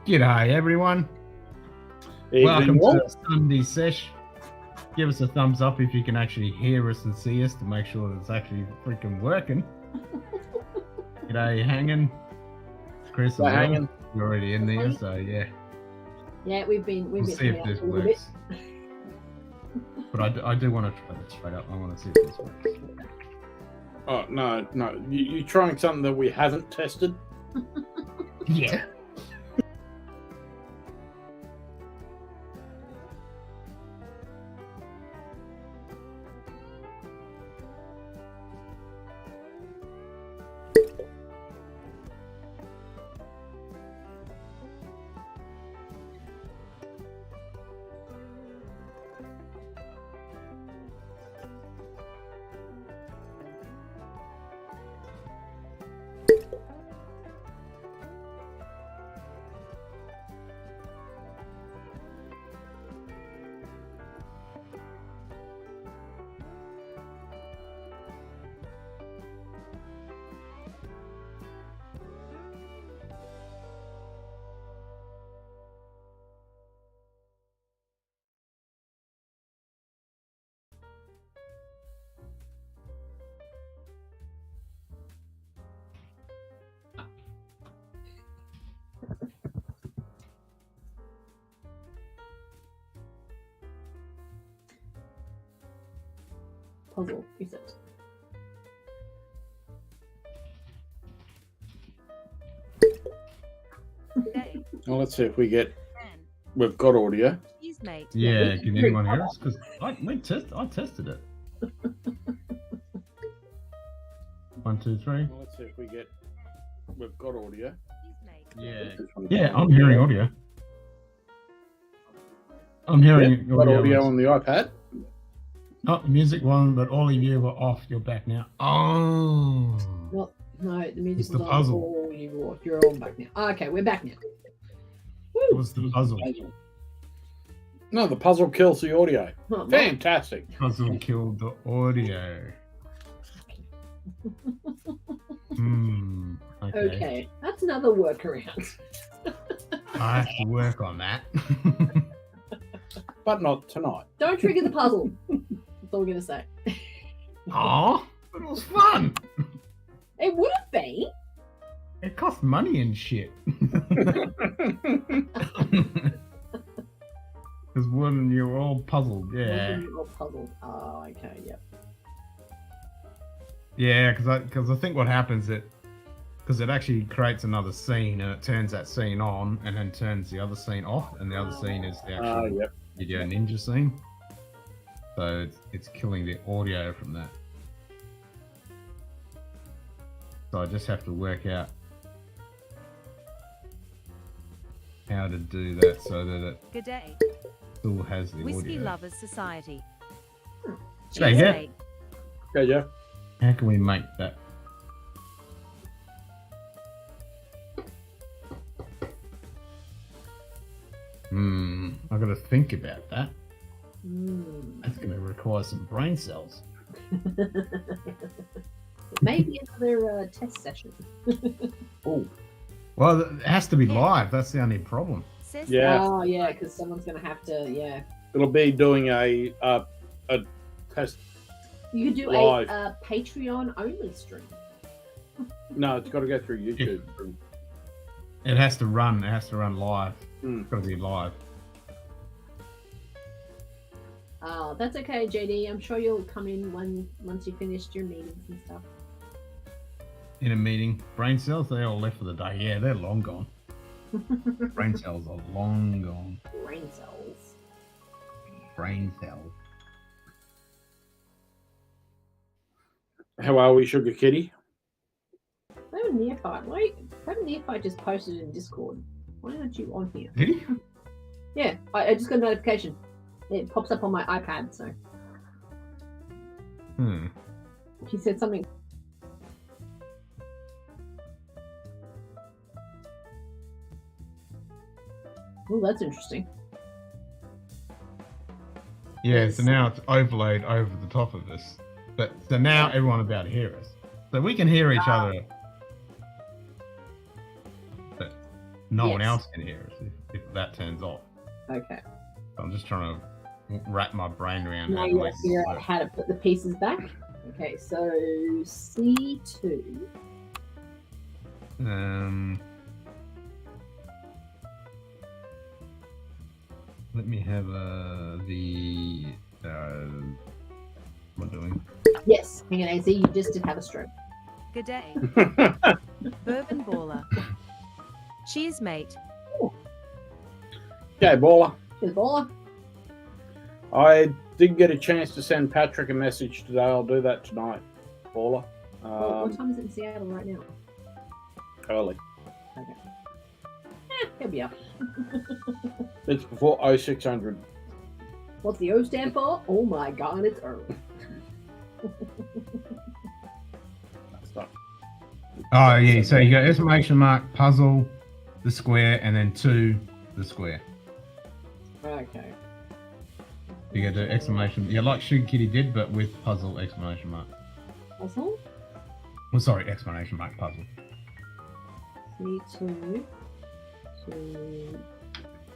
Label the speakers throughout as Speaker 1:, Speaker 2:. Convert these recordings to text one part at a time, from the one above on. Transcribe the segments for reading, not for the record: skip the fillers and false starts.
Speaker 1: G'day everyone. Welcome to Sunday Sesh. Give us a thumbs up if you can actually hear us and see us to make sure that it's actually freaking working. G'day hanging. It's Chris and hanging. You're already in there, so yeah.
Speaker 2: Yeah, we've
Speaker 1: we'll see if this works. But I do want to try it straight up. I want to see if this works.
Speaker 3: Oh no, you trying something that we haven't tested?
Speaker 1: Yeah.
Speaker 2: Puzzle reset.
Speaker 3: Well, let's see if we get. We've got audio.
Speaker 1: Yeah, can anyone hear us? Because I tested it. 1, 2, 3.
Speaker 3: Well, let's see if we get. We've got audio.
Speaker 1: Yeah, I'm hearing audio. I'm hearing
Speaker 3: audio on the iPad.
Speaker 1: Not the music one, but all of you were off. You're back now. Oh.
Speaker 2: Well, no, the music
Speaker 1: It's
Speaker 2: was
Speaker 1: the
Speaker 2: on
Speaker 1: puzzle.
Speaker 2: before you were off. You're all back now. Okay, we're back now.
Speaker 1: It was the puzzle.
Speaker 3: No, the puzzle kills the audio.
Speaker 2: Oh,
Speaker 3: Fantastic.
Speaker 1: Puzzle killed the audio.
Speaker 2: Okay, that's another workaround.
Speaker 1: I have to work on that.
Speaker 3: But not tonight.
Speaker 2: Don't trigger the puzzle. That's all we're going to say.
Speaker 1: Oh, but it was fun.
Speaker 2: It would have been.
Speaker 1: It cost money and shit. Because when you're all puzzled, yeah.
Speaker 2: You're all puzzled. Oh, okay, yep.
Speaker 1: Yeah, because I think what happens because it actually creates another scene and it turns that scene on and then turns the other scene off, and the other scene is the actual video ninja scene. So it's killing the audio from that. So I just have to work out how to do that so that it
Speaker 4: Good day.
Speaker 1: still has the
Speaker 4: Whiskey
Speaker 1: audio.
Speaker 4: Lovers Society.
Speaker 1: So,
Speaker 4: Cheers,
Speaker 1: yeah.
Speaker 4: mate.
Speaker 3: Okay, Jeff.
Speaker 1: How can we make that? I've got to think about that. That's going to require some brain cells.
Speaker 2: Maybe another test session.
Speaker 3: Oh,
Speaker 1: Well, it has to be live. That's the only problem.
Speaker 4: Says
Speaker 3: Yeah.
Speaker 2: Oh, yeah, because someone's going to have to, yeah.
Speaker 3: it'll be doing a test.
Speaker 2: You could do
Speaker 3: Live.
Speaker 2: a Patreon only stream.
Speaker 3: No, it's got to go through YouTube.
Speaker 1: It has to run. It has to run live.
Speaker 3: Mm.
Speaker 1: It's got to be live.
Speaker 2: Oh, that's okay, JD. I'm sure you'll come in once you finished your meetings and stuff.
Speaker 1: In a meeting, brain cells, they all left for the day. Yeah, they're long gone. Brain cells are long gone.
Speaker 2: Brain cells.
Speaker 1: Brain cells.
Speaker 3: How are we, Sugar Kitty?
Speaker 2: I have a neophyte. Why? I have a neophyte just posted in Discord. Why aren't you on here?
Speaker 1: Did he?
Speaker 2: Yeah, I just got a notification. It pops up on my iPad, so he said something. Oh, that's interesting.
Speaker 1: Yeah, so now it's overlaid over the top of us. But so now everyone about to hear us. So we can hear each other. But no one
Speaker 2: Yes.
Speaker 1: else can hear us if that turns off.
Speaker 2: Okay.
Speaker 1: I'm just trying to wrap my brain around
Speaker 2: Now
Speaker 1: how to
Speaker 2: you
Speaker 1: make
Speaker 2: gotta figure
Speaker 1: this
Speaker 2: out
Speaker 1: work.
Speaker 2: how to put the pieces back. Okay, so C2.
Speaker 1: Let me have the what doing?
Speaker 2: Yes, hang on, AZ, you just did have a stroke.
Speaker 4: Good day. Bourbon Baller. Cheers, mate.
Speaker 3: Okay, Baller.
Speaker 2: Here's Bola.
Speaker 3: I did get a chance to send Patrick a message today. I'll do that tonight, Baller.
Speaker 2: What time is it in Seattle right now?
Speaker 3: Early.
Speaker 2: He'll be up.
Speaker 3: It's before 0600.
Speaker 2: What's the O stand for? Oh my god, it's early.
Speaker 3: Stop.
Speaker 1: Oh yeah, so you got exclamation mark, puzzle, the square, and then 2, the square.
Speaker 2: Okay.
Speaker 1: You got the exclamation, yeah, like Sugar Kitty did, but with puzzle exclamation mark.
Speaker 2: Puzzle?
Speaker 1: Well, sorry, exclamation mark puzzle.
Speaker 2: C2, 2,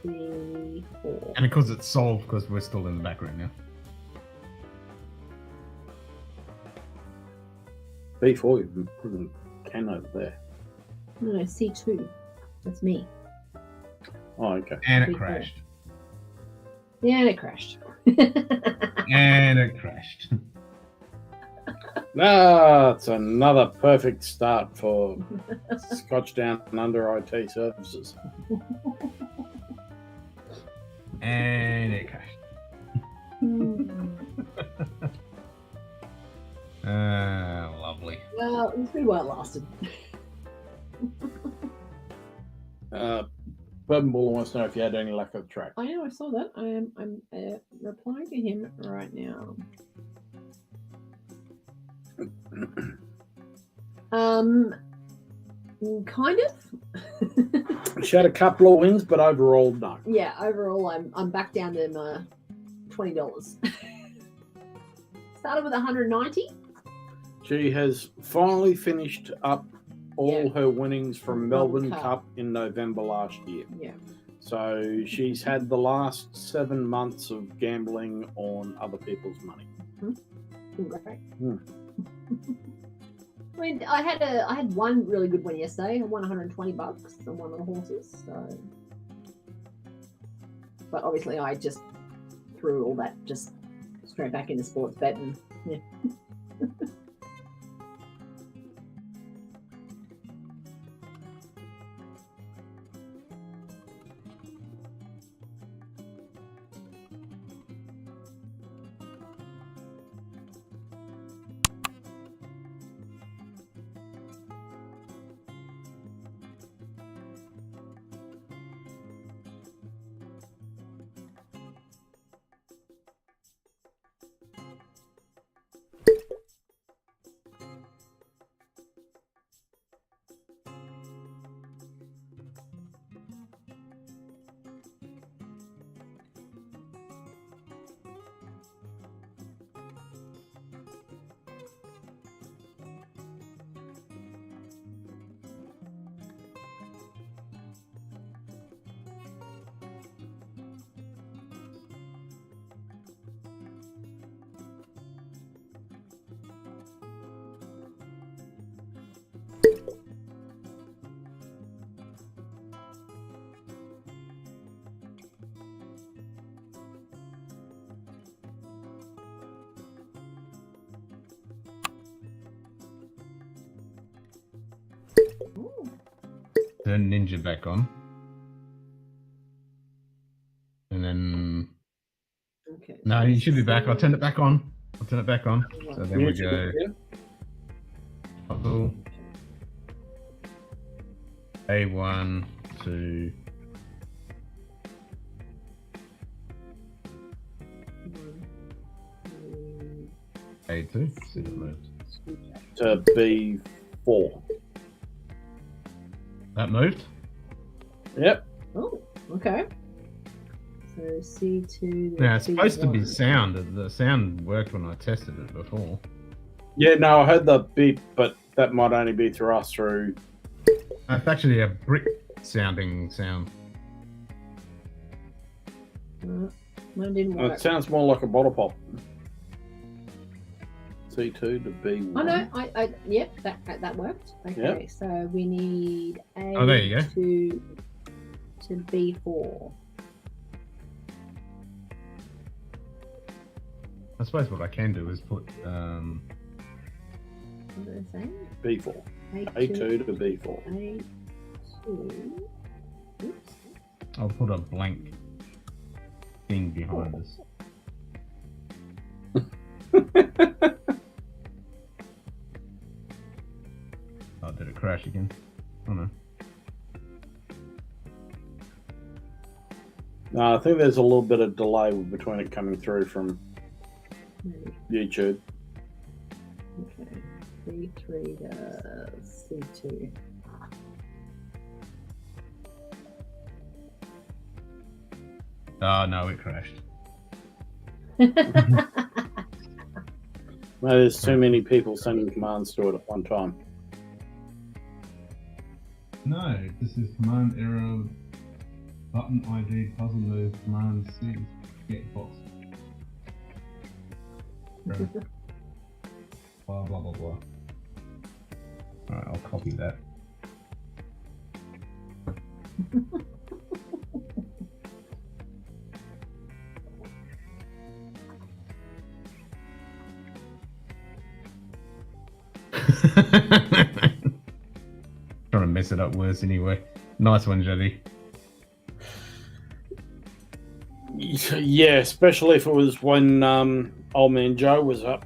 Speaker 2: 3, 4.
Speaker 1: And of course it's solved because we're still in the background now.
Speaker 3: B4, you put a can over there.
Speaker 2: No, C2. That's me.
Speaker 3: Oh, okay.
Speaker 1: And it
Speaker 2: Big
Speaker 1: crashed.
Speaker 2: Yeah, and it crashed.
Speaker 1: And it crashed.
Speaker 3: That's another perfect start for Scotch Down Under IT services.
Speaker 1: And it crashed. Lovely.
Speaker 2: Well, it's pretty well lasted.
Speaker 3: Bourbon Baller wants to know if you had any luck with the track.
Speaker 2: I know, I saw that. I'm replying to him right now. Kind of.
Speaker 3: She had a couple of wins, but overall, no.
Speaker 2: Yeah, overall, I'm back down to my $20. Started with 190.
Speaker 3: She has finally finished up all her winnings from Melbourne
Speaker 2: Cup.
Speaker 3: Cup in November last year.
Speaker 2: Yeah.
Speaker 3: So she's had the last 7 months of gambling on other people's money.
Speaker 2: Great.
Speaker 3: Hmm.
Speaker 2: I mean, I had one really good win yesterday. I won $120 on one of the horses. So, but obviously, I just threw all that just straight back into sports bet and yeah.
Speaker 1: turn Ninja back on. And then...
Speaker 2: Okay.
Speaker 1: No, you should be back. I'll turn it back on. So then we go... Puzzle. A1 to... A2. See the moved.
Speaker 3: To B4.
Speaker 1: That moved?
Speaker 3: Yep.
Speaker 2: Oh, okay. So C2.
Speaker 1: Now, it's supposed to be
Speaker 2: B1.
Speaker 1: sound. The sound worked when I tested it before.
Speaker 3: Yeah, no, I heard the beep, but that might only be through us through...
Speaker 1: It's actually a brick sounding sound.
Speaker 2: Mine didn't
Speaker 3: Well,
Speaker 2: work.
Speaker 3: it sounds more like a bottle pop. C2 to B1.
Speaker 2: Oh no, yep, that worked. Okay,
Speaker 3: Yep.
Speaker 2: so we need A
Speaker 1: Oh, there you go.
Speaker 2: to B4.
Speaker 1: I suppose what I can do is put
Speaker 2: What did I say?
Speaker 3: B4. A2 to B4.
Speaker 2: A2. Oops.
Speaker 1: I'll put a blank thing behind us. Oh, did it crash again? Oh no.
Speaker 3: No, I think there's a little bit of delay between it coming through from YouTube.
Speaker 2: Okay, B3 to C2.
Speaker 1: Oh no, it crashed.
Speaker 3: No, there's too many people sending commands to it at one time.
Speaker 1: No, this is command error, button ID, puzzle move, command C, get box. Blah blah blah blah. Alright, I'll copy that. Trying to mess it up worse anyway. Nice one, Jody.
Speaker 3: Yeah, especially if it was when old man Joe was up.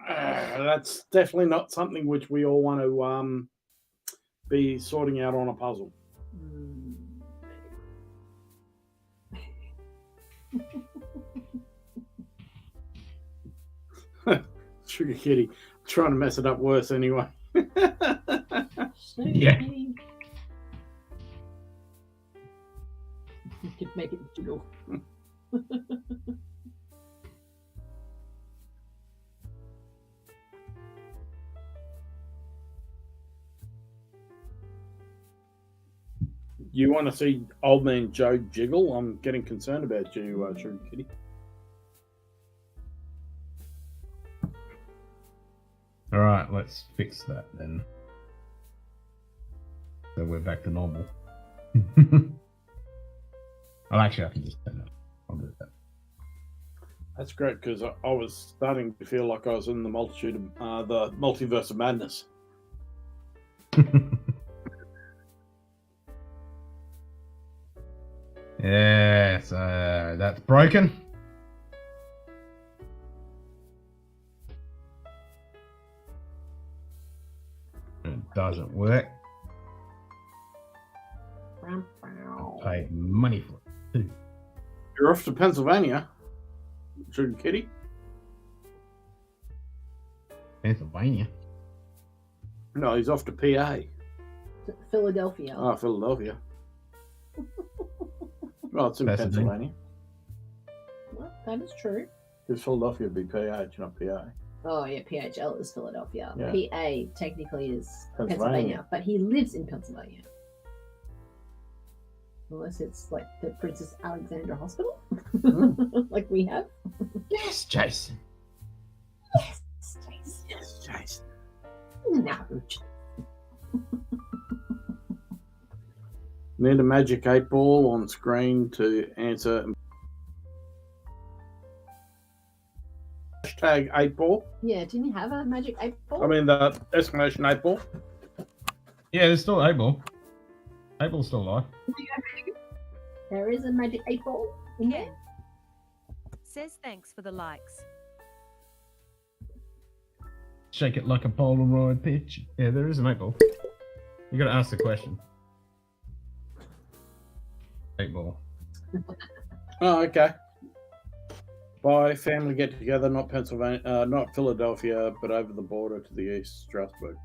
Speaker 3: That's definitely not something which we all want to be sorting out on a puzzle. Sugar Kitty, trying to mess it up worse anyway.
Speaker 1: Yeah.
Speaker 2: You could make it jiggle.
Speaker 3: You want to see old man Joe jiggle? I'm getting concerned about you, Sugar Kitty.
Speaker 1: All right, let's fix that then. So we're back to normal. Well, actually, I can just turn it. I'll do that.
Speaker 3: That's great because I was starting to feel like I was in the the multiverse of madness.
Speaker 1: Yeah, so that's broken. It doesn't work. I paid money for it too.
Speaker 3: You're off to Pennsylvania, Sugar Kitty.
Speaker 1: Pennsylvania.
Speaker 3: No, he's off to PA.
Speaker 2: Philadelphia.
Speaker 3: Oh, Philadelphia. Well, it's in Pennsylvania.
Speaker 2: Well, that is true.
Speaker 3: Because Philadelphia would be PH, not PA.
Speaker 2: Oh yeah, PHL is Philadelphia.
Speaker 3: Yeah.
Speaker 2: PA technically is
Speaker 3: Pennsylvania.
Speaker 2: Pennsylvania, but he lives in Pennsylvania. Unless it's like the Princess Alexandra Hospital, like we have.
Speaker 1: Yes, Jason.
Speaker 2: Yes, Jason.
Speaker 3: Yes, Jason.
Speaker 2: No.
Speaker 3: Need a magic 8-ball on screen to answer. Hashtag 8-ball.
Speaker 2: Yeah, didn't you have a magic 8-ball?
Speaker 3: I mean the exclamation 8-ball.
Speaker 1: Yeah, there's still 8-ball. 8-ball's still alive.
Speaker 2: There is a magic 8-ball in there.
Speaker 4: Ken says thanks for the likes.
Speaker 1: Shake it like a Polaroid pitch. Yeah, there is an 8-ball. You gotta ask the question. 8-ball.
Speaker 3: Oh, okay. Bye, family get together, not Pennsylvania, not Philadelphia, but over the border to the east, Strasbourg.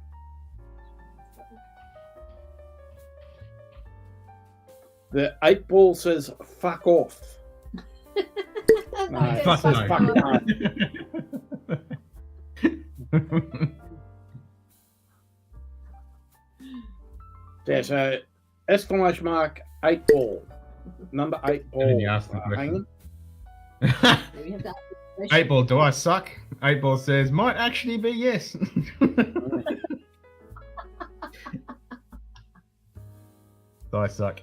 Speaker 3: The 8-ball says fuck off. No, it
Speaker 1: Fuck
Speaker 3: says
Speaker 1: no.
Speaker 3: fuck no. Yeah, so exclamation mark 8-ball. Number 8-ball.
Speaker 1: And then you ask the question.
Speaker 2: We have to ask the question.
Speaker 1: 8-ball, do I suck? 8-ball says, might actually be yes. Do I suck?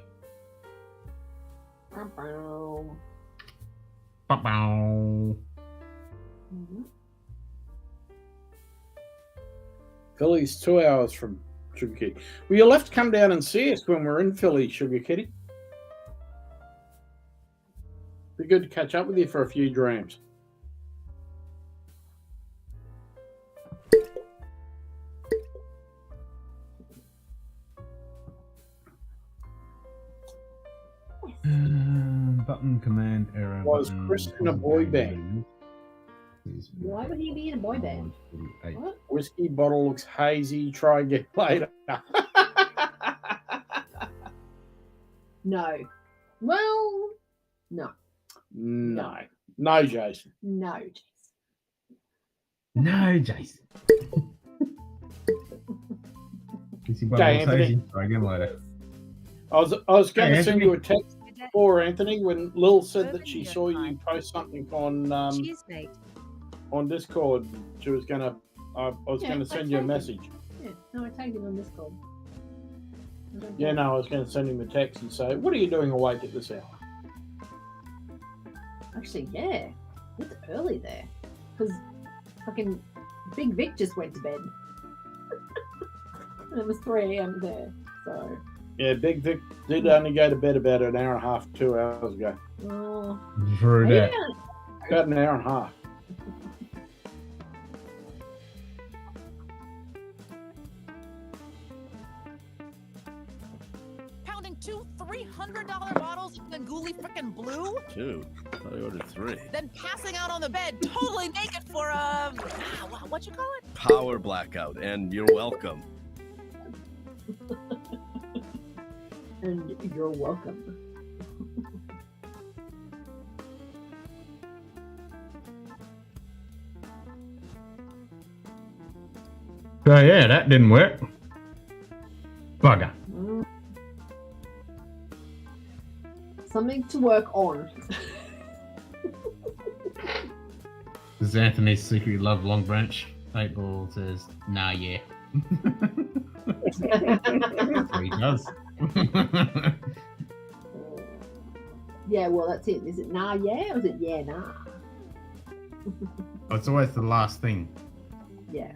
Speaker 2: Bow-bow.
Speaker 1: Ba-bow.
Speaker 2: Mhm.
Speaker 3: Philly's 2 hours from Sugar Kitty. Well, you'll have to come down and see us when we're in Philly, Sugar Kitty. Be good to catch up with you for a few drams.
Speaker 1: Button command error.
Speaker 3: Was
Speaker 1: button,
Speaker 3: Chris in a boy band?
Speaker 2: Why would he be in a boy band? What?
Speaker 3: Whiskey bottle looks hazy. Try again later.
Speaker 2: No. Well, no.
Speaker 3: No. No, Jason.
Speaker 2: No, Jason.
Speaker 1: No, Jason. Is he
Speaker 3: Okay, Anthony.
Speaker 1: Try again later.
Speaker 3: I was going
Speaker 1: Hey,
Speaker 3: to send
Speaker 1: Anthony.
Speaker 3: you a text
Speaker 4: Good day.
Speaker 3: for Anthony when Lil said that
Speaker 4: Urban
Speaker 3: she
Speaker 4: Young
Speaker 3: saw you
Speaker 4: High.
Speaker 3: post something on
Speaker 4: Cheers, mate.
Speaker 3: on Discord. She was gonna. I was
Speaker 2: Yeah,
Speaker 3: going to
Speaker 2: I
Speaker 3: send you a
Speaker 2: told him.
Speaker 3: message.
Speaker 2: Yeah, no, I tagged him on this call.
Speaker 3: Yeah, no, I was going to send him a text and say, "What are you doing awake at this hour?"
Speaker 2: Actually, yeah. It's early there. Because fucking Big Vic just went to bed. And it was 3 a.m. there. So,
Speaker 3: Yeah, Big Vic did only go to bed about an hour and a half, 2 hours ago.
Speaker 2: oh.
Speaker 1: True that.
Speaker 2: Yeah.
Speaker 3: About an hour and a half.
Speaker 5: Pounding 2 $300 bottles of Nguli frickin' Blue,
Speaker 6: 2. I thought I ordered 3.
Speaker 5: then passing out on the bed totally naked for a what you call it?
Speaker 6: Power blackout, and you're welcome.
Speaker 2: And you're welcome.
Speaker 1: So yeah, that didn't work. Bugger.
Speaker 2: Mm. Something to work on.
Speaker 1: This is Anthony's secretly love Long Branch. 8-ball says, nah, yeah. So he does.
Speaker 2: Yeah, well, that's it. Is it nah, yeah? Or is it yeah, nah?
Speaker 1: Oh, it's always the last thing.
Speaker 2: Yeah.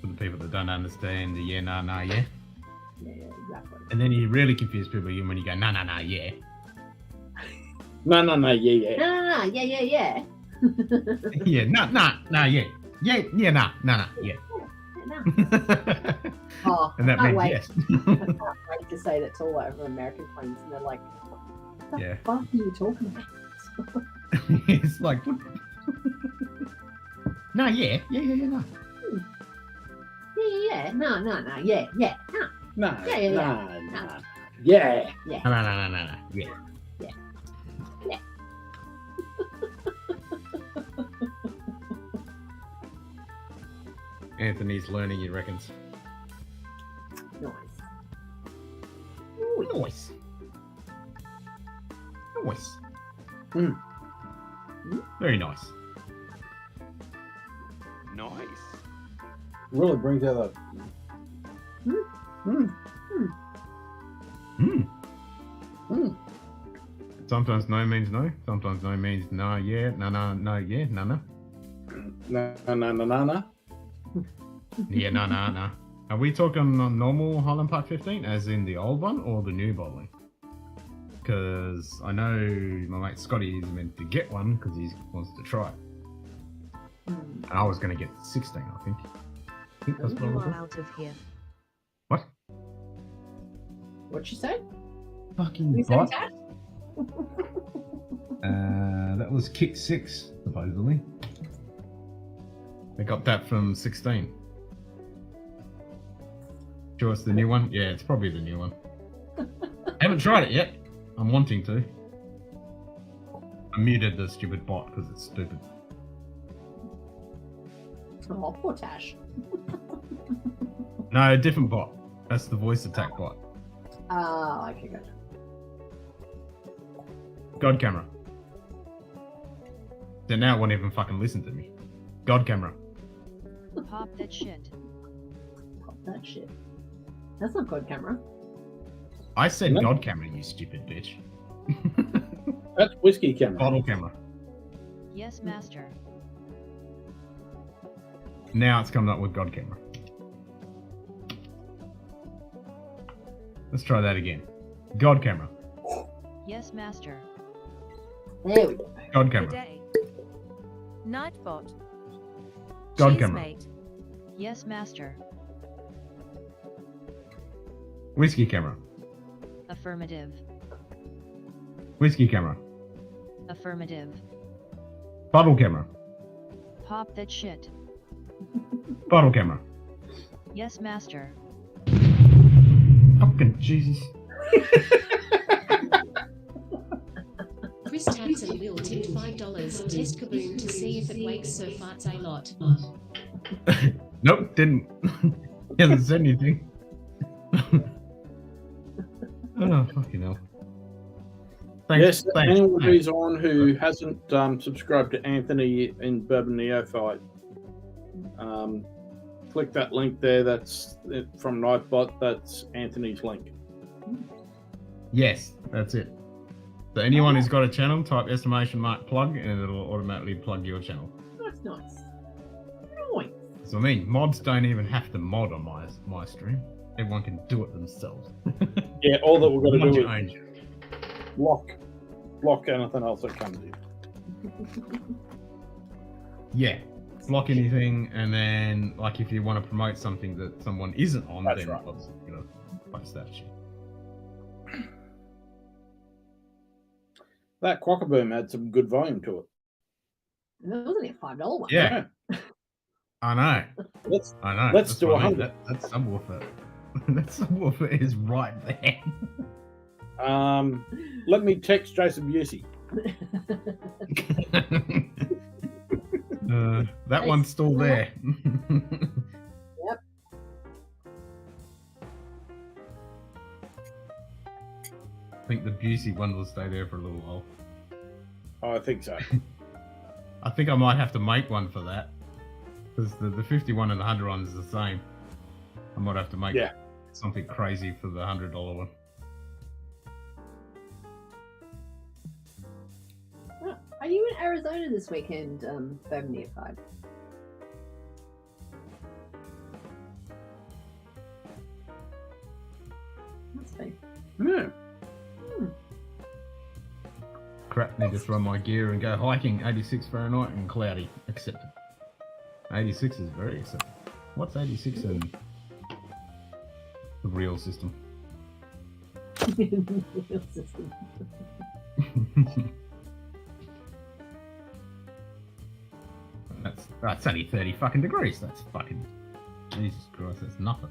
Speaker 1: For the people that don't understand the yeah, nah, nah, yeah.
Speaker 2: Yeah, exactly.
Speaker 1: And then you really confuse people when you go, nah, nah, nah, yeah.
Speaker 3: No, yeah, yeah.
Speaker 2: Nah, yeah, yeah, yeah.
Speaker 1: Yeah, nah, nah, nah, yeah. Yeah, yeah, nah, nah, nah, yeah.
Speaker 2: Nah. Oh,
Speaker 1: And that
Speaker 2: can't
Speaker 1: means
Speaker 2: wait.
Speaker 1: yes.
Speaker 2: I can't wait to say that to all over American friends, and they're like, "What the
Speaker 1: Yeah.
Speaker 2: fuck are you talking about?"
Speaker 1: It's like, what? Nah, yeah, yeah, yeah, yeah, nah.
Speaker 2: Yeah, no, yeah, nah.
Speaker 3: No,
Speaker 2: Yeah, yeah,
Speaker 3: no. Yeah.
Speaker 1: Nah, nah, nah, nah, nah, yeah. Anthony's learning, he reckons.
Speaker 2: Nice.
Speaker 1: Nice. Nice.
Speaker 3: Hmm.
Speaker 1: Very nice.
Speaker 6: Nice.
Speaker 3: Really brings out that.
Speaker 1: Sometimes no means no. Sometimes no means nah, yeah, nah, nah, no, yeah, nah, nah.
Speaker 3: No.
Speaker 1: Yeah, no. Are we talking on normal Highland Park 15, as in the old one, or the new bottling? Because I know my mate Scotty is meant to get one because he wants to try it. And I was going to get 16, I think. I think that's what I
Speaker 4: You
Speaker 1: was
Speaker 4: are
Speaker 1: doing.
Speaker 4: out of here.
Speaker 1: What?
Speaker 2: What'd she say?
Speaker 1: Fucking
Speaker 2: You said
Speaker 1: bot.
Speaker 2: that?
Speaker 1: That was kick 6, supposedly. They got that from 16. Sure it's the new one? Yeah, it's probably the new one. I haven't tried it yet. I'm wanting to. I muted the stupid bot because it's stupid.
Speaker 2: Oh, poor Tash.
Speaker 1: No, different bot. That's the voice attack bot.
Speaker 2: Okay, good.
Speaker 1: God camera. So now it won't even fucking listen to me. God camera.
Speaker 4: Pop that shit.
Speaker 2: Pop that shit. That's not good camera.
Speaker 1: I said
Speaker 3: No.
Speaker 1: God camera, you stupid bitch.
Speaker 3: That's whiskey camera.
Speaker 1: Bottle camera.
Speaker 4: Yes, master.
Speaker 1: Now it's coming up with God camera. Let's try that again. God camera.
Speaker 4: Yes, master.
Speaker 2: There we go.
Speaker 1: God
Speaker 4: Good
Speaker 1: camera.
Speaker 4: day. Nightbot.
Speaker 1: God
Speaker 4: Cheese
Speaker 1: camera.
Speaker 4: mate. Yes, master.
Speaker 1: Whiskey camera.
Speaker 4: Affirmative.
Speaker 1: Whiskey camera.
Speaker 4: Affirmative.
Speaker 1: Bottle camera.
Speaker 4: Pop that shit.
Speaker 1: Bottle camera.
Speaker 4: Yes, master.
Speaker 1: Fucking Jesus.
Speaker 7: Chris Hansen will tip $5. Test Kaboom to see if it wakes so farts a lot.
Speaker 1: Nope, didn't. He hasn't said anything. Oh, fucking hell.
Speaker 3: Yes,
Speaker 1: Thanks.
Speaker 3: anyone who's on who hasn't subscribed to Anthony in Bourbon Neophyte, click that link there. That's it from Nightbot. That's Anthony's link.
Speaker 1: Yes, that's it. So anyone who's got a channel, type !plug and it'll automatically plug your channel.
Speaker 2: That's nice. Nice.
Speaker 1: So I mean, mods don't even have to mod on my stream. Everyone can do it themselves.
Speaker 3: Yeah, all that we've got to
Speaker 1: Mod
Speaker 3: do
Speaker 1: your
Speaker 3: is
Speaker 1: own channel.
Speaker 3: block anything else that comes in.
Speaker 1: Yeah, block anything, and then like if you want to promote something that someone isn't on,
Speaker 3: That's
Speaker 1: then
Speaker 3: right.
Speaker 1: obviously you know, post that shit.
Speaker 3: That Quackaboom had some good volume to it.
Speaker 2: That wasn't a $5 one.
Speaker 1: Yeah, I know.
Speaker 3: Let's
Speaker 1: I know.
Speaker 3: Let's
Speaker 1: That's
Speaker 3: do
Speaker 1: what I mean.
Speaker 3: 100.
Speaker 1: That subwoofer. That subwoofer is right there.
Speaker 3: let me text Jason Busey.
Speaker 1: That one's still there.
Speaker 2: Yep.
Speaker 1: I think the Busey one will stay there for a little while.
Speaker 3: Oh, I think so.
Speaker 1: I think I might have to make one for that. Because the 51 and the 100 one is the same. I might have to make
Speaker 3: Yeah.
Speaker 1: something crazy for the $100 one.
Speaker 2: Oh, are you in Arizona this weekend, Bourbon Neophyte? Must be.
Speaker 3: Yeah.
Speaker 1: Crap, need to throw my gear and go hiking. 86 Fahrenheit and cloudy. Accepted. 86 is very acceptable. What's 86 in the real system? That's only 30 fucking degrees. That's fucking Jesus Christ. That's nothing.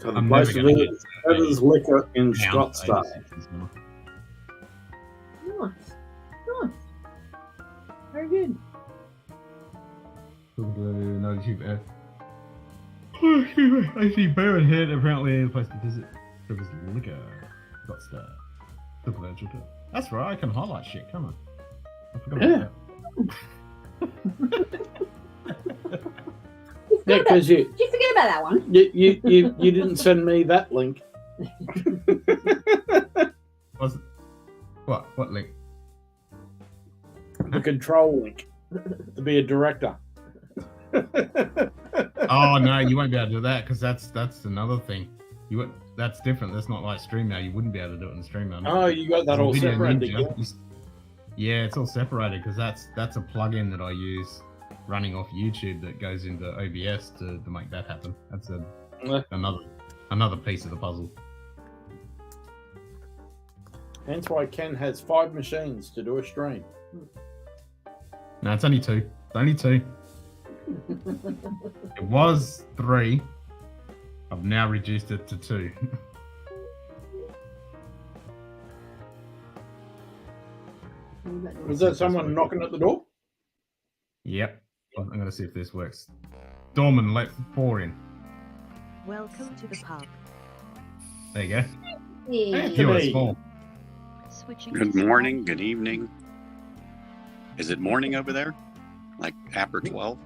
Speaker 3: So the
Speaker 1: I'm
Speaker 3: place
Speaker 1: never
Speaker 3: of
Speaker 1: gonna
Speaker 3: it
Speaker 1: get
Speaker 3: Evans Liquor in
Speaker 1: down to
Speaker 3: Scottsdale.
Speaker 1: 86 now.
Speaker 2: Nice. Nice. Very good.
Speaker 1: I see Baron Head apparently the place to visit. Dribble Liquor. Scottsdale. That's right, I can highlight shit, come on. I forgot
Speaker 3: Yeah.
Speaker 1: about
Speaker 3: Yeah, because
Speaker 2: Did you forget about that one?
Speaker 3: you didn't send me that link.
Speaker 1: that. What link?
Speaker 3: The control link to be a director.
Speaker 1: Oh no, you won't be able to do that because that's another thing. That's different. That's not like StreamYard. You wouldn't be able to do it in StreamYard.
Speaker 3: Oh, you got that all
Speaker 1: Video
Speaker 3: separated.
Speaker 1: Ninja, yeah, it's all separated because that's a plugin that I use running off YouTube that goes into OBS to make that happen. That's another piece of the puzzle.
Speaker 3: Hence why Ken has 5 machines to do a stream.
Speaker 1: No, it's only 2. It's only 2. It was 3. I've now reduced it to 2.
Speaker 3: Was that someone knocking at the door?
Speaker 1: Yep. I'm going to see if this works. Dorman, let 4 in.
Speaker 8: Welcome to the pub.
Speaker 1: There you go.
Speaker 2: Yeah.
Speaker 1: You are small.
Speaker 4: Switching
Speaker 9: Good
Speaker 4: to
Speaker 9: morning, good evening. Is it morning over there? Like after 12?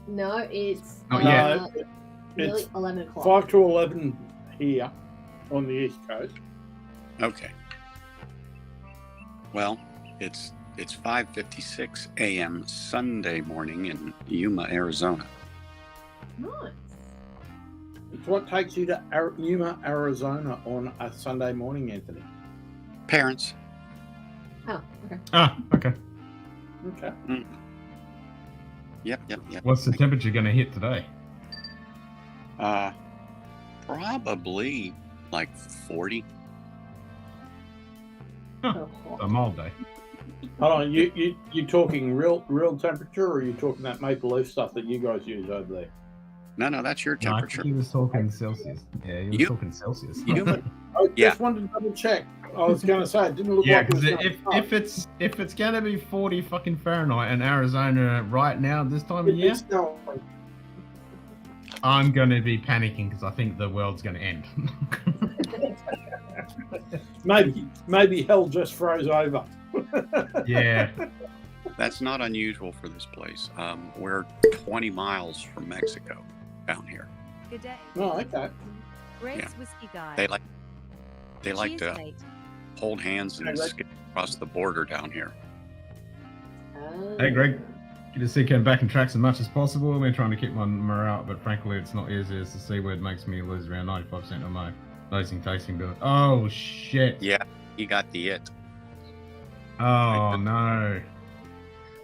Speaker 2: No, it's
Speaker 1: Not yet.
Speaker 2: nearly
Speaker 3: It's
Speaker 2: 11 o'clock.
Speaker 3: 5 to 11 here on the East Coast.
Speaker 9: Okay. Well, it's 5:56 a.m. Sunday morning in Yuma, Arizona.
Speaker 2: Nice.
Speaker 3: It's what takes you to Yuma, Arizona on a Sunday morning, Anthony.
Speaker 9: Parents.
Speaker 2: Oh, okay.
Speaker 1: Ah, okay.
Speaker 3: Okay.
Speaker 9: Yep.
Speaker 1: What's the temperature going to hit today?
Speaker 9: Probably like 40.
Speaker 2: Oh,
Speaker 1: A mild day.
Speaker 3: Hold on, you talking real temperature, or are you talking that maple leaf stuff that you guys use over there?
Speaker 9: No, that's your
Speaker 1: No, I
Speaker 9: temperature.
Speaker 1: think he was talking Celsius. Yeah, he was
Speaker 9: You-
Speaker 1: talking Celsius.
Speaker 9: Yuma,
Speaker 3: I
Speaker 9: Yeah.
Speaker 3: just wanted to double check. I was going to say it didn't look
Speaker 1: Yeah,
Speaker 3: like it was
Speaker 1: because
Speaker 3: gonna start.
Speaker 1: if it's gonna be 40 fucking Fahrenheit in Arizona right now this time of year,
Speaker 3: It's not-
Speaker 1: I'm gonna be panicking because I think the world's gonna end.
Speaker 3: maybe hell just froze over.
Speaker 1: Yeah.
Speaker 9: that's not unusual for this place. We're 20 miles from Mexico down here.
Speaker 8: Good day.
Speaker 3: Oh, okay.
Speaker 8: Greg's
Speaker 9: Yeah.
Speaker 8: whiskey guy.
Speaker 9: They like
Speaker 8: Cheers,
Speaker 9: to
Speaker 8: mate.
Speaker 9: hold hands and skip across the border down here.
Speaker 1: Hey, Greg. Get to see Ken back in tracks as much as possible. We're trying to keep my morale up, but frankly, it's not easy as the C word makes me lose around 95% of my nosing tasting ability. Oh, shit.
Speaker 9: Yeah, you got the it.
Speaker 1: Oh, no.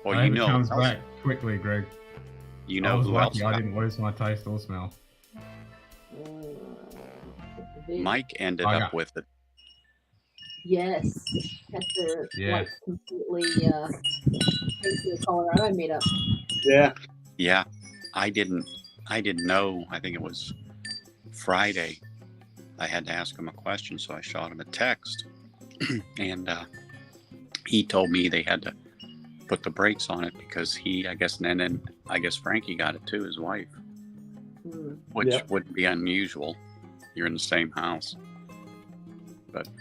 Speaker 9: Well,
Speaker 1: I
Speaker 9: you
Speaker 1: hope it
Speaker 9: know,
Speaker 1: comes back quickly, Greg.
Speaker 9: you
Speaker 1: I
Speaker 9: know
Speaker 1: was
Speaker 9: who else
Speaker 1: lucky I
Speaker 9: got
Speaker 1: didn't lose my taste or smell.
Speaker 9: Mike ended
Speaker 1: I
Speaker 9: up
Speaker 1: got-
Speaker 9: with it.
Speaker 2: Yes. Had to
Speaker 1: Yeah.
Speaker 2: like completely take the Colorado meetup.
Speaker 3: Yeah.
Speaker 9: Yeah, I didn't know. I think it was Friday. I had to ask him a question, so I shot him a text, and he told me they had to put the brakes on it because he, I guess, and then I guess Frankie got it too, his wife, which
Speaker 3: Yeah.
Speaker 9: wouldn't be unusual. You're in the same house.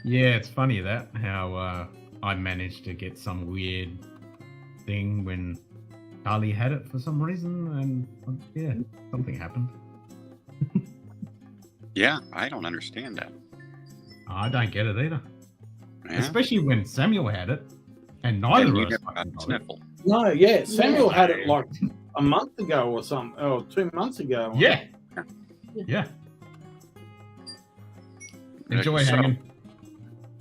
Speaker 1: Yeah, it's funny that how I managed to get some weird thing when Carly had it for some reason, and yeah, something happened.
Speaker 9: Yeah, I don't understand that.
Speaker 1: I don't get it either,
Speaker 9: Yeah.
Speaker 1: especially when Samuel had it, and neither
Speaker 9: And you
Speaker 1: of us
Speaker 9: never
Speaker 1: fucking
Speaker 9: got
Speaker 1: got it.
Speaker 9: sniffle.
Speaker 3: No, yeah. Samuel
Speaker 2: Yeah.
Speaker 3: had it like a month ago or something, or 2 months ago.
Speaker 1: Yeah, yeah. Enjoy
Speaker 9: So-
Speaker 1: hanging.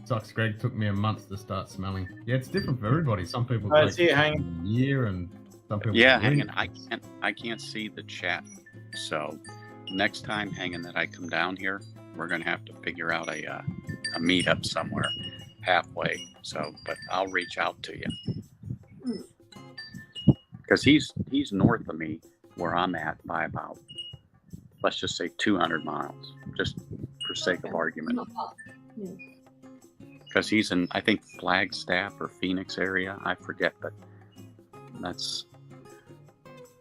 Speaker 1: Sucks, Greg. Took me a month to start smelling. Yeah, it's different for everybody. Some people
Speaker 3: Oh,
Speaker 1: take
Speaker 3: it's here hanging.
Speaker 1: a year, and some people.
Speaker 9: Yeah,
Speaker 1: take
Speaker 9: hanging.
Speaker 1: weeks.
Speaker 9: I can't see the chat. So next time, hanging, that I come down here, we're gonna have to figure out a meetup somewhere halfway. So, but I'll reach out to you because he's north of me where I'm at by about, let's just say 200 miles, just for sake of argument.
Speaker 2: Not far. Yeah.
Speaker 9: Because he's in, I think, Flagstaff or Phoenix area. I forget, but that's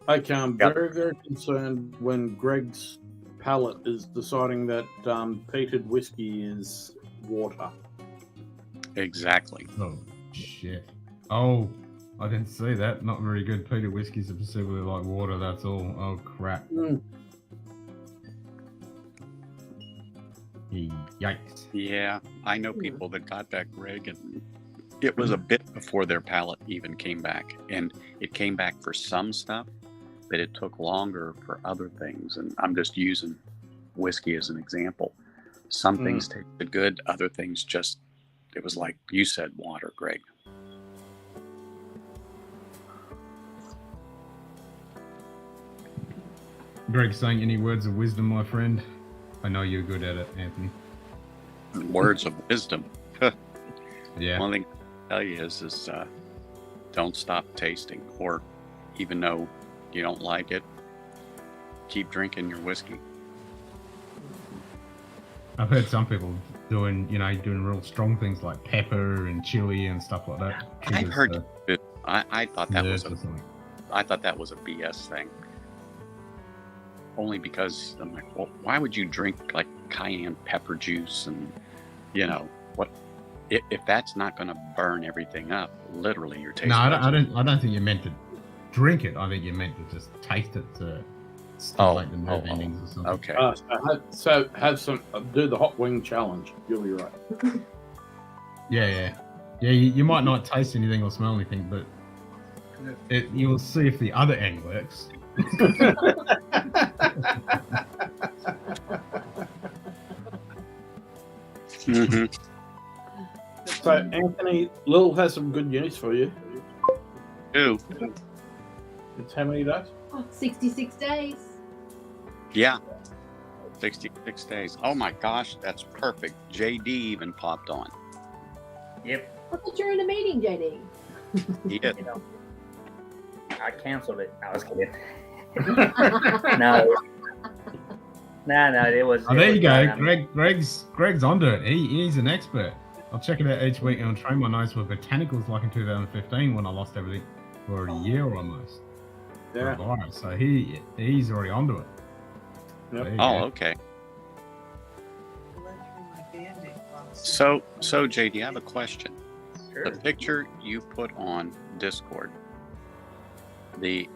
Speaker 3: Okay, I'm
Speaker 9: Yep.
Speaker 3: very, very concerned when Greg's palate is deciding that peated whiskey is water.
Speaker 9: exactly.
Speaker 1: Oh shit! Oh, I didn't see that. Not very good. Peter whiskeys are specifically like water. That's all. Oh crap.
Speaker 3: Mm.
Speaker 1: Yikes.
Speaker 9: Yeah, I know people that got that, Greg, and it was a bit before their palate even came back. And it came back for some stuff, but it took longer for other things. And I'm just using whiskey as an example. Some things tasted good, other things just, it was like you said, water, Greg.
Speaker 1: Greg saying any words of wisdom, my friend? I know you're good at it, Anthony.
Speaker 9: Words of wisdom.
Speaker 1: Yeah.
Speaker 9: One thing I'll tell you is don't stop tasting, or even though you don't like it, keep drinking your whiskey.
Speaker 1: I've heard some people doing real strong things like pepper and chili and stuff like that.
Speaker 9: I've heard it. I thought that was
Speaker 1: I
Speaker 9: thought that was a BS thing. Only because I'm like, well, why would you drink like cayenne pepper juice and what? If that's not going to burn everything up, literally your taste.
Speaker 1: No, I don't think you meant to drink it. I think you meant to just taste it to stimulate the nerve endings or something.
Speaker 9: Okay.
Speaker 3: So have some. Do the hot wing challenge. You'll be right.
Speaker 1: Yeah. You might not taste anything or smell anything, but you'll see if the other end works.
Speaker 9: Mm-hmm.
Speaker 3: So Anthony, Lil has some good news for you.
Speaker 9: Ooh.
Speaker 3: It's how many days?
Speaker 2: 66 days.
Speaker 9: Yeah. 66 days. Oh my gosh, that's perfect. JD even popped on.
Speaker 10: Yep.
Speaker 2: I thought you were in a meeting, JD.
Speaker 9: He did.
Speaker 10: I canceled it. I was kidding. No, it was.
Speaker 1: Oh, there you go. Greg's onto it. He's an expert. I'll check it out each week and I'll train my nose with botanicals like in 2015 when I lost everything for a year almost.
Speaker 3: Yeah.
Speaker 1: So he's already onto it.
Speaker 3: Yep.
Speaker 9: Oh, okay. So JD, I have a question.
Speaker 10: Sure.
Speaker 9: The picture you put on Discord,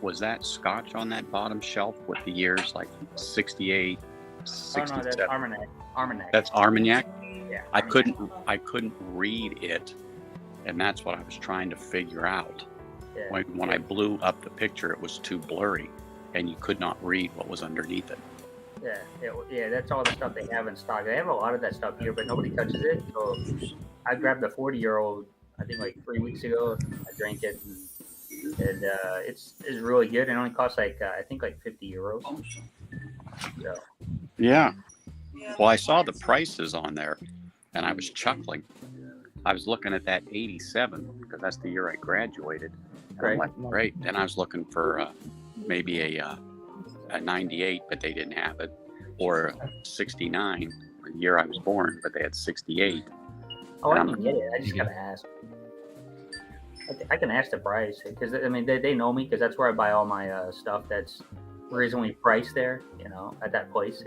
Speaker 9: was that Scotch on that bottom shelf with the years like 68, 67?
Speaker 10: Oh no, that's Armagnac.
Speaker 9: That's Armagnac?
Speaker 10: Yeah.
Speaker 9: I couldn't read it, and that's what I was trying to figure out.
Speaker 10: Yeah.
Speaker 9: When I blew up the picture, it was too blurry, and you could not read what was underneath it.
Speaker 10: Yeah, that's all the stuff they have in stock. They have a lot of that stuff here, but nobody touches it. So I grabbed the 40-year-old, I think like 3 weeks ago. I drank it, and it's really good. It only costs like I think like 50 euros. So.
Speaker 9: Yeah. Well, I saw the prices on there, and I was chuckling. I was looking at that 87 because that's the year I graduated.
Speaker 10: Right.
Speaker 9: I'm like, great. Then I was looking for maybe a 98, but they didn't have it, or a 69, the year I was born, but they had 68.
Speaker 10: Oh, I can get it. I just gotta ask. I can ask the price because I mean they know me because that's where I buy all my stuff that's reasonably priced there. At that place.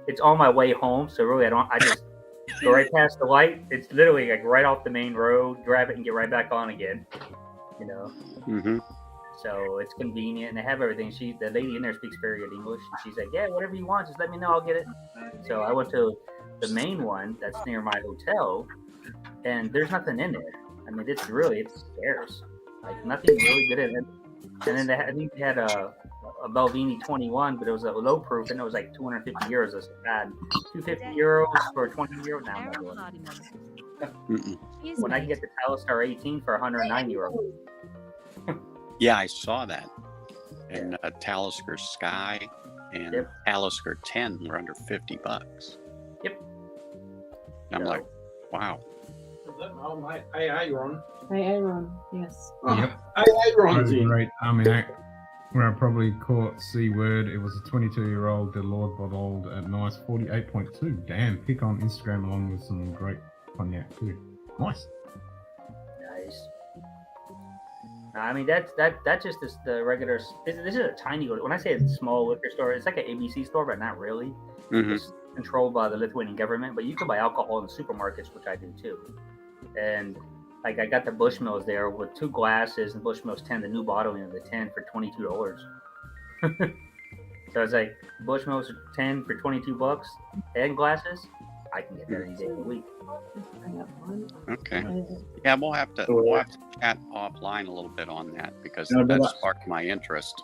Speaker 10: It's on my way home, so really I just go right past the light. It's literally like right off the main road. Grab it and get right back on again.
Speaker 9: Mm-hmm.
Speaker 10: So it's convenient, and they have everything. The lady in there speaks very good English, and she's like, "Yeah, whatever you want, just let me know, I'll get it." So I went to the main one that's near my hotel, and there's nothing in there. I mean, it's scarce. Like nothing really good in it. And then I think they had a Belvini 21, but it was a low proof, and it was like 250 euros. I was like, God, 250 euros for 20 euros? Now I'm not doing it. When I can get the Talisker 18 for 109 euros.
Speaker 9: Yeah, I saw that. And Talisker Sky and Talisker 10 were under $50.
Speaker 10: Yep.
Speaker 9: And I'm like, wow.
Speaker 3: Oh, my Aaron.
Speaker 2: Aaron, yes.
Speaker 1: Yep.
Speaker 3: Aaron's in.
Speaker 1: Great Armagnac. Where I probably caught C word. It was a 22-year-old Delord bottled at nice 48.2. Damn, pick on Instagram along with some great cognac too. Nice.
Speaker 10: Nice. I mean that's just the regular. This is a tiny. When I say it's a small liquor store, it's like an ABC store, but not really.
Speaker 9: Mm-hmm.
Speaker 10: It's controlled by the Lithuanian government, but you can buy alcohol in the supermarkets, which I do too. And like I got the Bushmills there with 2 glasses, and Bushmills 10, the new bottling of the 10 for $22. So it's like Bushmills 10 for $22 and glasses. I can get that any day of the week.
Speaker 2: I have one.
Speaker 9: Okay.
Speaker 2: Uh,
Speaker 9: Yeah, we'll have to chat offline a little bit on that because
Speaker 3: No, but
Speaker 9: that sparked my interest.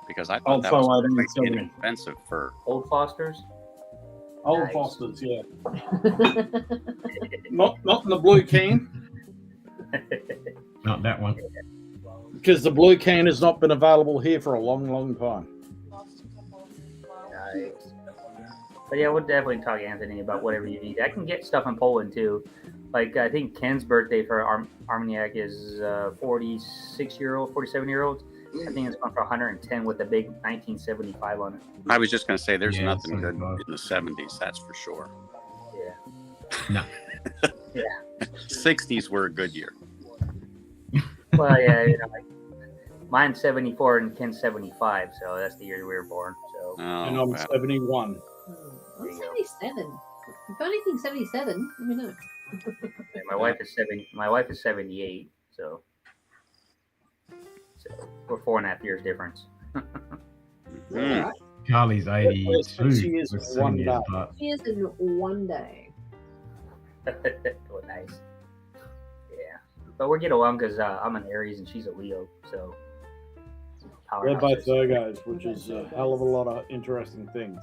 Speaker 9: Because I thought
Speaker 3: I'll
Speaker 9: that was
Speaker 3: follow
Speaker 9: quite
Speaker 3: that.
Speaker 9: inexpensive for.
Speaker 10: Old Fosters.
Speaker 3: Old
Speaker 10: Nice.
Speaker 3: Fosters, yeah. Not in the blue can,
Speaker 1: Not that one.
Speaker 3: because the blue can has not been available here for a long, long time.
Speaker 10: Nice. But yeah, we'll definitely talk to Anthony about whatever you need. I can get stuff in Poland too. Like I think Ken's birthday for Armagnac is 46-year-old, 47-year-old. I think it's going for 110 with a big 1975 on it.
Speaker 9: I was just going to say, there's
Speaker 1: Yeah,
Speaker 9: nothing good
Speaker 1: 75.
Speaker 9: in the 70s, that's for sure.
Speaker 10: Yeah.
Speaker 1: No.
Speaker 10: Yeah.
Speaker 9: 60s were a good year.
Speaker 10: Well, yeah, like mine's 74 and Ken's 75, so that's the year we were born. So.
Speaker 3: And
Speaker 9: Oh,
Speaker 3: I'm
Speaker 9: wow.
Speaker 3: 71.
Speaker 2: I'm 77. If anything, 77. Let me know.
Speaker 10: Yeah, my wife is 70. My wife is 78, so we're 4.5 years difference.
Speaker 9: Mm.
Speaker 1: Charlie's 82.
Speaker 3: She is
Speaker 1: We're 7
Speaker 3: one
Speaker 1: years
Speaker 3: day.
Speaker 1: apart.
Speaker 2: She is in one day.
Speaker 10: Oh, nice. Yeah, but we're getting along because I'm an Aries and she's a Leo, so.
Speaker 3: They're both
Speaker 10: powerhouses.
Speaker 3: Virgos, which is a hell of a lot of interesting things.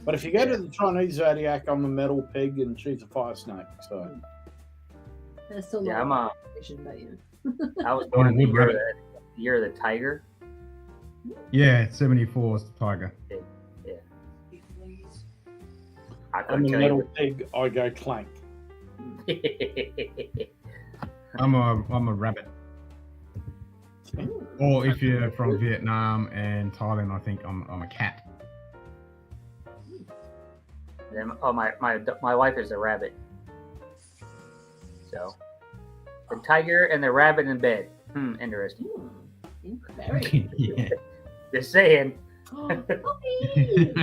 Speaker 3: But if you go to the Chinese zodiac, I'm a metal pig and she's a fire snake. So
Speaker 2: That's still
Speaker 10: Yeah,
Speaker 2: not
Speaker 10: I'm a.
Speaker 2: vision, but yeah.
Speaker 10: I was born in the
Speaker 1: Wood
Speaker 10: year of
Speaker 1: rabbit.
Speaker 10: the year of the tiger.
Speaker 1: Yeah, 74 is the tiger.
Speaker 10: Yeah. I
Speaker 3: I'm
Speaker 10: couldn't
Speaker 3: a
Speaker 10: tell
Speaker 3: metal
Speaker 10: you.
Speaker 3: pig, I go clank.
Speaker 1: I'm a rabbit. Or if you're from Vietnam and Thailand, I think I'm a cat.
Speaker 10: Then, my wife is a rabbit. So the tiger and the rabbit in bed. Interesting.
Speaker 2: Very.
Speaker 1: Yeah.
Speaker 10: Just saying.
Speaker 2: Puppies!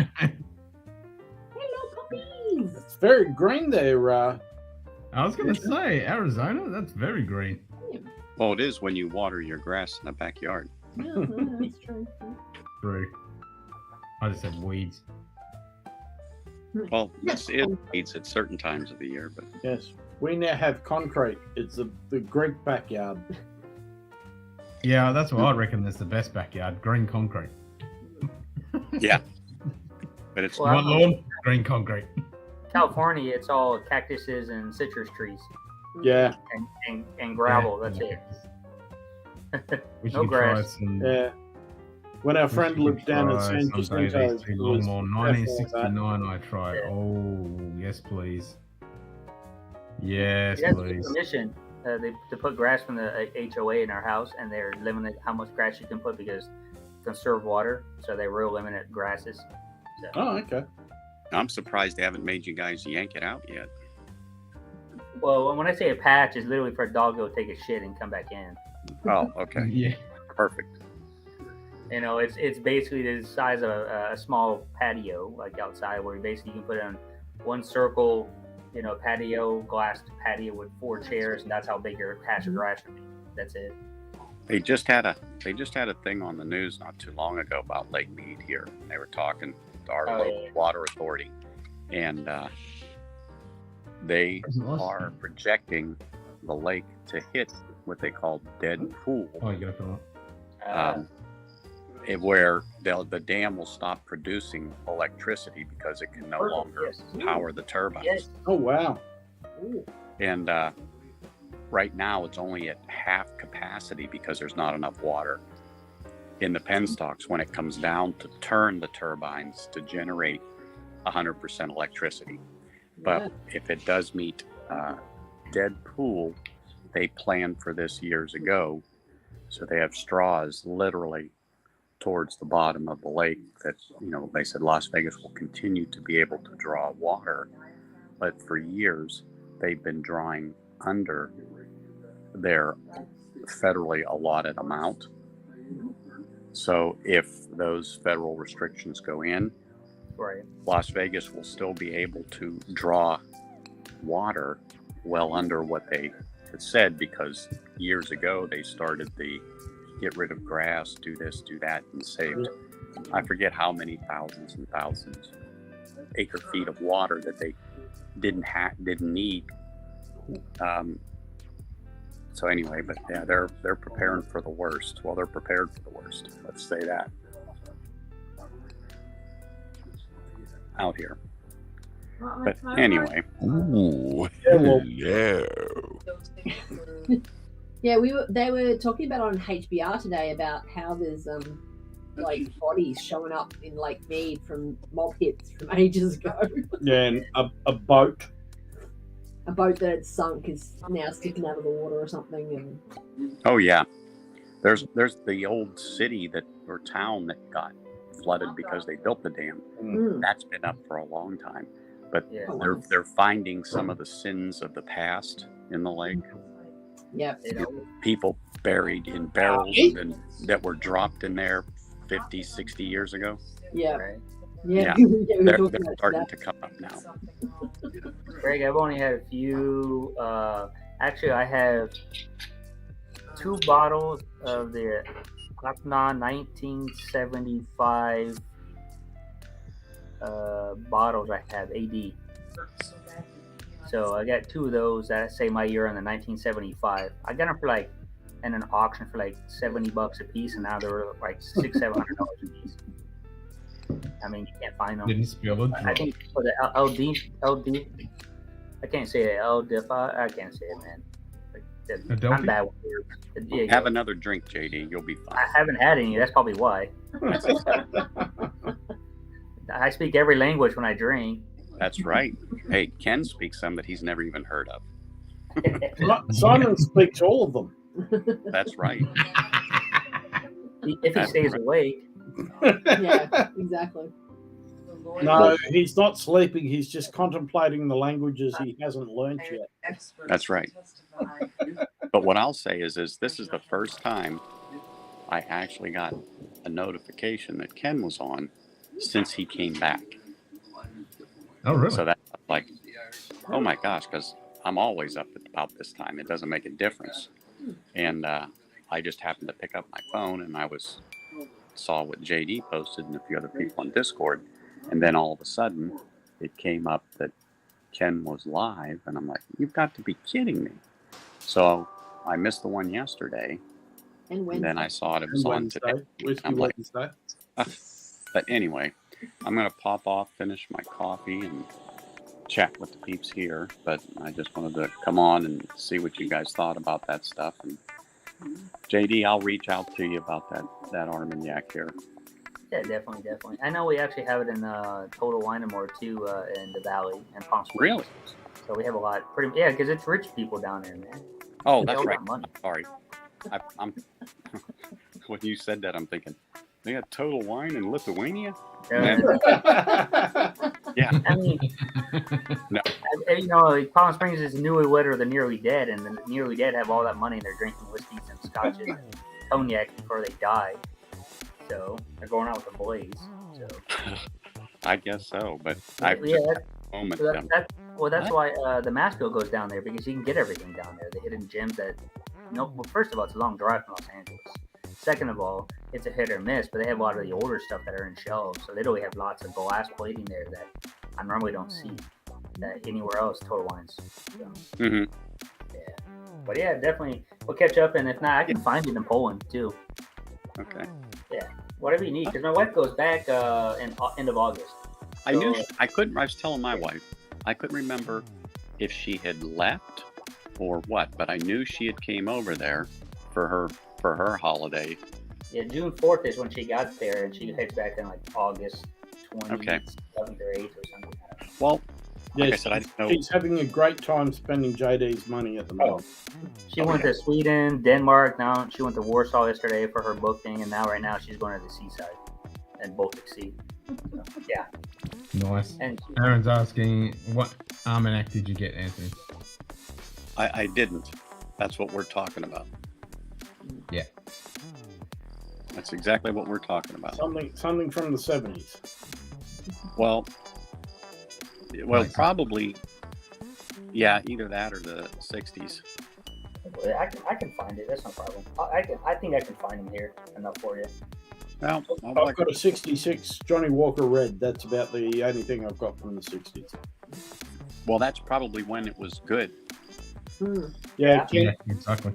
Speaker 2: Hello, puppies!
Speaker 3: It's very green there.
Speaker 1: I was gonna say Arizona. That's very green.
Speaker 9: Well, it is when you water your grass in the backyard.
Speaker 2: Yeah, that's true.
Speaker 1: True. I just said weeds.
Speaker 9: Well, this is weeds at certain times of the year, but
Speaker 3: Yes, we now have concrete. It's the Greek backyard.
Speaker 1: Yeah, that's what I reckon is the best backyard. Green concrete.
Speaker 9: yeah. But it's
Speaker 10: Well,
Speaker 1: You want lawn? Green concrete.
Speaker 10: California, it's all cactuses and citrus trees
Speaker 3: Yeah,
Speaker 10: and gravel.
Speaker 1: Yeah.
Speaker 10: That's it.
Speaker 1: We
Speaker 10: No
Speaker 1: should try
Speaker 10: grass.
Speaker 1: some.
Speaker 3: yeah. When our friend
Speaker 1: we should
Speaker 3: lived down in
Speaker 1: try
Speaker 3: San
Speaker 1: someday
Speaker 3: Jacinto,
Speaker 1: these two
Speaker 3: it was
Speaker 1: Longmore.
Speaker 3: definitely that.
Speaker 1: 1969 I tried.
Speaker 10: Yeah.
Speaker 1: Oh, yes please. Yes,
Speaker 10: You have to get
Speaker 1: please.
Speaker 10: permission to put grass from the HOA in our house, and they're limited how much grass you can put because conserve water, so they real limited grasses. So,
Speaker 3: Oh, okay.
Speaker 9: I'm surprised they haven't made you guys yank it out yet.
Speaker 10: well, when I say a patch, it's literally for a dog to go take a shit and come back in.
Speaker 9: Oh, okay.
Speaker 1: Yeah.
Speaker 9: Perfect.
Speaker 10: You know, it's basically the size of a small patio, like outside, where basically you can put on one circle, you know, patio, glass patio with 4 chairs, and that's how big your patch of grass would be. That's it.
Speaker 9: They just had a thing on the news not too long ago about Lake Mead here. And they were talking to our local water authority, and they are projecting the lake to hit what they call dead pool,
Speaker 1: Oh, you gotta fill it.
Speaker 9: where the dam will stop producing electricity because it can no longer power the turbines.
Speaker 10: Yes.
Speaker 3: Oh, wow.
Speaker 9: And right now it's only at half capacity because there's not enough water in the penstocks when it comes down to turn the turbines to generate 100% electricity. But if it does meet dead pool, they planned for this years ago. So they have straws literally towards the bottom of the lake that, you know, they said Las Vegas will continue to be able to draw water. But for years, they've been drawing under their federally allotted amount. So if those federal restrictions go in,
Speaker 10: Right.
Speaker 9: Las Vegas will still be able to draw water well under what they had said, because years ago they started the get rid of grass, do this, do that, and saved, I forget how many thousands and thousands acre feet of water that they didn't need. So anyway, but yeah, they're preparing for the worst. Well, they're prepared for the worst. Let's say that. Out here. But anyway.
Speaker 6: Ooh,
Speaker 3: hello.
Speaker 2: Yeah, they were talking about on HBR today about how there's like bodies showing up in Lake Mead from mob hits from ages ago.
Speaker 3: Yeah, and a boat.
Speaker 2: A boat that had sunk is now sticking out of the water or something. And
Speaker 9: Oh yeah, there's the old city or town that got flooded because they built the dam. That's been up for a long time, but they're finding some of the sins of the past in the lake.
Speaker 2: Yeah,
Speaker 9: people buried in barrels and that were dropped in there 50, 60 years ago.
Speaker 2: Yeah.
Speaker 9: Yeah, they're starting to come up now.
Speaker 10: Greg, I've only had a few. Actually, I have 2 bottles of the Klapna 1975 bottles. I have AD. So I got 2 of those that say my year on the 1975. I got them for like in an auction for like $70 a piece, and now they're like $600-700 a piece. I mean, you can't find them.
Speaker 1: Didn't spill it.
Speaker 10: I think for the LD, I can't say it. I can't say it, man. I'm bad with words. Yeah,
Speaker 9: Have another drink, JD. You'll be fine.
Speaker 10: I haven't had any. That's probably why. I speak every language when I drink.
Speaker 9: That's right. Hey, Ken speaks some that he's never even heard of.
Speaker 3: Simon speaks all of them.
Speaker 9: That's right.
Speaker 10: If he stays awake.
Speaker 2: Yeah, exactly.
Speaker 3: No, he's not sleeping. He's just contemplating the languages he hasn't learned yet.
Speaker 9: That's right. But what I'll say is this is the first time I actually got a notification that Ken was on since he came back.
Speaker 1: Oh, really?
Speaker 9: So that's like, oh my gosh, because I'm always up at about this time. It doesn't make a difference. And I just happened to pick up my phone and saw what JD posted and a few other people on Discord. And then all of a sudden, it came up that Ken was live. And I'm like, you've got to be kidding me. So I missed the one yesterday. And then I saw it was on today. I'm like, but anyway, I'm going to pop off, finish my coffee, and chat with the peeps here. But I just wanted to come on and see what you guys thought about that stuff. And JD, I'll reach out to you about that Armagnac here.
Speaker 10: Yeah, definitely. I know we actually have it in Total Wine and More too in the Valley and Palm Springs.
Speaker 9: Really?
Speaker 10: So we have a lot. Because it's rich people down there, man.
Speaker 9: Oh, that's right. Sorry. I'm when you said that, I'm thinking, they got Total Wine in Lithuania?
Speaker 10: Yeah. I mean,
Speaker 9: no.
Speaker 10: Palm Springs is Newlywed or the Nearly Dead, and the Nearly Dead have all that money and they're drinking whiskeys and scotch and cognac before they die. So they're going out with the boys. So
Speaker 9: I guess so, but
Speaker 10: that's why the Massville goes down there, because you can get everything down there. The hidden gems that, well, first of all, it's a long drive from Los Angeles. Second of all, it's a hit or miss, but they have a lot of the older stuff that are in shelves. So they really have lots of glass plating there that I normally don't see anywhere else. Total Wines. So, yeah, but yeah, definitely we'll catch up, and if not, I can find it in Poland too.
Speaker 9: Okay.
Speaker 10: Yeah, whatever you need, because my wife goes back in end of August.
Speaker 9: I knew I couldn't. I was telling my wife I couldn't remember if she had left or what, but I knew she had came over there for her holiday.
Speaker 10: Yeah, June 4th is when she got there, and she heads back in like August 27th or 8th or something.
Speaker 9: Well, like
Speaker 3: I
Speaker 9: said, I didn't know.
Speaker 3: She's having a great time spending JD's money at the moment.
Speaker 10: She went to Sweden, Denmark. Now she went to Warsaw yesterday for her booking, and now right now she's going to the seaside and Baltic Sea. So, yeah.
Speaker 1: Nice.
Speaker 10: And
Speaker 1: Aaron's asking, what Armagnac did you get, Anthony?
Speaker 9: I didn't. That's what we're talking about.
Speaker 1: Yeah.
Speaker 9: That's exactly what we're talking about.
Speaker 3: Something from the 70s.
Speaker 9: Well, probably, yeah, either that or the 60s.
Speaker 10: I can find it. That's no problem. I think I can find them here enough for you.
Speaker 9: Well,
Speaker 3: I've got a 66 Johnny Walker Red. That's about the only thing I've got from the 60s.
Speaker 9: Well, that's probably when it was good.
Speaker 3: Yeah,
Speaker 1: Yeah, exactly.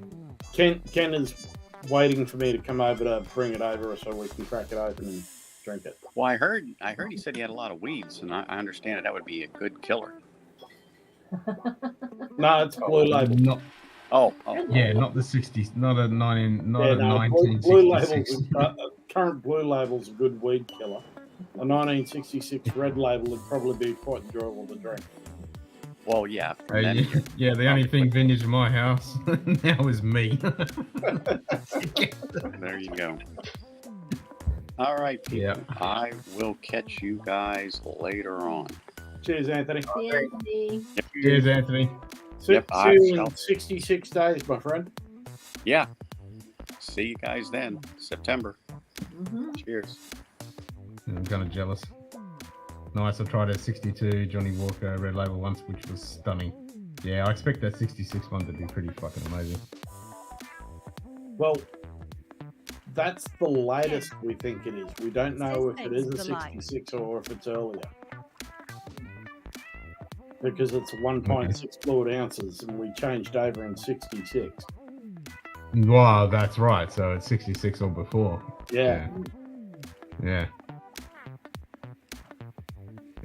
Speaker 3: Ken is waiting for me to come over to bring it over so we can crack it open and drink it.
Speaker 9: Well, I heard he said he had a lot of weeds, and I understand that would be a good killer.
Speaker 3: No, it's blue label.
Speaker 1: Not,
Speaker 9: Oh,
Speaker 1: yeah, not the 60s, not a 19, not
Speaker 3: Yeah,
Speaker 1: a
Speaker 3: no,
Speaker 1: 1966.
Speaker 3: Current blue label's a good weed killer. A 1966 red label would probably be quite enjoyable to drink.
Speaker 9: well, yeah.
Speaker 1: Yeah, the only thing vintage in my house now is me.
Speaker 9: There you go. All right, people.
Speaker 1: Yeah.
Speaker 9: I will catch you guys later on.
Speaker 3: Cheers, Anthony.
Speaker 2: Anthony.
Speaker 1: Cheers, Anthony.
Speaker 3: See
Speaker 9: Yep, I
Speaker 3: you in
Speaker 9: shall.
Speaker 3: 66 days, my friend.
Speaker 9: Yeah. See you guys then. September.
Speaker 2: Mm-hmm.
Speaker 9: Cheers.
Speaker 1: I'm kind of jealous. Nice, I tried a 62 Johnny Walker red label once, which was stunning. Yeah, I expect that 66 one to be pretty fucking amazing.
Speaker 3: Well, that's the latest we think it is. We don't know if it is a 66 or if it's earlier. Because it's 1.6 fluid ounces and we changed over in 66.
Speaker 1: Wow, that's right. So it's 66 or before.
Speaker 3: Yeah.
Speaker 1: Yeah.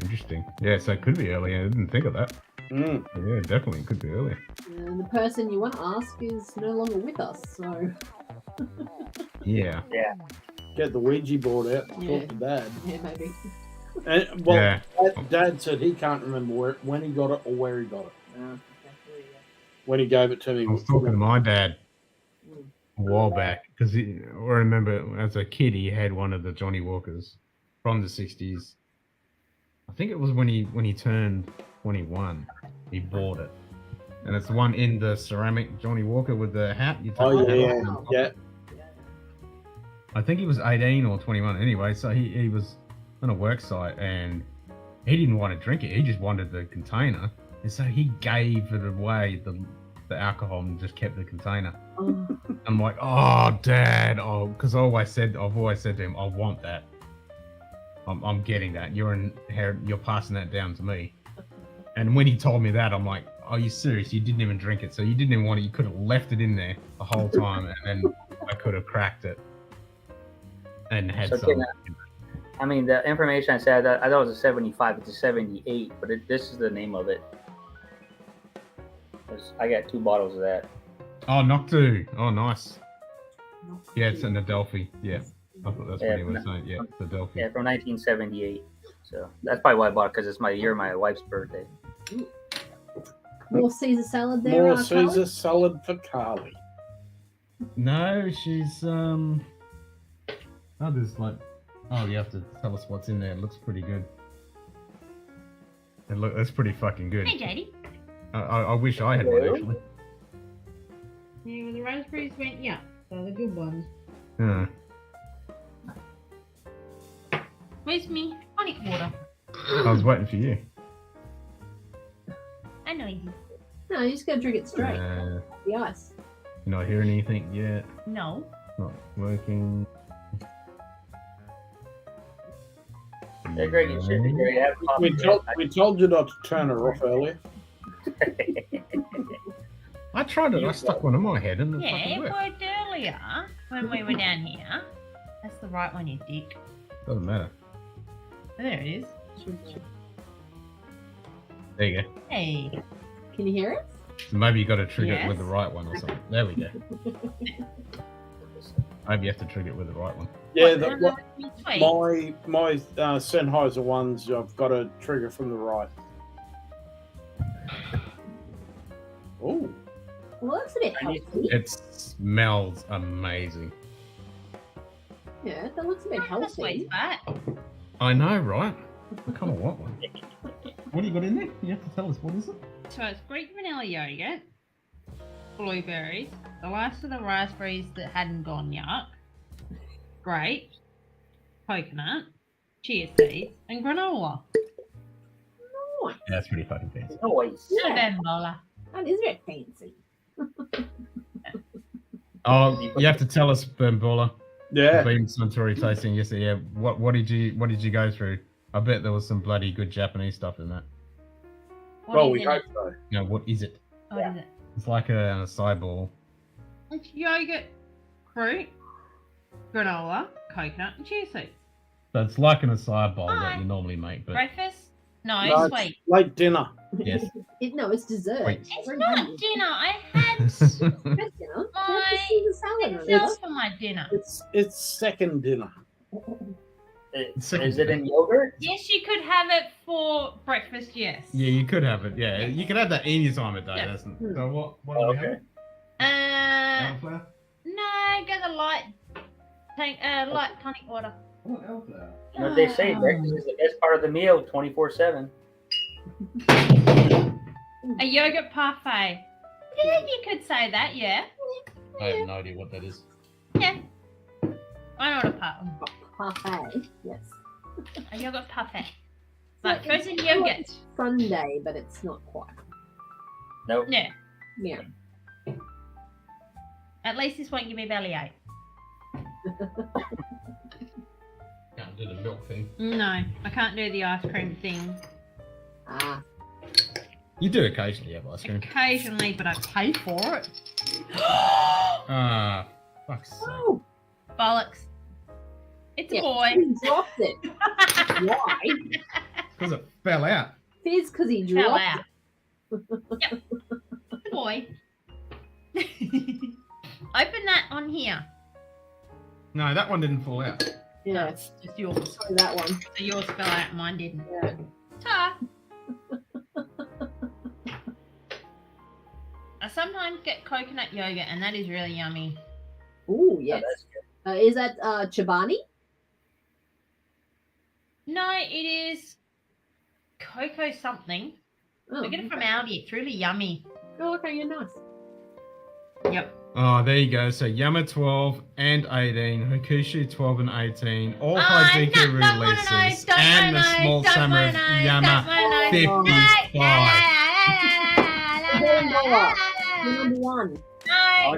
Speaker 1: Interesting. Yeah, so it could be earlier. I didn't think of that.
Speaker 3: Mm.
Speaker 1: Yeah, definitely could be earlier.
Speaker 2: And the person you want to ask is no longer with us, so.
Speaker 1: Yeah.
Speaker 10: Yeah.
Speaker 3: Get the Ouija board out and
Speaker 2: Yeah.
Speaker 3: talk to Dad.
Speaker 2: Yeah, maybe.
Speaker 3: And, well,
Speaker 1: Yeah.
Speaker 3: Dad said he can't remember when he got it or where he got it.
Speaker 2: Okay.
Speaker 3: When he gave it to me.
Speaker 1: I was talking to my dad a while back because I remember as a kid he had one of the Johnny Walkers from the 60s. I think it was when he turned 21. He bought it, and it's the one in the ceramic Johnny Walker with the hat. You take
Speaker 3: Oh,
Speaker 1: the hat
Speaker 3: yeah.
Speaker 1: off and-
Speaker 3: Yeah.
Speaker 1: I think he was 18 or 21 anyway. So he was on a work site and he didn't want to drink it. He just wanted the container, and so he gave it away the alcohol and just kept the container.
Speaker 2: Oh.
Speaker 1: I'm like, oh, Dad, because I've always said to him, I want that. I'm getting that. You're passing that down to me. And when he told me that, I'm like, are you serious? You didn't even drink it, so you didn't even want it. You could have left it in there the whole time, and then I could have cracked it and had
Speaker 10: So
Speaker 1: some.
Speaker 10: I mean, the information I said, I thought it was a 75. It's a 78, but this is the name of it. I got 2 bottles of that.
Speaker 1: Oh, Noctu. Oh, nice. Yeah, it's in Adelphi. Yeah, I thought that's what he was saying. Yeah, it's Adelphi.
Speaker 10: Yeah, from 1978. So that's probably why I bought it, because it's my year, my wife's birthday.
Speaker 2: More Caesar salad there,
Speaker 3: More
Speaker 2: Carly?
Speaker 3: Caesar salad for Carly.
Speaker 1: No, she's Oh, there's like. Oh, you have to tell us what's in there. It looks pretty good. That's pretty fucking good.
Speaker 11: Hey, JD.
Speaker 1: I wish I had one actually.
Speaker 11: Yeah, well, the raspberries went, yeah, so the good ones.
Speaker 1: Yeah.
Speaker 11: Where's me tonic water?
Speaker 1: I was waiting for you.
Speaker 11: I know you.
Speaker 2: No, you just gotta drink it straight. The ice.
Speaker 1: You're not hearing anything yet.
Speaker 11: No.
Speaker 1: Not working.
Speaker 10: Yeah, Greg, you should be great. Have coffee.
Speaker 3: We told you not to turn her off earlier.
Speaker 1: I tried it. I stuck one in my head and it
Speaker 11: Yeah,
Speaker 1: fucking
Speaker 11: it
Speaker 1: worked.
Speaker 11: worked earlier when we were down here. That's the right one, you dick.
Speaker 1: Doesn't matter.
Speaker 11: There it is.
Speaker 1: There you go.
Speaker 11: Hey.
Speaker 2: Can you hear it?
Speaker 1: So maybe you got to trigger it with the
Speaker 11: Yes.
Speaker 1: right one or something. There we go. Maybe you have to trigger it with the right one.
Speaker 3: Yeah,
Speaker 11: Sweet.
Speaker 3: my Sennheiser ones, I've got to trigger from the right. Oh,
Speaker 2: Well, that's a bit healthy.
Speaker 1: It smells amazing.
Speaker 2: Yeah, that looks a bit
Speaker 11: That's a
Speaker 2: healthy.
Speaker 11: sweet spot.
Speaker 1: I know, right? I kind of want one. What do you got in there? You have to tell us. What is it?
Speaker 11: So it's Greek vanilla yogurt, blueberries, the last of the raspberries that hadn't gone yuck, grapes, coconut, chia seeds, and granola.
Speaker 2: Nice.
Speaker 1: Yeah, that's pretty fucking fancy.
Speaker 10: Noise.
Speaker 11: So
Speaker 2: Yeah.
Speaker 11: then, Lola.
Speaker 2: That is a bit fancy.
Speaker 1: Oh, you have to tell us, Bambola.
Speaker 3: yeah.
Speaker 1: Being Suntory tasting yesterday. Yeah. What did you go through? I bet there was some bloody good Japanese stuff in that.
Speaker 3: Well,
Speaker 11: is
Speaker 3: we
Speaker 11: in
Speaker 3: hope
Speaker 11: it?
Speaker 3: so.
Speaker 1: No, what is it?
Speaker 11: What is it?
Speaker 1: It's like an acai bowl.
Speaker 11: It's yogurt, fruit, granola, coconut, and chia seeds.
Speaker 1: So it's like an acai bowl that
Speaker 11: Hi.
Speaker 1: you normally make, but
Speaker 11: Breakfast? No,
Speaker 3: No, it's
Speaker 11: sweet.
Speaker 3: like dinner.
Speaker 1: yes.
Speaker 2: No, it's dessert.
Speaker 1: Wait.
Speaker 11: It's not dinner. I had
Speaker 2: It's dinner.
Speaker 11: My-
Speaker 2: It's a salad.
Speaker 11: myself
Speaker 2: remember?
Speaker 11: for my dinner.
Speaker 3: It's second dinner.
Speaker 10: Is it in yogurt?
Speaker 11: Yes, you could have it for breakfast. Yes.
Speaker 1: Yeah, you could have it. Yeah, you can have that any time of day.
Speaker 11: Yeah.
Speaker 1: That's so what are we having? Elflower?
Speaker 11: No, get the light tonic water.
Speaker 1: Oh, elflower.
Speaker 10: What they say, breakfast is the best part of the meal, 24/7.
Speaker 11: A yogurt parfait. Yeah, you could say that. Yeah.
Speaker 1: I have no idea what that is.
Speaker 11: Yeah. I know what a
Speaker 2: Parfait. Yes.
Speaker 11: A yogurt parfait. Like frozen yogurt.
Speaker 2: Sunday, but it's not quite.
Speaker 10: Nope.
Speaker 11: Yeah.
Speaker 2: Yeah.
Speaker 11: At least this won't give me bellyache.
Speaker 1: Can't do the milk thing.
Speaker 11: No, I can't do the ice cream thing.
Speaker 2: Ah.
Speaker 1: You do occasionally have ice cream.
Speaker 11: Occasionally, but I pay for it.
Speaker 1: Ah, fuck's sake.
Speaker 2: Oh.
Speaker 11: Bollocks. It's
Speaker 2: Yeah,
Speaker 11: a boy.
Speaker 2: He dropped it. Why?
Speaker 1: Because it fell out.
Speaker 2: It's because he
Speaker 11: Fell
Speaker 2: dropped
Speaker 11: out. Yep. It's a boy. Open that on here.
Speaker 1: No, that one didn't fall out.
Speaker 2: it. Yeah.
Speaker 11: It's just yours.
Speaker 2: Sorry, that one.
Speaker 11: So yours fell out, mine didn't.
Speaker 2: Yeah.
Speaker 11: Ta. I sometimes get coconut yogurt, and that is really yummy.
Speaker 2: Ooh, yes. Is that Chobani?
Speaker 11: No, it is cocoa something.
Speaker 2: Oh,
Speaker 11: I get it from Aldi. It's really yummy.
Speaker 2: Oh, okay, you're nice.
Speaker 11: Yep.
Speaker 1: Oh, there you go. So Yama 12 and 18, Hakushi 12 and 18, all Hibika releases, and the small summer of Yama 55.
Speaker 2: You're number one.
Speaker 11: No.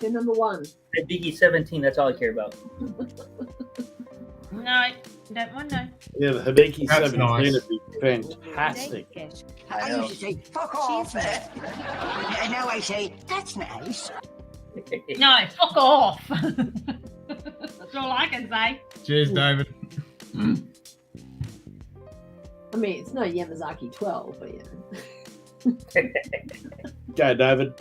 Speaker 2: You're number one.
Speaker 10: Biggie 17, that's all I care about.
Speaker 11: No, don't want no.
Speaker 3: Yeah, the Hibiki
Speaker 1: That's
Speaker 3: 17
Speaker 1: nice.
Speaker 3: would be fantastic.
Speaker 5: I used to say, fuck off. And now I say, that's nice.
Speaker 11: No, fuck off. That's all I can say.
Speaker 1: Cheers, David.
Speaker 2: I mean, it's no Yamazaki 12, but yeah.
Speaker 3: Go, David.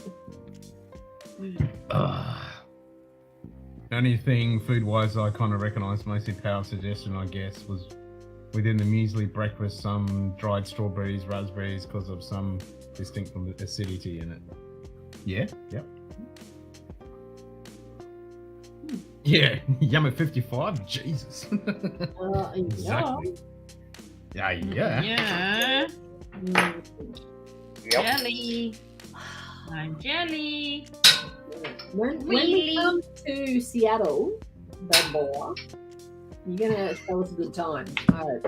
Speaker 1: The only thing food-wise I kind of recognised, mostly power suggestion, I guess, was within the muesli breakfast, some dried strawberries, raspberries, because of some distinct acidity in it. Yeah, yep. Yeah, Yum at 55? Jesus. Exactly. Yeah, yeah.
Speaker 11: Yeah.
Speaker 10: Yep.
Speaker 11: Jelly. I'm jelly.
Speaker 2: When we come to Seattle, bad boy, you're gonna tell us a good time. I hope.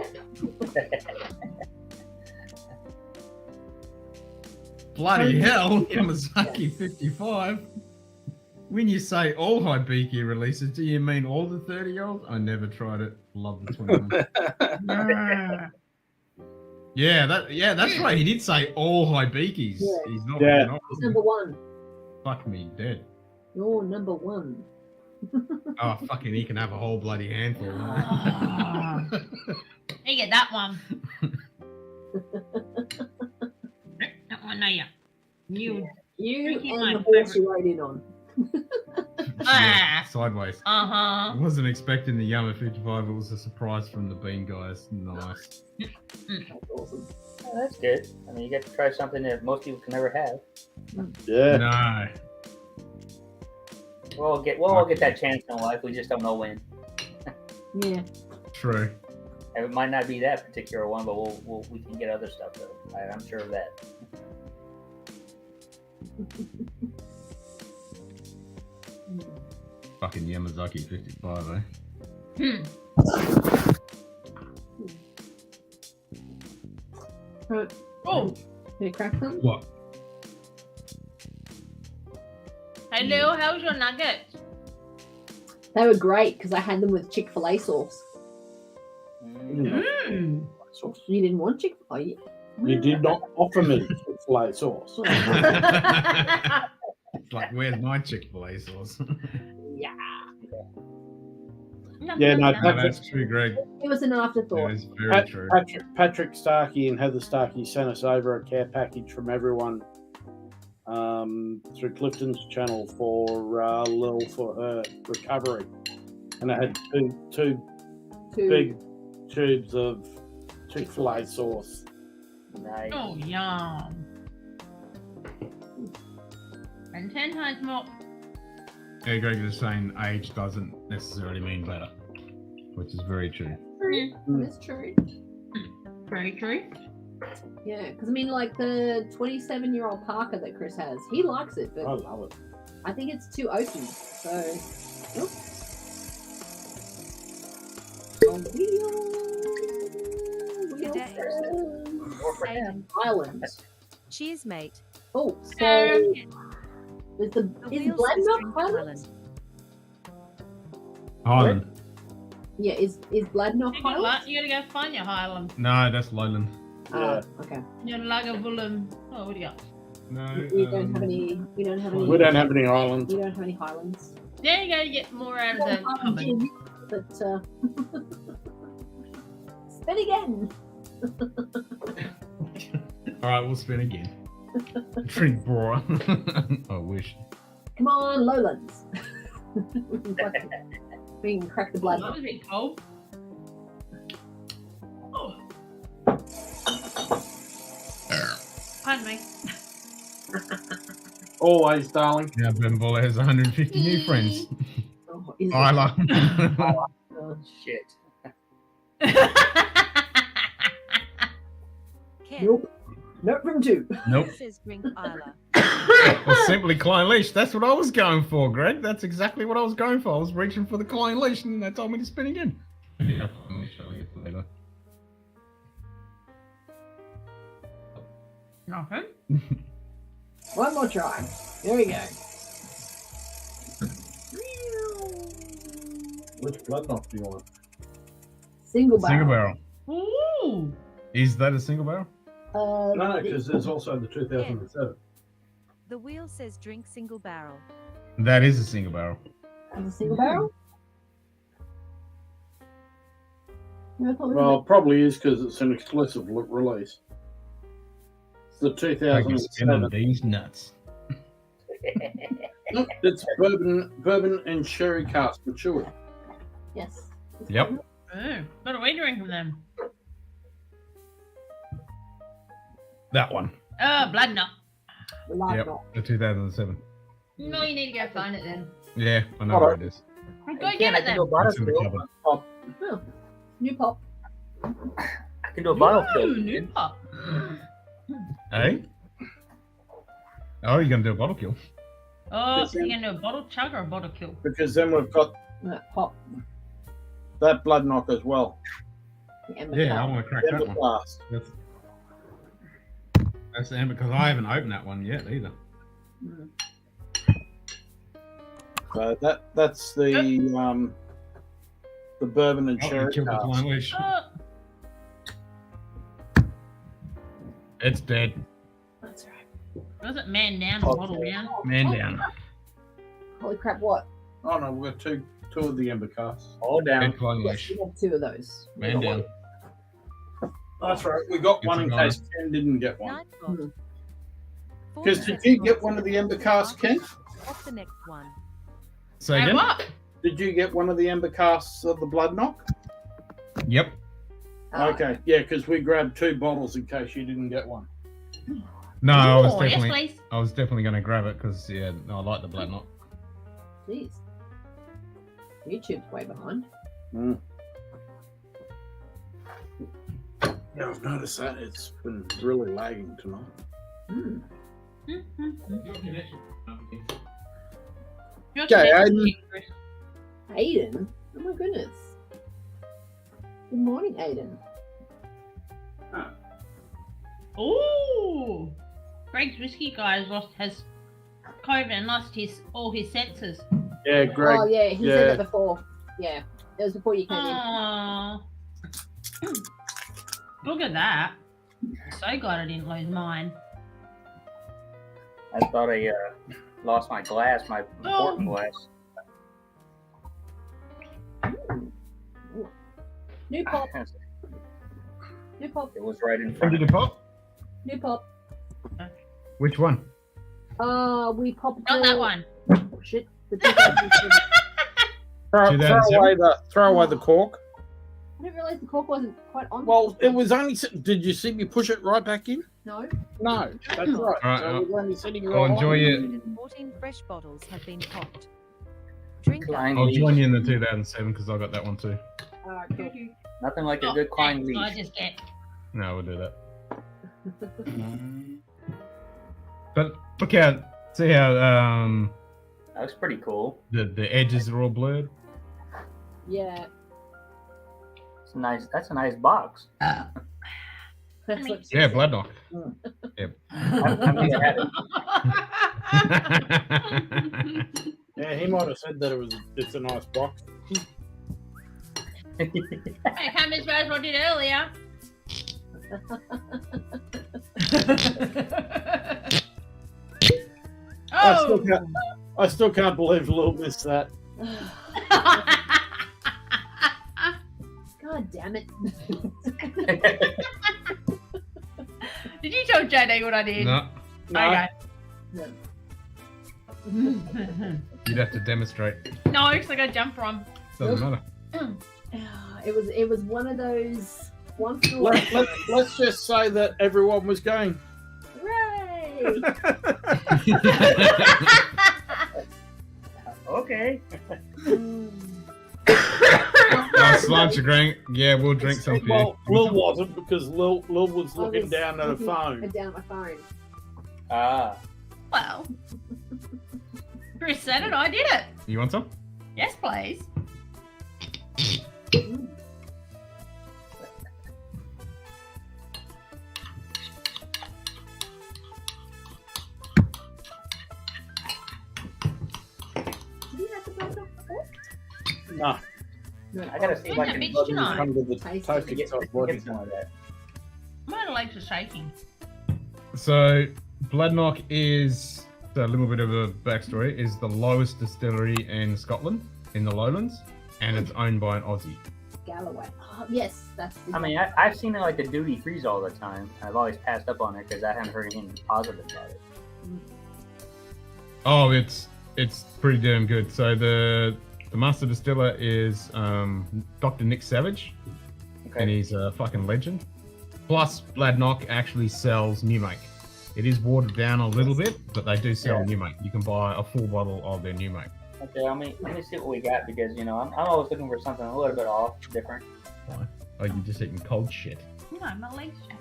Speaker 1: Bloody hell, Yamazaki 55. When you say all Hibiki releases, do you mean all the 30-year-olds? I never tried it. Love the 21. Yeah, that's right. He did say all Hibikis.
Speaker 2: Yeah.
Speaker 1: He's not.
Speaker 3: Yeah.
Speaker 1: Not
Speaker 2: He's number one.
Speaker 1: fuck me dead.
Speaker 2: You're number one.
Speaker 1: Oh, fucking, he can have a whole bloody handful.
Speaker 11: You get that one. That one, no, yeah. You
Speaker 2: You
Speaker 11: my
Speaker 2: and the horse
Speaker 11: favourite.
Speaker 2: you rode in on.
Speaker 1: Yeah, sideways.
Speaker 11: Uh huh.
Speaker 1: I wasn't expecting the Yama 55. It was a surprise from the Bean guys. Nice.
Speaker 2: That's awesome.
Speaker 10: Oh, that's good. I mean, you get to try something that most people can never have.
Speaker 3: Yeah.
Speaker 1: No.
Speaker 10: We'll all get that chance in life. We just don't know when.
Speaker 2: Yeah.
Speaker 1: True.
Speaker 10: And it might not be that particular one, but we can get other stuff though. I'm sure of that.
Speaker 1: Fucking Yamazaki 55, eh?
Speaker 2: Right.
Speaker 11: Oh.
Speaker 2: Can you crack them?
Speaker 1: What?
Speaker 11: Hey, Lil, how's your nuggets?
Speaker 2: They were great because I had them with Chick-fil-A sauce.
Speaker 3: Mm.
Speaker 11: Mm.
Speaker 2: You didn't want Chick-fil-A?
Speaker 3: You did not offer me Chick-fil-A sauce.
Speaker 1: It's like, where's my Chick-fil-A sauce?
Speaker 2: Yeah.
Speaker 3: Yeah, no,
Speaker 1: No, that's true, Greg.
Speaker 2: It was an afterthought.
Speaker 1: It is very true.
Speaker 3: Patrick Starkey and Heather Starkey sent us over a care package from everyone through Clifton's channel for Lil for her recovery, and it had two big tubes of Chick-fil-A sauce.
Speaker 10: Nice.
Speaker 11: Oh, yum. And 10 times more.
Speaker 1: Yeah, Greg is saying age doesn't necessarily mean better, which is very true.
Speaker 2: That's true.
Speaker 11: Very true.
Speaker 2: Yeah, because I mean, like the 27-year-old Parker that Chris has, he likes it, but
Speaker 3: I love it.
Speaker 2: I think it's too open. So, Islands.
Speaker 8: Cheers, mate.
Speaker 2: Oh, so is Bladnock Highlands?
Speaker 1: Highland.
Speaker 2: Yeah, is Bladnock Highlands?
Speaker 11: You gotta go find your Highland.
Speaker 1: No, that's Lowland.
Speaker 2: Okay.
Speaker 11: Your Lagavulum. Oh, what do you got?
Speaker 1: No,
Speaker 2: We don't have any. We don't have any.
Speaker 3: We don't have any islands.
Speaker 2: We don't have any Highlands.
Speaker 11: There you go. You get more out of the common.
Speaker 2: But spin again.
Speaker 1: All right, we'll spin again. Drink bro. I wish.
Speaker 2: Come on, Lowlands. We can crack the blood.
Speaker 11: That was a bit cold. Oh. Pardon me.
Speaker 3: Always, darling.
Speaker 1: Now Benvola has 150 new friends.
Speaker 2: Oh,
Speaker 1: Isla.
Speaker 2: Oh,
Speaker 10: shit.
Speaker 2: Nope. Nope from two.
Speaker 1: Nope. Well, simply Klein Leash. That's what I was going for, Greg. That's exactly what I was going for. I was reaching for the Klein Leash, and they told me to spin again. Yeah, I'll show you later.
Speaker 11: Nothing.
Speaker 2: One more try. There we go.
Speaker 3: Which Bloodknock do you want?
Speaker 2: Single barrel.
Speaker 1: Single barrel.
Speaker 11: Ooh.
Speaker 1: Is that a single barrel?
Speaker 3: No, because there's also the 2007.
Speaker 8: The wheel says drink single barrel.
Speaker 1: That is a single barrel.
Speaker 2: A single barrel?
Speaker 3: Well, it probably is because it's an exclusive release. It's the 2007.
Speaker 1: These nuts.
Speaker 3: Look, it's bourbon and sherry cask matured.
Speaker 2: Yes.
Speaker 1: Yep.
Speaker 11: Oh, what are we drinking then?
Speaker 1: That one.
Speaker 11: Oh, blood nut.
Speaker 1: Yep. The 2007.
Speaker 11: No, you need to go find it then.
Speaker 1: Yeah, I know where it is.
Speaker 11: Go get it then.
Speaker 1: It's in the cupboard.
Speaker 2: Oh, new pop.
Speaker 10: I can do a bottle fill.
Speaker 11: New pop.
Speaker 1: Hey? Oh, you're going to do a bottle kill?
Speaker 11: Oh, so you're going to do a bottle chug or a bottle kill?
Speaker 3: Because then we've got
Speaker 2: pop.
Speaker 3: That Bloodknock as well.
Speaker 1: Yeah, I want to crack
Speaker 3: Amber
Speaker 1: that one.
Speaker 3: Blast.
Speaker 1: That's the amber, because I haven't opened that one yet either.
Speaker 3: So that's the bourbon and cherry
Speaker 1: killed the
Speaker 3: cask.
Speaker 1: Klein Leash. It's dead.
Speaker 11: That's right. Was it man down or bottle down?
Speaker 1: Man down.
Speaker 2: Holy crap, what?
Speaker 3: Oh no, we've got two of the amber casks.
Speaker 10: All down.
Speaker 1: Dead Klein
Speaker 2: Yes,
Speaker 1: Leash.
Speaker 2: we have two of those.
Speaker 1: Man down.
Speaker 3: That's right. We got
Speaker 1: It's
Speaker 3: one in
Speaker 1: a
Speaker 3: case Ken didn't get one.
Speaker 8: Nightbot.
Speaker 3: Because did you get one of the amber casks, Ken?
Speaker 8: Off the next one.
Speaker 1: Say again?
Speaker 11: What?
Speaker 3: Did you get one of the amber casks of the Bloodknock?
Speaker 1: Yep.
Speaker 3: Okay, yeah, because we grabbed two bottles in case you didn't get one.
Speaker 1: No, I was
Speaker 11: Oh, yes,
Speaker 1: definitely,
Speaker 11: please.
Speaker 1: I was definitely going to grab it because I like the Bloodknock.
Speaker 2: Jeez. YouTube's way behind.
Speaker 3: Yeah, I've noticed that. It's been really lagging tonight. Okay, Aiden.
Speaker 2: Aiden? Oh my goodness. Good morning, Aiden.
Speaker 11: Ooh. Greg's whiskey guy has COVID and lost all his senses.
Speaker 3: Yeah, Greg.
Speaker 2: Oh yeah, he said that before. Yeah, it was before you came in.
Speaker 11: Aww. Look at that. So glad I didn't lose mine.
Speaker 10: I thought I lost my glass, my important glass.
Speaker 2: New pop. New pop.
Speaker 10: It was right in
Speaker 1: When
Speaker 10: front
Speaker 1: did
Speaker 10: of
Speaker 1: you pop?
Speaker 2: New pop.
Speaker 1: Which one?
Speaker 2: We popped.
Speaker 11: Not that one.
Speaker 2: Oh, shit. The 2007.
Speaker 3: Throw away the cork.
Speaker 2: I didn't realize the cork wasn't quite on.
Speaker 3: Well, it was only. Did you see me push it right back in?
Speaker 2: No.
Speaker 3: No, that's right.
Speaker 1: Alright,
Speaker 3: So it was only sitting right
Speaker 1: I'll
Speaker 3: on.
Speaker 1: enjoy it.
Speaker 8: 14 fresh bottles have been popped. Drink up.
Speaker 10: Klein
Speaker 1: I'll
Speaker 10: leaf.
Speaker 1: join you in the 2007 because I got that one too.
Speaker 2: Cool.
Speaker 10: Nothing like a good Klein
Speaker 11: thanks,
Speaker 10: leaf.
Speaker 11: I just get.
Speaker 1: No, we'll do that. But look how, see how
Speaker 10: That was pretty cool.
Speaker 1: the edges are all blurred.
Speaker 2: Yeah.
Speaker 10: It's nice. That's a nice box.
Speaker 2: That's what she
Speaker 1: Yeah,
Speaker 2: said.
Speaker 1: blood knock.
Speaker 10: I never had it.
Speaker 3: Yeah, he might have said that it's a nice box.
Speaker 11: Hey, how much as I did earlier? Oh!
Speaker 3: I still can't believe Lil missed that.
Speaker 2: God damn it.
Speaker 11: Did you tell JD what I did?
Speaker 1: No,
Speaker 11: Okay.
Speaker 2: No.
Speaker 1: you'd have to demonstrate.
Speaker 11: No, because I got jump from.
Speaker 1: Doesn't matter.
Speaker 2: It was one of those once in a while.
Speaker 3: Let's just say that everyone was going.
Speaker 2: Hooray!
Speaker 10: Okay.
Speaker 1: Nice lunch, drink. Yeah, we'll drink some for
Speaker 3: Well,
Speaker 1: you.
Speaker 3: Lil wasn't because Lil was
Speaker 2: I
Speaker 3: looking
Speaker 2: was
Speaker 3: down at a
Speaker 2: looking
Speaker 3: phone.
Speaker 2: Down at my phone.
Speaker 10: Ah.
Speaker 11: Well, Chris said it, I did it.
Speaker 1: You want some?
Speaker 11: Yes, please.
Speaker 2: Did you have to blow it off before?
Speaker 3: No,
Speaker 2: No.
Speaker 10: I gotta see if I can
Speaker 11: Bitch
Speaker 10: bug
Speaker 11: tonight.
Speaker 3: under the
Speaker 2: Taste
Speaker 3: toasted
Speaker 10: get
Speaker 3: sauce
Speaker 10: some
Speaker 3: working.
Speaker 10: of that.
Speaker 11: My legs are shaking.
Speaker 1: So, Bloodknock is a little bit of a backstory. Is the lowest distillery in Scotland, in the Lowlands, and it's owned by an Aussie.
Speaker 2: Galloway. Oh, yes, that's.
Speaker 10: I mean, I've seen it like the duty freeze all the time. I've always passed up on it because I haven't heard anything positive about it.
Speaker 1: Oh, it's pretty damn good. So the master distiller is Dr. Nick Savage, and he's a fucking legend. Plus, Bloodknock actually sells new make. It is watered down a little bit, but they do sell new make. You can buy a full bottle of their new make.
Speaker 10: Okay, let me see what we got because I'm always looking for something a little bit off, different.
Speaker 1: Oh, you're just eating cold shit.
Speaker 11: No, my legs shaking.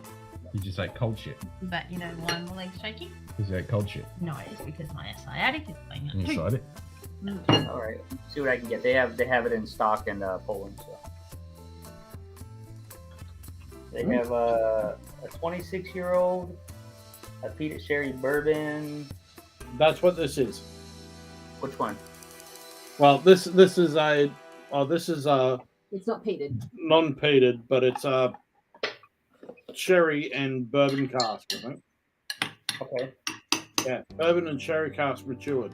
Speaker 1: You just ate cold shit.
Speaker 11: But you know why my legs shaking?
Speaker 1: Because you ate cold shit.
Speaker 11: No, it's because my sciatic is playing up.
Speaker 1: Inside it.
Speaker 10: All right, see what I can get. They have it in stock in Poland. So they have a 26-year-old, a peated sherry bourbon.
Speaker 3: That's what this is.
Speaker 10: Which one?
Speaker 3: Well, this is a
Speaker 2: It's not peated.
Speaker 3: non-peated, but it's a sherry and bourbon cask, I think.
Speaker 10: Okay.
Speaker 3: Yeah, bourbon and sherry cask matured.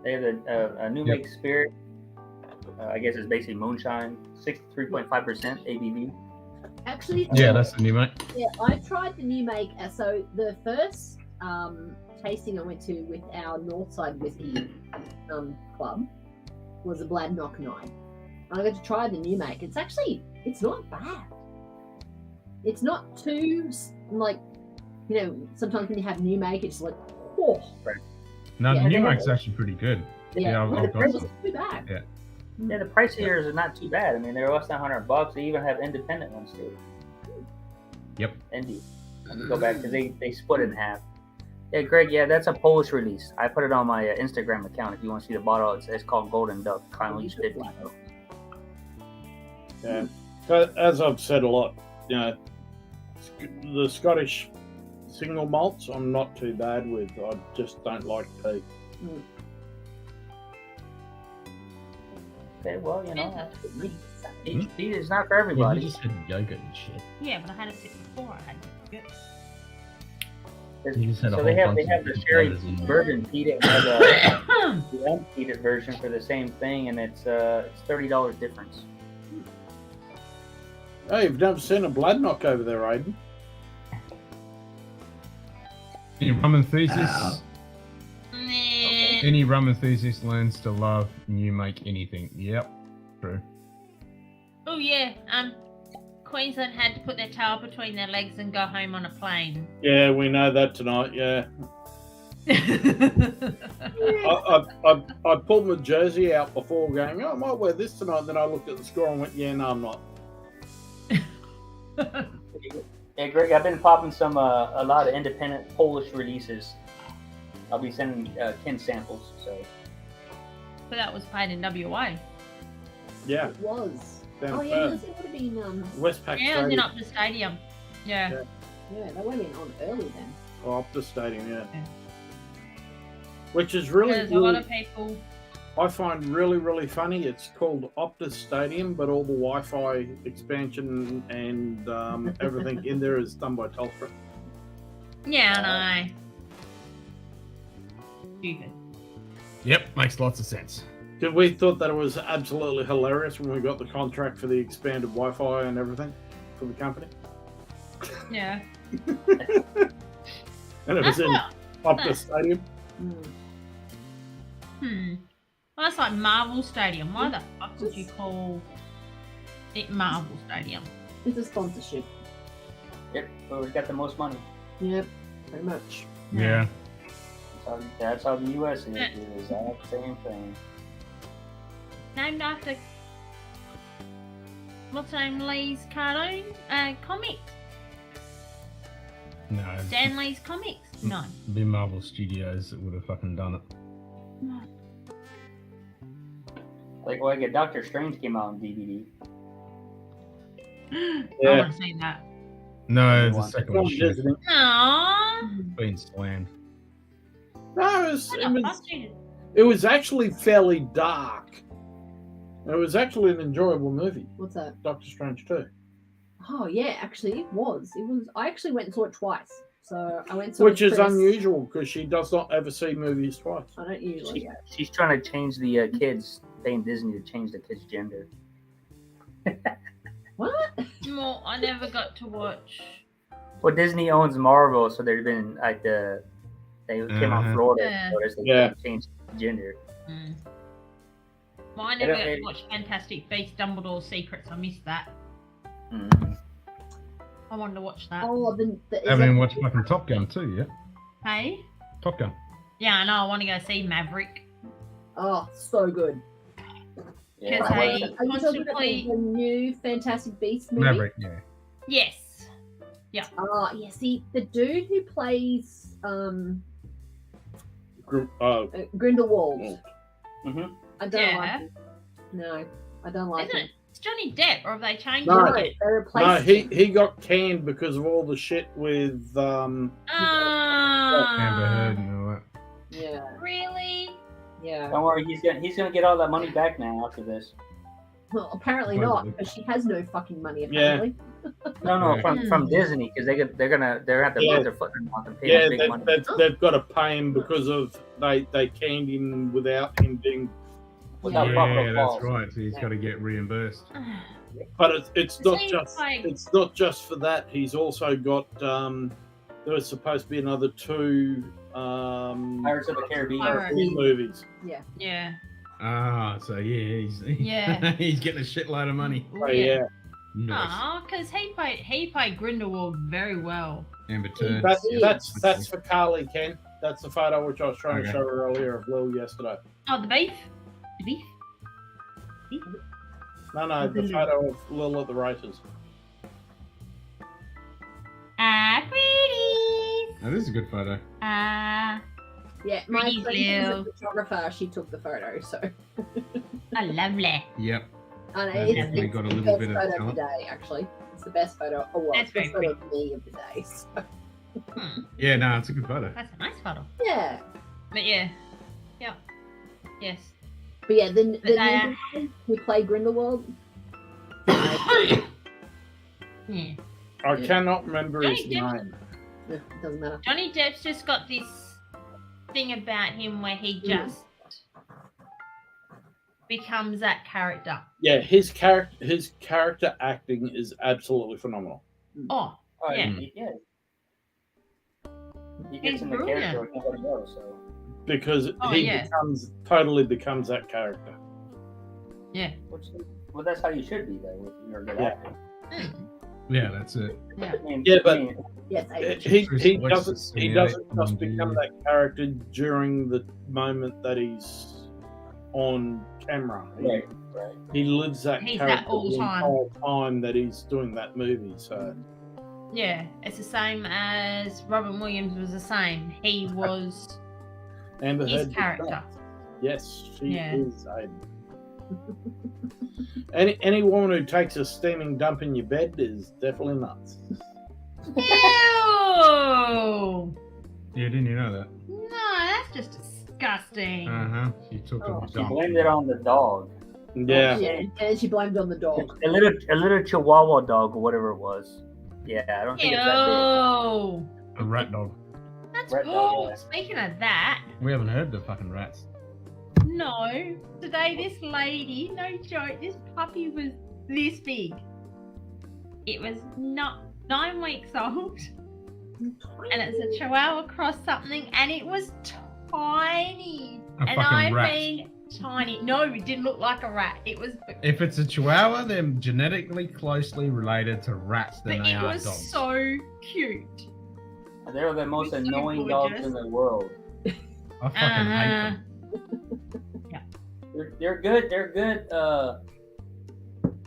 Speaker 10: They have a new make spirit. I guess it's basically moonshine, 63.5% ABV.
Speaker 2: Actually,
Speaker 1: Yeah, that's the new make.
Speaker 2: Yeah, I tried the new make. So the first tasting I went to with our Northside whiskey club was a Bloodknock night. I got to try the new make. It's not bad. It's not too sometimes when you have new make, it's like, oh.
Speaker 10: Right.
Speaker 1: No,
Speaker 2: Yeah,
Speaker 1: the new
Speaker 2: they
Speaker 1: make's
Speaker 2: have-
Speaker 1: actually pretty good.
Speaker 2: Yeah,
Speaker 1: I've
Speaker 2: it
Speaker 1: got
Speaker 2: wasn't
Speaker 1: some.
Speaker 2: too bad.
Speaker 1: Yeah.
Speaker 10: Yeah, the price here is not too bad. I mean, they're less than $100. They even have independent ones too.
Speaker 1: Yep.
Speaker 10: Indie. Let me go back because they split it in half. Yeah, Greg. Yeah, that's a Polish release. I put it on my Instagram account. If you want to see the bottle, it's called Golden Duck. Kindly 50.
Speaker 3: Yeah, but as I've said a lot, the Scottish single malts I'm not too bad with. I just don't like tea.
Speaker 10: Okay, well, you know,
Speaker 2: Fantastic.
Speaker 10: eat is not for
Speaker 1: Well,
Speaker 10: everybody.
Speaker 1: you just had yogurt and shit.
Speaker 11: Yeah, but I had a sip before I had it.
Speaker 1: You just had a
Speaker 10: So
Speaker 1: whole
Speaker 10: they have
Speaker 1: bunch of
Speaker 10: the
Speaker 1: different
Speaker 10: sherry
Speaker 1: flavours in there.
Speaker 10: bourbon peated, the unpeated version for the same thing, and it's $30 difference.
Speaker 3: Oh, you've never seen a blood knock over there, Aiden?
Speaker 1: Any rum enthusiasts? Any rum enthusiast learns to love new make anything. Yep, true.
Speaker 11: Oh yeah, Queensland had to put their tail between their legs and go home on a plane.
Speaker 3: Yeah, we know that tonight. Yeah. I pulled my jersey out before going, oh, I might wear this tonight. Then I looked at the score and went, yeah, no, I'm not.
Speaker 10: Yeah, Greg, I've been popping some a lot of independent Polish releases. I'll be sending Ken samples. So.
Speaker 11: But that was played in WA.
Speaker 3: Yeah.
Speaker 2: It was.
Speaker 3: Down
Speaker 2: Oh
Speaker 3: at
Speaker 2: yeah,
Speaker 3: Perth.
Speaker 2: it would have been
Speaker 3: Westpac
Speaker 11: Yeah, it was in
Speaker 3: Stadium.
Speaker 11: Optus Stadium. Yeah.
Speaker 2: Yeah, they would have been on early then.
Speaker 3: Oh, Optus Stadium, yeah. Which is really,
Speaker 11: There's a
Speaker 3: really,
Speaker 11: lot of people.
Speaker 3: I find really, really funny. It's called Optus Stadium, but all the Wi-Fi expansion and everything in there is done by Telstra.
Speaker 11: Yeah, I know. Stupid.
Speaker 1: Yep, makes lots of sense.
Speaker 3: Because we thought that it was absolutely hilarious when we got the contract for the expanded Wi-Fi and everything for the company.
Speaker 11: Yeah.
Speaker 3: And it was in Optus Stadium.
Speaker 11: Well, that's like Marvel Stadium. Why the fuck would you call it Marvel Stadium?
Speaker 2: It's a sponsorship.
Speaker 10: Yep, whoever's got the most money.
Speaker 2: Yep, pretty much.
Speaker 1: Yeah.
Speaker 10: That's how the US is. It's the exact same thing.
Speaker 11: Named after what's her name? Lee's cartoon comics.
Speaker 1: No.
Speaker 11: Stan Lee's comics. No.
Speaker 1: It'd be Marvel Studios that would have fucking done it.
Speaker 10: Like a Doctor Strange came out on DVD.
Speaker 11: I
Speaker 3: Yeah.
Speaker 11: want to see that.
Speaker 1: No, the second one shit.
Speaker 11: Aww.
Speaker 1: Been slammed.
Speaker 3: No, it was actually fairly dark. It was actually an enjoyable movie.
Speaker 2: What's that?
Speaker 3: Doctor Strange 2.
Speaker 2: Oh yeah, actually it was. It was. I actually went and saw it twice. So I went and saw
Speaker 3: Which
Speaker 2: it
Speaker 3: is
Speaker 2: first.
Speaker 3: unusual because she does not ever see movies twice.
Speaker 2: I don't usually.
Speaker 10: She's trying to change the kids, paying Disney to change the kids' gender.
Speaker 2: What?
Speaker 11: Well, I never got to watch.
Speaker 10: Well, Disney owns Marvel, so there's been like they came out Florida,
Speaker 11: Yeah.
Speaker 10: so they changed gender.
Speaker 11: Well, I never got to watch Fantastic Beasts, Dumbledore's Secrets. I missed that. I wanted to watch that.
Speaker 2: Oh,
Speaker 1: I haven't watched fucking Top Gun too, yeah?
Speaker 11: Hey?
Speaker 1: Top Gun.
Speaker 11: Yeah, I know. I want to go see Maverick.
Speaker 2: Oh, so good.
Speaker 11: Because
Speaker 2: Are
Speaker 11: hey,
Speaker 2: you talking about
Speaker 11: constantly.
Speaker 2: the new Fantastic Beasts movie?
Speaker 1: Maverick, yeah.
Speaker 11: Yes. Yeah.
Speaker 2: Yeah. See, the dude who plays Grindelwald. I don't like him. No, I don't like
Speaker 11: Isn't
Speaker 2: him.
Speaker 11: it? It's Johnny Depp, or have they changed
Speaker 3: No,
Speaker 11: it again?
Speaker 2: They replaced
Speaker 3: No,
Speaker 2: him.
Speaker 3: he got canned because of all the shit with
Speaker 1: Amber Heard and all that.
Speaker 2: Yeah.
Speaker 11: Really?
Speaker 2: Yeah.
Speaker 10: Don't worry, he's gonna get all that money back now after this.
Speaker 2: Well, apparently not, because she has no fucking money.
Speaker 3: Yeah.
Speaker 2: Apparently.
Speaker 10: No, from Disney, because they're gonna have to
Speaker 3: Yeah.
Speaker 10: put their foot in their mouth and pay
Speaker 3: Yeah,
Speaker 10: him big money.
Speaker 3: they've got to pay him because of they canned him without him being.
Speaker 10: Without proper
Speaker 1: Yeah, that's
Speaker 10: applause.
Speaker 1: right. So he's got to get reimbursed.
Speaker 3: But it's not
Speaker 11: Seems
Speaker 3: just
Speaker 11: like-
Speaker 3: it's not just for that. He's also got there was supposed to be another two
Speaker 10: Pirates of the Caribbean.
Speaker 3: movies.
Speaker 2: Yeah.
Speaker 11: Yeah.
Speaker 1: Ah, so yeah,
Speaker 11: Yeah.
Speaker 1: he's getting a shitload of money.
Speaker 3: Oh, yeah.
Speaker 1: Nice.
Speaker 11: Aw, because he played Grindelwald very well.
Speaker 1: Amber Turd.
Speaker 3: That's for Carly, Ken. That's the photo which I was trying to show her earlier of Lil yesterday.
Speaker 11: Oh, the beef? The beef?
Speaker 3: No, the photo of Lil at the races.
Speaker 11: Pretty.
Speaker 1: That is a good photo.
Speaker 2: Yeah, my
Speaker 11: Pretty
Speaker 2: friend is
Speaker 11: Lil.
Speaker 2: a photographer. She took the photo, so.
Speaker 11: Oh, lovely.
Speaker 1: Yep.
Speaker 2: And
Speaker 1: Definitely got a
Speaker 2: the
Speaker 1: little
Speaker 2: best
Speaker 1: bit of
Speaker 2: photo of the
Speaker 1: talent.
Speaker 2: day, actually. It's the best photo. Oh, well,
Speaker 11: That's
Speaker 2: it's the best
Speaker 11: very
Speaker 2: photo of me of the day. So.
Speaker 1: Yeah, no, it's a good photo.
Speaker 11: That's a nice photo.
Speaker 2: Yeah.
Speaker 11: But yeah. Yeah. Yes.
Speaker 2: But yeah, then
Speaker 11: But
Speaker 2: the who played Grindelwald.
Speaker 11: Yeah.
Speaker 3: I cannot remember his
Speaker 11: Johnny Depp-
Speaker 3: name.
Speaker 2: It doesn't matter.
Speaker 11: Johnny Depp's just got this thing about him where he just becomes that character.
Speaker 3: Yeah, his character acting is absolutely phenomenal.
Speaker 11: Oh, yeah.
Speaker 10: yeah. He
Speaker 11: He's
Speaker 10: gets in the
Speaker 11: brilliant.
Speaker 10: character like nobody else. So
Speaker 3: Because
Speaker 11: Oh,
Speaker 3: he
Speaker 11: yeah.
Speaker 3: totally becomes that character.
Speaker 11: Yeah.
Speaker 10: well, that's how you should be though. If you're a good
Speaker 3: Yeah.
Speaker 10: actor.
Speaker 1: Yeah, that's it.
Speaker 11: Yeah.
Speaker 10: I mean,
Speaker 3: Yeah, but-
Speaker 10: I mean,
Speaker 2: Yes, I
Speaker 3: He
Speaker 1: Alexis,
Speaker 3: doesn't
Speaker 1: yeah,
Speaker 3: just become that character during the moment that he's on camera.
Speaker 10: right.
Speaker 3: He lives that
Speaker 11: He's that
Speaker 3: character
Speaker 11: all
Speaker 3: the
Speaker 11: time.
Speaker 3: whole time that he's doing that movie. So
Speaker 11: Yeah, it's the same as Robin Williams was the same. He was
Speaker 3: Amber
Speaker 11: his
Speaker 3: Heard.
Speaker 11: character.
Speaker 3: Yes, she
Speaker 11: Yeah.
Speaker 3: is. Any woman who takes a steaming dump in your bed is definitely nuts.
Speaker 11: Ew!
Speaker 1: Yeah, didn't you know that?
Speaker 11: No, that's just disgusting.
Speaker 1: She took a
Speaker 10: She
Speaker 1: dump.
Speaker 10: blamed it on the dog.
Speaker 3: Yeah.
Speaker 2: Yeah, and then she blamed it on the dog.
Speaker 10: A little Chihuahua dog or whatever it was. Yeah, I don't think it's that
Speaker 11: Ew!
Speaker 1: A rat dog.
Speaker 11: That's
Speaker 10: Red dog,
Speaker 11: cool.
Speaker 10: yeah.
Speaker 11: Speaking of that,
Speaker 1: We haven't heard the fucking rats.
Speaker 11: no. Today, this lady, no joke, this puppy was this big. It was not 9 weeks old, and it's a Chihuahua cross something, and it was tiny.
Speaker 1: A
Speaker 11: And
Speaker 1: fucking
Speaker 11: I
Speaker 1: rat.
Speaker 11: mean tiny. No, it didn't look like a rat. It was,
Speaker 1: If it's a Chihuahua, they're genetically closely related to rats than
Speaker 11: but
Speaker 1: they
Speaker 11: it
Speaker 1: are
Speaker 11: was
Speaker 1: dogs.
Speaker 11: so cute.
Speaker 10: big. They're the most
Speaker 11: so
Speaker 10: annoying dogs
Speaker 11: gorgeous.
Speaker 10: in the world.
Speaker 1: I fucking hate them.
Speaker 10: They're good. They're good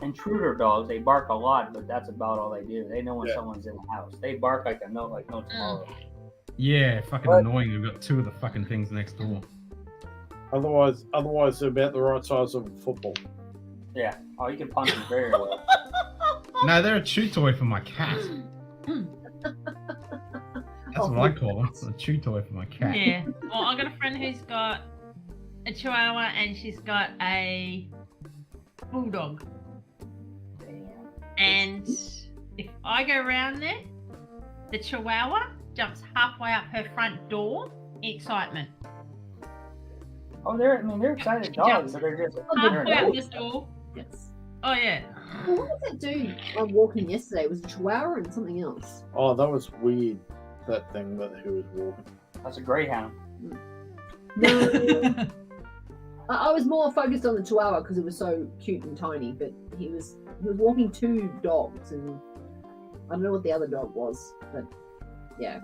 Speaker 10: intruder dogs. They bark a lot, but that's about all they do. They know when
Speaker 3: Yeah.
Speaker 10: someone's in the house. They bark like no tomorrow.
Speaker 1: Yeah, fucking
Speaker 10: What?
Speaker 1: annoying. We've got 2 of the fucking things next door.
Speaker 3: Otherwise, they're about the right size of a football.
Speaker 10: Yeah. Oh, you can punch them very well.
Speaker 1: No, they're a chew toy for my cat. That's what I call them. A chew toy for my cat.
Speaker 11: Yeah. Well, I got a friend who's got a Chihuahua and she's got a bulldog. And if I go around there, the Chihuahua jumps halfway up her front door in excitement.
Speaker 10: Oh, they're excited dogs, but they're just they're
Speaker 11: Halfway up
Speaker 10: annoying.
Speaker 11: the door.
Speaker 2: Yes.
Speaker 11: Oh yeah.
Speaker 2: Well, what was that dude on walking yesterday? Was it Chihuahua and something else?
Speaker 3: Oh, that was weird. That thing that he was walking.
Speaker 10: That's a greyhound.
Speaker 2: No. I was more focused on the Chihuahua because it was so cute and tiny, but he was walking 2 dogs, and I don't know what the other dog was, but yeah,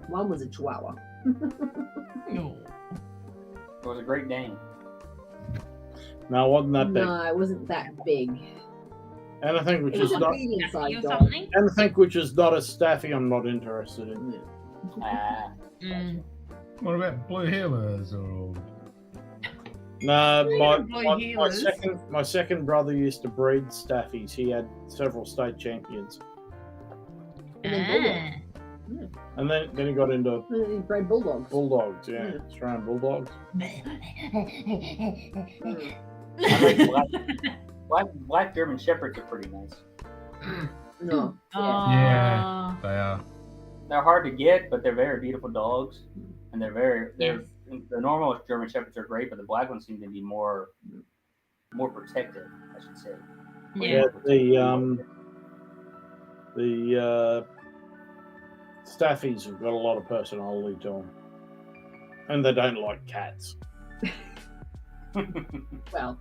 Speaker 2: one was a Chihuahua.
Speaker 11: No.
Speaker 10: It was a Great Dane.
Speaker 3: No, it wasn't that big.
Speaker 2: No, it wasn't that big.
Speaker 3: Anything which
Speaker 2: It
Speaker 3: is
Speaker 2: was a
Speaker 3: not
Speaker 2: medium-sized
Speaker 11: Or
Speaker 2: dog.
Speaker 11: something.
Speaker 3: anything which is not a staffy, I'm not interested in.
Speaker 10: Ah,
Speaker 11: Mm.
Speaker 1: What about blue heelers or?
Speaker 3: No,
Speaker 11: Blue heelers.
Speaker 3: my second brother used to breed staffies. He had several state champions,
Speaker 2: And then bulldogs.
Speaker 3: and then he got into
Speaker 2: He bred bulldogs.
Speaker 3: bulldogs. Yeah, Australian bulldogs.
Speaker 10: I like black German shepherds are pretty nice.
Speaker 2: No.
Speaker 1: Yeah, they are.
Speaker 10: They're hard to get, but they're very beautiful dogs, and the normal German shepherds are great, but the black ones seem to be more protective, I should say.
Speaker 11: Yeah.
Speaker 3: The staffies have got a lot of personality to them, and they don't like cats.
Speaker 2: Well,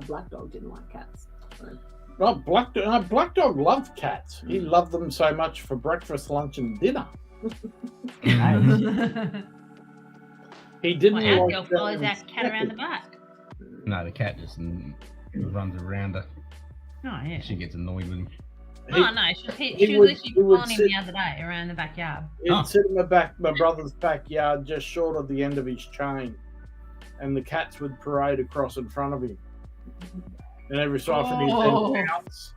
Speaker 2: Black Dog didn't like cats. So.
Speaker 3: Well, Black Dog loved cats. He loved them so much for breakfast, lunch, and dinner. He didn't
Speaker 11: Well, our
Speaker 3: like
Speaker 11: girl
Speaker 3: them
Speaker 11: follows our cat around the back.
Speaker 1: No, the cat just runs around her.
Speaker 11: Oh yeah.
Speaker 1: She gets annoyed with him.
Speaker 11: Oh no, she was
Speaker 3: he would
Speaker 11: following him
Speaker 3: sit-
Speaker 11: the other day around the backyard.
Speaker 3: He'd sit in my brother's backyard, just short of the end of his chain, and the cats would parade across in front of him. And every so often he'd then pounce,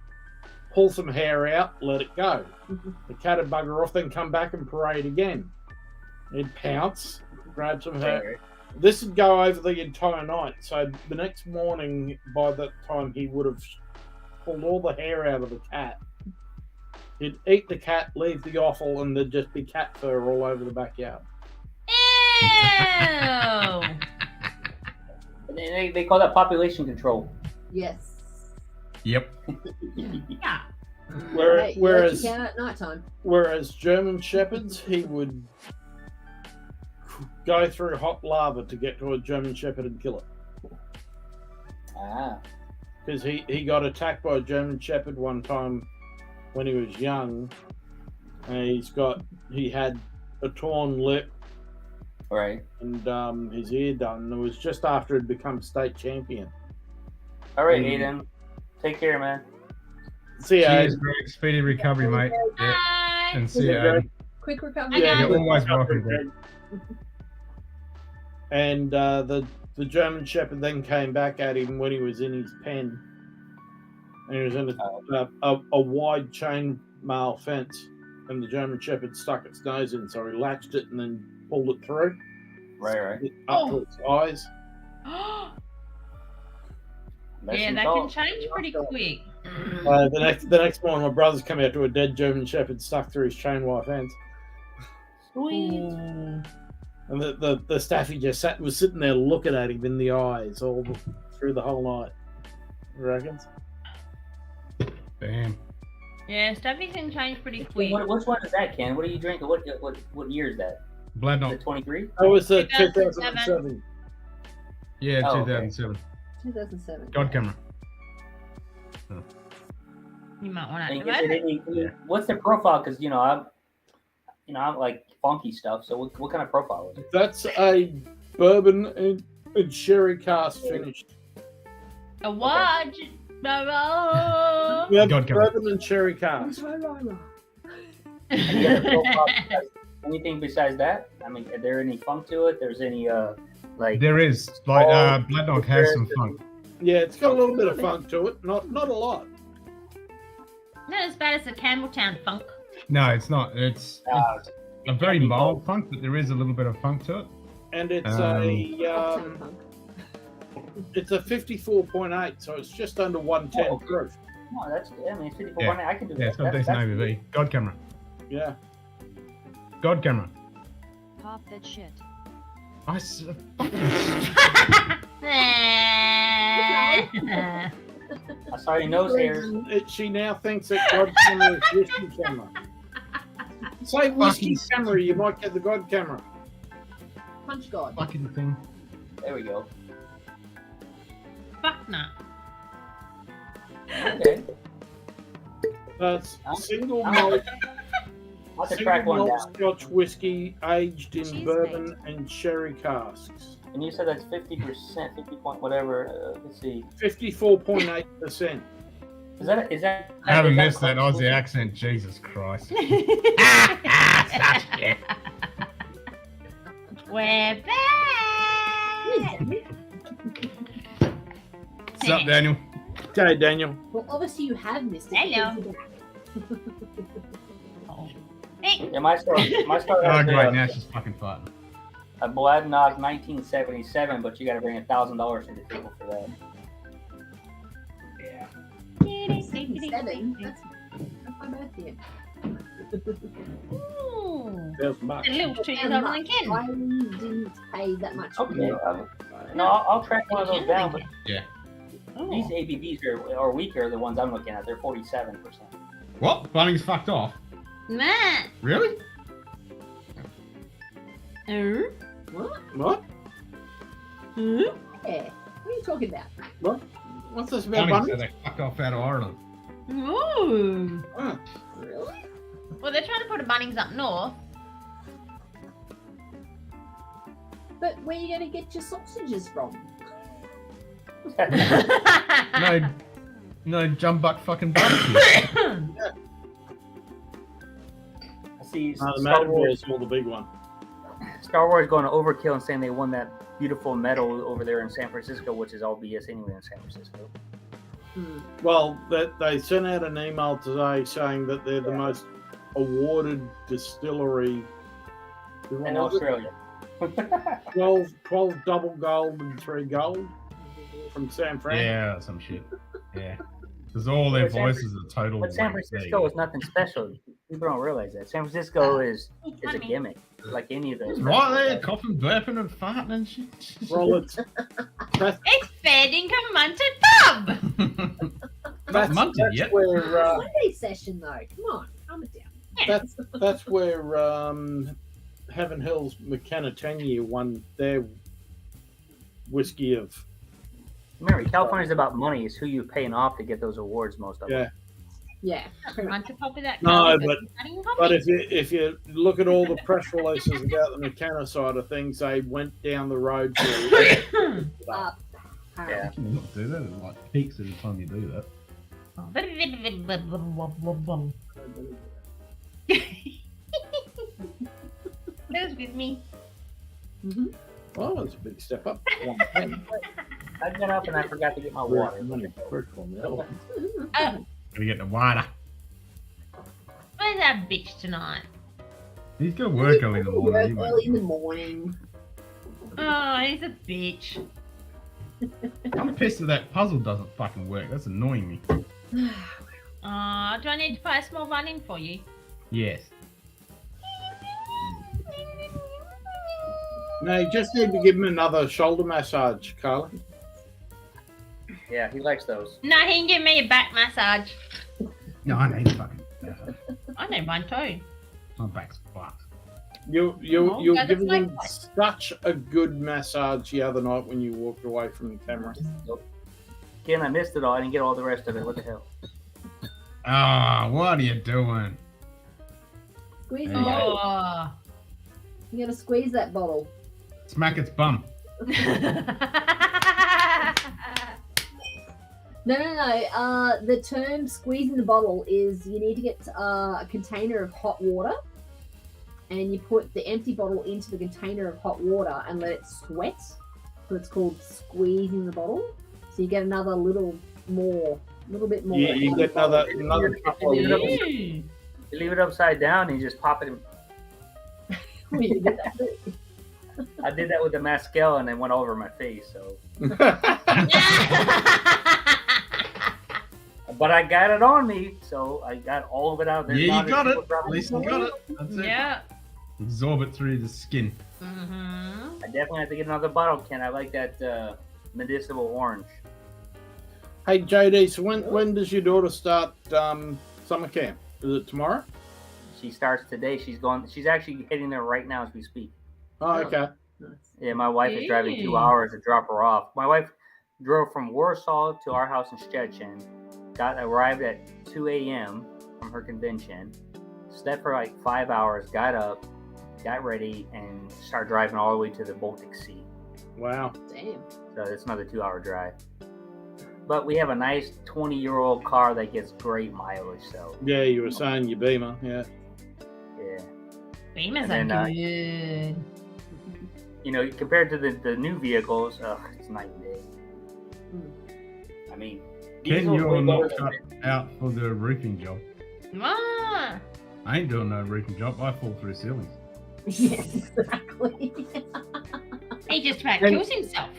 Speaker 3: pull some hair out, let it go. The cat would bugger off, then come back and parade again. He'd pounce, grab some hair, this would go over the entire night. So the next morning, by that time, he would have pulled all the hair out of the cat. He'd eat the cat, leave the offal, and there'd just be cat fur all over the backyard.
Speaker 11: Ew!
Speaker 10: They call that population control.
Speaker 2: Yes.
Speaker 1: Yep.
Speaker 11: Yeah.
Speaker 3: Whereas
Speaker 2: at night time.
Speaker 3: Whereas German Shepherds, he would go through hot lava to get to a German Shepherd and kill it.
Speaker 10: Ah.
Speaker 3: Because he got attacked by a German Shepherd one time when he was young. And he had a torn lip.
Speaker 10: Right.
Speaker 3: And his ear done. It was just after he'd become state champion.
Speaker 10: All right, Aiden. Take care, man.
Speaker 3: See ya.
Speaker 1: Cheers, Greg. Speedy recovery, mate. Yeah. And see ya. Aiden.
Speaker 2: Quick recovery.
Speaker 3: Yeah,
Speaker 1: You're always welcome, Greg.
Speaker 3: And the German Shepherd then came back at him when he was in his pen. And he was in a wide chain mail fence. And the German Shepherd stuck its nose in, so he latched it and then pulled it through.
Speaker 10: Right.
Speaker 3: Up to its eyes.
Speaker 11: Yeah, that can change pretty quick.
Speaker 3: The next morning, my brothers come out to a dead German Shepherd stuck through his chain wire fence.
Speaker 11: Sweet.
Speaker 3: And the staffy just was sitting there looking at him in the eyes through the whole night. You reckons?
Speaker 1: Damn.
Speaker 11: Yeah, stuff can change pretty quick.
Speaker 10: Which one is that, Ken? What are you drinking? What year is that?
Speaker 1: Blood
Speaker 10: Is
Speaker 1: Knock.
Speaker 10: it 23?
Speaker 3: That was
Speaker 11: 2007.
Speaker 1: Yeah,
Speaker 10: Oh,
Speaker 1: 2007.
Speaker 2: 2007.
Speaker 1: God camera.
Speaker 11: You might want
Speaker 10: And
Speaker 11: to
Speaker 10: is it any, what's the profile? Because I'm like funky stuff. So what kind of profile is it?
Speaker 3: That's a bourbon and sherry cask finished.
Speaker 11: A what?
Speaker 3: Yeah,
Speaker 1: God camera.
Speaker 3: bourbon and sherry cask.
Speaker 10: Any other profile anything besides that? I mean, are there any funk to it? There's any like?
Speaker 1: There is. Like, Blood Knock has some funk.
Speaker 3: Yeah, it's got a little bit of funk to it. Not a lot.
Speaker 11: Not as bad as the Campbelltown funk.
Speaker 1: No, it's not. It's a very mild funk, but there is a little bit of funk to it.
Speaker 3: And it's it's a 54.8, so it's just under 110 proof.
Speaker 10: No, that's I mean, 54.
Speaker 1: Yeah.
Speaker 10: I can do
Speaker 1: Yeah,
Speaker 10: that.
Speaker 1: it's got decent ABV. God camera.
Speaker 3: Yeah.
Speaker 1: God camera.
Speaker 4: Pop that shit.
Speaker 1: I s-
Speaker 10: I saw your nose hairs.
Speaker 3: She now thinks that God camera is whiskey camera. Say whiskey camera, you might get the God camera.
Speaker 2: Punch God.
Speaker 1: fucking thing.
Speaker 10: There we go.
Speaker 11: Fuck nah.
Speaker 10: Okay.
Speaker 3: That's single malt.
Speaker 10: I'll have to track one down.
Speaker 3: Scotch whiskey aged in
Speaker 4: Cheese
Speaker 3: bourbon and sherry casks.
Speaker 10: And you said that's 50%, 50 point whatever. Let's see.
Speaker 3: 54.8%.
Speaker 10: Is that?
Speaker 1: I haven't
Speaker 10: is
Speaker 1: missed that Aussie
Speaker 10: exclusive?
Speaker 1: accent. Jesus Christ.
Speaker 11: We're back.
Speaker 1: What's up, Daniel?
Speaker 3: Okay, Daniel.
Speaker 2: Well, obviously you have missed it.
Speaker 11: Hello. Hey.
Speaker 10: Yeah, my store.
Speaker 1: Oh,
Speaker 10: has
Speaker 1: great. Now she's fucking farting.
Speaker 10: a Blood Knock 1977, but you got to bring $1,000 to the table for that.
Speaker 3: Yeah.
Speaker 2: 87. That's my birthday.
Speaker 11: Ooh.
Speaker 3: There's much.
Speaker 11: A little 2 years older than Ken.
Speaker 2: I didn't pay that much.
Speaker 10: Okay. No, I'll track one of those down. But
Speaker 1: Yeah.
Speaker 10: these ABVs are weaker. The ones I'm looking at, they're 47%.
Speaker 1: What? Bunnings fucked off?
Speaker 11: Matt.
Speaker 1: Really?
Speaker 3: What?
Speaker 2: Yeah. What are you talking about?
Speaker 3: What's this about
Speaker 1: Bunnings
Speaker 3: bunnies?
Speaker 1: said they fucked off out of Ireland.
Speaker 11: Ooh.
Speaker 3: Huh.
Speaker 2: Really?
Speaker 11: Well, they're trying to put a Bunnings up north.
Speaker 2: But where are you going to get your sausages from?
Speaker 1: No jumbuck fucking barbecue.
Speaker 10: I see
Speaker 3: The
Speaker 10: Star
Speaker 3: Matador
Speaker 10: Wars,
Speaker 3: is all the big one.
Speaker 10: Star Wars going to overkill and saying they won that beautiful medal over there in San Francisco, which is all BS anyway in San Francisco.
Speaker 3: Well, they sent out an email today saying that they're the most awarded distillery
Speaker 10: In Australia.
Speaker 3: 12 double gold and 3 gold from San Fran.
Speaker 1: Yeah, some shit. Yeah. Because all their voices are total.
Speaker 10: But San
Speaker 1: wanks.
Speaker 10: Francisco is nothing special. People don't realize that. San Francisco is a gimmick, like any of those.
Speaker 1: Right there, coughing, burping, and farting and shit.
Speaker 3: Well, it's
Speaker 11: fair dinkum Munted pub.
Speaker 1: Not Munted yet.
Speaker 3: Where,
Speaker 2: Sunday session though. Come on, calm it down.
Speaker 3: that's where Heaven Hills McKenna 10-year won their whiskey of.
Speaker 10: Remember, California's about money. It's who you're paying off to get those awards. Most of them.
Speaker 2: Yeah.
Speaker 11: Munted pub with that.
Speaker 3: No, but if you look at all the press releases about the McKenna side of things, they went down the road to.
Speaker 10: Yeah.
Speaker 1: You cannot do that. It like peaks every time you do that.
Speaker 11: That was with me.
Speaker 3: Well, that's a big step up.
Speaker 10: I got up and I forgot to get my water.
Speaker 1: We get the water.
Speaker 11: Where's that bitch tonight?
Speaker 1: He's got work early in the morning.
Speaker 2: Early in the morning.
Speaker 11: Oh, he's a bitch.
Speaker 1: I'm pissed that that puzzle doesn't fucking work. That's annoying me.
Speaker 11: Do I need to put a small one in for you?
Speaker 1: Yes.
Speaker 3: No, you just need to give him another shoulder massage, Carla.
Speaker 10: Yeah, he likes those.
Speaker 11: No, he can give me a back massage.
Speaker 1: No, I need fucking.
Speaker 11: I need one too.
Speaker 1: My back's fucked.
Speaker 3: You're
Speaker 11: that's
Speaker 3: giving
Speaker 11: my
Speaker 3: him
Speaker 11: point.
Speaker 3: such a good massage the other night when you walked away from the camera.
Speaker 10: Again, I missed it all. I didn't get all the rest of it. What the hell?
Speaker 1: Ah, what are you doing?
Speaker 2: Squeeze the
Speaker 1: There you
Speaker 2: bottle.
Speaker 11: Oh.
Speaker 2: You gotta squeeze that bottle.
Speaker 1: Smack its bum.
Speaker 2: No. The term squeezing the bottle is you need to get a container of hot water and you put the empty bottle into the container of hot water and let it sweat. So it's called squeezing the bottle. So you get another little bit more.
Speaker 3: Yeah, you get another couple of
Speaker 10: You leave it upside down and you just pop it in. I did that with the mascara and it went over my face. So, but I got it on me, so I got all of it out there.
Speaker 1: Yeah, you got it. At least you got it. That's it.
Speaker 11: Yeah.
Speaker 1: Absorb it through the skin.
Speaker 11: Mm-hmm.
Speaker 10: I definitely have to get another bottle, Ken. I like that medicinal orange.
Speaker 3: Hey JD, so when does your daughter start summer camp? Is it tomorrow?
Speaker 10: She starts today. She's actually heading there right now as we speak.
Speaker 3: Oh, okay.
Speaker 10: Yeah, my wife is driving 2 hours to drop her off. My wife drove from Warsaw to our house in Szczecin. Arrived at 2 a.m. from her convention. Slept for like 5 hours. Got up, got ready, and started driving all the way to the Baltic Sea.
Speaker 3: Wow.
Speaker 2: Damn.
Speaker 10: So it's another 2-hour drive. But we have a nice 20-year-old car that gets great mileage. So
Speaker 3: Yeah, you were saying your Beamer, yeah.
Speaker 10: yeah.
Speaker 11: Beamers
Speaker 10: And
Speaker 11: are
Speaker 10: then,
Speaker 11: good.
Speaker 10: You know, compared to the new vehicles, it's night and day. I mean,
Speaker 1: Ken,
Speaker 10: diesel's
Speaker 1: you're
Speaker 10: way
Speaker 1: not
Speaker 10: better
Speaker 1: cut
Speaker 10: than-
Speaker 1: out for the roofing job.
Speaker 11: Ah.
Speaker 1: I ain't doing no roofing job. I fall through ceilings.
Speaker 2: Yes, exactly.
Speaker 11: He just about
Speaker 3: Ken-
Speaker 11: kills himself.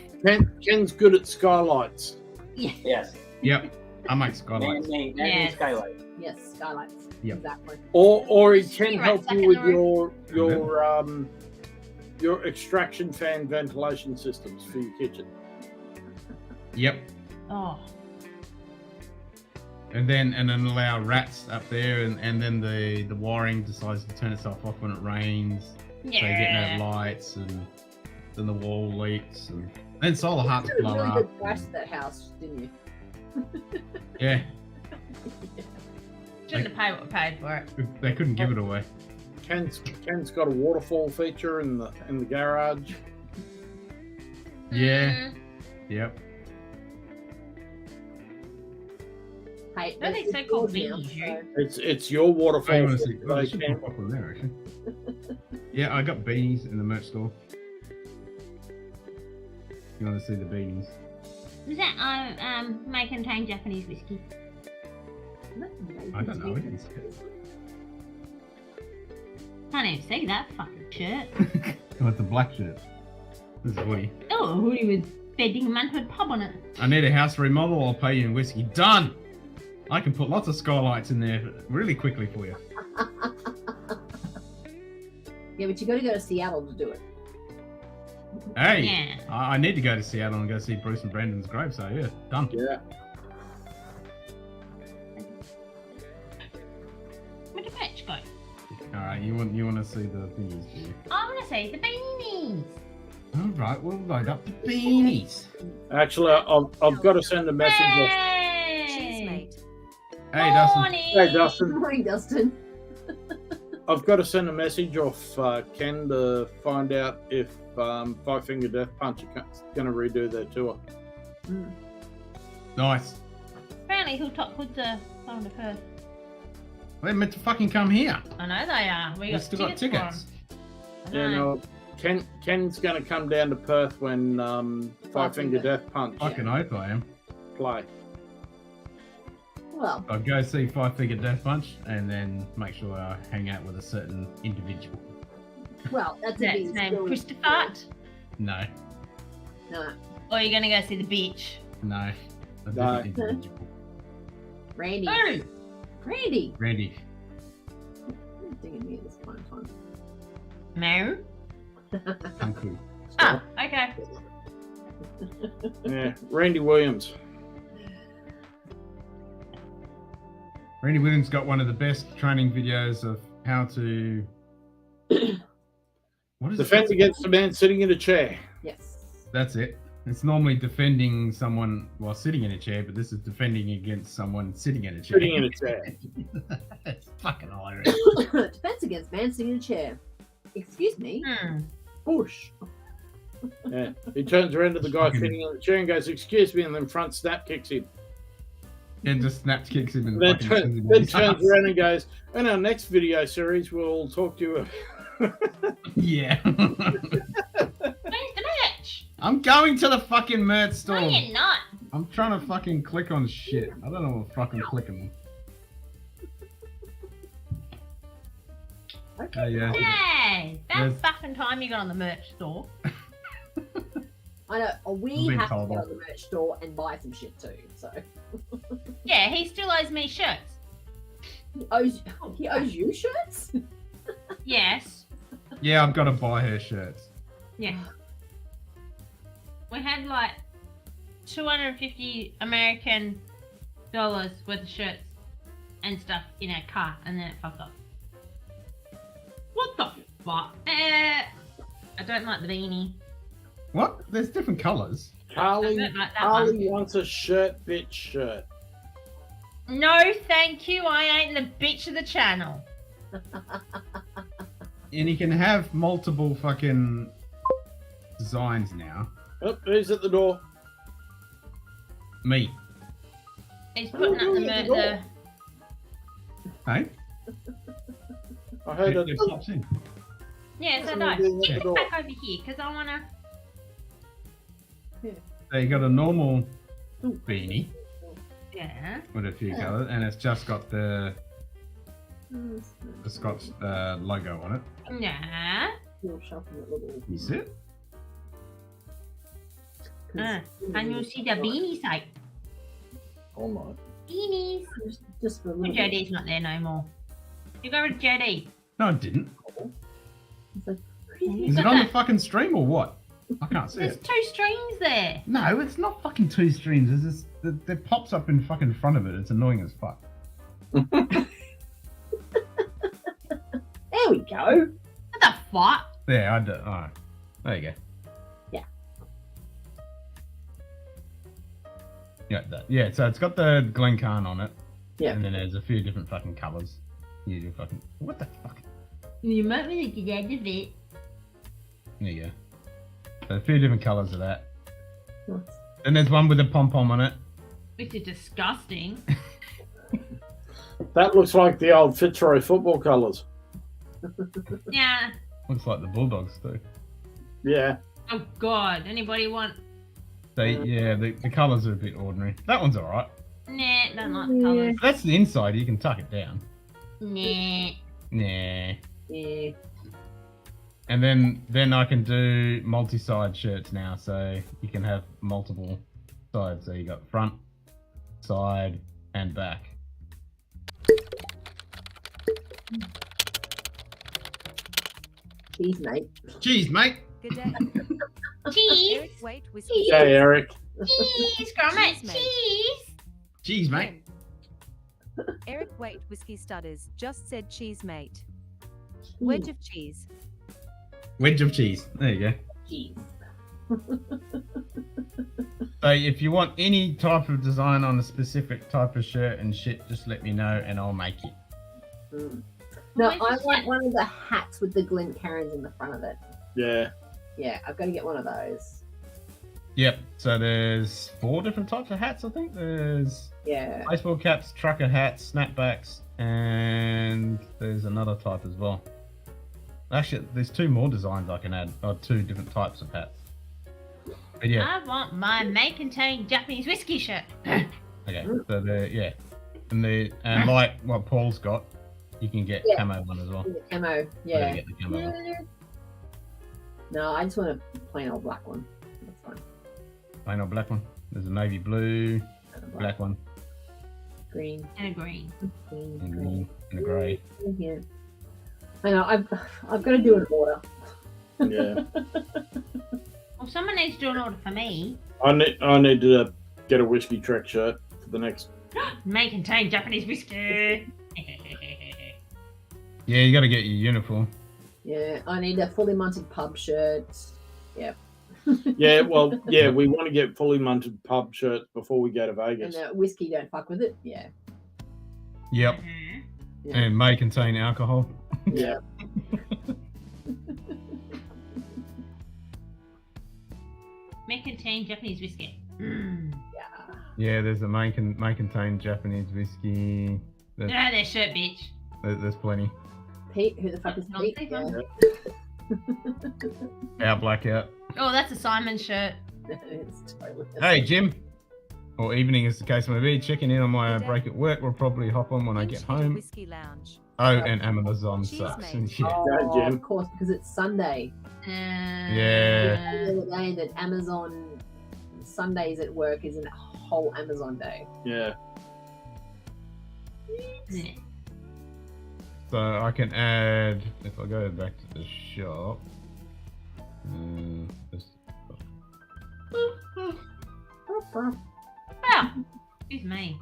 Speaker 3: Ken's good at skylights.
Speaker 10: Yes.
Speaker 1: Yep. I make skylights.
Speaker 10: Man-made
Speaker 11: Yes.
Speaker 10: skylight.
Speaker 2: Yes, skylights.
Speaker 1: Yep.
Speaker 2: Exactly.
Speaker 3: Or he can
Speaker 11: You're right,
Speaker 3: help
Speaker 11: second
Speaker 3: you with
Speaker 11: row.
Speaker 3: your extraction fan ventilation systems for your kitchen.
Speaker 1: Yep.
Speaker 11: Oh.
Speaker 1: And then allow rats up there, and then the wiring decides to turn itself off when it rains. So you get
Speaker 11: Yeah.
Speaker 1: no lights, and then the wall leaks, and then solar hearts
Speaker 2: You
Speaker 1: blow
Speaker 2: got a really
Speaker 1: up.
Speaker 2: good price at that house, didn't you?
Speaker 1: Yeah,
Speaker 11: Shouldn't have paid what we paid for it.
Speaker 1: they couldn't give it away.
Speaker 3: Ken's got a waterfall feature in the garage.
Speaker 1: Yeah. Yep.
Speaker 2: Hey,
Speaker 11: Don't they
Speaker 2: it's
Speaker 11: say called
Speaker 2: yours now,
Speaker 11: beanies,
Speaker 2: so-
Speaker 3: It's your
Speaker 1: I
Speaker 3: waterfall
Speaker 1: want to see.
Speaker 3: feature.
Speaker 1: Well,
Speaker 3: They
Speaker 1: it should
Speaker 3: can-
Speaker 1: pop up on there, actually. Yeah, I got beanies in the merch store. You want to see the beanies?
Speaker 11: Does that may contain Japanese whiskey?
Speaker 1: I don't know. We didn't see it.
Speaker 11: Can't even see that fucking shirt.
Speaker 1: it's a black shirt. This is a hoodie.
Speaker 11: Oh, a hoodie with bedding Munted pub on it.
Speaker 1: I need a house remodel. I'll pay you in whiskey. Done. I can put lots of skylights in there really quickly for you.
Speaker 2: Yeah, but you got to go to Seattle to do it.
Speaker 1: Hey,
Speaker 11: Yeah.
Speaker 1: I need to go to Seattle and go see Bruce and Brandon's grave. So yeah, done.
Speaker 3: Yeah.
Speaker 11: Where'd the patch go?
Speaker 1: All right, you want to see the thingies, do you?
Speaker 11: I want to see the beanies.
Speaker 1: All right, we'll load up the beanies.
Speaker 3: Actually, I've got to send a message off.
Speaker 8: Cheers, mate.
Speaker 1: Hey, Dustin.
Speaker 11: Morning.
Speaker 3: Hey, Dustin.
Speaker 2: Good morning, Dustin.
Speaker 3: I've got to send a message off Ken to find out if Five Finger Death Punch are going to redo their tour.
Speaker 1: Nice.
Speaker 11: Apparently, Hilltop Hoods are coming to Perth.
Speaker 1: They're meant to fucking come here.
Speaker 11: I know they are. We
Speaker 1: We've still got tickets.
Speaker 11: For 'em. I
Speaker 3: Yeah,
Speaker 11: know.
Speaker 3: no, Ken's going to come down to Perth when Five Finger Death Punch
Speaker 1: Fucking oath I am.
Speaker 3: play.
Speaker 2: Well,
Speaker 1: I'll go see Five Finger Death Punch and then make sure I hang out with a certain individual.
Speaker 2: that's a
Speaker 11: That's
Speaker 2: big
Speaker 11: named
Speaker 2: story.
Speaker 11: Christopher.
Speaker 1: No,
Speaker 2: No,
Speaker 11: Or you're going to go see the beach.
Speaker 1: no. A
Speaker 3: No.
Speaker 1: different individual.
Speaker 2: Randy.
Speaker 11: Oh,
Speaker 2: Randy.
Speaker 1: Randy.
Speaker 2: I'm thinking me at this point in time.
Speaker 11: no.
Speaker 1: Uncle.
Speaker 11: Ah, okay.
Speaker 3: Yeah, Randy Williams.
Speaker 1: Randy Williams got one of the best training videos of how to. What is
Speaker 3: Defense
Speaker 1: it?
Speaker 3: against a man sitting in a chair.
Speaker 2: Yes.
Speaker 1: That's it. It's normally defending someone while sitting in a chair, but this is defending against someone sitting in a chair.
Speaker 3: Sitting in a chair.
Speaker 1: It's fucking hilarious.
Speaker 2: Defense against man sitting in a chair. Excuse me.
Speaker 3: Push. Yeah. He turns around to the guy sitting in the chair and goes, "Excuse me," and then front snap kicks him.
Speaker 1: And just snaps, kicks him, and
Speaker 3: Then,
Speaker 1: fucking sends him in
Speaker 3: then
Speaker 1: his
Speaker 3: turns
Speaker 1: ass.
Speaker 3: around and goes, "In our next video series, we'll talk to you."
Speaker 1: Yeah.
Speaker 11: Where's the match?
Speaker 1: I'm going to the fucking merch store.
Speaker 11: No, you're not.
Speaker 1: I'm trying to fucking click on shit. I don't know what fucking clicking.
Speaker 2: Okay.
Speaker 1: Yeah.
Speaker 11: Hey, that's
Speaker 1: There's-
Speaker 11: fucking time you got on the merch store.
Speaker 2: I know. We
Speaker 1: I've been
Speaker 2: have to
Speaker 1: told
Speaker 2: go
Speaker 1: off.
Speaker 2: to the merch store and buy some shit too. So
Speaker 11: Yeah, he still owes me shirts.
Speaker 2: he owes you shirts.
Speaker 11: Yes.
Speaker 1: Yeah, I've got to buy her shirts.
Speaker 11: Yeah. We had like $250 American dollars worth of shirts and stuff in our car, and then it fucked up. What the fuck? I don't like the beanie.
Speaker 1: What? There's different colours.
Speaker 3: Carly,
Speaker 11: I don't like that
Speaker 3: Carly
Speaker 11: one.
Speaker 3: wants a shirt, bitch shirt.
Speaker 11: No, thank you. I ain't the bitch of the channel.
Speaker 1: And you can have multiple fucking designs now.
Speaker 3: Oh, who's at the door?
Speaker 1: Me.
Speaker 11: He's putting up the
Speaker 1: Hey?
Speaker 3: I heard
Speaker 1: It
Speaker 3: it.
Speaker 1: pops in.
Speaker 11: Yeah, so
Speaker 3: Someone
Speaker 11: no.
Speaker 3: being at
Speaker 11: Get
Speaker 3: the door.
Speaker 11: back over here, because I want to...
Speaker 1: So you got a normal beanie
Speaker 11: Yeah.
Speaker 1: with a few colours, and it's just got the Scotch logo on it.
Speaker 11: Yeah.
Speaker 2: You're shopping at little.
Speaker 1: You see it?
Speaker 11: And you'll see the beanie site.
Speaker 3: All night.
Speaker 11: Beanies.
Speaker 2: Just for a
Speaker 11: Oh,
Speaker 2: little bit.
Speaker 11: JD's not there no more. You go with JD.
Speaker 1: No, it didn't.
Speaker 11: You
Speaker 1: Is
Speaker 11: got
Speaker 1: it on the
Speaker 11: that.
Speaker 1: fucking stream or what? I can't see
Speaker 11: There's
Speaker 1: it.
Speaker 11: 2 strings there.
Speaker 1: No, it's not fucking 2 streams. It's just it pops up in fucking front of it. It's annoying as fuck.
Speaker 2: There we go.
Speaker 11: What the fuck?
Speaker 1: There, I do. Alright. There you go.
Speaker 2: Yeah.
Speaker 1: Yeah, that. Yeah, so it's got the Glencairn on it.
Speaker 2: Yeah.
Speaker 1: And then there's a few different fucking colours. You fucking. What the fuck?
Speaker 11: You might want to get out of it.
Speaker 1: There you go. So a few different colours of that.
Speaker 2: Nice.
Speaker 1: Then there's one with a pom pom on it.
Speaker 11: Which is disgusting.
Speaker 3: That looks like the old Fitzroy football colours.
Speaker 11: Yeah.
Speaker 1: Looks like the Bulldogs too.
Speaker 3: Yeah.
Speaker 11: Oh god. Anybody want...
Speaker 1: Yeah, the colours are a bit ordinary. That one's alright.
Speaker 11: Nah, don't like the colours.
Speaker 1: That's the inside, you can tuck it down.
Speaker 11: Nah.
Speaker 1: Nah.
Speaker 2: Yeah.
Speaker 1: And then I can do multi-side shirts now, so you can have multiple sides. So you got front, side, and back.
Speaker 2: Cheese, mate.
Speaker 1: Cheese, mate.
Speaker 8: Good day.
Speaker 11: Cheese.
Speaker 8: Eric, wait, whiskey.
Speaker 3: Hey, Eric.
Speaker 11: Cheese, Gromit.
Speaker 8: Cheese, mate.
Speaker 11: Cheese.
Speaker 1: Cheese, mate.
Speaker 8: Eric, wait, whiskey stutters. Just said cheese, mate. Wedge of cheese.
Speaker 1: Wedge of cheese. There you go.
Speaker 2: Cheese.
Speaker 1: So if you want any type of design on a specific type of shirt and shit, just let me know and I'll make it.
Speaker 2: No,
Speaker 11: Where's
Speaker 2: I
Speaker 11: the
Speaker 2: want
Speaker 11: hat?
Speaker 2: one of the hats with the Glyn Karens in the front of it.
Speaker 3: Yeah.
Speaker 2: Yeah, I've got to get one of those.
Speaker 1: Yep. So there's 4 different types of hats, I think. There's
Speaker 2: Yeah.
Speaker 1: baseball caps, trucker hats, snapbacks, and there's another type as well. Actually, there's 2 more designs I can add, or 2 different types of hats. But yeah,
Speaker 11: I want my may contain Japanese whiskey shirt.
Speaker 1: okay. So yeah, and like what Paul's got, you can get
Speaker 2: Yeah.
Speaker 1: camo one as well.
Speaker 2: The camo.
Speaker 1: I gotta
Speaker 2: Yeah.
Speaker 1: get the camo one.
Speaker 2: No, I just want a plain old black one. That's fine.
Speaker 1: Plain or black one. There's a navy blue,
Speaker 2: And a
Speaker 1: black one,
Speaker 2: Green.
Speaker 11: And a green.
Speaker 2: Green.
Speaker 1: and green, and a grey.
Speaker 2: Yeah. I know. I've got to do an order.
Speaker 3: Yeah.
Speaker 11: Well, someone needs to do an order for me.
Speaker 3: I need to get a whiskey trek shirt for the next.
Speaker 11: May contain Japanese whiskey.
Speaker 1: Yeah, you got to get your uniform.
Speaker 2: Yeah, I need a fully munted pub shirt. Yep.
Speaker 3: Yeah, well, yeah, we want to get fully munted pub shirts before we go to
Speaker 2: And
Speaker 3: Vegas.
Speaker 2: whiskey, don't fuck with it. Yeah.
Speaker 1: Yep,
Speaker 2: Yeah.
Speaker 1: and may contain alcohol.
Speaker 2: Yeah.
Speaker 11: May contain Japanese whiskey. Mm.
Speaker 2: Yeah.
Speaker 1: Yeah, there's a may contain Japanese whiskey.
Speaker 11: Get out of there, shirt, bitch.
Speaker 1: There's plenty.
Speaker 2: Pete, who the fuck is
Speaker 11: Not
Speaker 2: Pete?
Speaker 11: safe,
Speaker 2: Yeah.
Speaker 1: Out blackout.
Speaker 11: Oh, that's a Simon shirt.
Speaker 2: It's totally.
Speaker 1: Hey, Jim. Or evening, as the case may be. Checking in on my break at work. We'll probably hop on when I get home.
Speaker 8: Whiskey lounge.
Speaker 1: Oh, and Amazon
Speaker 8: Cheers,
Speaker 1: sucks.
Speaker 8: mate.
Speaker 1: Yeah.
Speaker 2: Oh,
Speaker 3: Yeah, Jim.
Speaker 2: of course, because it's Sunday.
Speaker 1: Yeah.
Speaker 2: The other day that Amazon Sundays at work is a whole Amazon day.
Speaker 3: Yeah.
Speaker 11: Yeah.
Speaker 1: So I can add, if I go back to the shop. Just,
Speaker 11: Oh, excuse me.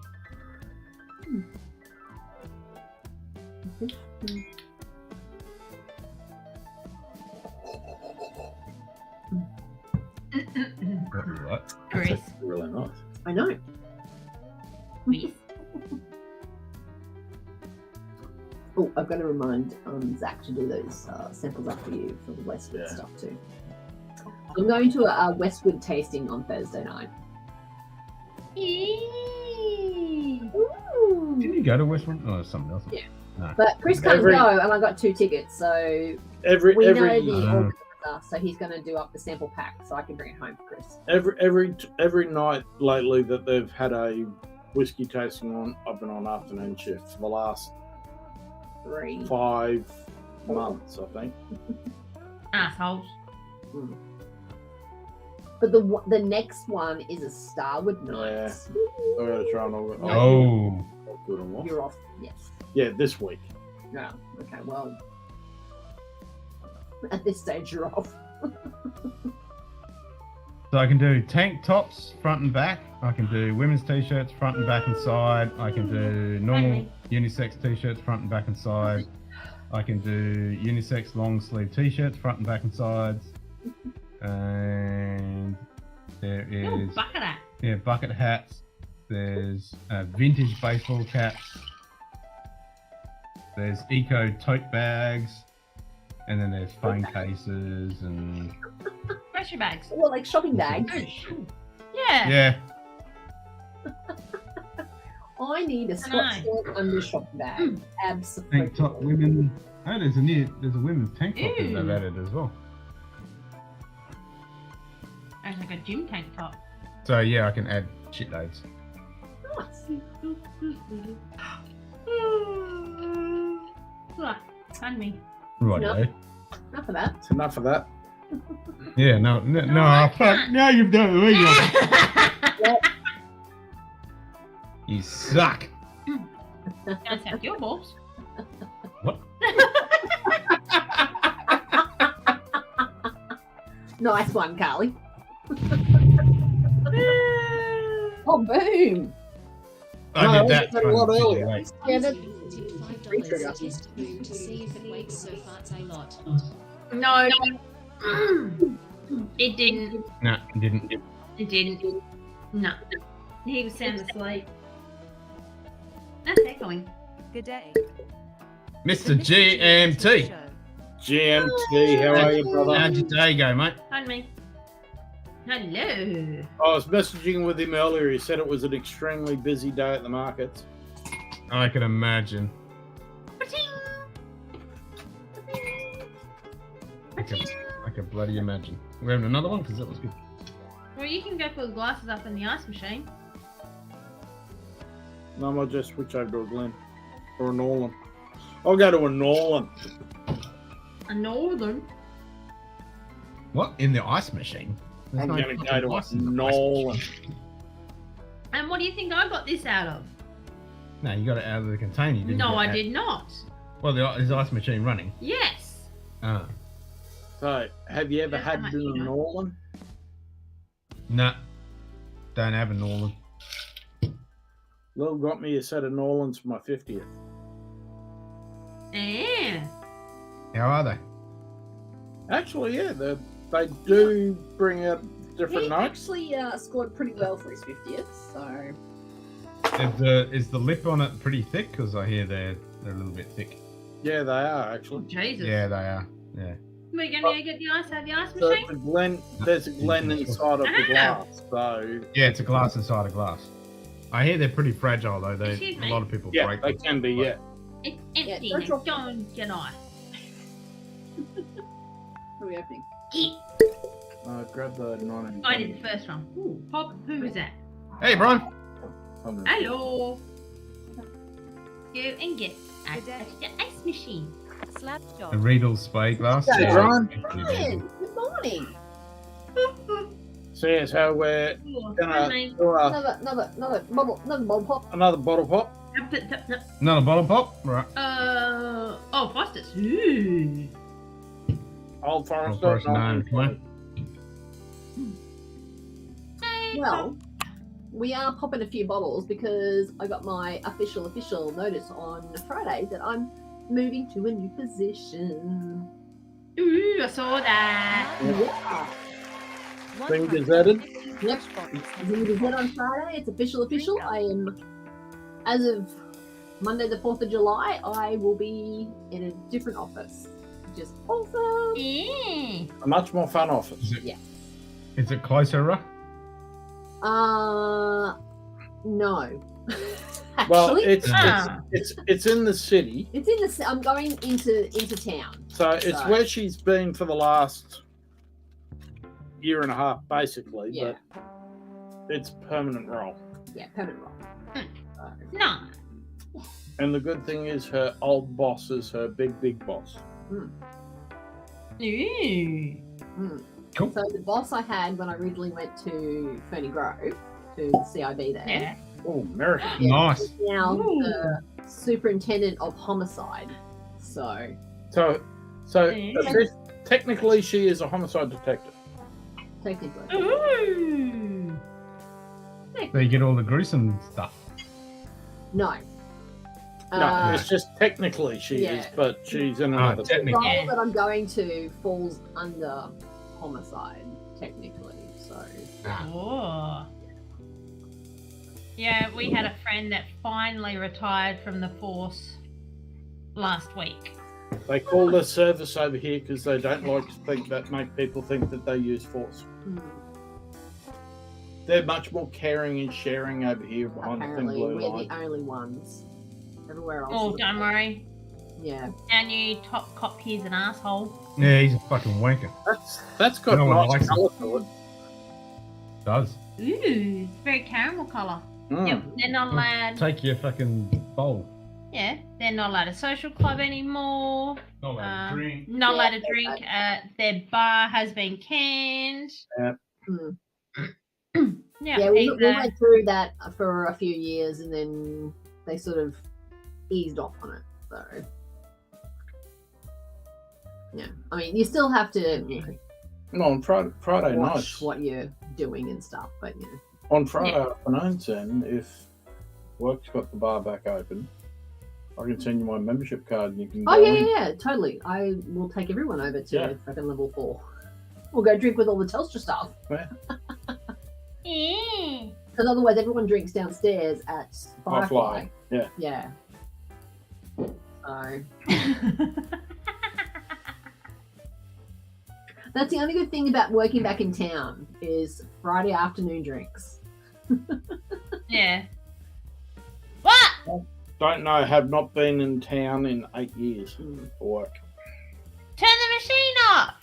Speaker 1: what?
Speaker 11: Chris.
Speaker 3: That's really nice.
Speaker 2: I know.
Speaker 11: Chris.
Speaker 2: Oh, I've got to remind Zach to do those samples up for you for the Westwood
Speaker 3: Yeah.
Speaker 2: stuff too. I'm going to a Westwood tasting on Thursday night.
Speaker 1: Did you go to Westwood? Oh, something else.
Speaker 2: Yeah.
Speaker 1: No.
Speaker 2: But Chris can't
Speaker 3: Every-
Speaker 2: go, and I got 2 tickets, so
Speaker 3: Every
Speaker 2: we know
Speaker 3: every
Speaker 2: the
Speaker 1: Mm.
Speaker 2: organizer, so he's going to do up the sample pack so I can bring it home for Chris.
Speaker 3: every night lately that they've had a whiskey tasting on, I've been on afternoon shift for the last
Speaker 2: 3.
Speaker 3: 5 months, I think.
Speaker 11: Assholes.
Speaker 2: But the next one is a Starwood night.
Speaker 3: Yeah. I gotta try and all
Speaker 1: Oh.
Speaker 3: good and what?
Speaker 2: You're off. Yes.
Speaker 3: Yeah, this week.
Speaker 2: No. Okay. Well, at this stage, you're off.
Speaker 1: So I can do tank tops front and back. I can do women's t-shirts front and back and side. I can do normal unisex t-shirts front and back and side. I can do unisex long sleeve t-shirts front and back and sides. And there
Speaker 11: Oh,
Speaker 1: is
Speaker 11: bucket hat.
Speaker 1: bucket hats. There's vintage baseball caps. There's eco tote bags. And then there's phone cases and
Speaker 11: Grocery bags.
Speaker 2: Well, like shopping bags.
Speaker 11: Yeah.
Speaker 1: yeah.
Speaker 2: I need a Scotch under shopping bag. Absolutely.
Speaker 1: Tank top women. Oh, there's a women's tank top that they've added as well.
Speaker 11: It's like a gym tank top.
Speaker 1: So yeah, I can add shitloads.
Speaker 11: Look, hand me.
Speaker 1: Right.
Speaker 2: No. Enough of that.
Speaker 3: It's enough of that.
Speaker 1: Yeah, no, fuck. Now you've done it.
Speaker 2: Yep.
Speaker 1: You suck.
Speaker 11: Don't have your balls.
Speaker 1: What?
Speaker 2: Nice one, Carly. Oh, boom.
Speaker 1: I did that
Speaker 3: a lot earlier.
Speaker 2: Yeah, that's
Speaker 7: $5 test boom to see if it wakes so farts a lot.
Speaker 11: No. It didn't.
Speaker 1: No, it didn't.
Speaker 11: It didn't. No. He was sound asleep. That's echoing.
Speaker 8: Good day.
Speaker 1: Mr. GMT.
Speaker 3: GMT, how are you, brother?
Speaker 1: How'd your day go, mate?
Speaker 11: Hi, me. Hello.
Speaker 3: I was messaging with him earlier. He said it was an extremely busy day at the markets.
Speaker 1: I can imagine. I can bloody imagine. We're having another one because that was good.
Speaker 11: Well, you can go put the glasses up in the ice machine.
Speaker 3: No, I might just switch over to a Glen or a Norland. I'll go to a Norland.
Speaker 11: A northern.
Speaker 1: What? In the ice machine? There's
Speaker 3: I'm
Speaker 1: no
Speaker 3: going to
Speaker 1: fucking
Speaker 3: go to
Speaker 1: ice
Speaker 3: a
Speaker 1: in the ice
Speaker 3: Norland.
Speaker 1: machine.
Speaker 11: And what do you think I got this out of?
Speaker 1: No, you got it out of the container. You didn't
Speaker 11: No,
Speaker 1: get
Speaker 11: I
Speaker 1: it out.
Speaker 11: did not.
Speaker 1: Well, is the ice machine running?
Speaker 11: Yes.
Speaker 1: Ah.
Speaker 3: So, have you ever
Speaker 11: That's how
Speaker 3: had
Speaker 11: much
Speaker 3: in
Speaker 11: you
Speaker 3: a
Speaker 11: know.
Speaker 3: Norland?
Speaker 1: Nah. Don't have a Norland.
Speaker 3: Lil got me a set of Norlands for my 50th.
Speaker 11: Yeah.
Speaker 1: How are they?
Speaker 3: Actually, yeah, they do bring out different
Speaker 2: He
Speaker 3: notes.
Speaker 2: actually scored pretty well for his 50th, so...
Speaker 1: Is the lip on it pretty thick? Because I hear they're a little bit thick.
Speaker 3: Yeah, they are, actually.
Speaker 11: Jesus.
Speaker 1: Yeah, they are. Yeah.
Speaker 11: We're going to get the ice out of the ice
Speaker 3: So
Speaker 11: machine?
Speaker 3: the Glen, there's a Glen inside of the glass, so...
Speaker 1: Yeah, it's a glass inside a glass. I hear they're pretty fragile though.
Speaker 11: Excuse
Speaker 1: A
Speaker 11: me?
Speaker 1: lot of people
Speaker 3: Yeah,
Speaker 1: break
Speaker 3: they
Speaker 1: them.
Speaker 3: can be, yeah.
Speaker 11: It's empty.
Speaker 2: Yeah,
Speaker 11: Now. Don't get ice.
Speaker 2: What are we opening?
Speaker 3: Grab the 9
Speaker 11: I did the first one. Ooh, Pop, who is that?
Speaker 1: Hey, Brian.
Speaker 11: Hello. Go and get ice
Speaker 8: Good day.
Speaker 11: at the ice machine.
Speaker 8: Slap
Speaker 1: The
Speaker 8: job.
Speaker 1: Riedel spy glass.
Speaker 3: Hey,
Speaker 1: Yeah.
Speaker 3: Brian.
Speaker 2: Brian, good morning.
Speaker 3: So yeah, so we're
Speaker 11: Ooh,
Speaker 3: gonna
Speaker 11: mate.
Speaker 3: do
Speaker 2: Another bottle pop.
Speaker 3: another bottle pop.
Speaker 1: Another bottle pop. Right.
Speaker 11: Oh, Foster's. Ooh.
Speaker 3: Old Forester.
Speaker 1: Forest 920.
Speaker 2: Well, we are popping a few bottles because I got my official notice on Friday that I'm moving to a new position.
Speaker 11: Ooh, I saw that.
Speaker 2: Yeah.
Speaker 3: Been gazetted.
Speaker 2: Yep. It's on Friday. It's official. I am, as of Monday the 4th of July, I will be in a different office. Just awesome.
Speaker 11: Yeah.
Speaker 3: A much more fun office.
Speaker 1: Is it closer, Ruh?
Speaker 2: No.
Speaker 3: Well,
Speaker 2: Actually,
Speaker 3: it's in the city,
Speaker 2: it's in the. I'm going into town.
Speaker 3: so it's
Speaker 2: So-
Speaker 3: where she's been for the last year and a half, basically.
Speaker 2: Yeah.
Speaker 3: But it's permanent role.
Speaker 2: Yeah, permanent role.
Speaker 11: No.
Speaker 3: And the good thing is, her old boss is her big boss.
Speaker 11: Ooh.
Speaker 1: Cool.
Speaker 2: So the boss I had when I originally went to Ferny Grove, to the CIB there,
Speaker 11: Yeah.
Speaker 3: Oh, American.
Speaker 1: Nice.
Speaker 2: is now
Speaker 11: Ooh.
Speaker 2: the superintendent of homicide. So
Speaker 3: So
Speaker 11: Yeah.
Speaker 3: technically, she is a homicide detective.
Speaker 2: technically,
Speaker 11: Ooh.
Speaker 1: So you get all the gruesome stuff.
Speaker 2: no.
Speaker 3: No, it's just technically she is,
Speaker 2: yeah.
Speaker 3: but she's in
Speaker 1: Oh,
Speaker 3: another.
Speaker 2: The
Speaker 1: technically.
Speaker 2: role that I'm going to falls under homicide, technically. So
Speaker 11: Oh. Yeah, we had a friend that finally retired from the force last week.
Speaker 3: They call the service over here because they don't like to think that make people think that they use force. They're much more caring and sharing over here behind the thin
Speaker 2: apparently
Speaker 3: blue
Speaker 2: we're
Speaker 3: line.
Speaker 2: the only ones. Everywhere else.
Speaker 11: Oh,
Speaker 2: is-
Speaker 11: don't worry.
Speaker 2: Yeah.
Speaker 11: Our new top cop here's an asshole.
Speaker 1: Yeah, he's a fucking wanker.
Speaker 3: That's got
Speaker 1: No one
Speaker 3: nice
Speaker 1: likes
Speaker 3: colour to it.
Speaker 1: Does.
Speaker 11: Ooh, it's very caramel colour.
Speaker 3: Mm.
Speaker 11: Yep, they're not allowed.
Speaker 1: Take your fucking bowl.
Speaker 11: Yeah, they're not allowed to social club anymore.
Speaker 1: Not allowed to drink.
Speaker 11: Not allowed to drink. Their bar has been canned.
Speaker 3: Yeah.
Speaker 11: Yeah,
Speaker 2: we went through that for a few years, and then they sort of eased off on it. So, yeah, I mean, you still have to
Speaker 3: No, on Friday
Speaker 2: watch
Speaker 3: nights.
Speaker 2: what you're doing and stuff, but you know.
Speaker 3: On Friday afternoons, then, if work's got the bar back open, I can send you my membership card and you can.
Speaker 2: Oh
Speaker 3: go
Speaker 2: yeah,
Speaker 3: in.
Speaker 2: yeah, totally. I will take everyone over to
Speaker 3: Yeah.
Speaker 2: fucking level 4. We'll go drink with all the Telstra stuff.
Speaker 3: Yeah.
Speaker 2: Because otherwise, everyone drinks downstairs at Firefly.
Speaker 3: Yeah.
Speaker 2: Yeah. So that's the only good thing about working back in town is Friday afternoon drinks.
Speaker 11: Yeah. What?
Speaker 3: Don't know. Have not been in town in 8 years for work.
Speaker 11: Turn the machine off.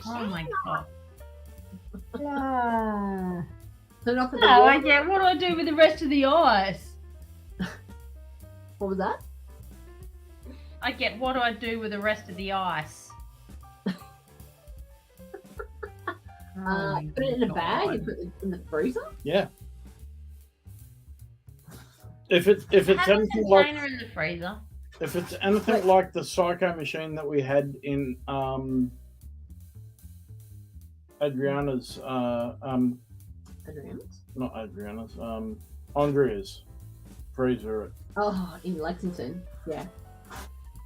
Speaker 11: Oh my god.
Speaker 2: Turn off at the
Speaker 11: No,
Speaker 2: wall.
Speaker 11: I get. What do I do with the rest of the ice?
Speaker 2: What was that?
Speaker 11: I get. What do I do with the rest of the ice?
Speaker 2: Put it in a bag and put it in the freezer.
Speaker 3: Yeah. If it's
Speaker 11: Have a
Speaker 3: anything like
Speaker 11: container in the freezer.
Speaker 3: if it's anything like the psycho machine that we had in Adriana's
Speaker 2: Adriana's?
Speaker 3: not Adriana's Andrea's freezer.
Speaker 2: Oh, in Lexington. Yeah.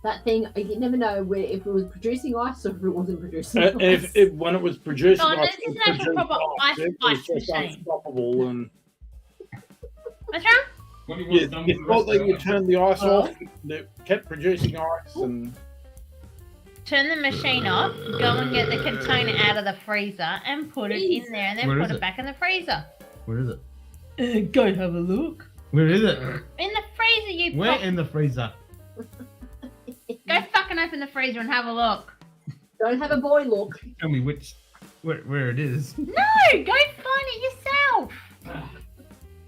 Speaker 2: That thing, you never know where if it was producing ice or if it wasn't producing ice.
Speaker 3: If when it was producing,
Speaker 11: Oh,
Speaker 3: ice,
Speaker 11: this is
Speaker 3: it
Speaker 11: an actual
Speaker 3: produced
Speaker 11: proper
Speaker 3: ice.
Speaker 11: ice
Speaker 3: It was
Speaker 11: ice
Speaker 3: just
Speaker 11: machine.
Speaker 3: unstoppable. And
Speaker 11: What's wrong?
Speaker 1: What do you want
Speaker 3: you,
Speaker 1: done
Speaker 3: you
Speaker 1: with the
Speaker 3: thought
Speaker 1: rest
Speaker 3: that
Speaker 1: of
Speaker 3: you
Speaker 1: it?
Speaker 3: turned the ice off, it kept producing ice, and
Speaker 11: Turn the machine off. Go and get the container out of the freezer and put it in there, and then
Speaker 1: Where
Speaker 11: put
Speaker 1: is
Speaker 11: it
Speaker 1: it?
Speaker 11: back in the freezer.
Speaker 1: Where is it?
Speaker 11: Go have a look.
Speaker 1: Where is it?
Speaker 11: In the freezer, you.
Speaker 1: Where in the freezer?
Speaker 11: Go fucking open the freezer and have a look.
Speaker 2: Don't have a boy look.
Speaker 1: Tell me where it is.
Speaker 11: No, go find it yourself.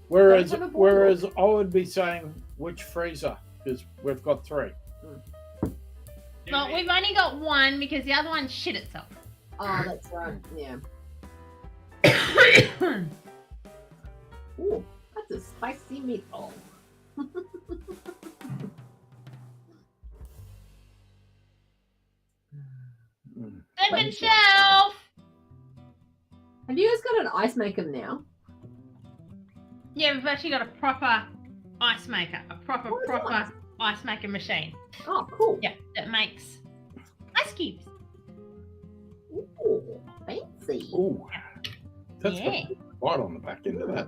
Speaker 3: whereas
Speaker 2: Don't have a boil.
Speaker 3: whereas I would be saying which freezer because we've got 3.
Speaker 11: Well, we've only got one because the other one shit itself.
Speaker 2: Oh, that's right. Yeah. Ooh, that's a spicy meatball.
Speaker 11: Second shelf.
Speaker 2: Have you guys got an ice maker now?
Speaker 11: Yeah, we've actually got a proper ice maker, a proper
Speaker 2: Oh, nice.
Speaker 11: ice maker machine.
Speaker 2: Oh, cool.
Speaker 11: Yeah, that makes ice cubes.
Speaker 2: Ooh, fancy.
Speaker 3: Ooh, that's
Speaker 11: Yeah.
Speaker 3: got right on the back end of that.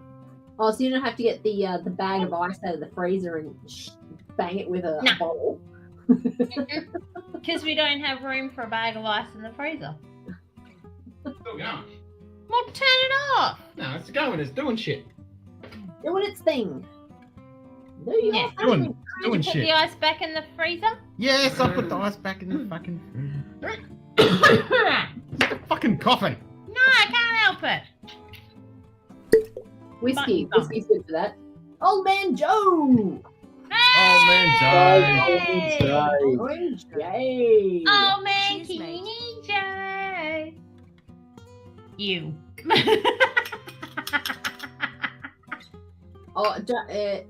Speaker 2: Oh, so you don't have to get the bag of ice out of the freezer and bang it with a
Speaker 11: No.
Speaker 2: bowl.
Speaker 11: Because we don't have room for a bag of ice in the freezer.
Speaker 1: Still going.
Speaker 11: Well, turn it off.
Speaker 1: No, it's going. It's doing shit.
Speaker 2: Doing its thing. Do you
Speaker 11: Yeah.
Speaker 1: Doing
Speaker 11: Did you put
Speaker 1: shit.
Speaker 11: the ice back in the freezer?
Speaker 1: Yes, I put the ice back in the fucking.
Speaker 11: No,
Speaker 1: Fucking coughing.
Speaker 11: I can't help it.
Speaker 2: Whiskey.
Speaker 11: Button.
Speaker 2: Whiskey's good for that. Old Man Joe.
Speaker 1: Oh man, Joe.
Speaker 11: Hey!
Speaker 2: Orange Jay.
Speaker 11: Oh man,
Speaker 8: Cheers, mate.
Speaker 11: Keeny Joe. You.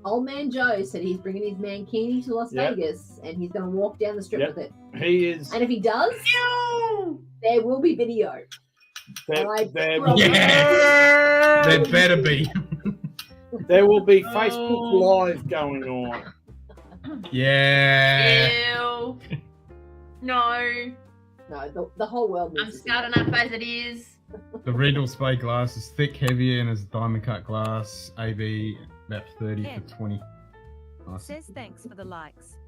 Speaker 2: Old Man Joe said he's bringing his mankini to Las
Speaker 3: Yep.
Speaker 2: Vegas and he's going to walk down the strip
Speaker 3: Yep.
Speaker 2: with it.
Speaker 3: He is.
Speaker 2: And if he does, there will be video.
Speaker 3: There,
Speaker 2: I
Speaker 3: there,
Speaker 2: promise.
Speaker 1: Yeah. There better be.
Speaker 3: there will be Facebook
Speaker 11: Oh.
Speaker 3: Live going on.
Speaker 1: Yeah.
Speaker 11: Ew. No.
Speaker 2: No, the whole world
Speaker 11: I'm
Speaker 2: needs to see
Speaker 11: scarred enough as it is.
Speaker 1: The Regal Spey glass is thick, heavier, and is diamond cut glass. AB about 30
Speaker 8: Ken.
Speaker 1: for 20. Nice.
Speaker 8: Says thanks for the likes.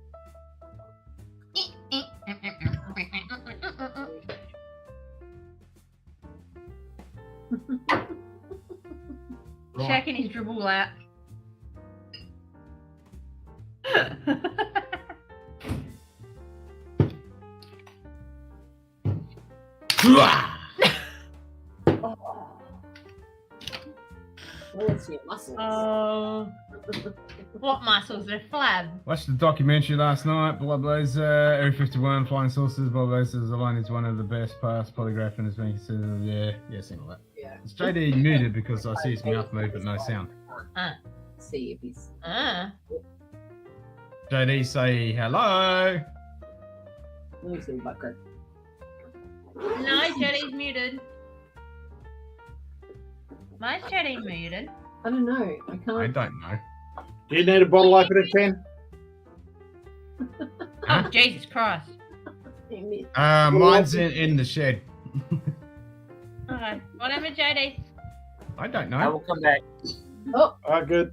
Speaker 1: Right.
Speaker 11: Checking his dribble out.
Speaker 2: Well, let's see your muscles.
Speaker 11: Oh. What muscles? They're flab.
Speaker 1: Watched the documentary last night. Blah blah's Area 51 flying saucers. Blah blah says the line is one of the best past polygraph and has been considered. Yeah, seen all that.
Speaker 2: Yeah.
Speaker 1: It's JD muted because I see his mouth move but no sound.
Speaker 2: See if he's.
Speaker 1: JD say hello.
Speaker 2: Let me see the butt crack.
Speaker 11: No, JD's muted. My JD muted.
Speaker 2: I don't know. I can't.
Speaker 1: I don't know.
Speaker 3: Do you need a bottle opener, Ken?
Speaker 11: Oh, Jesus Christ.
Speaker 1: Mine's in the shed.
Speaker 11: Okay, whatever, JD.
Speaker 1: I don't know.
Speaker 10: I will come back.
Speaker 2: Oh,
Speaker 3: good.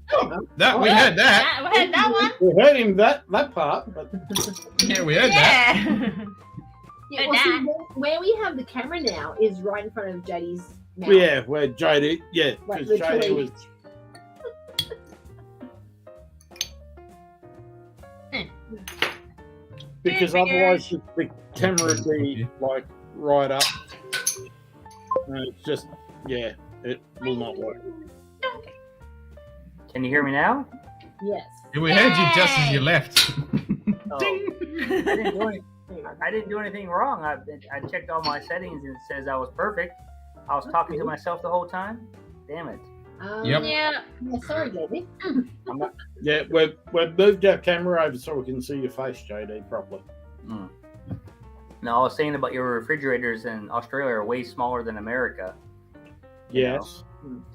Speaker 1: That we heard that.
Speaker 11: We heard that one.
Speaker 3: We heard him that part, but
Speaker 1: Yeah, we heard that.
Speaker 2: yeah. Well, see, where we have the camera now is right in front of JD's mouth.
Speaker 3: yeah, where JD,
Speaker 2: Like,
Speaker 3: because JD
Speaker 2: literally.
Speaker 3: was. Because otherwise the camera would be like right up. And it's just, yeah, it will not work.
Speaker 10: Can you hear me now?
Speaker 2: Yes.
Speaker 1: Yeah, we heard you just as you left.
Speaker 10: Oh. I didn't do anything wrong. I checked all my settings and it says I was perfect. I was talking to myself the whole time. Damn it.
Speaker 1: Yep.
Speaker 2: Yeah. Sorry, JD.
Speaker 3: I'm not, yeah, we've moved our camera over so we can see your face, JD, properly.
Speaker 10: No, I was saying about your refrigerators in Australia are way smaller than America.
Speaker 3: Yes.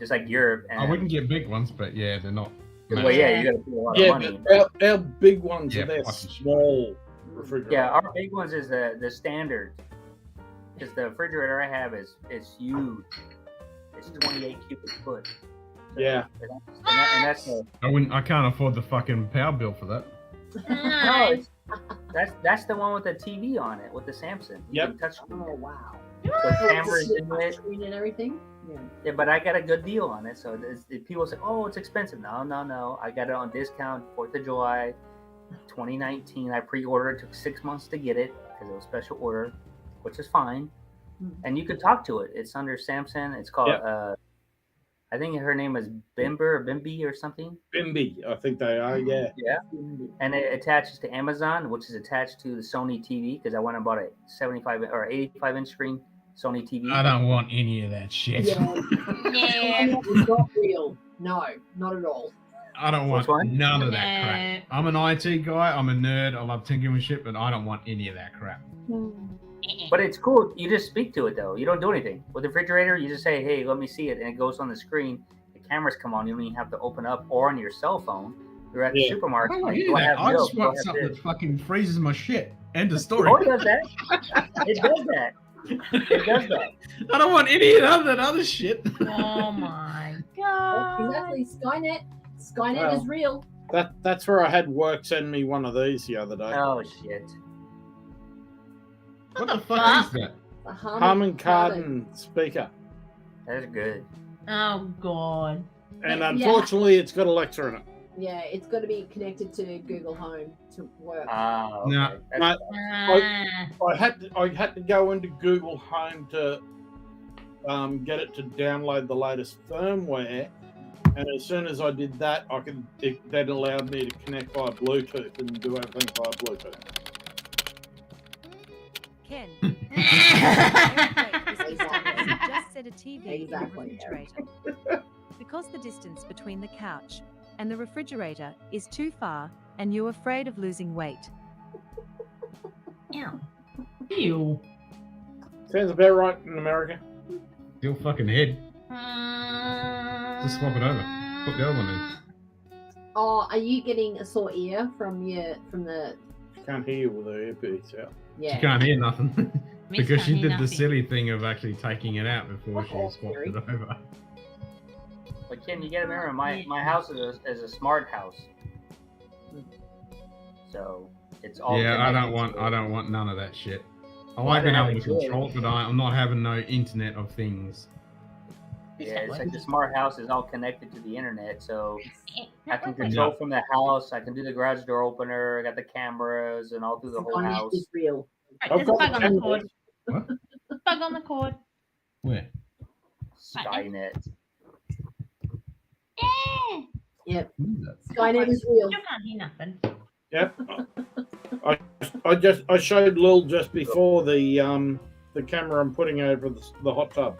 Speaker 10: Just like Europe. And
Speaker 1: I wouldn't get big ones, but yeah, they're not.
Speaker 10: Well, yeah, you got to pay a lot of money.
Speaker 3: But our big ones
Speaker 1: Yeah,
Speaker 3: are their
Speaker 1: fucking
Speaker 3: small refrigerators.
Speaker 10: Yeah, our big ones is the standard. Because the refrigerator I have is huge. It's 28 cubic foot. So,
Speaker 3: Yeah.
Speaker 10: And that's
Speaker 1: I can't afford the fucking power bill for that.
Speaker 10: no, that's the one with the TV on it with the Samsung. You can touch screen.
Speaker 2: Oh wow.
Speaker 10: So cameras in it.
Speaker 2: Screen and everything. Yeah.
Speaker 10: Yeah, but I got a good deal on it. So people say, "Oh, it's expensive." No. I got it on discount. 4th of July, 2019. I pre-ordered. It took 6 months to get it because it was special order, which is fine. And you can talk to it. It's under Samsung. It's called. I think her name is Bimby or something.
Speaker 3: Bimby, I think they are. Yeah.
Speaker 10: Yeah. And it attaches to Amazon, which is attached to the Sony TV because I went and bought a 75 or 85 inch screen Sony TV.
Speaker 1: I don't want any of that shit.
Speaker 2: Yeah. It's not real. No, not at all.
Speaker 1: I don't want none of that crap. I'm an IT guy. I'm a nerd. I love tinkering with shit, but I don't want any of that crap.
Speaker 10: But it's cool. You just speak to it though. You don't do anything. With the refrigerator, you just say, "Hey, let me see it," and it goes on the screen. The cameras come on. You don't even have to open up or on your cell phone. You're at the supermarket.
Speaker 1: I don't hear that. I just want something that fucking freezes my shit. End of story.
Speaker 10: Oh, it does that. It does that. It does that.
Speaker 1: I don't want any of that other shit.
Speaker 11: Oh my god.
Speaker 2: Exactly. Skynet is real.
Speaker 3: That's where I had work send me one of these the other day.
Speaker 10: Oh shit.
Speaker 1: What the fuck is that?
Speaker 2: A
Speaker 3: Harman Kardon speaker.
Speaker 10: That's good.
Speaker 11: Oh god.
Speaker 3: And unfortunately, it's got Alexa in it.
Speaker 2: Yeah, it's got to be connected to Google Home to work.
Speaker 10: Oh,
Speaker 1: no.
Speaker 3: I had to go into Google Home to get it to download the latest firmware, and as soon as I did that, that allowed me to connect via Bluetooth and do everything via Bluetooth.
Speaker 8: Ken.
Speaker 2: Exactly.
Speaker 8: Just set a TV in the refrigerator. Because the distance between the couch and the refrigerator is too far and you're afraid of losing weight.
Speaker 11: Ew.
Speaker 3: Sounds about right in America.
Speaker 1: Still fucking head. Just swap it over. Put the other one in.
Speaker 2: Oh, are you getting a sore ear from the?
Speaker 3: Can't hear you with the earpiece out.
Speaker 2: Yeah.
Speaker 1: She can't hear nothing. Because
Speaker 11: can't
Speaker 1: she
Speaker 11: hear
Speaker 1: did the
Speaker 11: nothing.
Speaker 1: silly thing of actually taking it out before she swapped it over.
Speaker 10: But Ken, you gotta remember, my house is a smart house. So it's all.
Speaker 1: Yeah, I
Speaker 10: connected
Speaker 1: don't want none of that shit. I like being able to control it, but I'm not having no Internet of Things.
Speaker 10: Yeah, it's like the smart house is all connected to the internet, so I can control from the house. I can do the garage door opener. I got the cameras and all through the whole house.
Speaker 2: Is real.
Speaker 11: Right, there's a bug on the cord.
Speaker 1: What?
Speaker 11: Bug on the cord.
Speaker 1: Where?
Speaker 10: Skynet.
Speaker 2: Yep. Skynet is real.
Speaker 11: You can't hear nothing.
Speaker 3: Yep. I showed Lil just before the camera I'm putting over the hot tub.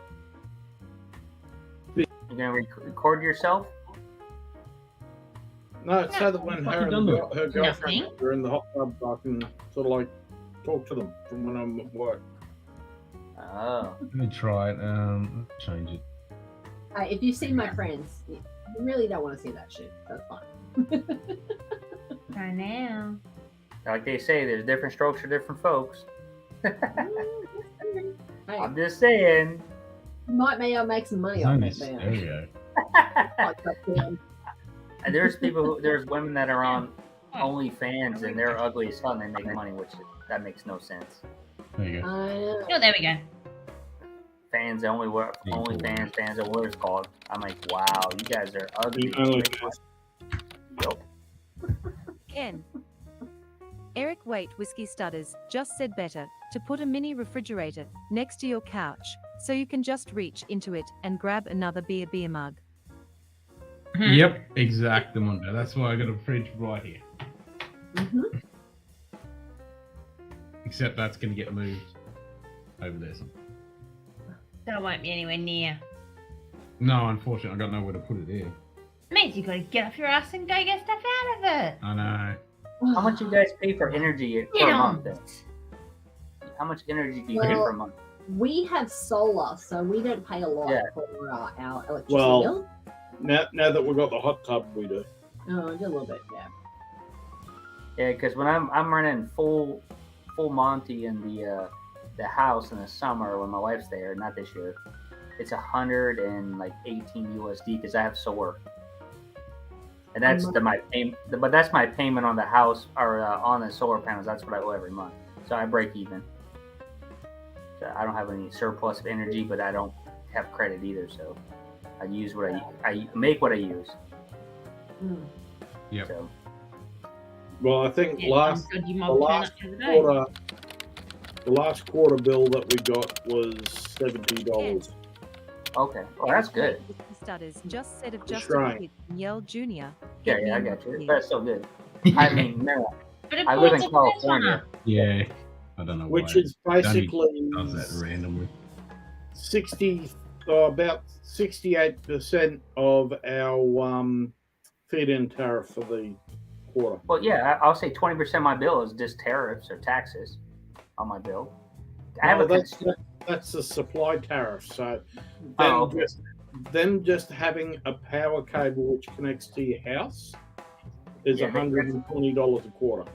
Speaker 10: You're gonna record yourself?
Speaker 3: No, it's so that when her and her girlfriend
Speaker 11: Nothing.
Speaker 3: are in the hot tub, I can sort of like talk to them from when I'm at work.
Speaker 10: Oh.
Speaker 1: Let me try it. Let's change it.
Speaker 2: If you see my friends, you really don't want to see that shit. That's fine.
Speaker 11: I know.
Speaker 10: Like they say, there's different strokes for different folks.
Speaker 2: Hey,
Speaker 10: I'm just saying.
Speaker 2: might may I make some money off that band.
Speaker 10: And there's there's women that are on OnlyFans and they're ugly as hell and they make money, which that makes no sense.
Speaker 1: There you go.
Speaker 11: Oh, there we go.
Speaker 10: Fans only work, OnlyFans, fans or what it's called. I'm like, wow, you guys are ugly. Yup.
Speaker 8: Ken. Eric Waite Whiskey Stutters just said better to put a mini refrigerator next to your couch so you can just reach into it and grab another beer mug.
Speaker 1: Yep, exact, Mundo. That's why I got a fridge right here. Except that's going to get moved over there.
Speaker 11: That won't be anywhere near.
Speaker 1: No, unfortunately, I got nowhere to put it here.
Speaker 11: Means you gotta get off your ass and go get stuff out of it.
Speaker 1: I know.
Speaker 10: How much you guys pay for energy per month then? How much energy do you pay per month?
Speaker 2: We have solar, so we don't pay a lot for our electricity bill.
Speaker 3: Now that we've got the hot tub, we do.
Speaker 2: Oh, just a little bit, yeah.
Speaker 10: Yeah, because when I'm running full Monty in the house in the summer when my wife's there, not this year, it's 118 USD because I have solar, and that's my payment. But that's my payment on the house or on the solar panels. That's what I owe every month, so I break even. So I don't have any surplus of energy, but I don't have credit either. So I use what I make what I use.
Speaker 1: Yep.
Speaker 10: So,
Speaker 3: well, I think the last quarter bill that we got was $70.
Speaker 10: Okay, well that's good.
Speaker 8: Stutters just said of
Speaker 3: Just
Speaker 8: Justin
Speaker 3: right.
Speaker 8: Pitt and Yell Jr.
Speaker 10: Yeah, I got you. That's so good. I mean, no,
Speaker 11: But
Speaker 10: I live in California.
Speaker 1: Yeah, I don't know
Speaker 3: Which
Speaker 1: why.
Speaker 3: is basically
Speaker 1: It does that randomly.
Speaker 3: about 68% of our feed-in tariff for the quarter.
Speaker 10: Well, yeah, I'll say 20% of my bill is just tariffs or taxes on my bill.
Speaker 3: That's the supply tariff. So
Speaker 10: Oh,
Speaker 3: then
Speaker 10: okay.
Speaker 3: just having a power cable which connects to your house is
Speaker 10: Yeah,
Speaker 3: $120 a quarter.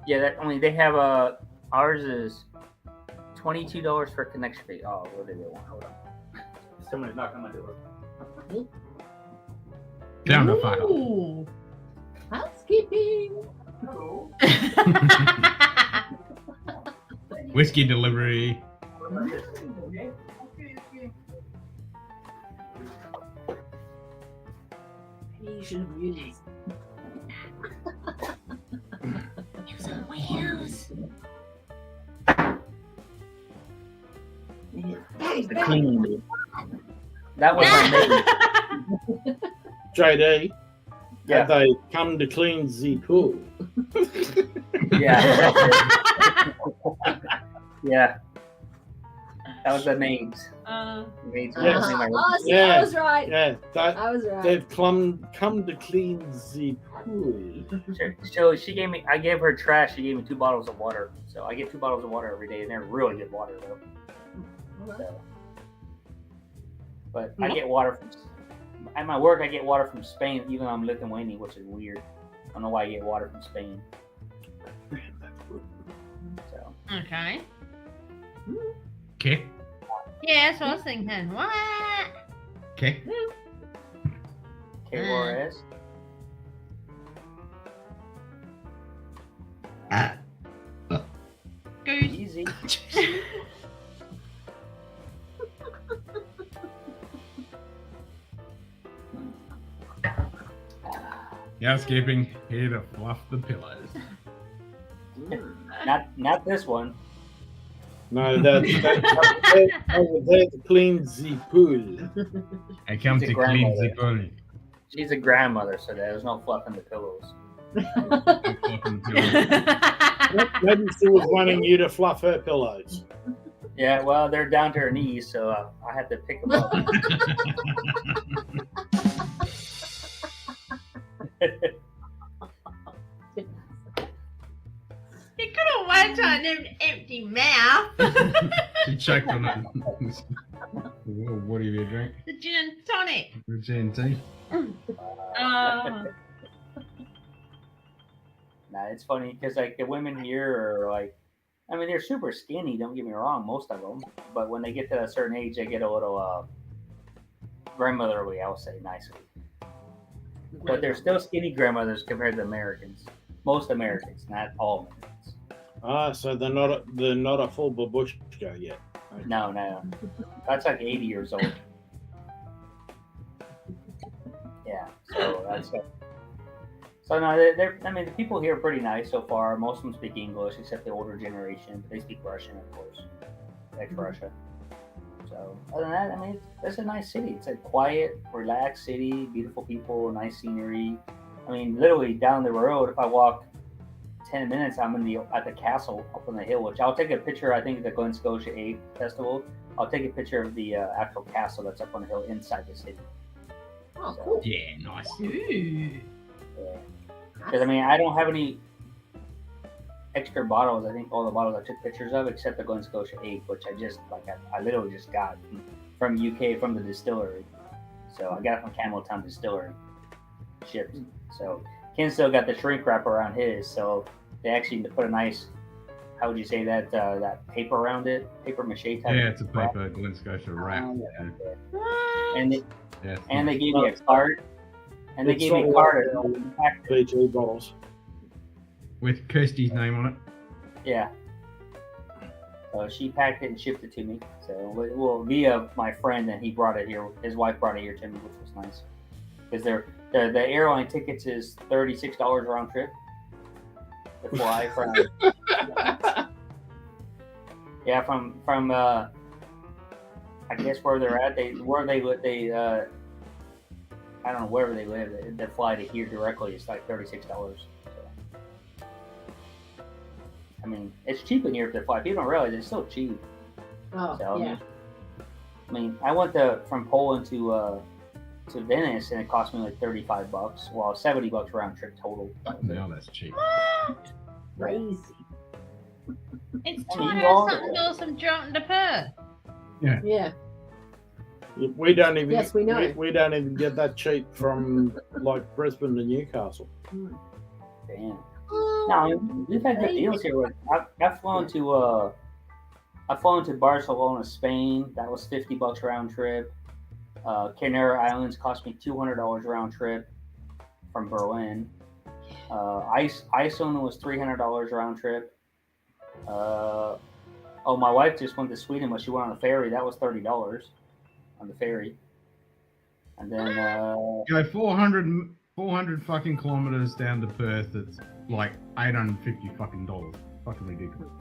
Speaker 10: Yeah, that only they have ours is $22 for connection fee. Oh, what do they want? Hold on. Somebody's knocking on my door.
Speaker 1: Down the fuck.
Speaker 11: Ooh.
Speaker 2: Housekeeping.
Speaker 1: Whiskey delivery.
Speaker 2: Maybe you should have used.
Speaker 11: Use on wheels.
Speaker 10: The clean. That was my main.
Speaker 3: JD,
Speaker 10: Yeah.
Speaker 3: have they come to clean the pool?
Speaker 10: Yeah. Yeah. That was the names. Names.
Speaker 3: Yes.
Speaker 2: Oh, see,
Speaker 3: Yeah.
Speaker 2: I was right.
Speaker 3: Yeah,
Speaker 2: I was right.
Speaker 3: they've come to clean the pool.
Speaker 10: Sure. So she gave me. I gave her trash. She gave me 2 bottles of water. So I get 2 bottles of water every day, and they're really good water though. So, but I get water from. At my work, I get water from Spain, even though I'm Lithuanian, which is weird. I don't know why I get water from Spain. So.
Speaker 11: Okay.
Speaker 1: Okay.
Speaker 11: Yeah, that's what I was thinking. What?
Speaker 1: Okay.
Speaker 10: K-O-R-S.
Speaker 11: Goose.
Speaker 10: Easy.
Speaker 1: Housekeeping, here to fluff the pillows.
Speaker 10: Not this one.
Speaker 3: No, that's over there to clean the pool.
Speaker 1: I come
Speaker 10: It's a
Speaker 1: to clean the
Speaker 10: grandmother.
Speaker 1: pool.
Speaker 10: She's a grandmother, so there's no fluff in the pillows.
Speaker 3: Maybe she was wanting you to fluff her pillows.
Speaker 10: Yeah, well, they're down to her knees, so I had to pick them up.
Speaker 11: You could have went on an empty mouth.
Speaker 1: She choked on it. What do you drink?
Speaker 11: The gin and tonic.
Speaker 1: The gin and tea.
Speaker 10: Nah, it's funny because like the women here are like, I mean, they're super skinny. Don't get me wrong, most of them. But when they get to a certain age, they get a little grandmotherly. I'll say nicely. But they're still skinny grandmothers compared to Americans. Most Americans, not all Americans.
Speaker 3: So they're not a full babushka yet. Okay.
Speaker 10: No. That's like 80 years old. Yeah, so that's it. So no, they're. I mean, the people here are pretty nice so far. Most of them speak English, except the older generation. They speak Russian, of course, ex-Russia. So other than that, I mean, it's a nice city. It's a quiet, relaxed city. Beautiful people, nice scenery. I mean, literally down the road, if I walk 10 minutes, I'm at the castle up on the hill. Which I'll take a picture. I think at the Glen Scotia 8 Festival. I'll take a picture of the actual castle that's up on the hill inside the city.
Speaker 2: Oh, cool.
Speaker 1: Yeah, nice.
Speaker 11: Ooh.
Speaker 10: Because I mean, I don't have any extra bottles. I think all the bottles I took pictures of, except the Glen Scotia 8, which I literally just got from UK from the distillery. So I got it from Campbelltown Distillery, shipped. So Ken still got the shrink wrap around his. So they actually put a nice, how would you say that? That paper around it, paper mache type.
Speaker 1: Yeah, it's a paper Glen Scotia wrap.
Speaker 10: And they gave me a card. And they gave me a card.
Speaker 3: VG bottles.
Speaker 1: With Kirsty's name on it.
Speaker 10: Yeah. So she packed it and shipped it to me. So, well, via my friend, and he brought it here. His wife brought it here to me, which was nice. Because the airline tickets is $36 round trip to fly from. Yeah, from I guess where they're at. I don't know wherever they live. They fly to here directly. It's like $36. So. I mean, it's cheap in here if they fly. People don't realize it's still cheap.
Speaker 2: Oh,
Speaker 10: so,
Speaker 2: yeah.
Speaker 10: I mean, I went from Poland to Venice, and it cost me like $35. Well, $70 round trip total.
Speaker 1: No, that's cheap.
Speaker 2: Crazy.
Speaker 11: It's
Speaker 10: I mean,
Speaker 11: time
Speaker 10: you
Speaker 11: to
Speaker 10: all-
Speaker 11: have something awesome jaunt to Perth.
Speaker 2: Yeah.
Speaker 3: We don't even.
Speaker 2: Yes, we know.
Speaker 3: We don't even get that cheap from like Brisbane to Newcastle.
Speaker 10: Damn. No, I mean, we've had good deals here. I've flown to Barcelona, Spain. That was $50 round trip. Canary Islands cost me $200 round trip from Berlin. Iceland was $300 round trip. My wife just went to Sweden, but she went on a ferry. That was $30 on the ferry. And then
Speaker 1: Go 400 fucking kilometers down to Perth. It's like $850 fucking dollars. Fucking ridiculous.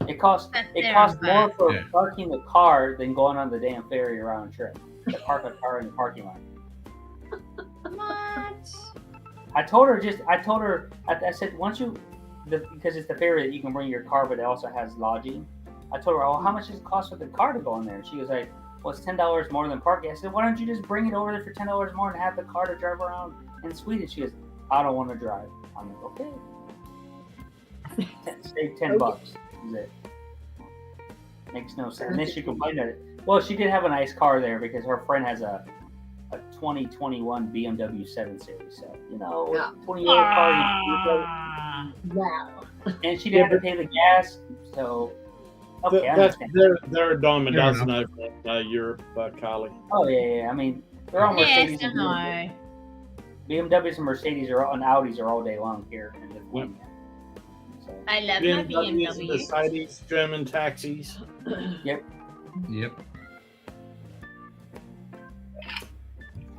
Speaker 10: it costs more for parking the car than going on the damn ferry around trip. To park a car in the parking lot.
Speaker 11: What?
Speaker 10: I told her, I said, because it's the ferry that you can bring your car, but it also has lodging. I told her, how much does it cost for the car to go in there? And she was like, well, it's $10 more than parking. I said, why don't you just bring it over there for $10 more and have the car to drive around in Sweden? She goes, I don't want to drive. I'm like, okay. Save $10. Is it? Makes no sense. And then she complained that well, she did have a nice car there because her friend has a 2021 BMW 7 Series. So, 20-year-old car.
Speaker 2: Wow.
Speaker 10: And she didn't have to pay the gas. So, okay, I
Speaker 3: That's
Speaker 10: understand.
Speaker 3: they're a dime a dozen over in Europe, Carly.
Speaker 10: Oh, yeah. I mean, they're all Mercedes.
Speaker 11: Yes, I know.
Speaker 10: BMWs and Mercedes and Audis are all day long here in Lithuania. So,
Speaker 11: I love my
Speaker 3: BMWs,
Speaker 11: BMW.
Speaker 3: Mercedes, German taxis.
Speaker 10: Yep.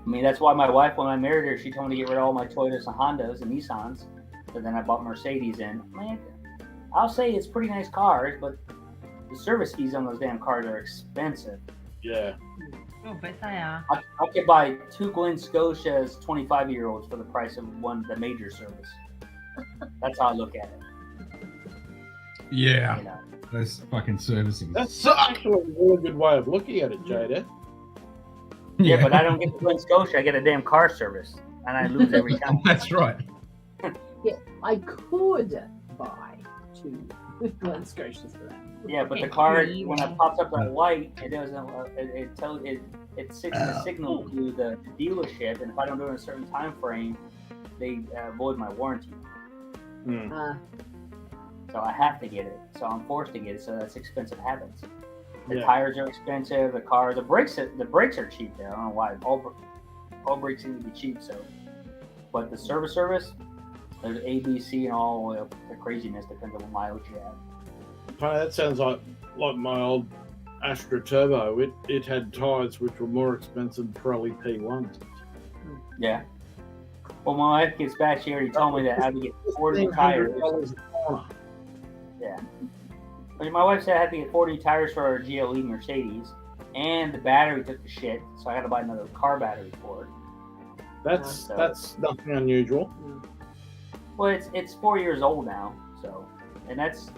Speaker 10: I mean, that's why my wife, when I married her, she told me to get rid of all my Toyotas and Hondas and Nissans. So then I bought Mercedes, and man, I'll say it's pretty nice cars, but the service fees on those damn cars are expensive.
Speaker 3: Yeah.
Speaker 11: Oh, bet they are.
Speaker 10: I could buy 2 Glen Scotias 25-year-olds for the price of the major service. That's how I look at it.
Speaker 1: Yeah.
Speaker 10: You know?
Speaker 1: Those fucking servicing.
Speaker 3: That's actually a really good way of looking at it, Jada.
Speaker 10: Yeah, but I don't get the Glen Scotia. I get a damn car service, and I lose every time.
Speaker 1: That's right.
Speaker 2: Yeah, I could buy 2 Glen Scotias for that.
Speaker 10: Yeah, but the car, when it pops up that light, it doesn't. It sends a signal to the dealership, and if I don't do it in a certain time frame, they void my warranty. So I have to get it. So I'm forced to get it. So that's expensive habits. The tires are expensive. The brakes are cheap there. I don't know why. All brakes seem to be cheap. So, but the service, there's A, B, C, and all the way up to craziness. Depends on what mileage you have.
Speaker 3: That sounds like my old Astra Turbo. It had tyres which were more expensive than Pirelli P1s.
Speaker 10: Yeah. Well, my wife gets back. She already told me that I had to get 40 tires. Yeah. I mean, my wife said I had to get 40 tires for our GLE Mercedes, and the battery took the shit, so I had to buy another car battery for it.
Speaker 3: That's nothing unusual.
Speaker 10: Well, it's 4 years old now, so, and that's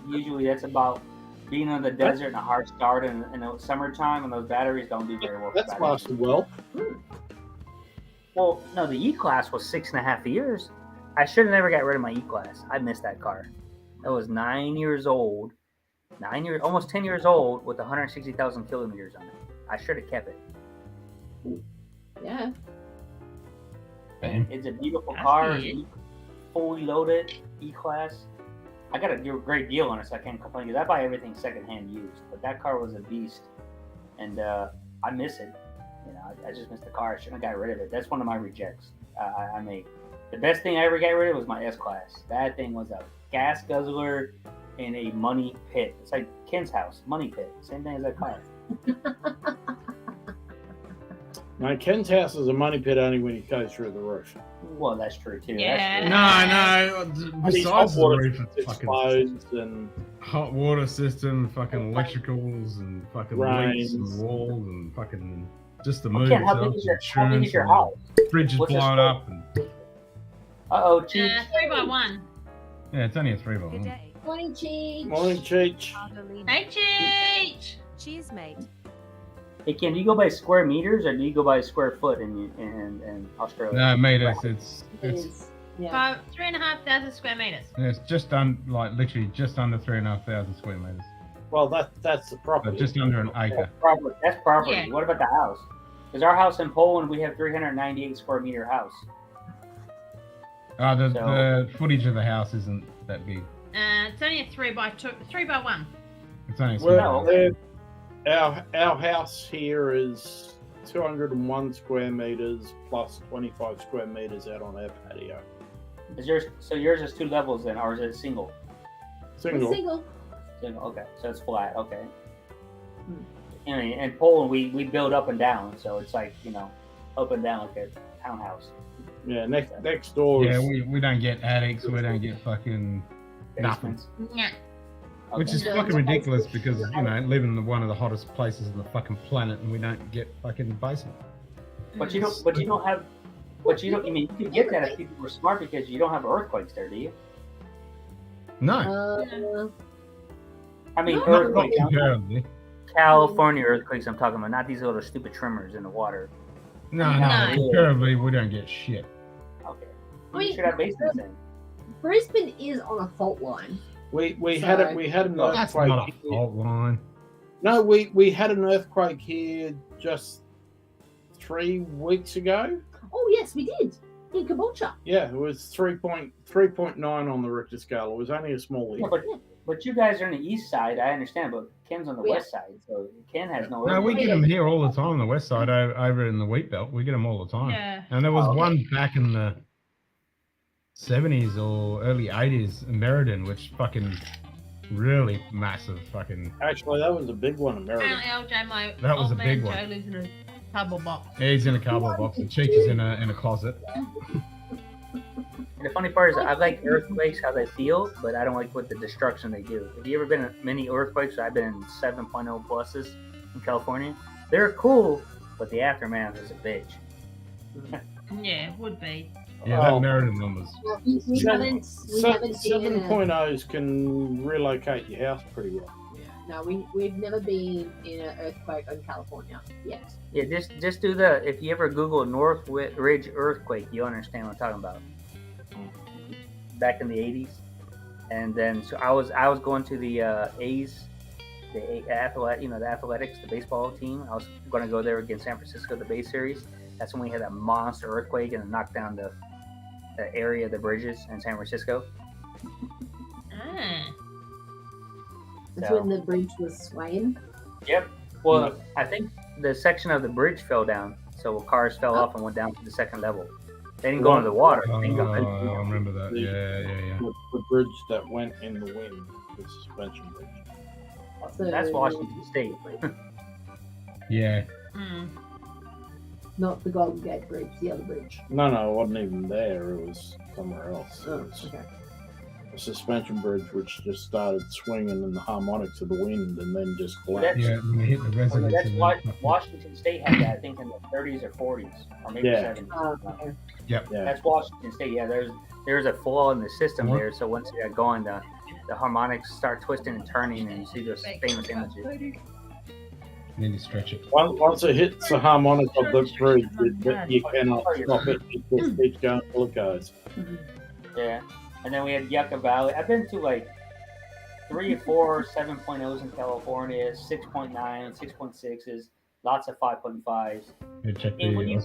Speaker 10: about being in the desert and a hard start in the summertime, and those batteries don't do very well.
Speaker 3: That's lasted well.
Speaker 10: Well, no, the E-Class was 6.5 years. I should have never got rid of my E-Class. I missed that car. It was 9 years old. Almost 10 years old with 160,000 kilometers on it. I should have kept it.
Speaker 2: Yeah.
Speaker 10: It's a beautiful car. Fully loaded E-Class. I got a great deal on it, so I can't complain. Because I buy everything secondhand used. But that car was a beast. And I miss it. You know, I just missed the car. I shouldn't have got rid of it. That's one of my rejects. I made. The best thing I ever got rid of was my S-Class. That thing was a gas guzzler in a money pit. It's like Ken's house, money pit. Same thing as that car.
Speaker 3: No, Ken's house is a money pit only when he goes through the roof.
Speaker 10: Well, that's true too.
Speaker 11: Yeah.
Speaker 1: No. Besides the roof, it's
Speaker 3: fucking
Speaker 1: and hot water system, fucking electricals, and fucking leaks and walls, and fucking just the move itself.
Speaker 10: How big is your house?
Speaker 1: Fridge is blown up. And...
Speaker 10: Cheech.
Speaker 11: 3x1.
Speaker 1: Yeah, it's only a 3x1.
Speaker 2: Morning, Cheech.
Speaker 3: Morning, Cheech.
Speaker 11: Hey, Cheech.
Speaker 8: Cheers, mate.
Speaker 10: Hey, Ken, do you go by square meters or do you go by square foot in Australia?
Speaker 1: No, meters. It's
Speaker 11: 3,500 square meters.
Speaker 1: it's just literally just under 3,500 square meters.
Speaker 3: Well, that's the property.
Speaker 1: So just under an acre.
Speaker 10: That's property.
Speaker 11: Yeah.
Speaker 10: What about the house? Because our house in Poland, we have 398 square meter house.
Speaker 1: The footage of the house isn't that big.
Speaker 11: It's only a 3x1.
Speaker 1: It's only
Speaker 3: well, our house here is 201 square meters plus 25 square meters out on our patio.
Speaker 10: Yours is 2 levels then, or is it single?
Speaker 3: Single.
Speaker 10: Okay, so it's flat. Okay. In Poland, we build up and down, so it's like up and down like a townhouse.
Speaker 3: Yeah, next door.
Speaker 1: Yeah, we don't get attics. We don't get fucking nothing.
Speaker 11: Yeah.
Speaker 1: Which is fucking ridiculous because live in one of the hottest places on the fucking planet, and we don't get fucking basement.
Speaker 10: But you don't have. But you don't. I mean, you could get that if people were smart because you don't have earthquakes there, do you?
Speaker 1: No.
Speaker 10: I mean,
Speaker 1: Not
Speaker 10: earthquakes.
Speaker 1: comparably.
Speaker 10: California earthquakes. I'm talking about, not these little stupid tremors in the water.
Speaker 1: No. Comparably, we don't get shit.
Speaker 10: Okay. Well, you should have basements then.
Speaker 2: Brisbane is on a fault line.
Speaker 3: We had an earthquake.
Speaker 1: That's not a fault line.
Speaker 3: No, we had an earthquake here just 3 weeks ago.
Speaker 2: Oh yes, we did in Caboolture.
Speaker 3: Yeah, it was 3.9 on the Richter scale. It was only a small.
Speaker 10: Yeah, but you guys are on the east side. I understand, but Ken's on the west side, so Ken has no.
Speaker 1: No, we get them here all the time on the west side, over in the wheat belt. We get them all the time.
Speaker 11: Yeah.
Speaker 1: And there was one back in the 70s or early 80s in Meriden, which fucking really massive fucking.
Speaker 3: Actually, that was a big one in Meriden.
Speaker 11: Apparently, LJ,
Speaker 1: That was a big
Speaker 11: Joe
Speaker 1: one.
Speaker 11: lives in a cardboard box.
Speaker 1: Yeah, he's in a cardboard box. And Cheech is in a closet.
Speaker 10: And the funny part is, I like earthquakes how they feel, but I don't like what the destruction they do. Have you ever been in many earthquakes? I've been in 7.0 pluses in California. They're cool but the aftermath is a bitch.
Speaker 11: Yeah, would be.
Speaker 1: Yeah, that merited numbers.
Speaker 2: Well, we haven't seen
Speaker 3: 7.0s can relocate your house pretty well.
Speaker 2: No, we've never been in an earthquake in California yet.
Speaker 10: Yeah, just do the. If you ever Google North Ridge earthquake, you understand what I'm talking about. Back in the '80s, and then so I was going to the A's, the athletics, the baseball team. I was going to go there against San Francisco, the Bay Series. That's when we had that monster earthquake and it knocked down the area of the bridges in San Francisco.
Speaker 2: That's when the bridge was swaying.
Speaker 10: Yep. Well, I think the section of the bridge fell down, so cars fell off and went down to the second level. They didn't go into the water.
Speaker 1: I remember that. Yeah.
Speaker 3: The bridge that went in the wind, the suspension bridge.
Speaker 10: That's Washington State.
Speaker 1: Yeah.
Speaker 2: Not the Golden Gate Bridge, the other bridge.
Speaker 3: No, it wasn't even there. It was somewhere else.
Speaker 2: Oh, okay.
Speaker 3: A suspension bridge which just started swinging in the harmonics of the wind and then just collapsed.
Speaker 1: Yeah, when they hit the resonance.
Speaker 10: That's why Washington State had that, I think, in the 30s or 40s, or maybe 70s.
Speaker 2: Okay.
Speaker 1: Yep.
Speaker 3: Yeah.
Speaker 10: That's Washington State. Yeah, there's a flaw in the system there. So once you get going, the harmonics start twisting and turning, and you see those famous images.
Speaker 1: Need to stretch it.
Speaker 3: Once it hits the harmonic of the bridge, you cannot stop it. It just keeps going till it goes.
Speaker 10: Yeah. And then we had Yucca Valley. I've been to like 3 or 4 7.0s in California, 6.9, 6.6s, lots of 5.5s.
Speaker 1: Check
Speaker 10: And when you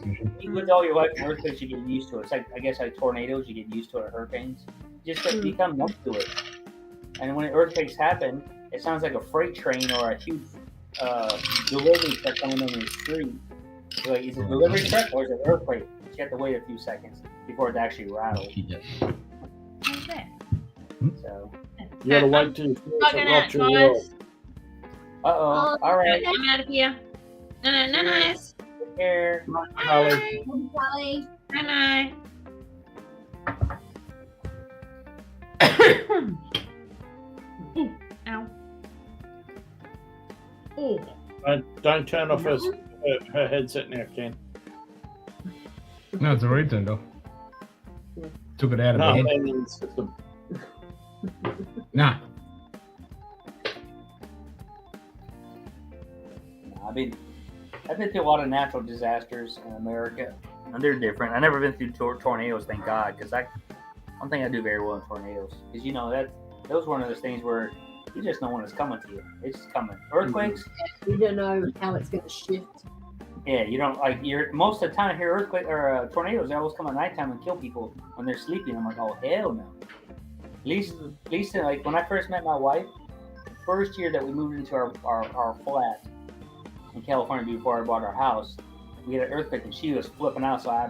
Speaker 10: with all your life in earthquakes, you get used to it. It's like, I guess, like tornadoes, you get used to it. Hurricanes, you just become numb to it. And when earthquakes happen, it sounds like a freight train or a huge delivery truck coming down the street. You're like, is it a delivery truck or is it an earthquake? You have to wait a few seconds before it actually rattles.
Speaker 11: Okay.
Speaker 10: So
Speaker 3: you gotta wait till you
Speaker 11: Fucking out, guys.
Speaker 10: All right.
Speaker 11: I'm out of here. No.
Speaker 10: Take care.
Speaker 3: Holly.
Speaker 2: Sally.
Speaker 11: Bye. Ow. Oh.
Speaker 3: Don't turn off her headset now, Ken.
Speaker 1: No, it's already turned off. Took it out of
Speaker 3: No,
Speaker 1: my head.
Speaker 3: in the system.
Speaker 1: Nah.
Speaker 10: I've been through a lot of natural disasters in America, and they're different. I've never been through tornadoes, thank God, because I don't think I do very well in tornadoes. Because those one of those things where you just know when it's coming to you. It's just coming. Earthquakes,
Speaker 2: you don't know how it's going to shift.
Speaker 10: Yeah, you don't most of the time I hear earthquake or tornadoes. They always come at nighttime and kill people when they're sleeping. I'm like, oh hell no. At least like when I first met my wife, the first year that we moved into our flat in California before I bought our house, we had an earthquake and she was flipping out. So I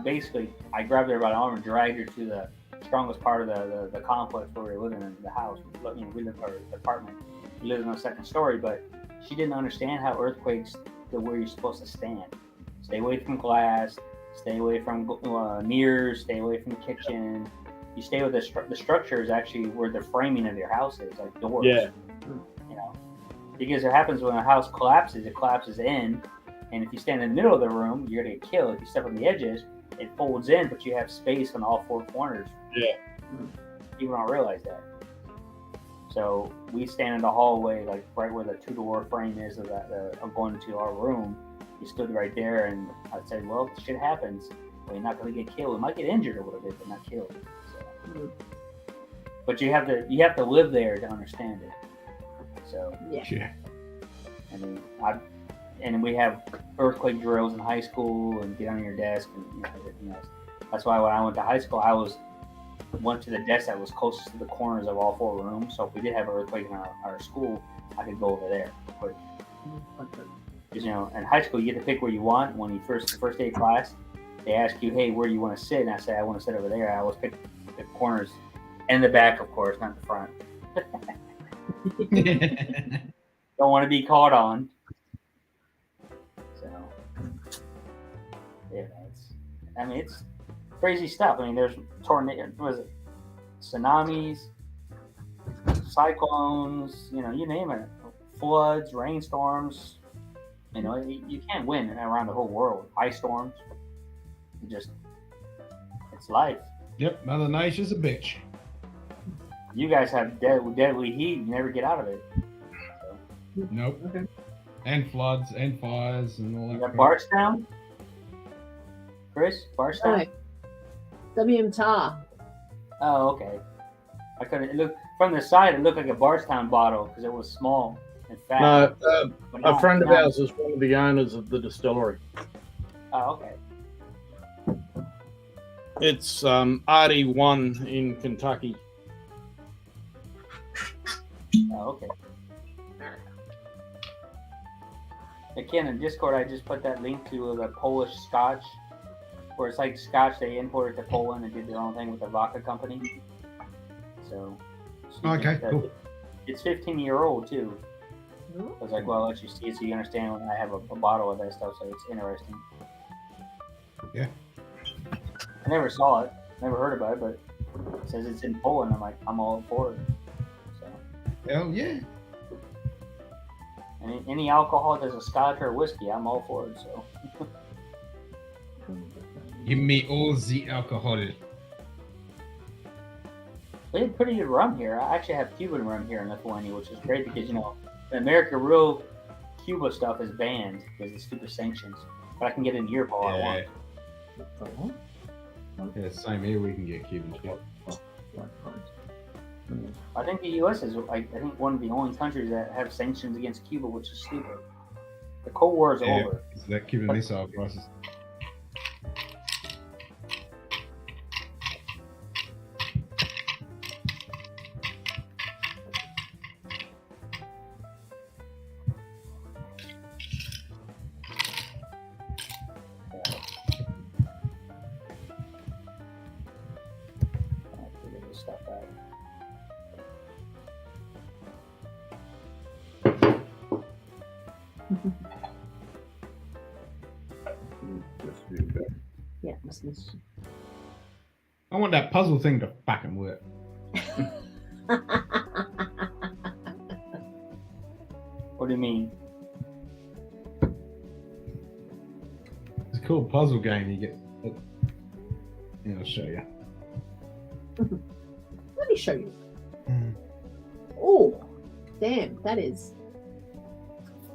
Speaker 10: grabbed her by the arm and dragged her to the strongest part of the complex where we were living in the house. We lived in the apartment. We lived on the second story, but she didn't understand how earthquakes where you're supposed to stand. Stay away from glass. Stay away from mirrors. Stay away from the kitchen. You stay with the structure is actually where the framing of your house is, like doors.
Speaker 3: Yeah.
Speaker 10: Because it happens when a house collapses, it collapses in, and if you stand in the middle of the room, you're gonna get killed. If you step on the edges, it folds in, but you have space on all 4 corners.
Speaker 3: Yeah.
Speaker 10: People don't realize that. So we stand in the hallway, like right where the 2-door frame is of going into our room. He stood right there, and I said, well, if shit happens, well, you're not going to get killed. You might get injured a little bit, but not killed. So. But you have to live there to understand it. So
Speaker 2: yeah.
Speaker 10: I mean, and we have earthquake drills in high school, and get on your desk, and that's why when I went to high school, I went to the desk that was closest to the corners of all 4 rooms. So if we did have an earthquake in our school, I could go over there. But because in high school you get to pick where you want. When you first day of class, they ask you, hey, where do you want to sit? And I say, I want to sit over there. I always pick the corners and the back, of course, not the front. Don't want to be caught on. So yeah, it's crazy stuff. I mean, there's tsunamis, cyclones, you name it, floods, rainstorms, You know, you can't win around the whole world. Ice storms, it's life.
Speaker 1: Yep, Mother Nature's a bitch.
Speaker 10: You guys have deadly heat. You never get out of it. So.
Speaker 1: Nope. Okay. And floods and fires and all that.
Speaker 10: You got Bardstown? Chris? Bardstown?
Speaker 2: No. WM Tar.
Speaker 10: Oh, okay. I couldn't. It looked from the side. It looked like a Bardstown bottle because it was small and fat.
Speaker 3: No, a friend of ours is one of the owners of the distillery.
Speaker 10: Oh, okay.
Speaker 3: It's RD1 in Kentucky.
Speaker 10: Oh, okay. Again, in Discord, I just put that link to the Polish Scotch, where it's like Scotch they imported to Poland and did their own thing with the vodka company. So
Speaker 1: okay, cool.
Speaker 10: It's 15-year-old too. I was like, well, I'll let you see it so you understand when I have a bottle of that stuff, so it's interesting.
Speaker 1: Yeah.
Speaker 10: I never saw it, never heard about it, but it says it's in Poland. I'm like, I'm all for it. So.
Speaker 1: Hell yeah.
Speaker 10: Any alcohol that's a Scotch or a whiskey, I'm all for it. So.
Speaker 1: Give me all the alcohol.
Speaker 10: We have pretty good rum here. I actually have Cuban rum here in Lithuania, which is great because, you know, in America, real Cuba stuff is banned because of stupid sanctions. But I can get it in Europe all I want.
Speaker 1: Yeah, same here. We can get Cuban shit.
Speaker 10: I think the U.S. is, I think, one of the only countries that have sanctions against Cuba, which is stupid. The Cold War is over.
Speaker 1: It's that Cuban missile crisis.
Speaker 2: Yeah,
Speaker 1: I want that puzzle thing to fucking work.
Speaker 10: What do you mean?
Speaker 1: It's a cool puzzle game you get. Yeah, I'll show you.
Speaker 2: Let me show you. Oh, damn, that is.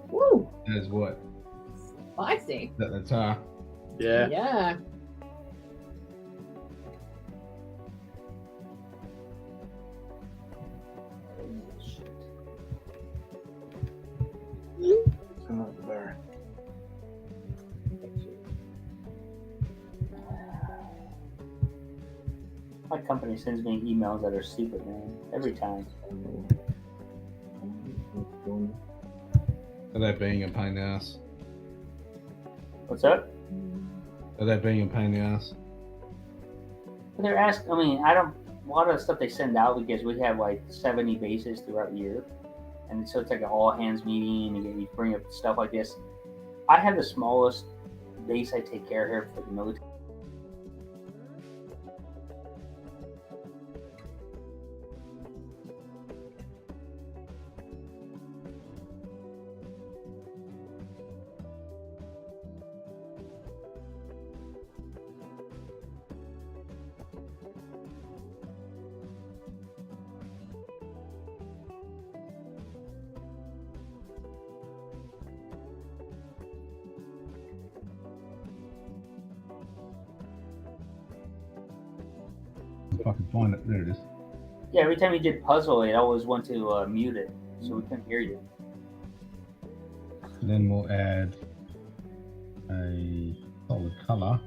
Speaker 2: Woo.
Speaker 1: That is what?
Speaker 2: Spicy.
Speaker 1: That the tar.
Speaker 3: Yeah.
Speaker 2: Yeah.
Speaker 10: My company sends me emails that are stupid, man. Every time.
Speaker 1: Are they being a pain in the ass?
Speaker 10: What's up?
Speaker 1: Are they being a pain in the ass?
Speaker 10: They're asking, I mean, a lot of the stuff they send out because we have like 70 bases throughout the year. And so it's like an all hands meeting and you bring up stuff like this. I have the smallest base I take care of here for the military.
Speaker 1: If I can find it, there it is.
Speaker 10: Yeah, every time you did puzzle, it always went to mute it, so we couldn't hear you.
Speaker 1: Then we'll add a solid color.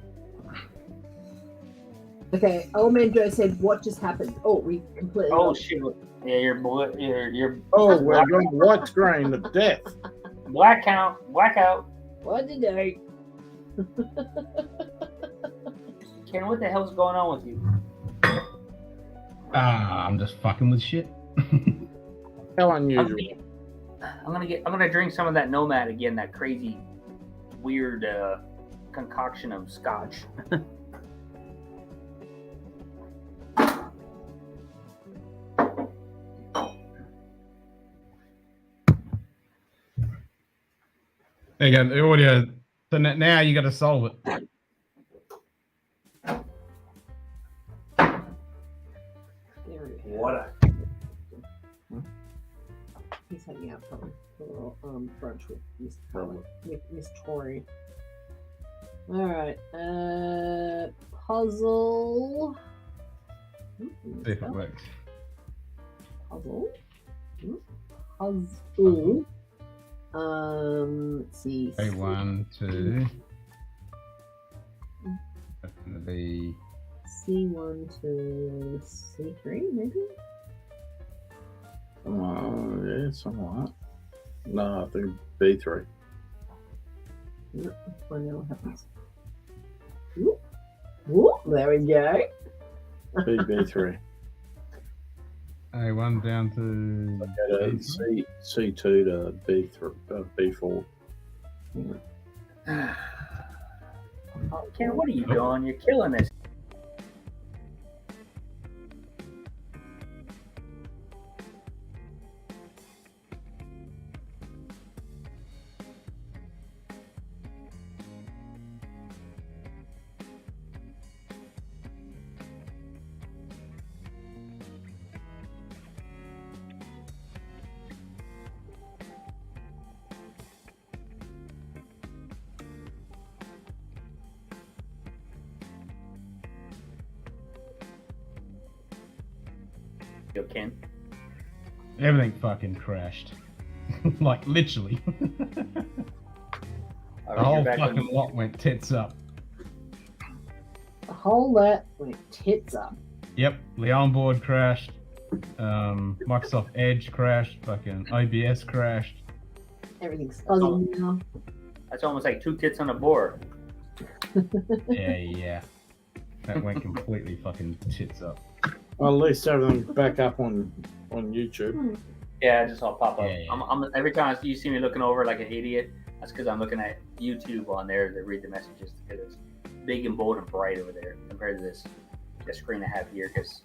Speaker 2: Okay, Old Man Joe said, "What just happened?" Oh, we completely.
Speaker 10: Oh shit! Yeah, you're.
Speaker 3: Oh, we're going white screen of death.
Speaker 10: Blackout.
Speaker 2: What did I?
Speaker 10: Ken, what the hell's going on with you?
Speaker 1: I'm just fucking with shit.
Speaker 3: How unusual.
Speaker 10: I'm gonna drink some of that Nomad again. That crazy, weird concoction of Scotch.
Speaker 1: There you go. The audio. So now you got to solve it.
Speaker 10: What a
Speaker 2: He's hanging out for a little brunch with Miss Tori. All right, puzzle.
Speaker 1: See if it works.
Speaker 2: Puzzle. Puzzle. Let's see.
Speaker 1: A1, 2. That's gonna be
Speaker 2: C1 to C3, maybe.
Speaker 3: Oh, yeah, something like that. No, I think B3.
Speaker 2: Let's find out what happens. Whoop. Whoop, there we go.
Speaker 3: B3.
Speaker 1: A1 down to
Speaker 3: C2 to B3, B4.
Speaker 10: Ken, what are you doing? You're killing this. Ken.
Speaker 1: everything fucking crashed. Like literally. The whole fucking lot went tits up.
Speaker 2: The whole lot went tits up.
Speaker 1: Yep, Leon board crashed. Microsoft Edge crashed. Fucking OBS crashed.
Speaker 2: Everything's fuzzy now.
Speaker 10: That's almost like two tits on a board.
Speaker 1: Yeah. That went completely fucking tits up.
Speaker 3: Well, at least everything's back up on YouTube.
Speaker 10: Yeah, it just all pop up.
Speaker 1: Yeah.
Speaker 10: I'm every time you see me looking over like an idiot, that's because I'm looking at YouTube on there to read the messages, because it's big and bold and bright over there compared to this screen I have here. Because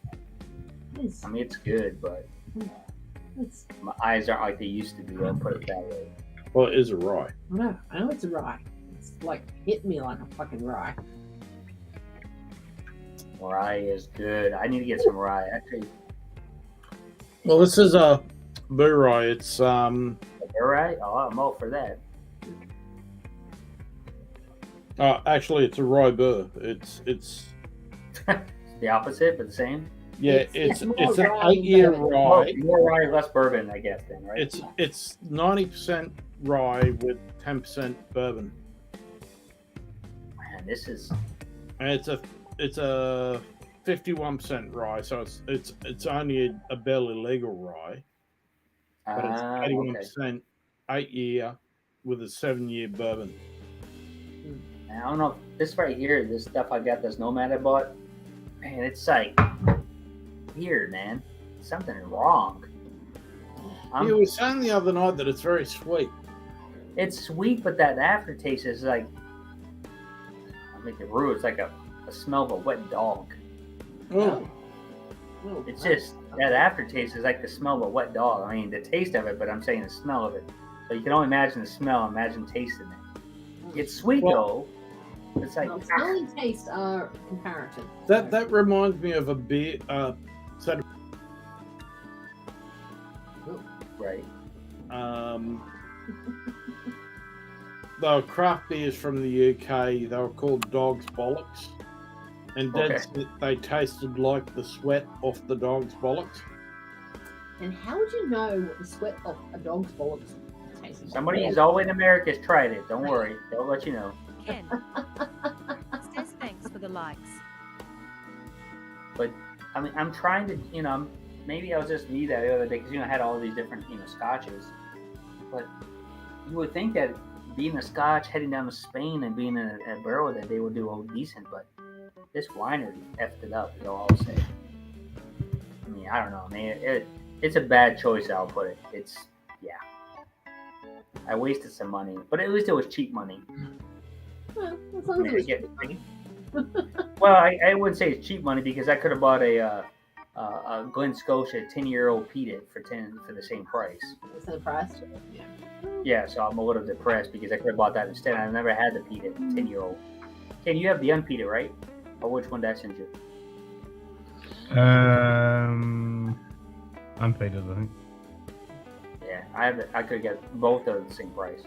Speaker 10: I mean, it's good, but my eyes aren't like they used to be. I'll put it that way.
Speaker 3: Well, it is a rye.
Speaker 2: I know it's a rye. It's like hit me like a fucking rye.
Speaker 10: Rye is good. I need to get some rye. Actually,
Speaker 3: Well, this is a Boo Rye. It's
Speaker 10: Boo Rye? Oh, I'm all for that.
Speaker 3: Actually, it's a Rye Boo. It's
Speaker 10: the opposite, but the same.
Speaker 3: Yeah, it's an 8-year rye.
Speaker 10: More rye, less bourbon, I guess. Then, right?
Speaker 3: It's 90% rye with 10% bourbon.
Speaker 10: Man, this is.
Speaker 3: And it's a 51% rye, so it's only a barely legal rye, but it's 81% 8-year with a 7-year bourbon.
Speaker 10: I don't know if this right here, this stuff I got, this Nomad I bought, man, it's like weird, man. Something wrong.
Speaker 3: You were saying the other night that it's very sweet.
Speaker 10: It's sweet, but that aftertaste is like, I make it rude. It's like a smell of a wet dog.
Speaker 3: Oh.
Speaker 10: It's just that aftertaste is like the smell of a wet dog. I mean, the taste of it, but I'm saying the smell of it. So you can only imagine the smell, imagine tasting it. It's sweet though. It's like
Speaker 2: smell and taste are comparative.
Speaker 3: That reminds me of a beer.
Speaker 10: Right.
Speaker 3: They were craft beers from the UK. They were called Dog's Bollocks, and they tasted like the sweat off the dog's bollocks.
Speaker 2: And how would you know what the sweat off a dog's bollocks tastes like?
Speaker 10: Somebody who's all in America has tried it. Don't worry, they'll let you know.
Speaker 8: Ken says thanks for the likes.
Speaker 10: But I mean, I'm trying to, maybe I was just me that the other day because I had all these different, scotches. But you would think that being a Scotch, heading down to Spain and being in a barrel that they would do all decent, but this winery effed it up, is all I'll say. I mean, I don't know, man. It's a bad choice, I'll put it. I wasted some money, but at least it was cheap money.
Speaker 2: Well, as long as it was cheap money.
Speaker 10: Well, I wouldn't say it's cheap money because I could have bought a Glen Scotia 10-year-old peated for the same price.
Speaker 2: What's the price? Yeah.
Speaker 10: Yeah, so I'm a little depressed because I could have bought that instead. I've never had the peated 10-year-old. Ken, you have the unpeated, right? Or which one did I send you?
Speaker 1: Unpeated, I think.
Speaker 10: Yeah, I have. I could get both at the same price.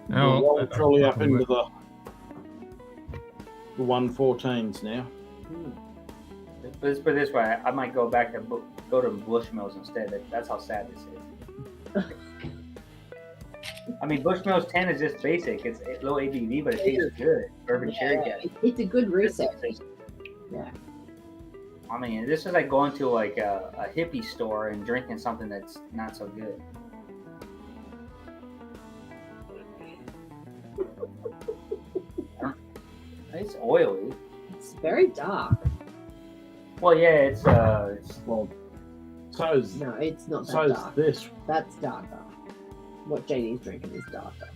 Speaker 3: We're truly up into the 114s now.
Speaker 10: Let's put it this way: I might go back to go to Bushmills instead. That's how sad this is. I mean, Bushmills 10 is just basic. It's a low ABV, but it tastes good. Bourbon cherry cat.
Speaker 2: It's a good reset. Yeah.
Speaker 10: I mean, this is like going to like a hippie store and drinking something that's not so good. It's oily.
Speaker 2: It's very dark.
Speaker 10: Well, yeah, it's
Speaker 3: well. So is
Speaker 2: no, it's not that
Speaker 3: so
Speaker 2: dark.
Speaker 3: Is this.
Speaker 2: That's darker. What JD's drinking is darker.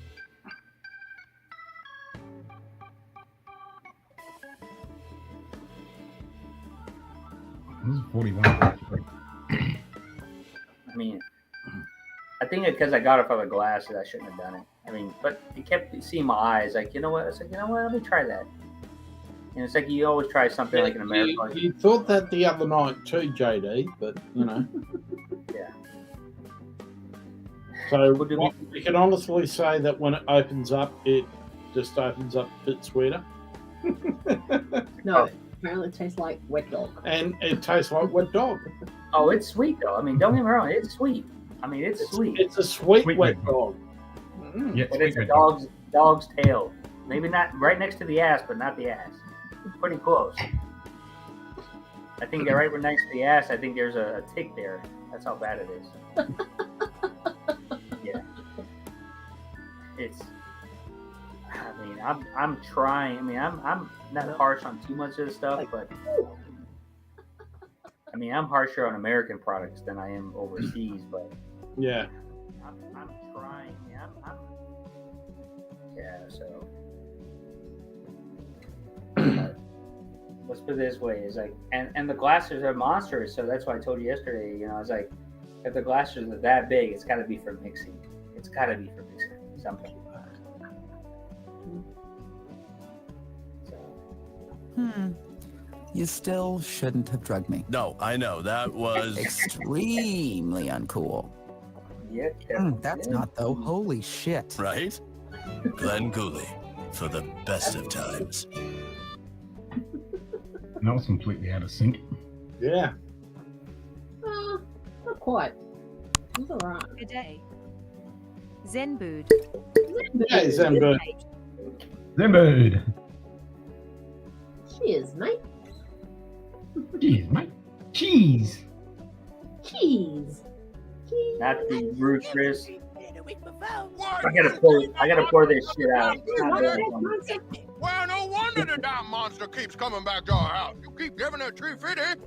Speaker 1: This is 41.
Speaker 10: I mean, I think it's because I got it for the glasses. I shouldn't have done it. I mean, but it kept seeing my eyes. Like, you know what? I was like, you know what? Let me try that. And it's like you always try something like in America.
Speaker 3: You thought that the other night too, JD, but you know.
Speaker 10: Yeah.
Speaker 3: So we can honestly say that when it opens up, it just opens up a bit sweeter.
Speaker 2: No, apparently it tastes like wet dog.
Speaker 3: And it tastes like wet dog.
Speaker 10: Oh, it's sweet though. I mean, don't get me wrong, it's sweet. I mean, it's sweet.
Speaker 3: It's a sweet wet dog.
Speaker 1: Yeah,
Speaker 10: but it's a dog's tail. Maybe not right next to the ass, but not the ass. Pretty close. I think right next to the ass, I think there's a tick there. That's how bad it is. Yeah. It's. I mean, I'm trying. I mean, I'm not harsh on too much of this stuff, but I mean, I'm harsher on American products than I am overseas. But
Speaker 3: yeah,
Speaker 10: I'm trying. Yeah. So. Let's put it this way: is like, and the glasses are monsters. So that's why I told you yesterday. You know, I was like, if the glasses are that big, it's got to be for mixing. It's got to be for mixing something.
Speaker 12: You still shouldn't have drugged me.
Speaker 6: No, I know. That was
Speaker 12: extremely uncool.
Speaker 10: Yeah.
Speaker 12: That's not though. Holy shit.
Speaker 6: Right? Glenn Cooley for the best of times.
Speaker 1: That was completely out of sync.
Speaker 3: Yeah.
Speaker 2: Not quite. It's alright.
Speaker 8: Good day. Zenbood.
Speaker 3: Hey, Zenbood.
Speaker 1: Zenbood.
Speaker 2: Cheers, mate.
Speaker 1: Cheers, mate. Cheese.
Speaker 2: Cheese.
Speaker 10: Not the rude, Chris. I gotta pour this shit out.
Speaker 13: Well, no wonder the damn monster keeps coming back to our house. You keep giving it $3.50.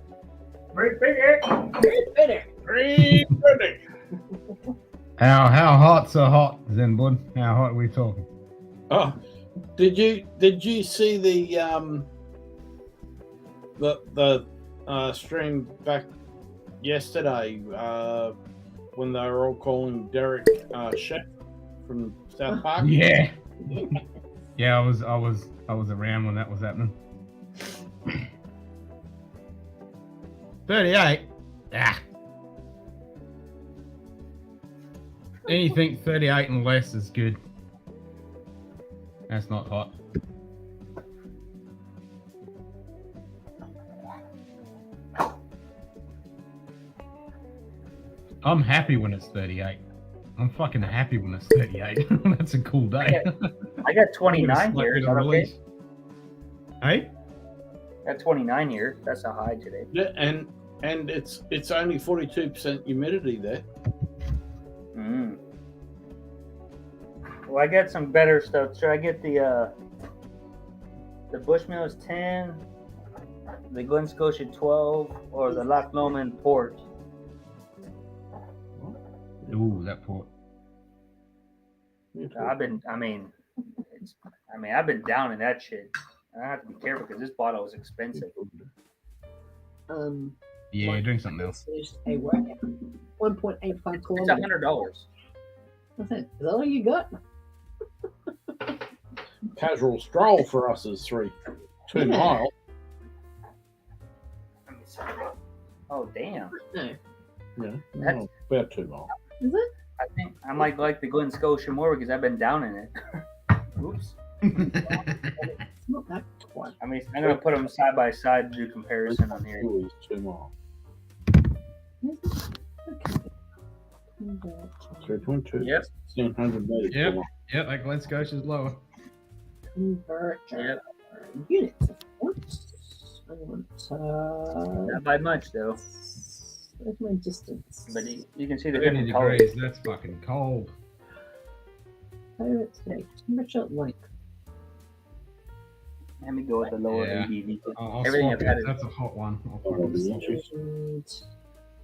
Speaker 3: $3.50.
Speaker 1: How hot's a hot, Zenbood? How hot are we talking?
Speaker 3: Oh, did you see the stream back yesterday when they were all calling Derek Chef from South Park?
Speaker 1: Yeah. Yeah, I was around when that was happening. 38. Anything 38 and less is good. That's not hot. I'm happy when it's 38. I'm fucking happy when it's 38. That's a cool day.
Speaker 10: I got 29 here. Is that okay?
Speaker 1: Hey?
Speaker 10: Got 29 here. That's a high today.
Speaker 3: Yeah, and it's only 42% humidity there.
Speaker 10: Well, I got some better stuff. Should I get the Bushmills 10, the Glen Scotia 12, or the Loch Lomond Port?
Speaker 1: Ooh, that port.
Speaker 10: I mean, I mean, I've been down in that shit. I have to be careful because this bottle is expensive.
Speaker 1: Yeah, doing something else.
Speaker 2: Finished a workout. 1.85
Speaker 10: It's
Speaker 2: kilometers.
Speaker 10: $100.
Speaker 2: That's it. Is that all you got?
Speaker 3: Casual stroll for us is 2 miles.
Speaker 10: Oh damn!
Speaker 2: No.
Speaker 3: Yeah,
Speaker 10: That's
Speaker 3: about 2 miles.
Speaker 2: Is it?
Speaker 10: I think I might like the Glen Scotia more because I've been down in it. Oops.
Speaker 2: It's not that quite.
Speaker 10: I mean, I'm gonna put them side by side to do comparison on here.
Speaker 3: 2 miles. 3.2.
Speaker 10: Yep.
Speaker 3: 1,600 meters.
Speaker 1: Yep. Yep, that Glen Scotia's lower.
Speaker 2: Converter. Units. I want,
Speaker 10: Not by much though.
Speaker 2: where's my distance?
Speaker 10: But you can see the
Speaker 1: 30
Speaker 10: different colors.
Speaker 1: degrees, that's fucking cold.
Speaker 2: Let's take temperature length.
Speaker 10: Let me go with the lower
Speaker 1: Yeah.
Speaker 10: ABV.
Speaker 1: I'll
Speaker 10: Everything
Speaker 1: swap
Speaker 10: I've had
Speaker 1: it.
Speaker 10: is
Speaker 1: That's a hot one. I'll
Speaker 3: Oh,
Speaker 1: fucking
Speaker 3: the
Speaker 1: swap it.
Speaker 3: inches.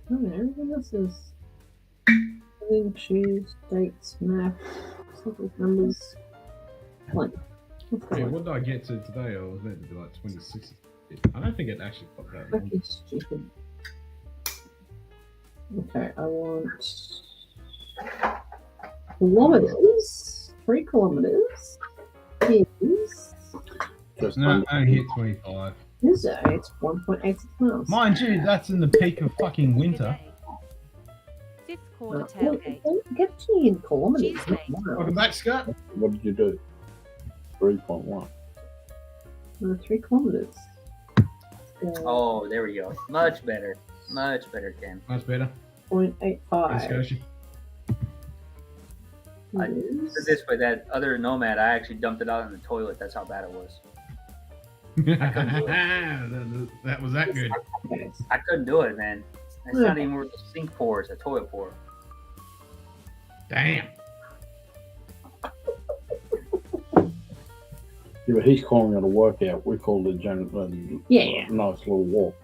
Speaker 2: And everything else is choose dates, map, subject numbers. Blank.
Speaker 1: Yeah, what did I get to today? I was meant to do like 26. I don't think it actually got that long.
Speaker 2: Fucking stupid. Okay, I want kilometers. 3 kilometers is
Speaker 1: No, I only hit 25.
Speaker 2: it's 1.86 miles.
Speaker 1: Mind you, that's in the peak of fucking winter.
Speaker 8: Fifth quarter
Speaker 2: Well,
Speaker 8: tailgate.
Speaker 2: don't get to me in kilometers.
Speaker 8: Cheese
Speaker 2: not
Speaker 8: mate.
Speaker 2: miles.
Speaker 1: Welcome back, Scott.
Speaker 3: What did you do? 3.1.
Speaker 2: 3 kilometers.
Speaker 10: Oh, there we go. Much better. Much better, Ken.
Speaker 1: Much better.
Speaker 2: 0.85.
Speaker 1: Glen Scotia.
Speaker 10: I put this way, that other Nomad, I actually dumped it out in the toilet. That's how bad it was.
Speaker 1: that was that good.
Speaker 10: I couldn't do it, man. It's not even worth a sink pour, it's a toilet pour.
Speaker 1: Damn.
Speaker 3: Yeah, but he's calling it a workout. We call it a
Speaker 2: Yeah.
Speaker 3: nice little walk.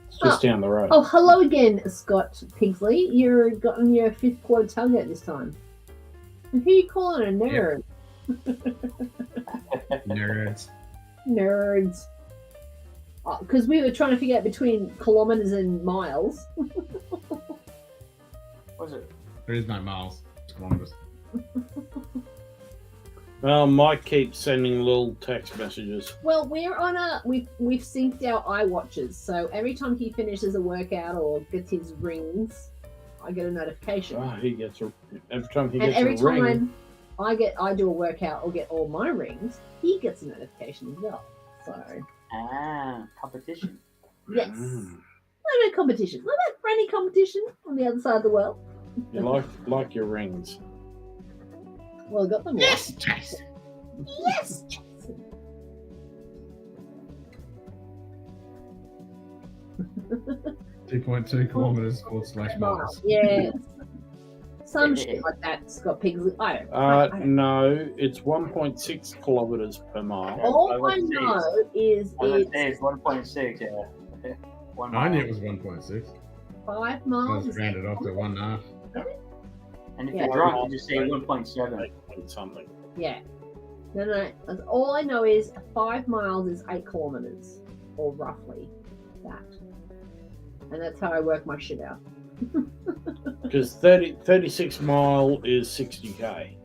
Speaker 3: It's just down the road.
Speaker 2: Oh, hello again, Scott Pigsley. You're gotten your 5th quarter tailgate this time. And who are you calling a nerd?
Speaker 1: Nerds.
Speaker 2: Nerds. Because we were trying to figure out between kilometers and miles.
Speaker 10: Was it?
Speaker 1: There is no miles. It's kilometers.
Speaker 3: Well, Mike keeps sending little text messages.
Speaker 2: Well, we're on we've synced our iWatches, so every time he finishes a workout or gets his rings, I get a notification.
Speaker 3: Oh, he gets a every time he
Speaker 2: And
Speaker 3: gets
Speaker 2: every
Speaker 3: a ring.
Speaker 2: time I do a workout or get all my rings, he gets a notification as well. So
Speaker 10: Competition.
Speaker 2: yes, a little bit of competition, a little bit of friendly competition on the other side of the world.
Speaker 3: You like your rings.
Speaker 2: Well, I got them.
Speaker 1: Yes, Jason.
Speaker 2: Yes, Jason.
Speaker 1: 2.2 kilometers / miles.
Speaker 2: Yeah. Some shit like that, Scott Pigsley. I don't know.
Speaker 3: No, it's 1.6 kilometers per mile.
Speaker 2: All I know is
Speaker 10: it's 1.6, yeah. 1
Speaker 1: I
Speaker 10: mile.
Speaker 1: knew it was 1.6.
Speaker 2: 5
Speaker 1: I
Speaker 2: miles.
Speaker 1: was rounded off to 1.5.
Speaker 10: And if
Speaker 2: Yeah.
Speaker 10: you're drunk, you just say 1.7.
Speaker 3: Something.
Speaker 2: Yeah. No. That's all I know is 5 miles is 8 kilometers, or roughly that. And that's how I work my shit out.
Speaker 3: Because 36 mile is 60k.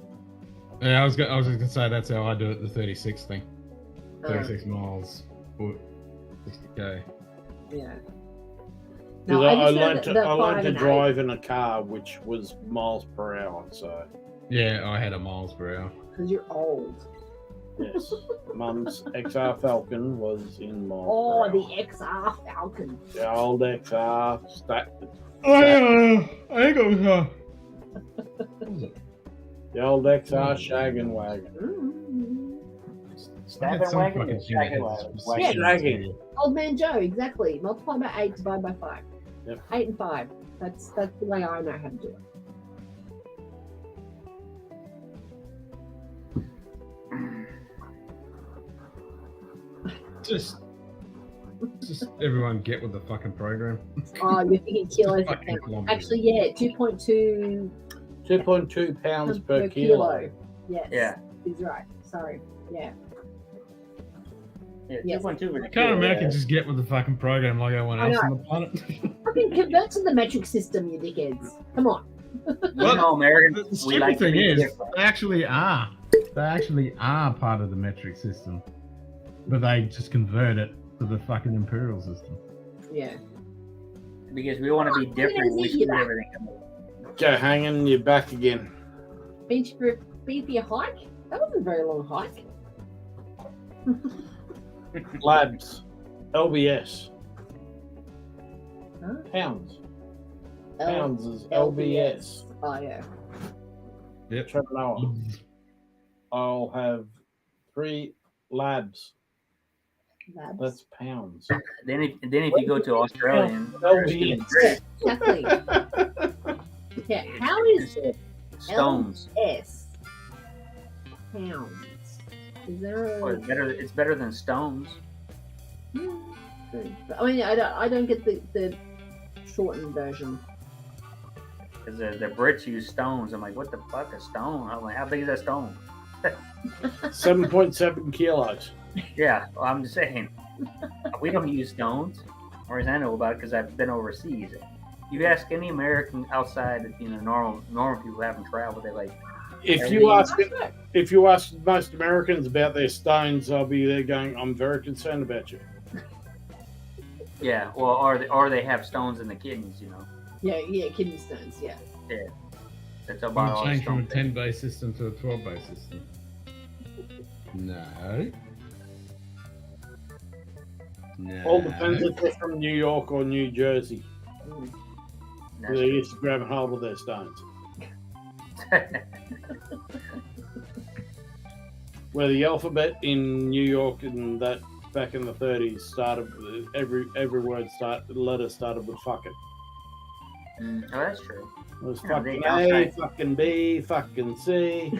Speaker 1: Yeah, I was just gonna say that's how I do it. The 36 thing. 36 miles, 60k.
Speaker 2: Yeah.
Speaker 3: Because I learned to
Speaker 2: 5 and 8.
Speaker 3: drive in a car which was miles per hour. So
Speaker 1: Yeah, I had a miles per hour.
Speaker 2: Because you're old.
Speaker 3: yes, Mum's XR Falcon was in miles
Speaker 2: Oh,
Speaker 3: per
Speaker 2: the
Speaker 3: hour.
Speaker 2: XR Falcon.
Speaker 3: The old XR
Speaker 1: I think it was what was it?
Speaker 3: the old XR Shaggin' Wagon.
Speaker 10: Stabbing
Speaker 1: some
Speaker 10: wagon
Speaker 1: fucking
Speaker 10: or
Speaker 1: shit
Speaker 10: shagging
Speaker 1: that
Speaker 10: wagon?
Speaker 1: was
Speaker 2: Yeah.
Speaker 3: Shagging.
Speaker 2: Old Man Joe, exactly. Multiply by 8, divide by 5.
Speaker 3: Yep.
Speaker 2: 8 and 5. That's the way I know how to do it.
Speaker 1: Just everyone get with the fucking program.
Speaker 2: Oh, you're thinking kilos.
Speaker 1: Fucking kilometers.
Speaker 2: Actually, yeah, 2.2
Speaker 3: 2.2 pounds per kilo.
Speaker 2: Yes.
Speaker 10: Yeah.
Speaker 2: He's right. Sorry. Yeah.
Speaker 10: Yeah,
Speaker 2: Yes.
Speaker 10: 2.2.
Speaker 1: Can't Americans just get with the fucking program like everyone else on the planet?
Speaker 2: Fucking convert to the metric system, you dickheads. Come on.
Speaker 10: Well, no, Americans.
Speaker 1: The
Speaker 10: We
Speaker 1: stupid
Speaker 10: like to
Speaker 1: thing
Speaker 10: be
Speaker 1: is,
Speaker 10: different.
Speaker 1: they actually are. They actually are part of the metric system, but they just convert it to the fucking imperial system.
Speaker 2: Yeah.
Speaker 10: Because we want to be different. We shoot everything.
Speaker 3: Go hanging, you're back again.
Speaker 2: Been for a hike? That wasn't a very long hike.
Speaker 3: Labs. LBS.
Speaker 2: Huh?
Speaker 3: Pounds. Pounds is LBS.
Speaker 2: Oh, yeah.
Speaker 1: Yep.
Speaker 3: Trevor Noah. I'll have 3 labs.
Speaker 2: Labs.
Speaker 3: That's pounds.
Speaker 10: Then if you go to Australian,
Speaker 3: LBS.
Speaker 2: Exactly. Yeah. How is
Speaker 10: stones.
Speaker 2: LS pounds? Is there
Speaker 10: Well,
Speaker 2: a...
Speaker 10: it's better than stones.
Speaker 2: I mean, I don't get the shortened version.
Speaker 10: Because the Brits use stones. I'm like, what the fuck, a stone? I'm like, how big is that stone?
Speaker 3: 7.7 kilos.
Speaker 10: Yeah, well, I'm just saying. We don't use stones. Or as I know about it because I've been overseas. You ask any American outside, normal people who haven't traveled, they're like,
Speaker 3: If you ask most Americans about their stones, I'll be there going, I'm very concerned about you.
Speaker 10: yeah, well, or they have stones in the kidneys,
Speaker 2: Yeah, kidney stones, yeah.
Speaker 10: Yeah. That's
Speaker 1: You
Speaker 10: about all
Speaker 1: change from a
Speaker 10: stones.
Speaker 1: 10-base system to a 12-base system. No. No.
Speaker 3: All depends if they're from New York or New Jersey.
Speaker 10: That's
Speaker 3: They
Speaker 10: true.
Speaker 3: used to grab hold of their stones. Where the alphabet in New York and that back in the 30s started, every letter started with fucking.
Speaker 10: Oh, that's true.
Speaker 3: It was
Speaker 10: Yeah,
Speaker 3: fucking
Speaker 10: they
Speaker 3: A,
Speaker 10: outside-
Speaker 3: fucking B, fucking C.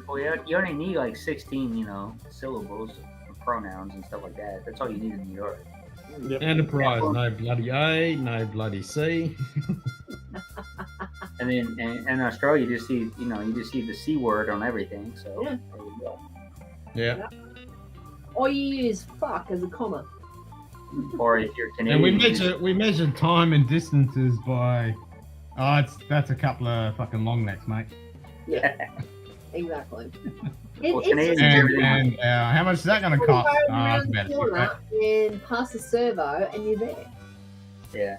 Speaker 10: Well, you only need like 16, syllables, pronouns, and stuff like that. That's all you need in New York.
Speaker 3: Yep.
Speaker 1: Enterprise, no bloody A, no bloody C.
Speaker 10: And then in Australia, you just see the C word on everything. So
Speaker 2: Yeah.
Speaker 10: there you go.
Speaker 1: Yeah.
Speaker 2: Or you use fuck as a comma.
Speaker 10: Or if you're Canadian,
Speaker 1: And we measure time and distances by that's a couple of fucking long necks, mate.
Speaker 2: Yeah, exactly.
Speaker 10: Well,
Speaker 2: It's
Speaker 10: Canadians
Speaker 2: just
Speaker 1: And how much is that going to cost?
Speaker 2: go around
Speaker 1: About
Speaker 2: the corner and pass the servo, and you're there.
Speaker 10: Yeah.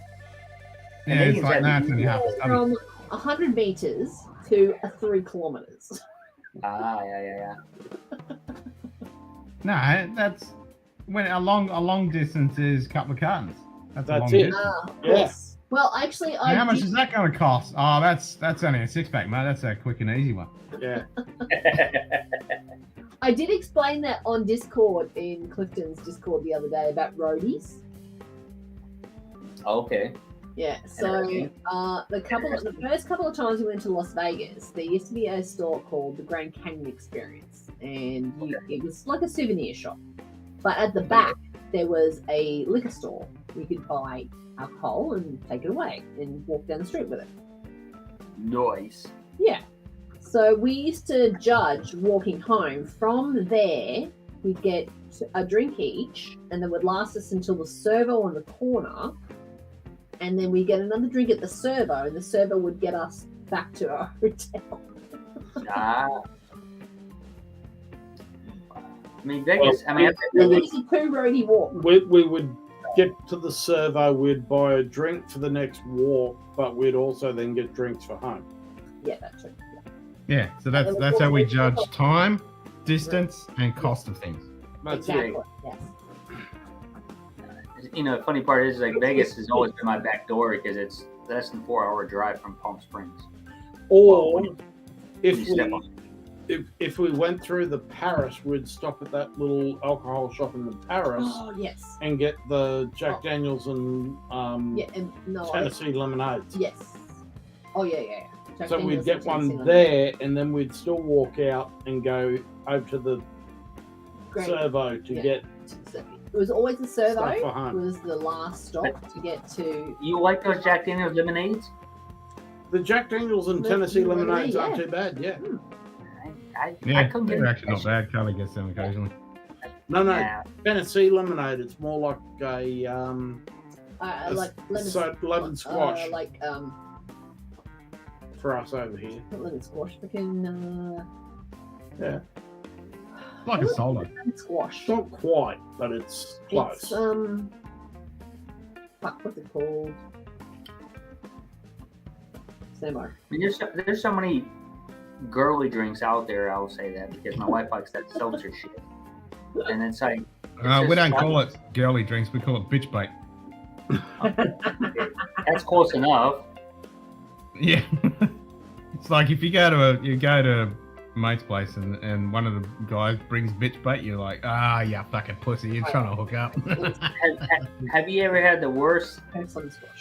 Speaker 1: Yeah, it's like that, and you have to study.
Speaker 2: From 100 meters to 3 kilometers.
Speaker 10: Yeah.
Speaker 1: No, that's when a long distance is a couple of cartons. That's a long
Speaker 3: it.
Speaker 1: distance.
Speaker 2: Yes. Well, actually,
Speaker 1: And how much is that going to cost? Oh, that's only a 6-pack, mate. That's a quick and easy one.
Speaker 3: Yeah.
Speaker 2: I did explain that on Discord, in Clifton's Discord the other day, about roadies.
Speaker 10: Okay.
Speaker 2: Yeah, so the first couple of times we went to Las Vegas, there used to be a store called the Grand Canyon Experience, and it was like a souvenir shop. But at the back, there was a liquor store. You could buy alcohol and take it away and walk down the street with it.
Speaker 10: Nice.
Speaker 2: Yeah. So we used to judge walking home. From there, we'd get a drink each, and that would last us until the servo on the corner. And then we get another drink at the servo, and the servo would get us back to our hotel.
Speaker 10: I mean, Vegas.
Speaker 2: It was a 2-roadie walk.
Speaker 3: We would get to the servo, we'd buy a drink for the next walk, but we'd also then get drinks for home.
Speaker 2: Yeah, that's true.
Speaker 1: Yeah, so that's how we judge time, distance, and cost of things.
Speaker 3: That's
Speaker 2: Exactly.
Speaker 3: it.
Speaker 2: Yes.
Speaker 10: The funny part is like Vegas has always been my back door because it's less than 4-hour drive from Palm Springs.
Speaker 3: Or
Speaker 10: When you step on.
Speaker 3: if we went through the Paris, we'd stop at that little alcohol shop in the Paris
Speaker 2: Oh, yes.
Speaker 3: and get the Jack Daniels and
Speaker 2: Yeah, and no,
Speaker 3: Tennessee lemonades.
Speaker 2: yes. Oh, yeah. Jack
Speaker 3: So
Speaker 2: Daniels
Speaker 3: we'd get
Speaker 2: and Tennessee
Speaker 3: one
Speaker 2: lemonade.
Speaker 3: there, and then we'd still walk out and go over to the
Speaker 2: Great.
Speaker 3: servo to
Speaker 2: Yeah.
Speaker 3: get.
Speaker 2: So it was always the servo.
Speaker 3: Stuff for home.
Speaker 2: Was the last stop to get to.
Speaker 10: You like those Jack Daniels lemonades?
Speaker 3: The Jack Daniels and Tennessee lemonades aren't too bad. Yeah.
Speaker 10: I
Speaker 1: Yeah,
Speaker 10: couldn't
Speaker 1: they're
Speaker 10: get
Speaker 1: actually not bad. Carly gets them occasionally.
Speaker 3: No,
Speaker 10: Yeah.
Speaker 3: Tennessee lemonade. It's more like a
Speaker 2: like
Speaker 3: lemon squash
Speaker 2: like
Speaker 3: for us over here.
Speaker 2: not lemon squash, freaking
Speaker 3: Yeah.
Speaker 1: Like a soda.
Speaker 2: lemon squash.
Speaker 3: Not quite, but it's close.
Speaker 2: It's fuck, what's it called? Samo.
Speaker 10: I mean, there's so many girly drinks out there. I'll say that because my wife likes that seltzer shit, and it's like
Speaker 1: We don't call it girly drinks. We call it bitch bait.
Speaker 10: that's close enough.
Speaker 1: Yeah. It's like if you go to a mate's place and one of the guys brings bitch bait, you're like, you fucking pussy, you're trying to hook up.
Speaker 10: Have you ever had the worst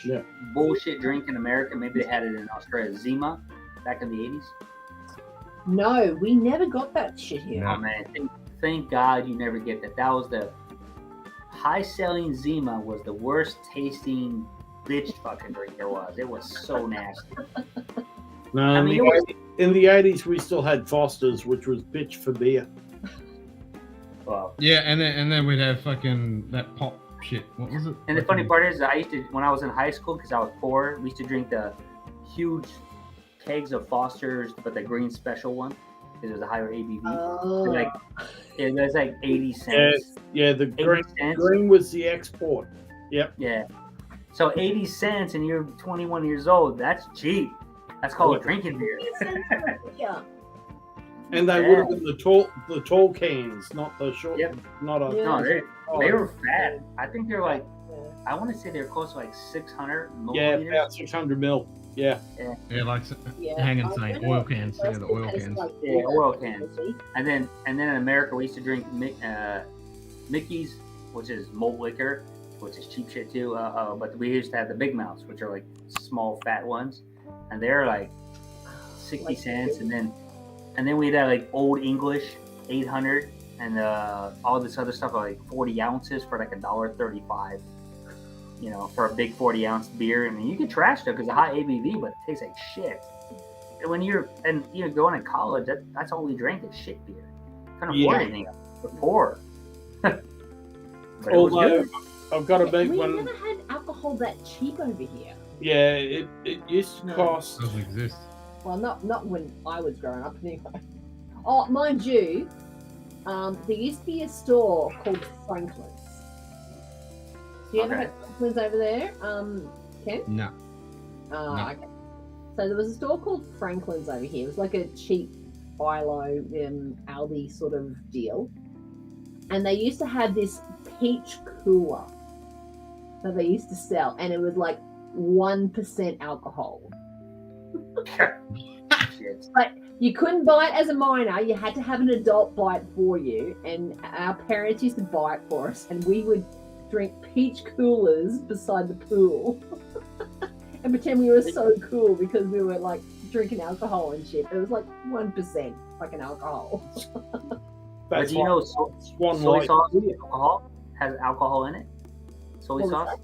Speaker 3: Yeah.
Speaker 10: bullshit drink in America? Maybe they had it in Australia, Zima, back in the 80s.
Speaker 2: No, we never got that shit here.
Speaker 10: Oh man, thank God you never get that. That was the high-selling Zima was the worst tasting bitch fucking drink there was. It was so nasty.
Speaker 3: No,
Speaker 10: I mean,
Speaker 3: in the 80s we still had Foster's, which was bitch for beer.
Speaker 10: Well,
Speaker 1: Yeah, and then we'd have fucking that pop shit. What was it?
Speaker 10: and the funny part is, I used to, when I was in high school, because I was poor, we used to drink the huge kegs of Foster's, but the green special one, because it was a higher ABV.
Speaker 2: Oh.
Speaker 10: Like, it was like 80 cents.
Speaker 3: Yeah, the
Speaker 10: 80 cents.
Speaker 3: green was the export. Yep.
Speaker 10: Yeah. So 80 cents and you're 21 years old, that's cheap. That's called drinking beer.
Speaker 2: Yeah.
Speaker 3: And they would have been the tall cans, not the short.
Speaker 10: Yep.
Speaker 3: Not a.
Speaker 10: No, they were fat. I think they're like, I want to say they're close to like 600
Speaker 3: Yeah,
Speaker 10: milliliters.
Speaker 3: about 600 mil. Yeah.
Speaker 1: Yeah, like
Speaker 2: Yeah.
Speaker 1: hanging
Speaker 2: I
Speaker 1: saying
Speaker 2: remember
Speaker 1: oil cans. Yeah, the oil cans.
Speaker 10: Yeah, oil cans. And then in America, we used to drink Mickey's, which is malt liquor, which is cheap shit too. But we used to have the Big Mouths, which are like small fat ones, and they're like 60 cents. And then we'd have like Old English 800, and all this other stuff like 40 ounces for like $1.35. You know, for a big 40-ounce beer. I mean, you can trash it because it's a high ABV, but it tastes like shit. And when you're going to college, that's all we drank is shit beer. Couldn't afford anything else. We're poor. But it was
Speaker 3: Although
Speaker 10: good.
Speaker 3: I've got a big
Speaker 2: We
Speaker 3: one.
Speaker 2: never had alcohol that cheap over here.
Speaker 3: Yeah, it used to cost.
Speaker 1: Doesn't exist.
Speaker 2: Well, not when I was growing up anyway. Oh, mind you, there used to be a store called Franklin's. Do you ever have Franklin's over there, Ken?
Speaker 1: No.
Speaker 2: Oh,
Speaker 1: No.
Speaker 2: okay. So there was a store called Franklin's over here. It was like a cheap buy low Aldi sort of deal. And they used to have this peach cooler that they used to sell, and it was like 1% alcohol. But you couldn't buy it as a minor. You had to have an adult buy it for you. And our parents used to buy it for us, and we would drink peach coolers beside the pool and pretend we were so cool because we were like drinking alcohol and shit. It was like 1% fucking alcohol.
Speaker 10: But do you know soy sauce has alcohol in it? Soy
Speaker 2: What was
Speaker 10: sauce?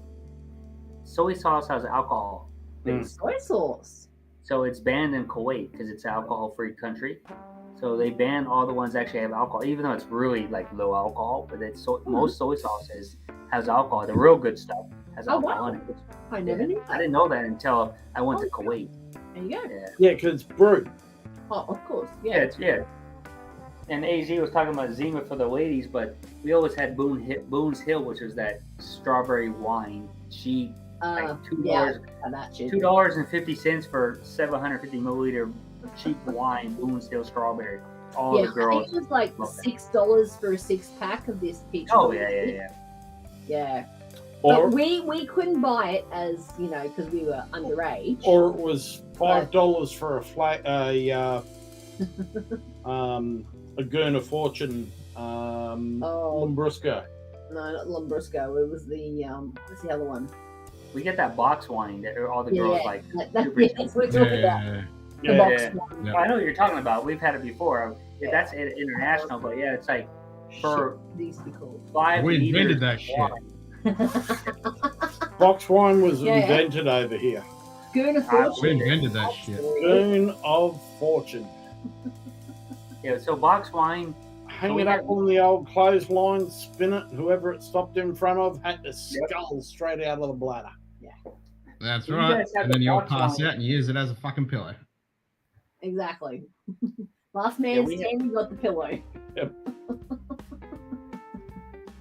Speaker 10: Soy sauce has alcohol.
Speaker 2: Soy sauce.
Speaker 10: So it's banned in Kuwait because it's an alcohol-free country. So they ban all the ones that actually have alcohol, even though it's really like low alcohol. But most soy sauces has alcohol. The real good stuff has alcohol in it.
Speaker 2: I never knew that.
Speaker 10: I didn't know that until I went to Kuwait.
Speaker 2: There you go.
Speaker 3: Yeah, because it's brewed.
Speaker 2: Oh, of course.
Speaker 10: Yeah, And AZ was talking about Zima for the ladies, but we always had Boone's Hill, which was that strawberry wine, cheap, like $2.50 for 750 milliliter cheap wine, Boone's Hill strawberry. All the girls.
Speaker 2: I think it was like $6 for a 6-pack of this peach.
Speaker 10: Oh yeah.
Speaker 3: Or
Speaker 2: but we couldn't buy it as because we were underage.
Speaker 3: Or it was $5 for a Gurn of Fortune Lambrusco.
Speaker 2: No, not Lambrusco. It was the what's the other one?
Speaker 10: We get that box wine that all the girls like.
Speaker 2: That's what we're talking about. The box wine.
Speaker 10: I know what you're talking about. We've had it before. That's international, but yeah, it's like for $5.
Speaker 1: We invented that shit.
Speaker 3: Box wine was invented over here.
Speaker 2: Goon of Fortune.
Speaker 1: We invented that shit.
Speaker 3: Goon of Fortune.
Speaker 10: Yeah, so box wine.
Speaker 3: Hang it up on the old clothesline, spin it. Whoever it stopped in front of had to scull straight out of the bladder.
Speaker 2: Yeah.
Speaker 1: That's
Speaker 10: You
Speaker 1: right.
Speaker 10: guys have
Speaker 1: And then
Speaker 10: the
Speaker 1: you'll
Speaker 10: box
Speaker 1: pass
Speaker 10: wine.
Speaker 1: out and use it as a fucking pillow.
Speaker 2: Exactly. Last man
Speaker 10: we have-
Speaker 2: standing got the pillow.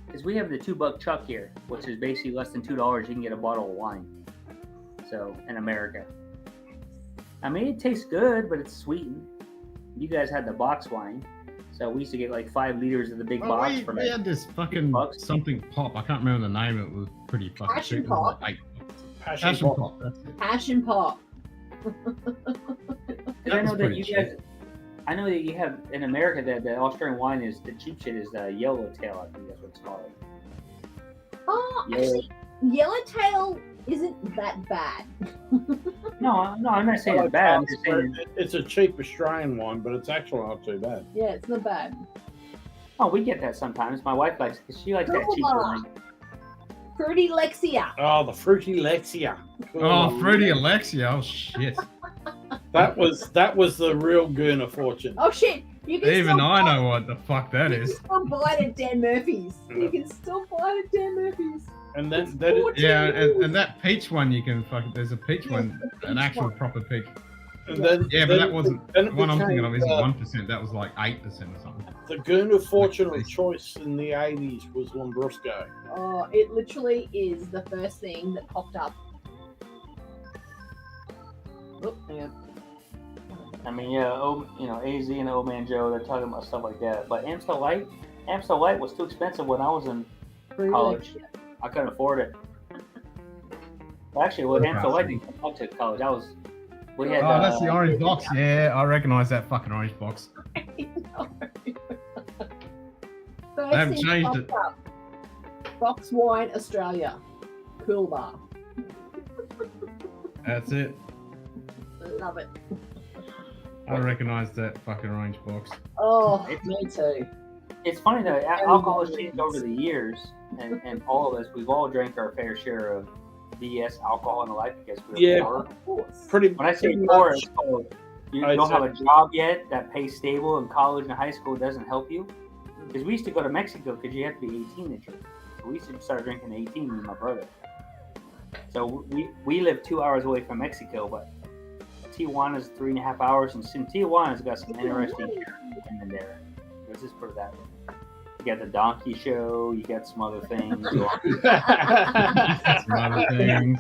Speaker 10: Because we have the $2 chuck here, which is basically less than $2. You can get a bottle of wine. So in America, I mean, it tastes good, but it's sweetened. You guys had the box wine, so we used to get like 5 liters of the big box.
Speaker 1: We,
Speaker 10: for
Speaker 1: we had this fucking something pop. I can't remember the name. It was pretty fucking
Speaker 2: Passion
Speaker 1: cheap. It was
Speaker 2: pop.
Speaker 1: like
Speaker 3: Passion
Speaker 1: Passion
Speaker 3: pop.
Speaker 1: pop. That's it.
Speaker 2: Passion pop.
Speaker 10: I know that
Speaker 1: pretty
Speaker 10: you
Speaker 1: cheap.
Speaker 10: guys. I know that you have in America that the Australian wine is the cheap shit is the yellowtail. I think that's what it's called.
Speaker 2: Oh,
Speaker 10: Yeah.
Speaker 2: actually, Yellowtail isn't that bad.
Speaker 10: No, I'm not saying it's bad. I'm just saying.
Speaker 3: It's a cheap Australian wine, but it's actually not too bad.
Speaker 2: Yeah, it's not bad.
Speaker 10: Oh, we get that sometimes. My wife likes because she likes that cheap wine.
Speaker 2: Fruity Lexia.
Speaker 3: Oh, the fruity Lexia.
Speaker 1: Oh, Fruity Alexia. Oh shit.
Speaker 3: That was the real Goon of Fortune.
Speaker 2: Oh shit! You can
Speaker 1: Even
Speaker 2: still
Speaker 1: I
Speaker 2: buy,
Speaker 1: know what the fuck that
Speaker 2: you can
Speaker 1: is.
Speaker 2: still buy it at Dan Murphy's. You can still buy it at Dan Murphy's.
Speaker 3: And then that is,
Speaker 1: Yeah, and that peach one you can fucking. There's a peach one, an actual proper peach.
Speaker 3: and then
Speaker 1: Yeah, but that wasn't.
Speaker 3: then
Speaker 1: The
Speaker 3: it
Speaker 1: one I'm thinking of
Speaker 3: became,
Speaker 1: isn't 1%. That was like 8% or something.
Speaker 3: the Goon of Fortune of choice in the 80s was Lambrusco.
Speaker 2: Oh, it literally is the first thing that popped up. Oh, hang on.
Speaker 10: I mean, yeah, AZ and Old Man Joe, they're talking about stuff like that. But Amstel Light was too expensive when I was in college. I couldn't afford it. Well, actually, with Amstel Light didn't come out to college. We had.
Speaker 1: Oh, that's the orange box. Yeah, I recognize that fucking orange box.
Speaker 2: First
Speaker 1: haven't
Speaker 2: thing
Speaker 1: changed
Speaker 2: popped
Speaker 1: it.
Speaker 2: up. Box Wine Australia. Cool bar.
Speaker 1: That's it.
Speaker 2: Love it.
Speaker 1: I recognize that fucking orange box.
Speaker 2: Oh, me too.
Speaker 10: It's funny that alcohol has changed over the years, and all of us, we've all drank our fair share of BS alcohol in life because we were poor.
Speaker 3: Pretty.
Speaker 10: When I say
Speaker 3: pretty
Speaker 10: poor,
Speaker 3: much.
Speaker 10: it's called you
Speaker 3: I'd
Speaker 10: don't
Speaker 3: say-
Speaker 10: have a job yet that pays stable, and college and high school doesn't help you. Because we used to go to Mexico because you have to be 18 to drink. So we used to start drinking at 18 with my brother. So we live 2 hours away from Mexico, but Tijuana's 3.5 hours, and Tijuana's got some interesting in there. Let's just put it that way. You got the donkey show, you got some other things.
Speaker 1: Some other things.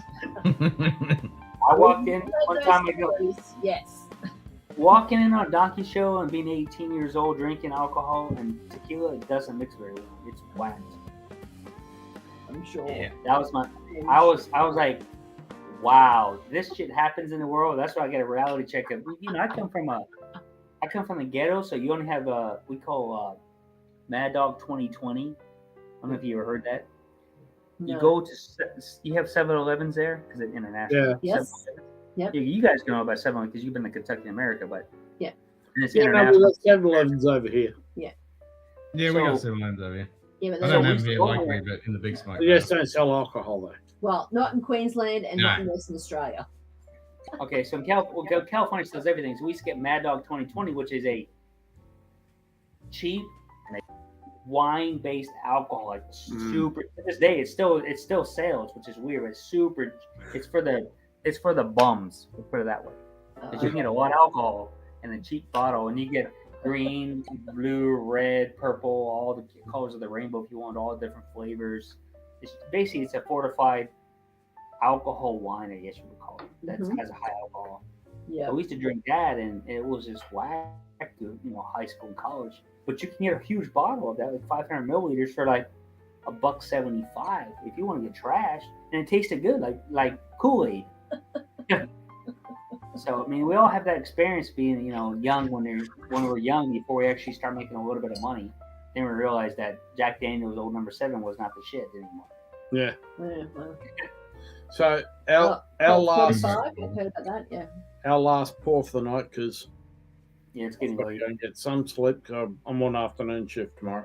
Speaker 10: I walked in one time ago.
Speaker 2: Yes.
Speaker 10: Walking in on a donkey show and being 18 years old, drinking alcohol and tequila, it doesn't mix very well. It's whacked.
Speaker 2: I'm sure.
Speaker 10: Yeah, that was my. I was like, wow, this shit happens in the world. That's why I get a reality check. I come from the ghetto, so you only have we call Mad Dog 2020. I don't know if you ever heard that.
Speaker 2: No.
Speaker 10: You go to you have 7-Elevens there because it's international.
Speaker 2: Yeah. Yes.
Speaker 10: 7-Elevens.
Speaker 2: Yep.
Speaker 10: You guys know about 7-Eleven because you've been to Kentucky, America, but
Speaker 2: yeah,
Speaker 10: and it's
Speaker 3: Yeah, no,
Speaker 10: international.
Speaker 3: we've got 7-Elevens over here.
Speaker 2: Yeah.
Speaker 1: Yeah, we got
Speaker 10: So-
Speaker 1: 7-Elevens over here.
Speaker 2: Yeah, but
Speaker 1: I
Speaker 2: there's
Speaker 1: don't
Speaker 2: a-
Speaker 1: have them here locally, but in the big smoke.
Speaker 3: They just don't sell alcohol though.
Speaker 2: well, not in Queensland and not in
Speaker 1: No.
Speaker 2: Western Australia.
Speaker 10: Okay, so in California sells everything. So we used to get Mad Dog 2020, which is a cheap wine-based alcohol, like super. To this day, it still sales, which is weird. It's super. It's for the bums. Let's put it that way. 'Cause you can get a lot of alcohol in a cheap bottle, and you get green, blue, red, purple, all the colors of the rainbow if you want, all the different flavors. It's a fortified alcohol wine, I guess you would call it. That has a high alcohol.
Speaker 2: Yeah.
Speaker 10: So we used to drink that, and it was just whack to high school and college. But you can get a huge bottle of that, like 500 milliliters, for like $1.75 if you want to get trash, and it tasted good, like Kool-Aid. So I mean, we all have that experience being, young when we're young before we actually start making a little bit of money. Then we realized that Jack Daniel's Old Number 7 was not the shit anymore.
Speaker 3: Yeah.
Speaker 2: Yeah, well.
Speaker 3: So our last
Speaker 2: 45, I've heard about that. Yeah.
Speaker 3: our last pour for the night because
Speaker 10: it's getting
Speaker 3: late. Go and get some sleep. 'Cause I'm on afternoon shift tomorrow.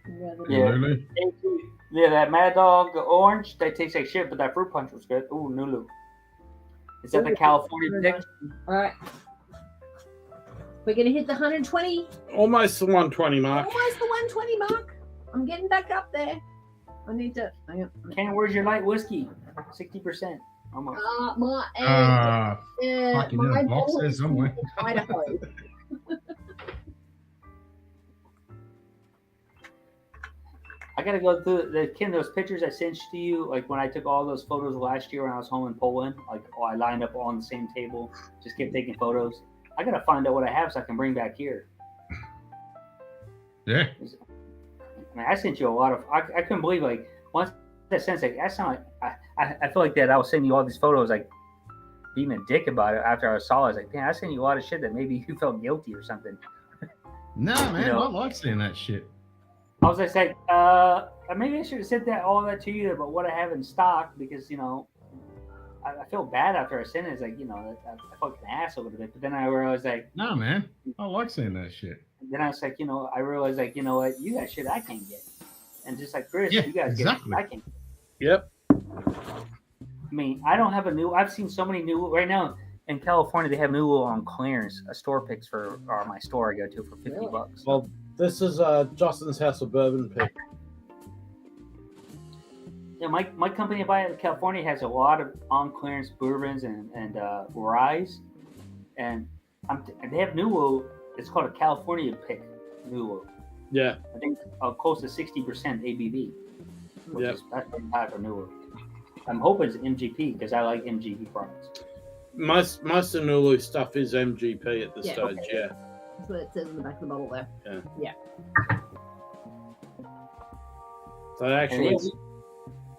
Speaker 10: Yeah. Yeah, that Mad Dog orange, that tastes like shit, but that fruit punch was good. Ooh, Nulu. Is that the California pick?
Speaker 2: All right. We're going to hit the 120.
Speaker 3: Almost the 120 mark.
Speaker 2: Almost the 120 mark. I'm getting back up there. I need to. Hang on.
Speaker 10: Ken, where's your light whiskey? 60%. Almost.
Speaker 1: Fucking in a box there somewhere.
Speaker 2: Idaho.
Speaker 10: I gotta go through Ken, those pictures I sent to you, like when I took all those photos last year when I was home in Poland, like I lined up on the same table, just kept taking photos. I gotta find out what I have so I can bring back here.
Speaker 1: Yeah.
Speaker 10: I mean, I sent you a lot of. I couldn't believe like once that sense like that sound like I feel like that I was sending you all these photos like being a dick about it after I saw it. I was like, damn, I sent you a lot of shit that maybe you felt guilty or something.
Speaker 1: No, man, I like seeing that shit.
Speaker 10: I was just like, maybe I should have sent all that to you, but what I have in stock because I feel bad after I sent it. It's like I felt an ass a little bit, but then I realized like,
Speaker 1: no, man, I like seeing that shit.
Speaker 10: Then I was like, I realized like, you know what, you got shit I can't get, and just like Chris,
Speaker 1: yeah,
Speaker 10: you guys
Speaker 1: exactly.
Speaker 10: get shit I can't get.
Speaker 3: Yep.
Speaker 10: I mean, I don't have I've seen so many new right now in California. They have new on clearance. A store picks for my store I go to for $50.
Speaker 3: Well, this is Justin's House of Bourbon pick.
Speaker 10: Yeah, my company I buy in California has a lot of on clearance bourbons and ryes, and they have Nuo. It's called a California pick Nuo.
Speaker 3: Yeah.
Speaker 10: I think close to 60% ABV. Which is that's pretty high for Nuo. I'm hoping it's MGP because I like MGP products.
Speaker 3: Most of Nulu stuff is MGP at this stage.
Speaker 2: Okay.
Speaker 3: Yeah.
Speaker 2: That's what it says in the back of the bottle there.
Speaker 3: Yeah.
Speaker 2: Yeah.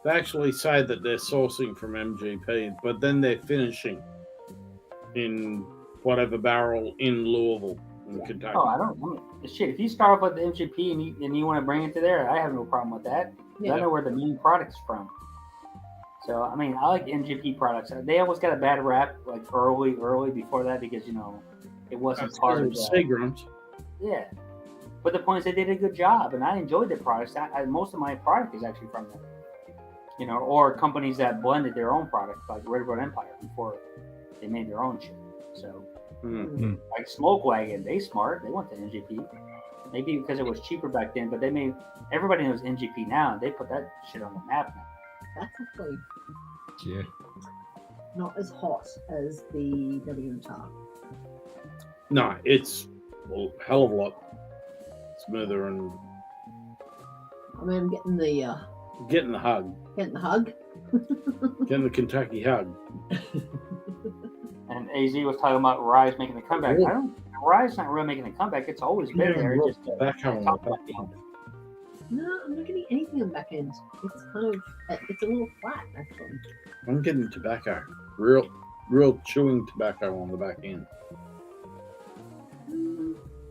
Speaker 3: They actually say that they're sourcing from MGP, but then they're finishing in whatever barrel in Louisville, in Kentucky.
Speaker 10: Oh, I don't shit. If you start off with the MGP and you want to bring it to there, I have no problem with that. I know where the main product's from. So I mean, I like MGP products. They always got a bad rap, like early before that because it wasn't part of
Speaker 3: Seagrams.
Speaker 10: Yeah, but the point is they did a good job, and I enjoyed their products. Most of my product is actually from them, or companies that blended their own product, like Railroad Empire, before they made their own shit. So, like Smoke Wagon, they smart. They went to MGP. Maybe because it was cheaper back then, but everybody knows MGP now, and they put that shit on the map now.
Speaker 2: That's actually
Speaker 10: not
Speaker 2: as hot as the WMTAR.
Speaker 3: No, it's a hell of a lot smoother and.
Speaker 2: I mean, I'm getting the
Speaker 3: hug.
Speaker 2: Getting the hug.
Speaker 3: Getting the Kentucky hug.
Speaker 10: And AZ was talking about Rye's making the comeback. Rye's not really making a comeback. It's always been there. Just
Speaker 2: No, I'm not getting anything on the back end. It's a little flat, actually.
Speaker 3: I'm getting tobacco. Real chewing tobacco on the back end.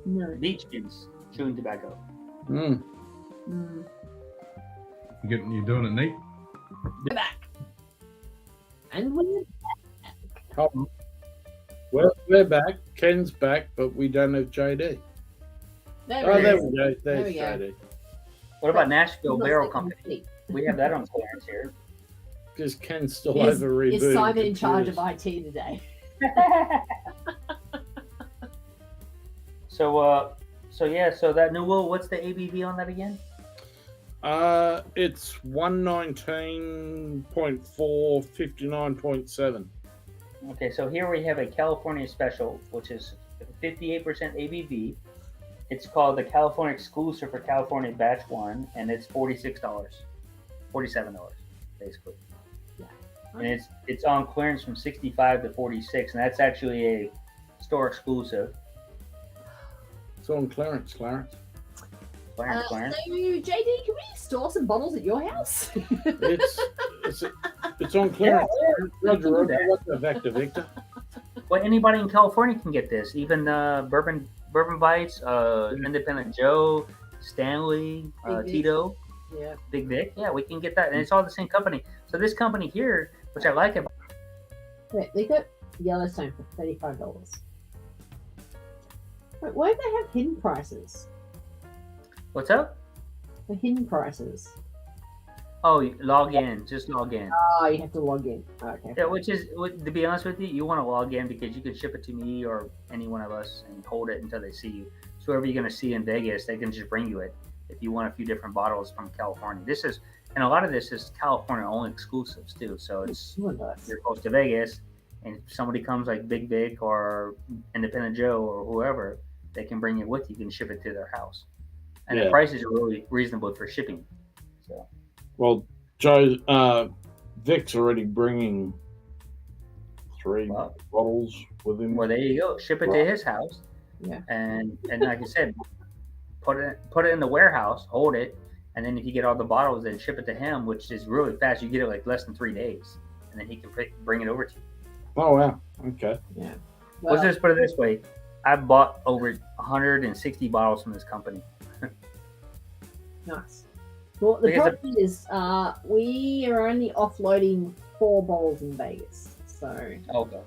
Speaker 2: No.
Speaker 10: Beach Kins chewing tobacco.
Speaker 3: You're
Speaker 1: doing it neat.
Speaker 2: We're back. And we're
Speaker 3: back. We're back. Ken's back, but we don't have JD. There we go. There's JD.
Speaker 10: What about Nashville Barrel Company? We have that on clearance here.
Speaker 3: Because Ken's still over rebooting.
Speaker 2: Is Simon in charge of IT today?
Speaker 10: So that new wool, what's the ABV on that again?
Speaker 3: It's 119.4, 59.7.
Speaker 10: Okay, so here we have a California special, which is 58% ABV. It's called the California Exclusive for California Batch 1, and it's $47, basically.
Speaker 2: Yeah.
Speaker 10: And it's on clearance from 65 to 46, and that's actually a store exclusive.
Speaker 3: It's on clearance, Clarence.
Speaker 10: Clarence.
Speaker 2: So, JD, can we store some bottles at your house?
Speaker 3: It's on clearance.
Speaker 10: Yeah,
Speaker 3: Roger, Victor.
Speaker 10: Well, anybody in California can get this. Even Bourbon Bites, Independent Joe, Stanley, Tito, Big Vic. Yeah, we can get that, and it's all the same company. So this company here, which I like about.
Speaker 2: Wait, they got Yellowstone for $35. Wait, why do they have hidden prices?
Speaker 10: What's up?
Speaker 2: The hidden prices.
Speaker 10: Oh, log in. Just log in.
Speaker 2: Oh, you have to log in. Okay.
Speaker 10: Yeah, to be honest with you, you want to log in because you can ship it to me or any one of us and hold it until they see you. So whoever you're going to see in Vegas, they can just bring you it if you want a few different bottles from California. And a lot of this is California only exclusives too. So you're close to Vegas, and if somebody comes like Big Vic or Independent Joe or whoever, they can bring it with you. You can ship it to their house, and the prices are really reasonable for shipping. So.
Speaker 3: Well, Joe, Vic's already bringing 3 bottles with him.
Speaker 10: Well, there you go. Ship it to his house.
Speaker 2: Yeah.
Speaker 10: And like I said, put it in the warehouse, hold it, and then if you get all the bottles, then ship it to him, which is really fast. You get it like less than 3 days, and then he can bring it over to you.
Speaker 3: Oh wow. Okay.
Speaker 2: Yeah.
Speaker 10: Well, let's just put it this way: I bought over 160 bottles from this company.
Speaker 2: Nice. Well, the problem is we are only offloading 4 bottles in Vegas, so
Speaker 10: okay.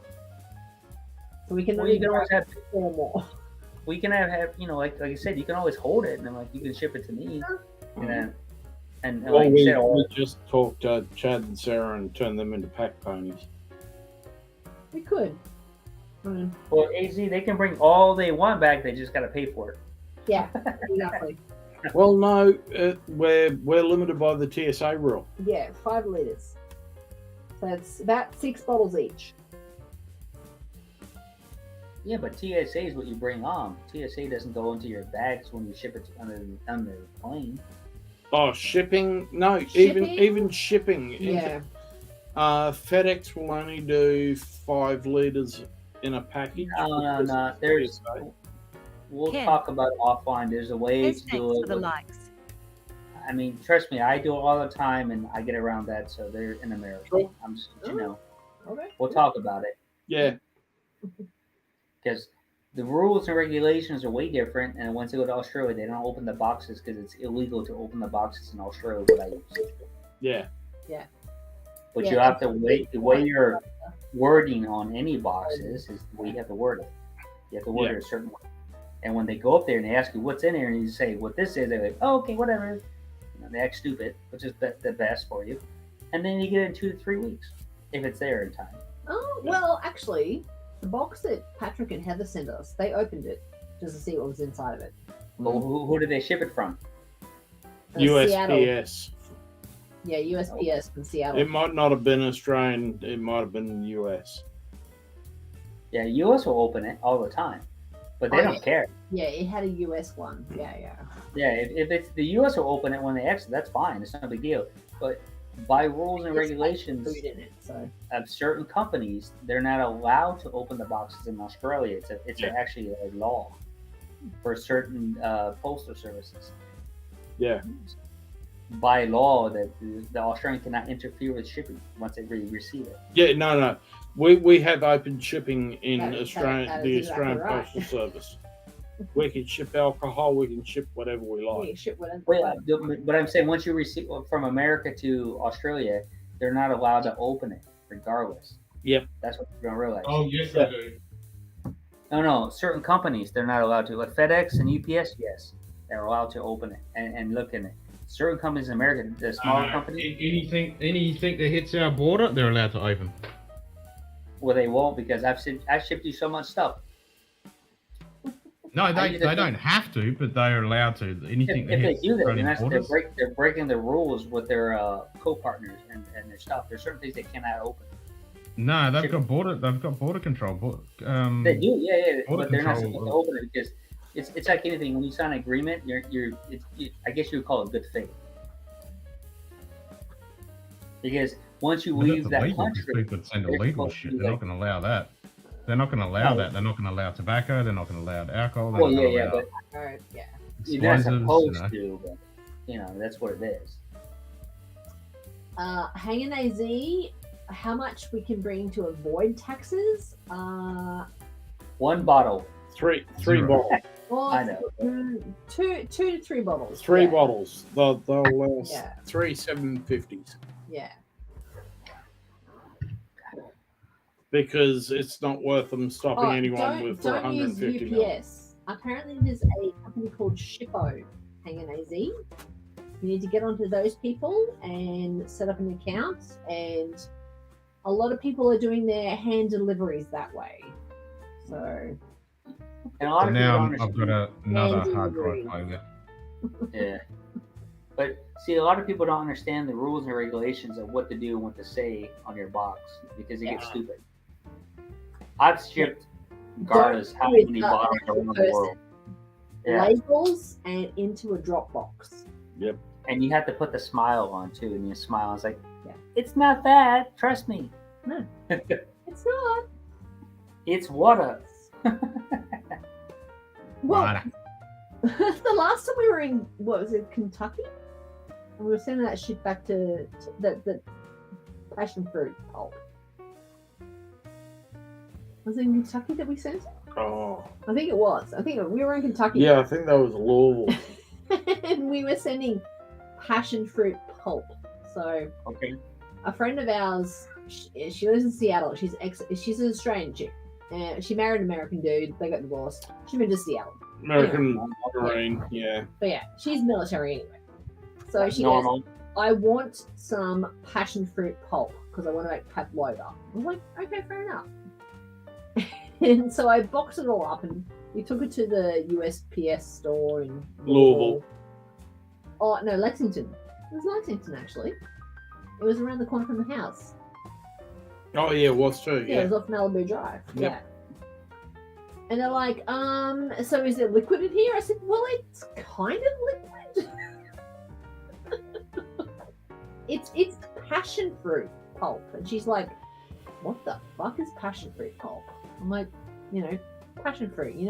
Speaker 2: So we can
Speaker 10: only have
Speaker 2: 4 more.
Speaker 10: We can have like I said, you can always hold it, and then like you can ship it to me, and
Speaker 3: well,
Speaker 10: like
Speaker 3: we,
Speaker 10: you said,
Speaker 3: we just talked to Chad and Sarah and turned them into pack ponies.
Speaker 2: We could.
Speaker 10: Well, AZ, they can bring all they want back. They just got to pay for it.
Speaker 2: Yeah, exactly.
Speaker 3: Well, no, we're limited by the TSA rule.
Speaker 2: Yeah, 5 liters. So it's about 6 bottles each.
Speaker 10: Yeah, but TSA is what you bring on. TSA doesn't go into your bags when you ship it on the plane.
Speaker 3: Oh, shipping? No,
Speaker 2: Shipping?
Speaker 3: even shipping.
Speaker 2: Yeah.
Speaker 3: FedEx will only do 5 liters in a package.
Speaker 10: No. We'll talk about it offline. There's a way to do it. I mean, trust me, I do it all the time, and I get around that. So they're in America.
Speaker 3: Cool.
Speaker 10: I'm just,
Speaker 2: Okay.
Speaker 10: We'll talk about it.
Speaker 3: Yeah.
Speaker 10: Because the rules and regulations are way different, and once they go to Australia, they don't open the boxes because it's illegal to open the boxes in Australia. What I use.
Speaker 3: Yeah.
Speaker 2: Yeah.
Speaker 10: But you have to wait. The way your wording on any boxes is the way you have to word it. You have to word it a certain way. And when they go up there and they ask you what's in there, and you say what this is, they're like, "Oh, okay, whatever." They act stupid, which is the best for you. And then you get it in 2 to 3 weeks if it's there in time.
Speaker 2: Oh well, actually, the box that Patrick and Heather sent us, they opened it just to see what was inside of it.
Speaker 10: Well, who did they ship it from?
Speaker 3: USPS.
Speaker 2: Yeah, USPS from Seattle.
Speaker 3: It might not have been Australian. It might have been US.
Speaker 10: Yeah, US will open it all the time, but they don't care.
Speaker 2: Yeah, it had a US one. Yeah.
Speaker 10: Yeah, if it's the US will open it when they exit, that's fine. It's not a big deal. But by rules and regulations of certain companies, they're not allowed to open the boxes in Australia. It's actually a law for certain postal services.
Speaker 3: Yeah.
Speaker 10: By law, that the Australian cannot interfere with shipping once they receive it.
Speaker 3: Yeah, no. We have open shipping in Australia, the Australian Postal Service. We can ship alcohol. We can ship whatever we like.
Speaker 2: We can ship whatever.
Speaker 10: But I'm saying once you receive from America to Australia, they're not allowed to open it, regardless.
Speaker 3: Yep.
Speaker 10: That's what you're gonna realize.
Speaker 1: Oh yes, they do.
Speaker 10: No. Certain companies they're not allowed to. Like FedEx and UPS, yes, they're allowed to open it and look in it. Certain companies in America, the smaller companies,
Speaker 1: anything that hits our border, they're allowed to open.
Speaker 10: Well, they won't because I've shipped you so much stuff.
Speaker 1: No, they don't have to, but they're allowed to. Anything
Speaker 10: if
Speaker 1: that
Speaker 10: they
Speaker 1: hits
Speaker 10: do that,
Speaker 1: Australian
Speaker 10: then
Speaker 1: borders.
Speaker 10: they're breaking the rules with their co-partners and their stuff. There's certain things they cannot open.
Speaker 1: No, they've got border control.
Speaker 10: They do, yeah, but they're not
Speaker 1: control.
Speaker 10: supposed to open it because it's like anything. When you sign an agreement, I guess you would call it good faith. Because once you leave that country,
Speaker 1: people send illegal shit. They're not going to allow that. They're not going to allow that. They're not going to allow tobacco. They're not going to allow alcohol.
Speaker 10: Well, yeah, but you're not supposed
Speaker 1: explosives,
Speaker 10: to. But that's what it is.
Speaker 2: Hanging AZ, how much we can bring to avoid taxes?
Speaker 10: 1 bottle.
Speaker 3: Three bottles.
Speaker 2: Well,
Speaker 10: I know.
Speaker 2: 2 to 3 bottles.
Speaker 3: 3 bottles. They'll last
Speaker 2: Yeah.
Speaker 3: 3 750s.
Speaker 2: Yeah.
Speaker 3: Because it's not worth them stopping anyone with for
Speaker 2: don't use
Speaker 3: 150
Speaker 2: UPS. Apparently, there's a company called Shippo hanging AZ. You need to get onto those people and set up an account. And a lot of people are doing their hand deliveries that way. So.
Speaker 10: And a lot
Speaker 1: So
Speaker 10: of
Speaker 1: now
Speaker 10: people
Speaker 1: I've got another hard drive failure.
Speaker 10: Yeah. But see, a lot of people don't understand the rules and regulations of what to do and what to say on your box because it gets stupid. I've shipped regardless how many bottles around the world. Yeah.
Speaker 2: Labels and into a Dropbox.
Speaker 3: Yep.
Speaker 10: And you have to put the smile on too, and you smile. It's like, it's not bad. Trust me.
Speaker 2: No, it's not.
Speaker 10: It's water.
Speaker 2: Well, the last time we were in, what was it, Kentucky? And we were sending that shit back to the passion fruit pulp. Was it in Kentucky that we sent it?
Speaker 3: Oh.
Speaker 2: I think it was. I think we were in Kentucky.
Speaker 3: Yeah, I think that was Louisville.
Speaker 2: And we were sending passion fruit pulp. So, a friend of ours, she lives in Seattle. She's an Australian chick. She married an American dude. They got divorced. She moved to Seattle.
Speaker 3: American Marine, yeah.
Speaker 2: But yeah, she's military anyway. So she goes, I want some passion fruit pulp because I want to make pavlova. I'm like, okay, fair enough. And so I boxed it all up and we took it to the USPS store in
Speaker 3: Louisville.
Speaker 2: Oh, no, Lexington. It was Lexington, actually. It was around the corner from the house.
Speaker 3: Oh, yeah, it was too.
Speaker 2: Yeah, it was off Malibu Drive.
Speaker 3: Yep.
Speaker 2: Yeah. And they're like, so is it liquid in here? I said, well, it's kind of liquid. It's passion fruit pulp. And she's like, what the fuck is passion fruit pulp? I'm like, passion fruit. You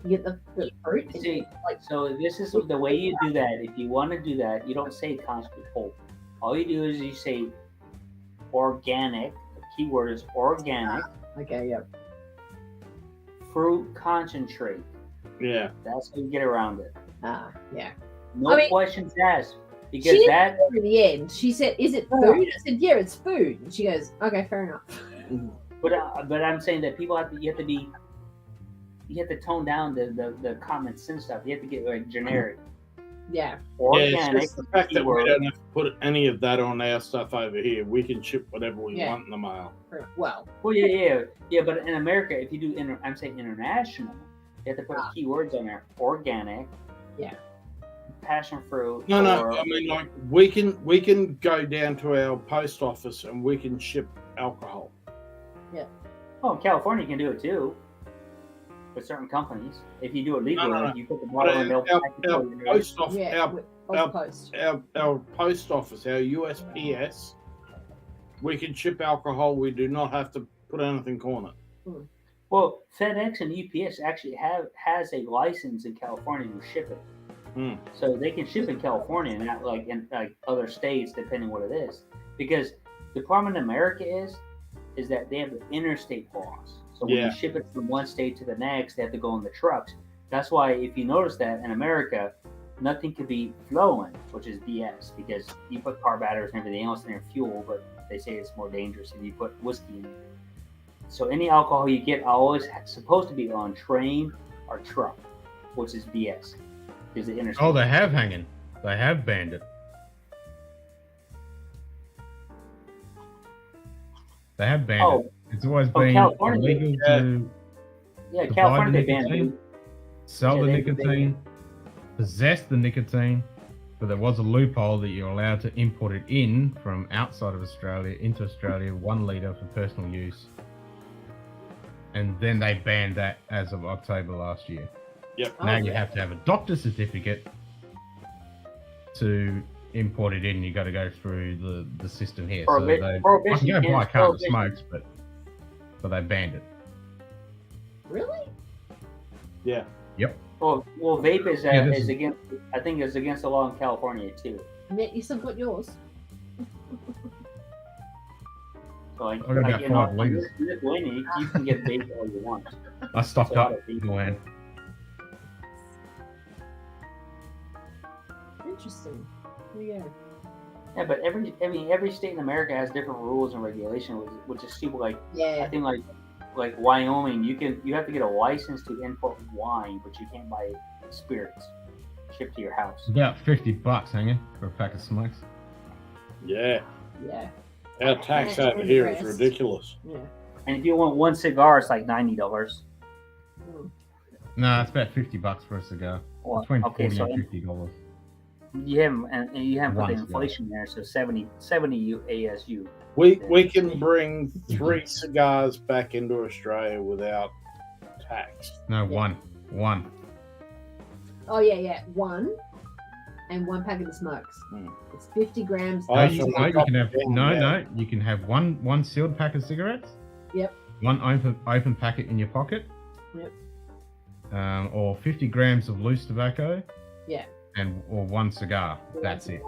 Speaker 2: get the fruit.
Speaker 10: See, so this is the way you do that. If you want to do that, you don't say concentrate pulp. All you do is you say organic. The keyword is organic.
Speaker 2: Okay, yep.
Speaker 10: Fruit concentrate.
Speaker 3: Yeah.
Speaker 10: That's how you get around it.
Speaker 2: Yeah.
Speaker 10: No questions asked. Because
Speaker 2: she
Speaker 10: that
Speaker 2: in the end, she said, "Is it food?" I said, "Yeah, it's food." And she goes, "Okay, fair enough."
Speaker 10: But I'm saying that people you have to tone down the common sense stuff. You have to get like generic.
Speaker 2: Yeah.
Speaker 10: Organic.
Speaker 3: Yeah, it's just the fact that we don't have to put any of that on our stuff over here. We can ship whatever we want in the mail.
Speaker 2: Well,
Speaker 10: yeah. But in America, if you do, I'm saying international, you have to put keywords on there. Organic.
Speaker 2: Yeah.
Speaker 10: Passion fruit.
Speaker 3: No. I mean, like we can go down to our post office and we can ship alcohol.
Speaker 2: Yeah.
Speaker 10: Oh, in California, you can do it too. With certain companies, if you do it legally, you put the bottle in.
Speaker 3: Our post office, our USPS, we can ship alcohol. We do not have to put anything on it.
Speaker 10: Well, FedEx and UPS actually has a license in California to ship it. So they can ship in California and not like in like other states, depending what it is. Because the problem in America is that they have the interstate laws. So when you ship it from one state to the next, they have to go in the trucks. That's why if you notice that in America, nothing could be flowing, which is BS, because you put car batteries and everything else in their fuel, but they say it's more dangerous if you put whiskey in it. So any alcohol you get always supposed to be on train or truck, which is BS. Is the interstate.
Speaker 1: Oh, they have hanging. They have banned it. They have banned it. It's always been illegal to
Speaker 10: California
Speaker 1: buy the
Speaker 10: they banned
Speaker 1: nicotine, sell the nicotine, possess the nicotine, but there was a loophole that you're allowed to import it in from outside of Australia into Australia, 1 litre for personal use. And then they banned that as of October last year.
Speaker 3: Yep.
Speaker 1: Now you have to have a doctor's certificate to import it in. You got to go through the system here. I can go buy a carton of smokes, but they banned it.
Speaker 2: Really?
Speaker 3: Yeah.
Speaker 1: Yep.
Speaker 10: Well, vape is against. I think it's against the law in California too.
Speaker 2: You still got yours.
Speaker 10: So
Speaker 1: I got about 5 litres.
Speaker 10: You can get vape all you want.
Speaker 1: I stocked up beforehand.
Speaker 2: Interesting. Yeah.
Speaker 10: Yeah, but every state in America has different rules and regulations, which is stupid. Like I think like Wyoming, you have to get a license to import wine, but you can't buy spirits. shipped to your house.
Speaker 1: About $50 hanging for a pack of smokes.
Speaker 3: Yeah.
Speaker 2: Yeah.
Speaker 3: Our tax over here is ridiculous.
Speaker 2: Yeah.
Speaker 10: And if you want one cigar, it's like $90.
Speaker 1: No, it's about $50 for a cigar.
Speaker 10: Well,
Speaker 1: Between
Speaker 10: okay,
Speaker 1: $40
Speaker 10: so
Speaker 1: and $50.
Speaker 10: You haven't, and you haven't put the
Speaker 1: One cigar.
Speaker 10: inflation there, so 70 ASU.
Speaker 3: We can bring 3 cigars back into Australia without tax.
Speaker 1: No, one.
Speaker 2: Oh yeah, one, and 1 packet of smokes. It's 50 grams.
Speaker 1: No, you can have you can have one sealed pack of cigarettes.
Speaker 2: Yep.
Speaker 1: One open packet in your pocket.
Speaker 2: Yep.
Speaker 1: Or 50 grams of loose tobacco.
Speaker 2: Yeah.
Speaker 1: Or 1 cigar. That's it.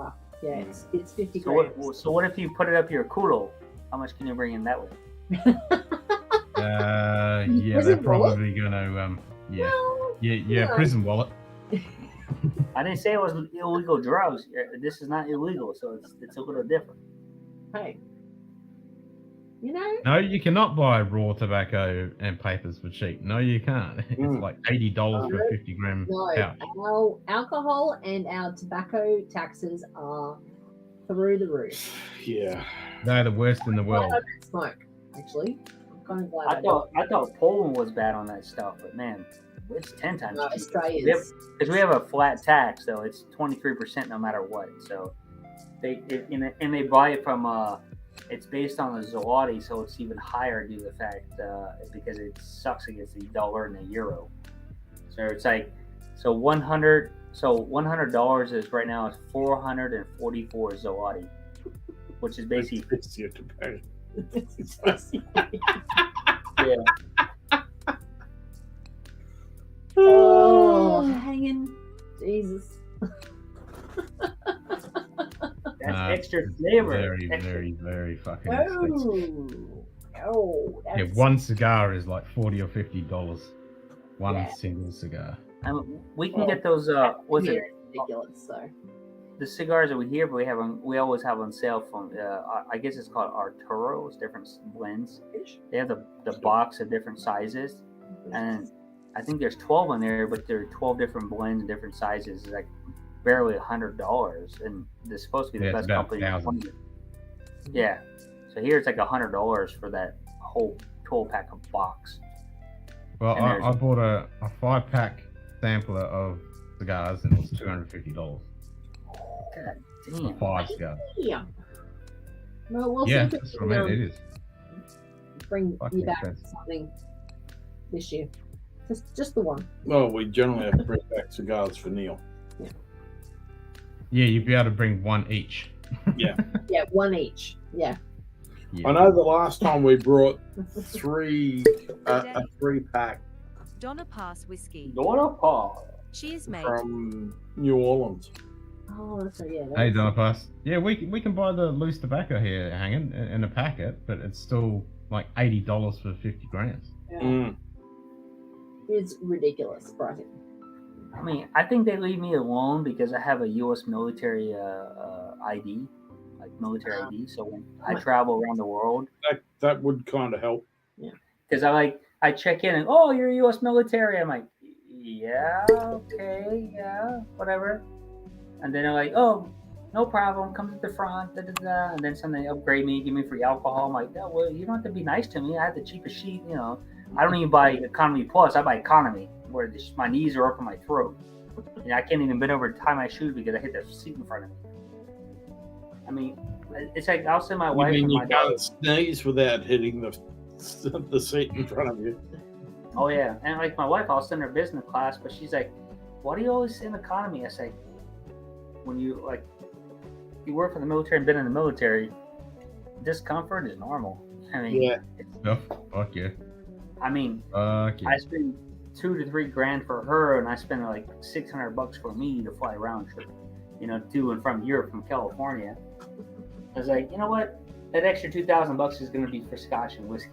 Speaker 2: Yeah, it's 50
Speaker 10: So
Speaker 2: grams.
Speaker 10: so what if you put it up your culo? How much can you bring in that way?
Speaker 1: Yeah,
Speaker 2: Prison
Speaker 1: they're
Speaker 2: wallet?
Speaker 1: probably gonna
Speaker 2: Well,
Speaker 1: prison wallet.
Speaker 10: I didn't say it was illegal drugs. This is not illegal, so it's a little different.
Speaker 2: Hey, you know.
Speaker 1: No, you cannot buy raw tobacco and papers for cheap. No, you can't. It's like $80 for a 50 gram pouch.
Speaker 2: Our alcohol and our tobacco taxes are through the roof.
Speaker 3: Yeah.
Speaker 1: They're the worst in the world.
Speaker 2: I don't smoke, actually. I'm kind of glad
Speaker 10: I thought Poland was bad on that stuff, but man, it's 10 times.
Speaker 2: No,
Speaker 10: cheaper.
Speaker 2: Australia's.
Speaker 10: Because we have a flat tax, so it's 23% no matter what. So they buy it from it's based on the zloty, so it's even higher due to the fact because it sucks against the dollar and the euro. So it's like $100 is right now is 444 zloty, which is basically yeah.
Speaker 2: Oh, hanging. Jesus.
Speaker 10: That's extra flavor.
Speaker 1: Very fucking expensive.
Speaker 2: Oh,
Speaker 1: Yeah, one cigar is like $40 or $50. One single cigar.
Speaker 10: We can get those. What's it?
Speaker 2: Ridiculous. So
Speaker 10: the cigars that we hear, we always have on sale from. I guess it's called Arturo. It's different blends. They have the box of different sizes, and I think there's 12 in there, but there are 12 different blends and different sizes. It's like barely $100, and they're supposed to be the best company. Yeah, so here it's like $100 for that whole 12-pack of box.
Speaker 1: Well, I bought a 5-pack sampler of cigars and it was $250.
Speaker 10: God damn.
Speaker 1: 5 cigars.
Speaker 2: yeah. Well, we'll
Speaker 1: Yeah,
Speaker 2: see if
Speaker 1: that's
Speaker 2: we
Speaker 1: what I
Speaker 2: can,
Speaker 1: mean. It is.
Speaker 2: bring
Speaker 1: Fucking
Speaker 2: you back
Speaker 1: expensive.
Speaker 2: something this year. Just the one.
Speaker 3: Well, we generally have to bring back cigars for Neil.
Speaker 1: Yeah, you'd be able to bring one each.
Speaker 3: Yeah.
Speaker 2: Yeah, one each. Yeah.
Speaker 3: I know the last time we brought a 3-pack
Speaker 8: Donna Pass whiskey.
Speaker 10: Donna Pass.
Speaker 8: Cheers, mate.
Speaker 3: from New Orleans.
Speaker 2: Oh, so yeah.
Speaker 1: Hey, Donna Pass. Yeah, we can buy the loose tobacco here hanging in a packet, but it's still like $80 for 50 grams.
Speaker 2: Yeah. It's ridiculous pricing.
Speaker 10: I mean, I think they leave me alone because I have a U.S. military ID, like military ID. So when I travel around the world,
Speaker 3: that would kind of help.
Speaker 2: Yeah.
Speaker 10: Because I check in and you're U.S. military. I'm like, yeah, okay, yeah, whatever. And then they're like, oh, no problem. Come to the front, da da da. And then something upgrade me, give me free alcohol. I'm like, well, you don't have to be nice to me. I have the cheapest sheet, you know. I don't even buy economy plus. I buy economy, where my knees are up in my throat. And I can't even bend over to tie my shoes because I hit the seat in front of me. I mean, it's like I'll send my wife and my
Speaker 3: can't
Speaker 10: dog.
Speaker 3: sneeze without hitting the seat in front of you.
Speaker 10: Oh yeah, and like my wife, I'll send her business class, but she's like, "Why do you always send economy?" I say, "When you work for the military and been in the military, discomfort is normal." I mean,
Speaker 3: Yeah.
Speaker 1: Oh, fuck yeah.
Speaker 10: I mean,
Speaker 1: Fuck yeah.
Speaker 10: I spend $2,000 to $3,000 for her, and I spend like $600 for me to fly around trip, to and from Europe, from California. I was like, you know what? That extra $2,000 is going to be for Scotch and whiskey.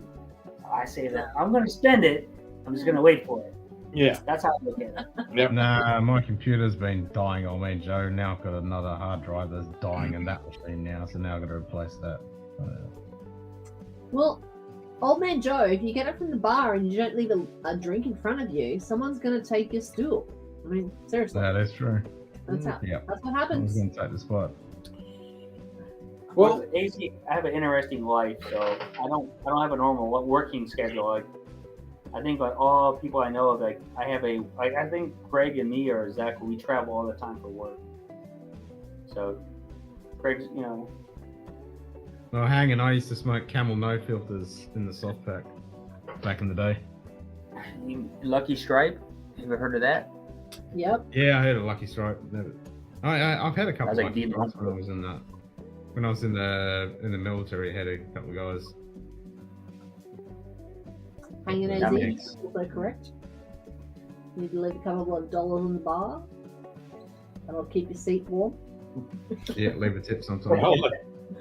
Speaker 10: I say that I'm going to spend it. I'm just going to wait for it.
Speaker 3: Yeah.
Speaker 10: That's how I look at it.
Speaker 3: Yep.
Speaker 1: Nah, my computer's been dying on me, Joe. Now I've got another hard drive that's dying in that machine now, so now I've got to replace that.
Speaker 2: Well, old man Joe, if you get up from the bar and you don't leave a drink in front of you, someone's going to take your stool. I mean, seriously.
Speaker 1: That is true.
Speaker 2: That's how.
Speaker 1: Yeah.
Speaker 2: That's what
Speaker 1: I was
Speaker 2: happens.
Speaker 1: going to take the spot.
Speaker 10: Well, AC, I have an interesting life, so I don't have a normal working schedule. Like, I think like all people I know of, like I think Greg and me or Zach, we travel all the time for work. So, Greg's,
Speaker 1: Well, hanging, I used to smoke Camel no filters in the soft pack back in the day.
Speaker 10: Lucky Stripe. You ever heard of that?
Speaker 2: Yep.
Speaker 1: Yeah, I heard of Lucky Strike. Never. I've had a couple of
Speaker 10: That's like
Speaker 1: Lucky
Speaker 10: deep
Speaker 1: Strikes when I was in that. When I was in the military, I had a couple of guys.
Speaker 2: Hanging
Speaker 1: That
Speaker 2: AZ
Speaker 1: makes-
Speaker 2: is also correct. You need to leave a couple of dollars on the bar. That'll keep your seat warm.
Speaker 1: Yeah, leave a tip sometime.
Speaker 3: Well,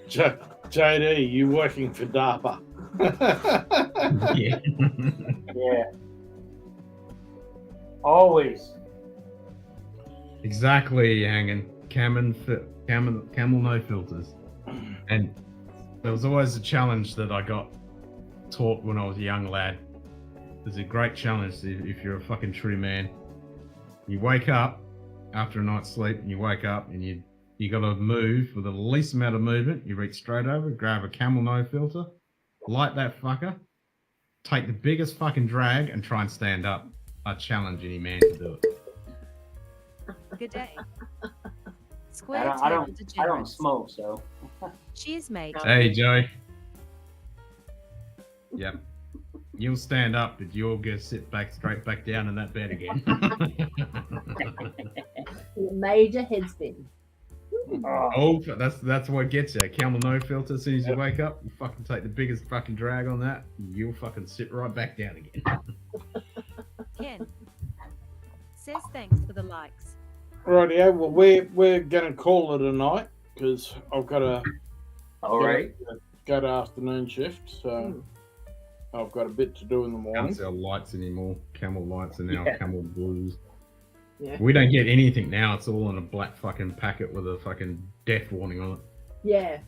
Speaker 3: JD, you working for DARPA?
Speaker 1: Yeah.
Speaker 10: Yeah. Always.
Speaker 1: Exactly, hanging. Camel no filters. And there was always a challenge that I got taught when I was a young lad. There's a great challenge if you're a fucking true man. You wake up after a night's sleep and you wake up and you got to move with the least amount of movement. You reach straight over, grab a Camel no filter, light that fucker, take the biggest fucking drag and try and stand up. I challenge any man to do it.
Speaker 8: Good day.
Speaker 10: I
Speaker 8: Square
Speaker 10: don't,
Speaker 8: table to
Speaker 10: I don't
Speaker 8: generous.
Speaker 10: smoke, so.
Speaker 8: Cheers, mate.
Speaker 1: Hey, Joey. Yep. You'll stand up, but you'll get straight back down in that bed again.
Speaker 2: Major head spin.
Speaker 1: Oh, that's what gets you. Camel no filter. As soon as you wake up, you fucking take the biggest fucking drag on that. You'll fucking sit right back down again.
Speaker 8: Ken says thanks for the likes.
Speaker 3: Rightio, well we're gonna call it a night because I've got to go to afternoon shift, so I've got a bit to do in the morning.
Speaker 1: Can't sell lights anymore. Camel lights are now Camel blues.
Speaker 2: Yeah.
Speaker 1: We don't get anything now. It's all in a black fucking packet with a fucking death warning on it.
Speaker 2: Yeah.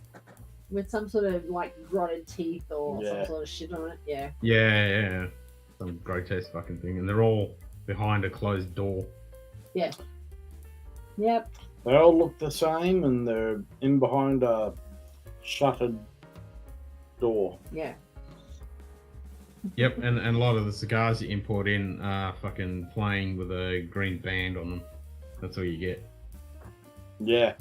Speaker 2: With some sort of like rotted teeth or some
Speaker 1: Yeah.
Speaker 2: sort of shit on it. Yeah.
Speaker 1: Yeah. Some grotesque fucking thing, and they're all behind a closed door.
Speaker 2: Yeah. Yep.
Speaker 3: They all look the same, and they're in behind a shuttered door.
Speaker 2: Yeah.
Speaker 1: Yep, and a lot of the cigars you import in are fucking playing with a green band on them. That's all you get.
Speaker 3: Yeah.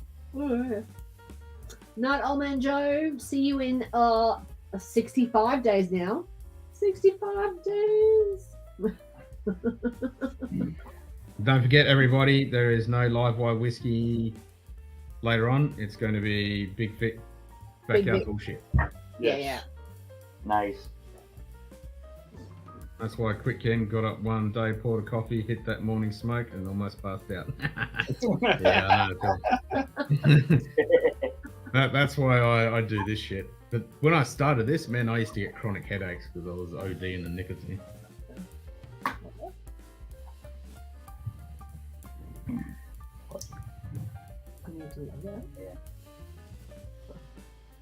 Speaker 2: Night, old man Joe. See you in 65 days now. 65 days.
Speaker 1: Don't forget, everybody, there is no live wire whiskey later on. It's going to be Big Fit backyard bullshit.
Speaker 2: Yeah.
Speaker 10: Nice.
Speaker 1: That's why Quick Ken got up one day, poured a coffee, hit that morning smoke, and almost passed out. Yeah, I know. That's why I do this shit. But when I started this, man, I used to get chronic headaches because I was ODing the nicotine.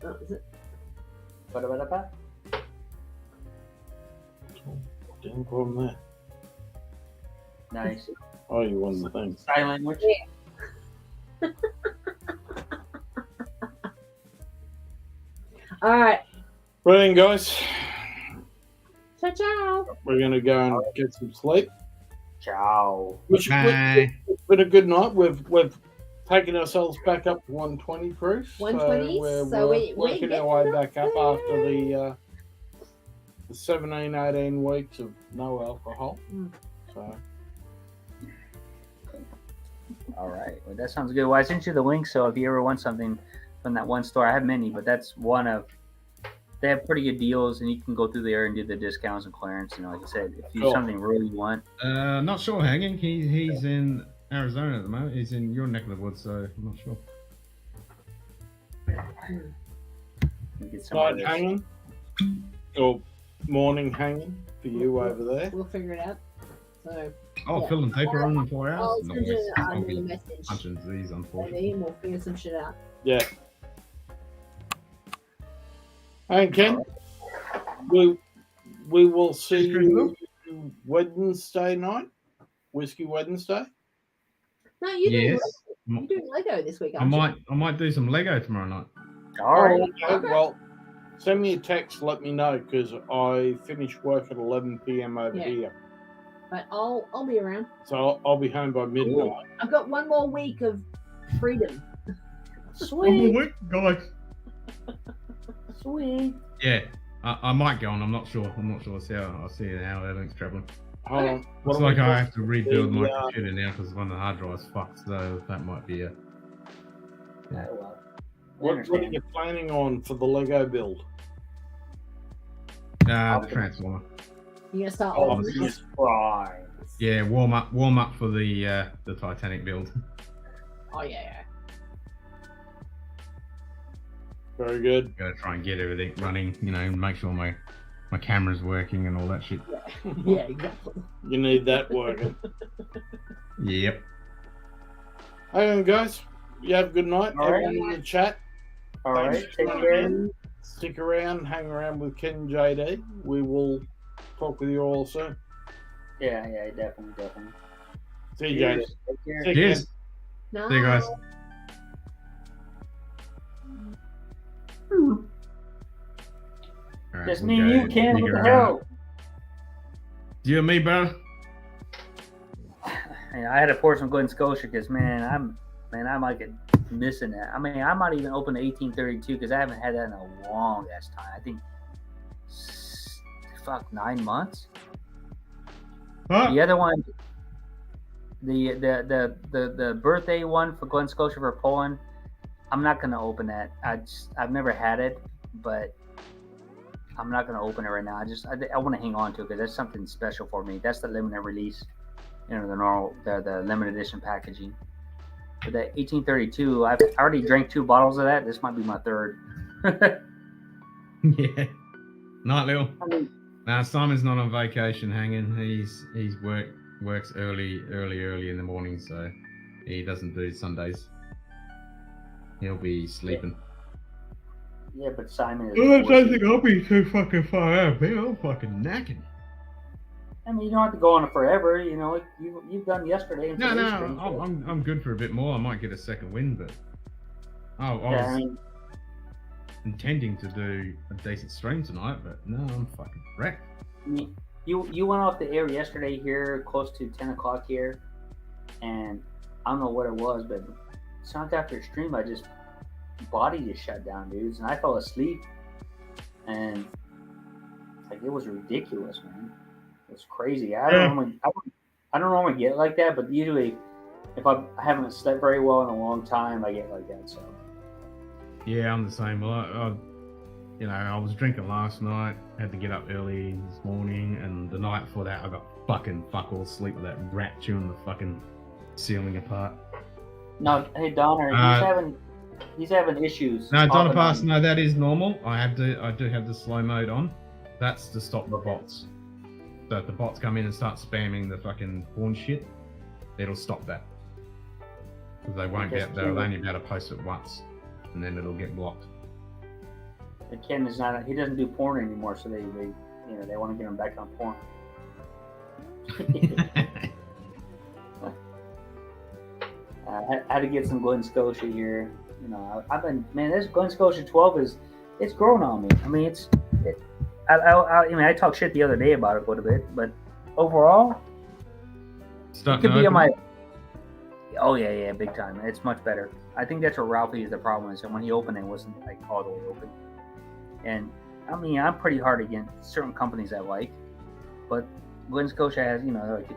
Speaker 2: Oh, is it?
Speaker 10: Ba-da-ba-da-ba.
Speaker 3: Didn't put them there.
Speaker 10: Nice.
Speaker 3: Oh, you won the thing.
Speaker 10: Sign language.
Speaker 2: All right.
Speaker 3: Brilliant, guys.
Speaker 2: Ciao, ciao.
Speaker 3: We're going to go and get some sleep.
Speaker 10: Ciao.
Speaker 3: It's been a good night. We've taken ourselves back up to 120 proof.
Speaker 2: 120,
Speaker 3: So
Speaker 2: so
Speaker 3: we're
Speaker 2: we're
Speaker 3: working our way back up after the 17, 18 weeks of no alcohol. So.
Speaker 10: All right. Well, that sounds good. Well, I sent you the link, so if you ever want something from that one store, I have many, but that's one of. They have pretty good deals, and you can go through there and do the discounts and clearance. You know, like I said, if you something really you want.
Speaker 1: Not sure, hanging. He's in Arizona at the moment. He's in your neck of the woods, so I'm not sure.
Speaker 10: Get some
Speaker 3: Night
Speaker 10: of this.
Speaker 3: hanging. Or morning hanging for you over there.
Speaker 2: We'll figure it out. So.
Speaker 1: Oh, Phil and Taper on in 4 hours?
Speaker 2: I'll send you
Speaker 1: I'll
Speaker 2: a
Speaker 1: be
Speaker 2: message.
Speaker 1: punching these, unfortunately.
Speaker 2: Maybe, and we'll figure some shit out.
Speaker 3: Yeah. And Ken, we will see you Wednesday night, Whiskey Wednesday.
Speaker 2: No, you do.
Speaker 1: Yes.
Speaker 2: You're doing Lego this week,
Speaker 1: I
Speaker 2: aren't
Speaker 1: might do some Lego tomorrow night.
Speaker 10: All right.
Speaker 3: Okay. Well, send me a text. Let me know because I finish work at 11 p.m. over here.
Speaker 2: you? But I'll be around.
Speaker 3: So I'll be home by midnight.
Speaker 2: I've got one more week of freedom.
Speaker 1: Sweet, guys.
Speaker 2: Sweet.
Speaker 1: Yeah, I might go on. I'm not sure. I'll see how everything's traveling.
Speaker 3: Hold on.
Speaker 1: It's like I have to rebuild my computer now because one of the hard drives fucked. So that might be a. Yeah.
Speaker 3: What are you planning on for the Lego build?
Speaker 1: The transformer.
Speaker 2: You're gonna start
Speaker 3: Oh,
Speaker 2: off.
Speaker 3: Jesus
Speaker 1: Yeah, warm up for the Titanic build.
Speaker 2: Oh yeah.
Speaker 3: Very good.
Speaker 1: Gotta try and get everything running. Make sure my camera's working and all that shit.
Speaker 2: Yeah, exactly.
Speaker 3: You need that working.
Speaker 1: Yep.
Speaker 3: Hang on, guys. You have a good night.
Speaker 10: All right.
Speaker 3: Everyone in the chat.
Speaker 10: All
Speaker 3: Thanks
Speaker 10: right.
Speaker 3: for
Speaker 10: Take
Speaker 3: tuning
Speaker 10: care.
Speaker 3: in. Stick around, hang around with Ken and JD. We will talk with you all soon.
Speaker 10: Yeah, definitely.
Speaker 3: See you, JD.
Speaker 10: Take care.
Speaker 3: See you,
Speaker 1: Cheers.
Speaker 3: Ken.
Speaker 2: No.
Speaker 1: See you guys. All right,
Speaker 10: Just
Speaker 1: we'll
Speaker 10: me and
Speaker 1: go
Speaker 10: you, Ken. What
Speaker 1: figure
Speaker 10: the
Speaker 1: out-
Speaker 10: hell?
Speaker 1: You and me, bro.
Speaker 10: I had to pour some Glen Scotia because I'm like missing that. I mean, I might even open the 1832 because I haven't had that in a long ass time. I think 9 months.
Speaker 1: Huh?
Speaker 10: The other one, the birthday one for Glen Scotia for Poland, I'm not gonna open that. I've never had it, but I'm not gonna open it right now. I want to hang on to it because that's something special for me. That's the limited release, the normal, the limited edition packaging. But that 1832, I already drank 2 bottles of that. This might be my third.
Speaker 1: Yeah. Night, Lil. Now Simon's not on vacation hanging. He's works early in the morning, so he doesn't do Sundays. He'll be sleeping.
Speaker 10: Yeah, but Simon is.
Speaker 1: I don't think I'll be too fucking far out, man. I'm fucking knackered.
Speaker 10: I mean, you don't have to go on it forever. You've done yesterday. And
Speaker 1: No,
Speaker 10: today's stream, so-
Speaker 1: I'm good for a bit more. I might get a second win, but I
Speaker 10: Yeah,
Speaker 1: was intending to do a decent stream tonight, but no, I'm fucking wrecked.
Speaker 10: I mean, you went off the air yesterday here, close to 10 o'clock here, and I don't know what it was, but soon after stream, body just shut down, dudes, and I fell asleep, and it was ridiculous, man. It was crazy. I don't normally get like that, but usually, if I haven't slept very well in a long time, I get like that. So.
Speaker 1: Yeah, I'm the same. Well, I was drinking last night. Had to get up early this morning, and the night before that, I got fucking fuck all sleep with that rat chewing the fucking ceiling apart.
Speaker 10: No, hey Donner, he's having issues.
Speaker 1: No, Donner Pass. No, that is normal. I do have the slow mode on. That's to stop the bots. So if the bots come in and start spamming the fucking porn shit, it'll stop that. Because they'll only be able to post it once, and then it'll get blocked.
Speaker 10: And Ken is not. He doesn't do porn anymore, so they want to get him back on porn. I had to get some Glen Scotia here. I've been, man, this Glen Scotia 12 it's growing on me. I mean, I talked shit the other day about it a little bit, but overall, it could be on my. Oh yeah, big time. It's much better. I think that's what Ralphie is the problem is, and when he opened it wasn't like all the way open. And I mean, I'm pretty hard against certain companies I like, but Glen Scotia has,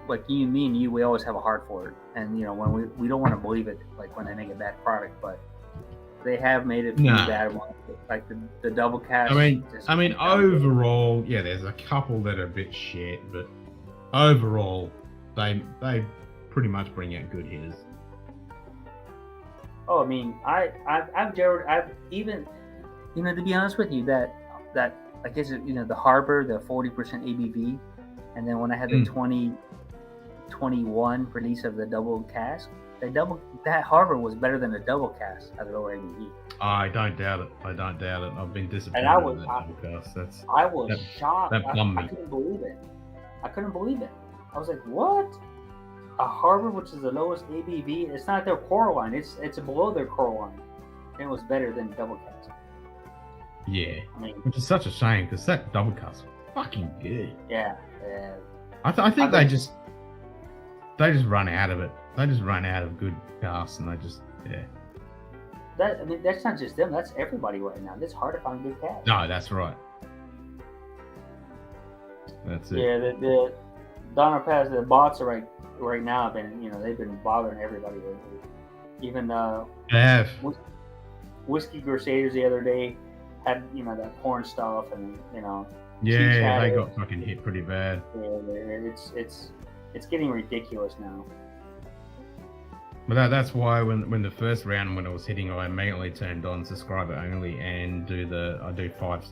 Speaker 10: like you, me, and you, we always have a heart for it. And when we don't want to believe it, like when they make a bad product, but they have made it bad ones, like the double cast.
Speaker 1: I mean, overall, yeah, there's a couple that are a bit shit, but overall, they pretty much bring out good hitters.
Speaker 10: Oh, I mean, I've even, to be honest with you, that I guess the Harbor, the 40% ABV, and then when I had the 2021 release of the double cask, that Harbor was better than the double cask at the lower ABV.
Speaker 1: I don't doubt it. I've been disappointed.
Speaker 10: And I was shocked.
Speaker 1: That bummed me.
Speaker 10: I couldn't believe it. I was like, what? a Harbor, which is the lowest ABV. It's not their core line. It's below their core line. And it was better than Double Cask.
Speaker 1: Yeah,
Speaker 10: I mean,
Speaker 1: which is such a shame because that double cask fucking good.
Speaker 10: yeah.
Speaker 1: I think they just run out of it. They just run out of good casks, and they just
Speaker 10: That's not just them. That's everybody right now. It's hard to find good cask.
Speaker 1: No, that's right. That's it.
Speaker 10: Yeah, the Donner Pass, the bots are right now have been, they've been bothering everybody lately. Even
Speaker 1: They have.
Speaker 10: Whiskey Crusaders the other day had that porn stuff, and
Speaker 1: Yeah, they got fucking hit pretty bad.
Speaker 10: Yeah, it's getting ridiculous now.
Speaker 1: But that's why when the first round when it was hitting, I immediately turned on subscriber only and I do 5.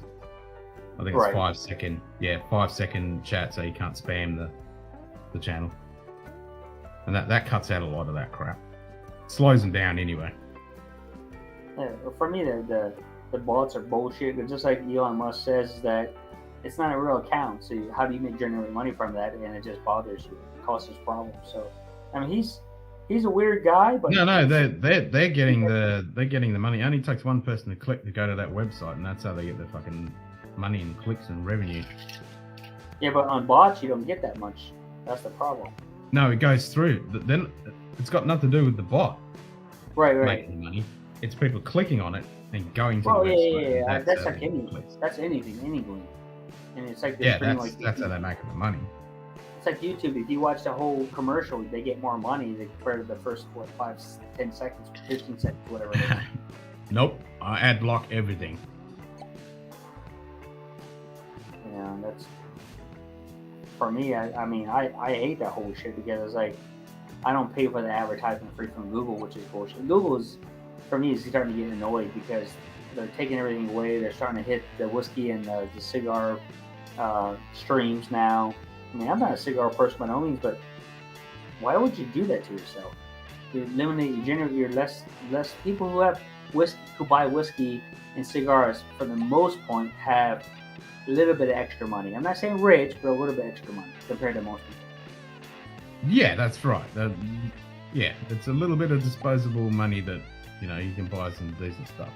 Speaker 1: I think it's 5 second. Yeah, 5 second chat, so you can't spam the channel. And that cuts out a lot of that crap. Slows them down anyway.
Speaker 10: Yeah, for me, the bots are bullshit. But just like Elon Musk says, that it's not a real account. So how do you generate money from that? And it just bothers you, it causes problems. So, I mean, he's a weird guy, but
Speaker 1: no, they're getting the money. It only takes one person to click to go to that website, and that's how they get the fucking money and clicks and revenue.
Speaker 10: Yeah, but on bots you don't get that much. That's the problem.
Speaker 1: No, it goes through. Then it's got nothing to do with the bot.
Speaker 10: Right.
Speaker 1: Making money. It's people clicking on it and going to
Speaker 10: the
Speaker 1: website.
Speaker 10: Yeah. That's like anything. That's anything. And it's like
Speaker 1: that's how they make the money.
Speaker 10: It's like YouTube. If you watch the whole commercial, they get more money compared to the first 5, 10 seconds, 15 seconds, whatever it is.
Speaker 1: Nope. I ad block everything.
Speaker 10: Yeah, that's for me. I mean, I hate that whole shit because it's like I don't pay for the advertisement free from Google, which is bullshit. Google is, for me, is starting to get annoyed because they're taking everything away. They're starting to hit the whiskey and the cigar streams now. I mean, I'm not a cigar person by no means, but why would you do that to yourself? You eliminate, you're less people who have whiskey, who buy whiskey and cigars for the most part have a little bit of extra money. I'm not saying rich, but a little bit extra money compared to most people.
Speaker 1: Yeah, that's right. Yeah, it's a little bit of disposable money that you can buy some decent stuff.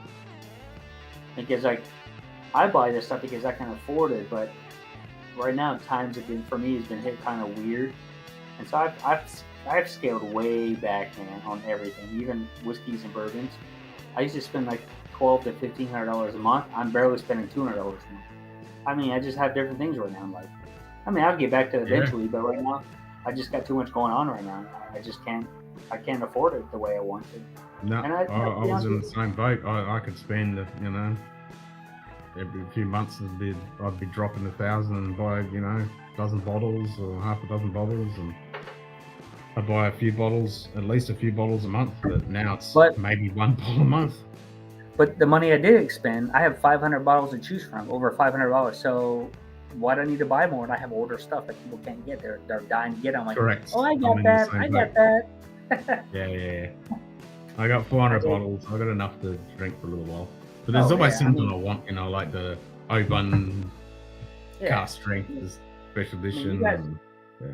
Speaker 10: Because I buy this stuff because I can afford it, but right now times have been, for me, has been hit kind of weird, and so I've scaled way back, man, on everything, even whiskeys and bourbons. I used to spend like $1,200 to $1,500 a month. I'm barely spending $200 a month. I mean, I just have different things right now. I'll get back to it eventually, but right now I just got too much going on right now. I can't afford it the way I want to.
Speaker 1: No, I was in the same boat. I could spend, every few months I'd be dropping 1,000 and buy, a dozen bottles or half a dozen bottles, and I'd buy at least a few bottles a month. But now it's maybe one bottle a month.
Speaker 10: But the money I did expend, I have 500 bottles to choose from, over $500. So why do I need to buy more? And I have older stuff that people can't get. They're dying to get. I'm like,
Speaker 1: correct.
Speaker 10: Oh, I got that.
Speaker 1: Yeah. I got 400 bottles. I got enough to drink for a little while. But there's always something I want, like the O1 cast strength, the special edition.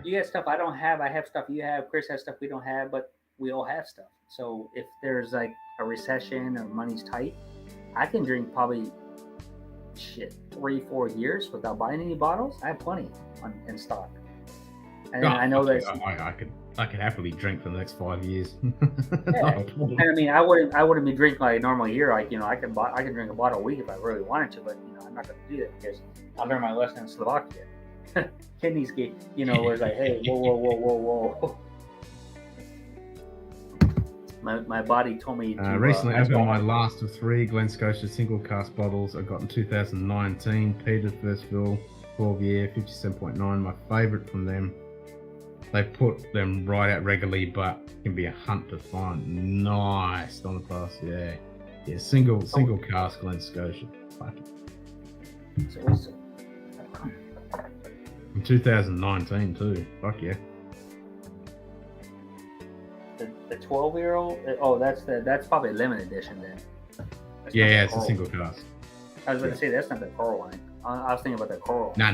Speaker 10: You got stuff I don't have. I have stuff you have. Chris has stuff we don't have, but we all have stuff. So if there's like a recession or money's tight, I can drink probably 3-4 years without buying any bottles. I have plenty in stock. And I know that
Speaker 1: I could happily drink for the next 5 years.
Speaker 10: Yeah. And I mean, I wouldn't be drinking like a normal year. Like, I can drink a bottle a week if I really wanted to, but I'm not going to do that because I learned my lesson in Slovakia. Kidneys get, where it's like, hey, whoa. My body told me to...
Speaker 1: recently, I've got my last of 3 Glen Scotia single cask bottles I got in 2019. Peter first fill, 12 year, 57.9. My favourite from them. They put them right out regularly, but it can be a hunt to find. Nice on the pass, yeah. Single cask Glen Scotia. Fuck it.
Speaker 10: So what's it?
Speaker 1: In 2019 too. Fuck yeah.
Speaker 10: The 12-year-old. Oh, that's probably a limited edition then.
Speaker 1: It's a single cask.
Speaker 10: I was going to say that's not the coral line. I was thinking about the coral.
Speaker 1: No.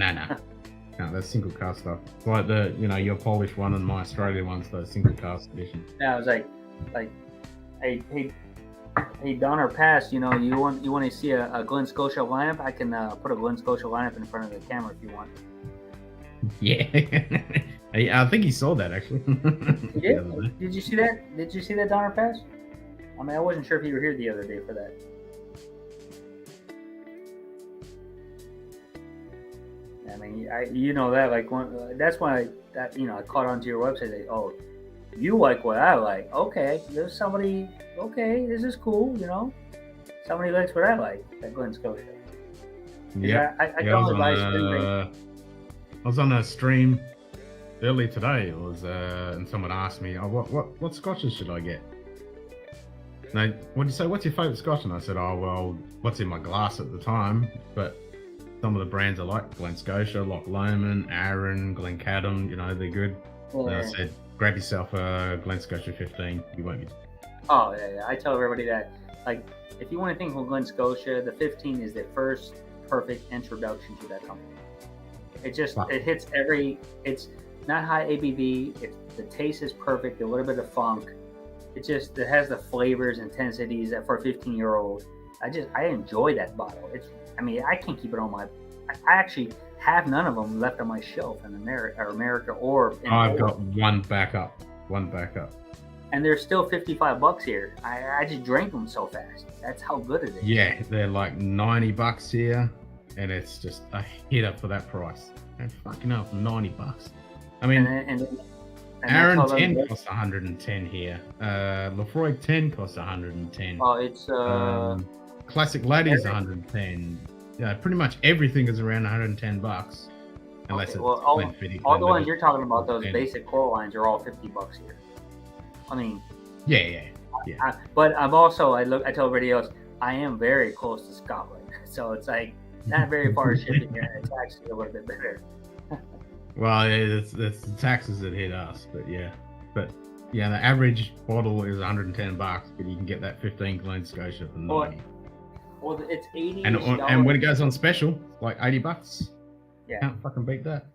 Speaker 1: No, that's single cask stuff. It's like the, your Polish one and my Australian one's those single cask edition.
Speaker 10: Yeah, I was like, hey, Donner Pass, you want to see a Glen Scotia lineup? I can put a Glen Scotia lineup in front of the camera if you want.
Speaker 1: Yeah. I think he saw that actually.
Speaker 10: Yeah. Did you see that? Did you see that, Donner Pass? I mean, I wasn't sure if you were here the other day for that. I mean, that, like, that's why I caught onto your website. Like, oh, you like what I like. Okay, there's somebody. Okay, this is cool. Somebody likes what I like at Glen Scotia.
Speaker 1: Yeah, I was on a stream early today. It was, and someone asked me, "Oh, what scotches should I get?" Now, what did you say? What's your favourite scotch? And I said, "Oh, well, what's in my glass at the time?" But some of the brands I like: Glen Scotia, Loch Lomond, Arran, Glencadam. They're good. Yeah. And I said, grab yourself a Glen Scotia 15. You won't be.
Speaker 10: Oh yeah. I tell everybody that, like, if you want to think of Glen Scotia, the 15 is the first perfect introduction to that company. It just it hits it's not high ABV. The taste is perfect. A little bit of funk. It has the flavors, intensities that for a 15-year-old. I enjoy that bottle. I can't keep it on my. I actually have none of them left on my shelf in America or.
Speaker 1: I've got one backup.
Speaker 10: And they're still $55 here. I just drank them so fast. That's how good it is.
Speaker 1: Yeah, they're like $90 here, and it's just a hitter for that price. And fucking hell, $90. I mean, and Arran 10 costs 110 here. Lefroy 10 costs 110.
Speaker 10: Oh, it's
Speaker 1: Classic Laddie's 110. Yeah, pretty much everything is around $110. Unless it's
Speaker 10: all the ones you're talking about, those basic core lines, are all $50 here. I mean,
Speaker 1: yeah.
Speaker 10: But I'm also I tell everybody else, I am very close to Scotland, so it's like not very far shipping here. It's actually a little bit better.
Speaker 1: Well, it's the taxes that hit us, but yeah, the average bottle is $110, but you can get that 15 Glen Scotia for 90.
Speaker 10: Well, it's $80.
Speaker 1: And when it goes on special, like $80.
Speaker 10: Yeah,
Speaker 1: can't fucking beat that.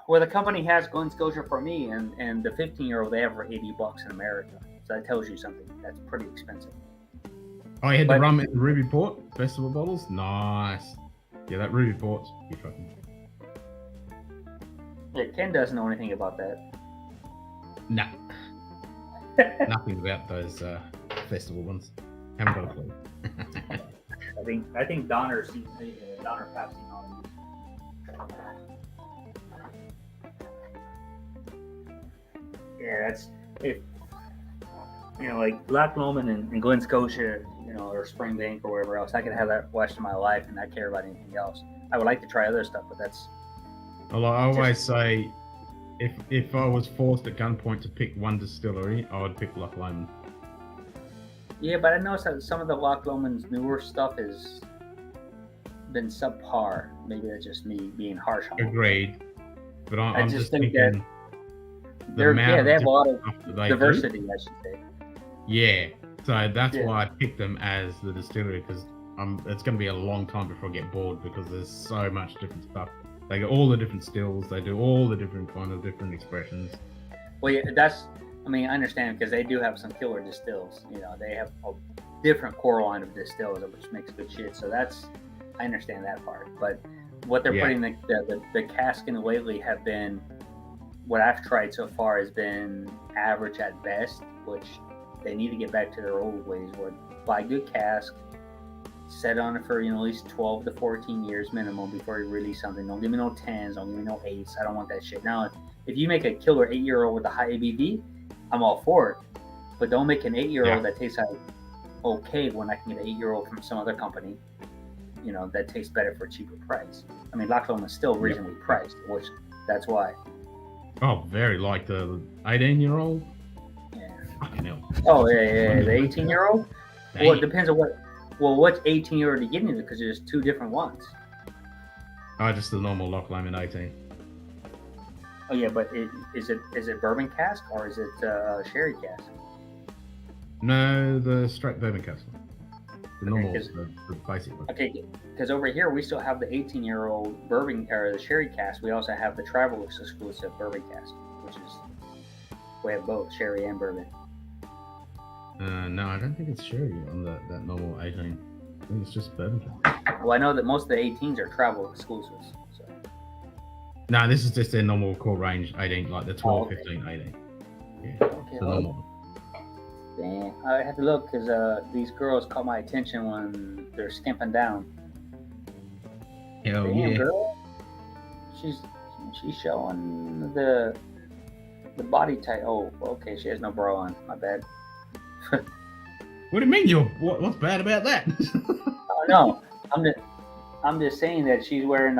Speaker 10: Well, the company has Glen Scotia for me, and the 15-year-old they have for $80 in America. So that tells you something. That's pretty expensive.
Speaker 1: Oh, you had the rum in the Ruby Port Festival bottles? Nice. Yeah, that Ruby Port's pretty fucking.
Speaker 10: Yeah, Ken doesn't know anything about that.
Speaker 1: No. Nothing about those festival ones. Haven't got a clue.
Speaker 10: I think Donner passing on. Yeah, that's if like Loch Lomond and Glen Scotia, or Springbank or wherever else. I could have that rest of my life and not care about anything else. I would like to try other stuff, but that's.
Speaker 1: Well, I always say, if I was forced at gunpoint to pick one distillery, I would pick Loch Lomond.
Speaker 10: Yeah, but I noticed that some of the Loch Lomond's newer stuff has been subpar. Maybe that's just me being harsh on it.
Speaker 1: Agreed. But I'm just
Speaker 10: think
Speaker 1: thinking
Speaker 10: that they have a lot of diversity, I should say.
Speaker 1: Yeah, so that's why I picked them as the distillery, because it's going to be a long time before I get bored, because there's so much different stuff. They get all the different stills, they do all the different different expressions.
Speaker 10: Well, yeah, I understand, because they do have some killer distills. They have a different core line of distills, which makes good shit. So I understand that part. But what they're putting the cask in lately have been, what I've tried so far has been average at best, which they need to get back to their old ways, where buy good cask, set on it for at least 12 to 14 years minimum before you release something. Don't give me no 10s, don't give me no 8s. I don't want that shit. Now, if you make a killer 8-year-old with a high ABV, I'm all for it. But don't make an 8-year-old that tastes like okay when I can get an 8-year-old from some other company, that tastes better for a cheaper price. I mean, Loch Lomond is still reasonably priced, which that's why.
Speaker 1: Oh, very like the 18-year-old.
Speaker 10: Yeah.
Speaker 1: Fucking hell.
Speaker 10: Oh yeah, the 18-year-old. Well, it depends on what. Well, what's 18-year-old to get into? Because there's two different ones.
Speaker 1: Oh, just the normal Loch Lomond 18.
Speaker 10: Oh yeah, but is it bourbon cask or is it sherry cask?
Speaker 1: No, the straight bourbon cask. The normal, the basic one.
Speaker 10: Okay, because over here we still have the 18-year-old bourbon or the sherry cask. We also have the travel exclusive bourbon cask, which is we have both sherry and bourbon.
Speaker 1: No, I don't think it's sherry on that normal 18. I think it's just bourbon.
Speaker 10: Well, I know that most of the 18s are travel exclusives. So.
Speaker 1: No, this is just their normal core range 18, like the 12,
Speaker 10: okay.
Speaker 1: 15, 18. Yeah,
Speaker 10: okay,
Speaker 1: it's the normal.
Speaker 10: Dang, I had to look because these girls caught my attention when they're skimping down.
Speaker 1: Hell
Speaker 10: Damn,
Speaker 1: yeah.
Speaker 10: girl. She's showing the body type. Oh, okay, she has no bra on. My bad.
Speaker 1: What do you mean? What's bad about that?
Speaker 10: Oh no, I'm just saying that she's wearing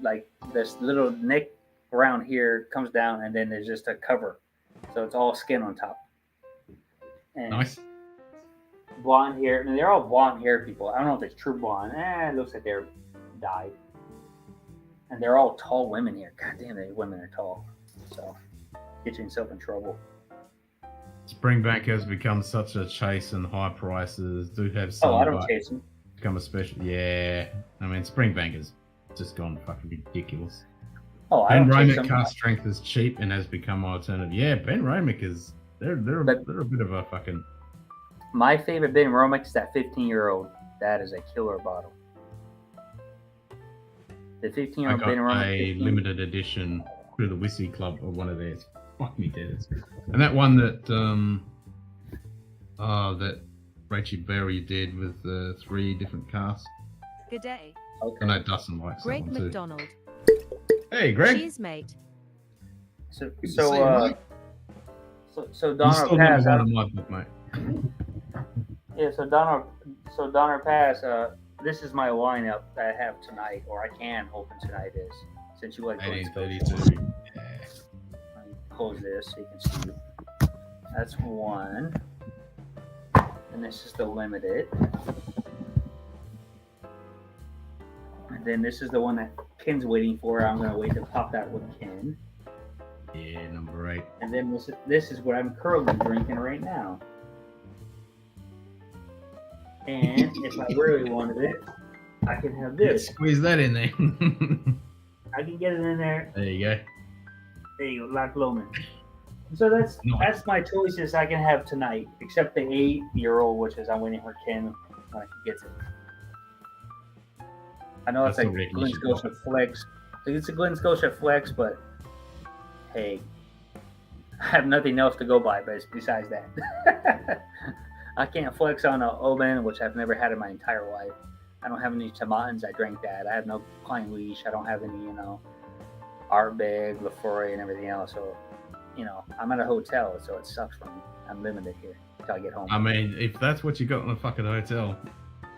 Speaker 10: like this little neck around here comes down, and then there's just a cover, so it's all skin on top. And
Speaker 1: nice.
Speaker 10: Blonde hair. I mean, they're all blonde hair people. I don't know if it's true blonde. It looks like they're dyed. And they're all tall women here. God damn, these women are tall. So get yourself in trouble.
Speaker 1: Springbank has become such a chase, and high prices do have some.
Speaker 10: Oh, I don't chase them.
Speaker 1: Become a special. Yeah, I mean Springbank has just gone fucking ridiculous.
Speaker 10: Oh, I
Speaker 1: Ben
Speaker 10: don't chase
Speaker 1: Romick
Speaker 10: them.
Speaker 1: cast strength is cheap and has become my alternative. Yeah, Ben Romick is. They're a bit of a fucking.
Speaker 10: My favorite Ben Romick is that 15-year-old. That is a killer bottle. The 15-year-old Ben Romick.
Speaker 1: A limited edition through the Whiskey Club of one of theirs. Fuck me dead. And that one that that Rachel Berry did with 3 different casts.
Speaker 8: Good day.
Speaker 10: Okay.
Speaker 1: I know Dustin likes
Speaker 8: Greg
Speaker 1: that one too.
Speaker 8: McDonald.
Speaker 1: Hey, Greg.
Speaker 8: Cheers, mate.
Speaker 10: So
Speaker 1: You're
Speaker 10: Donner
Speaker 1: still
Speaker 10: Pass.
Speaker 1: number one in my book, mate.
Speaker 10: Yeah, so Donner Pass. This is my lineup that I have tonight, or I can open tonight. Is since you like going
Speaker 1: 1832. Yeah.
Speaker 10: Close this so you can see. That's one, and this is the limited. And then this is the one that Ken's waiting for. I'm gonna wait to pop that with Ken.
Speaker 1: Yeah, number 8.
Speaker 10: And then this is what I'm currently drinking right now. And if I really wanted it, I can have this.
Speaker 1: Squeeze that in there.
Speaker 10: I can get it in there.
Speaker 1: There you go.
Speaker 10: There you go, Loch Lomond. So that's my choices I can have tonight, except the 8-year-old, which is I'm waiting for Ken when he gets it. I know it's like Glen Scotia Flex. It's a Glen Scotia Flex, but hey, I have nothing else to go by besides that. I can't flex on an Oban, which I've never had in my entire life. I don't have any Tomatins. I drank that. I have no Klein Leash. I don't have any, Ardbeg, Lefroy, and everything else. So, I'm at a hotel, so it sucks for me. I'm limited here until I get home.
Speaker 1: I mean, if that's what you got in a fucking hotel,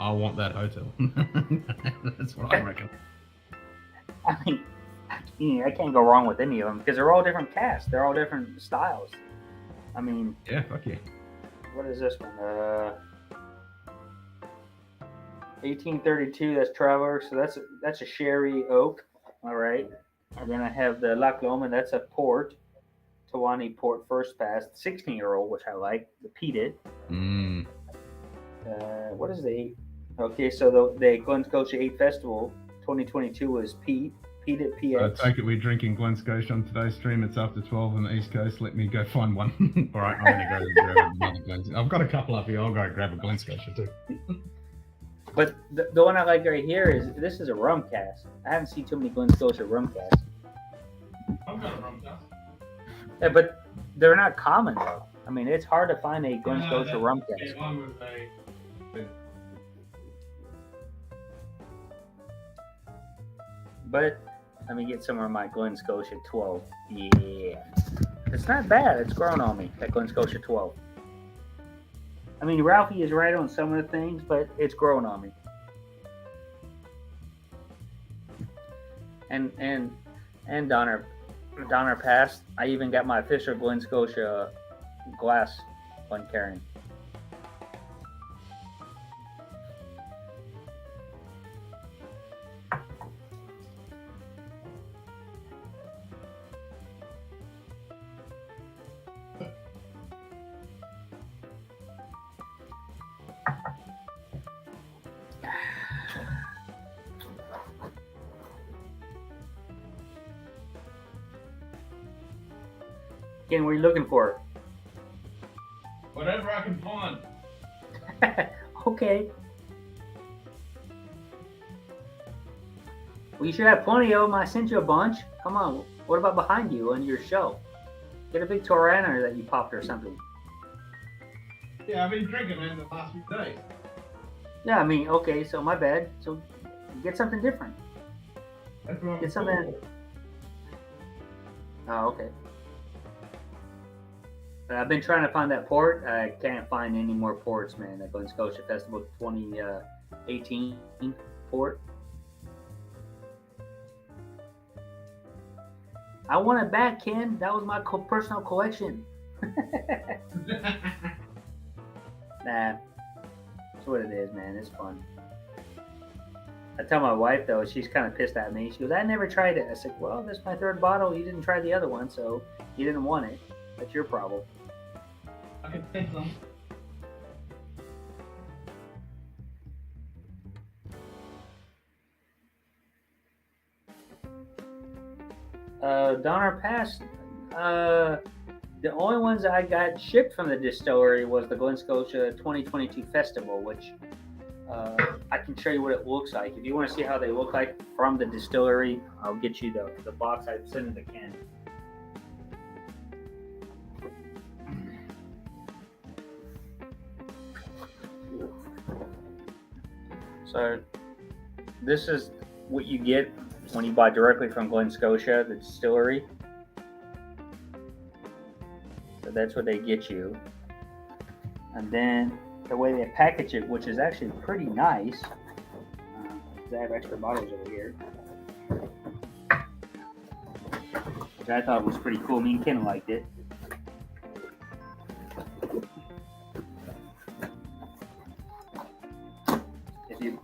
Speaker 1: I want that hotel. That's what I reckon.
Speaker 10: I mean, I can't go wrong with any of them because they're all different casts. They're all different styles. I mean,
Speaker 1: yeah, fuck yeah.
Speaker 10: What is this one? 1832. That's Traveler. So that's a sherry oak. All right. And then I have the Loch Lomond. That's a port. Tawani Port First Pass. 16-year-old, which I like. The peated. What is the 8? Okay, so the Glen Scotia 8 Festival 2022 was peated PX.
Speaker 1: I take it we're drinking Glen Scotia on today's stream. It's after 12 on the East Coast. Let me go find one. All right, I'm going to go grab another Glen. I've got a couple up here. I'll go grab a Glen Scotia too.
Speaker 10: But the one I like right here is this is a rum cask. I haven't seen too many Glen Scotia rum casks.
Speaker 1: I've got a rum cask.
Speaker 10: Yeah, but they're not common though. I mean, it's hard to find a Glen Scotia rum cask.
Speaker 1: One with a...
Speaker 10: But let me get some of my Glen Scotia 12. Yeah. It's not bad. It's grown on me, that Glen Scotia 12. I mean, Ralphie is right on some of the things, but it's grown on me. And Donner Pass, I even got my official Glen Scotia glass one carrying. Ken, what are you looking for?
Speaker 1: Whatever I can find.
Speaker 10: Okay. Well, you should have plenty of them. I sent you a bunch. Come on. What about behind you on your shelf? Get a big Torana that you popped or something.
Speaker 1: Yeah, I've been drinking in the last few days.
Speaker 10: Yeah, I mean, okay, so my bad. So get something different.
Speaker 1: That's what I'm
Speaker 10: Get something. Oh, okay. But I've been trying to find that port. I can't find any more ports, man. That Glen Scotia Festival 2018 port. I want it back, Ken. That was my personal collection. Nah, that's what it is, man. It's fun. I tell my wife, though, she's kind of pissed at me. She goes, I never tried it. I said, well, this is my third bottle. You didn't try the other one, so you didn't want it. That's your problem.
Speaker 1: I can take some.
Speaker 10: Donner Pass, the only ones I got shipped from the distillery was the Glen Scotia 2022 Festival, which I can show you what it looks like. If you want to see how they look like from the distillery, I'll get you the box I sent in the can. So this is what you get when you buy directly from Glen Scotia, the distillery. So that's what they get you. And then the way they package it, which is actually pretty nice. I have extra bottles over here. Which I thought was pretty cool. Me and Ken liked it.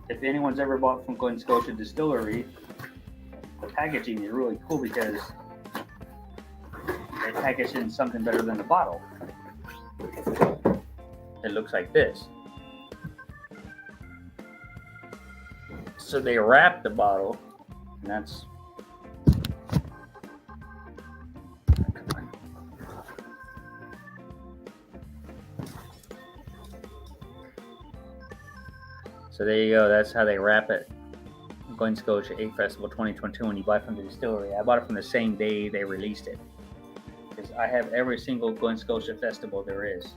Speaker 10: If anyone's ever bought from Glen Scotia Distillery, the packaging is really cool because they package in something better than the bottle. It looks like this. So they wrap the bottle, and that's so there you go. That's how they wrap it. Glen Scotia 8 Festival 2022 when you buy from the distillery. I bought it from the same day they released it. Because I have every single Glen Scotia Festival there is.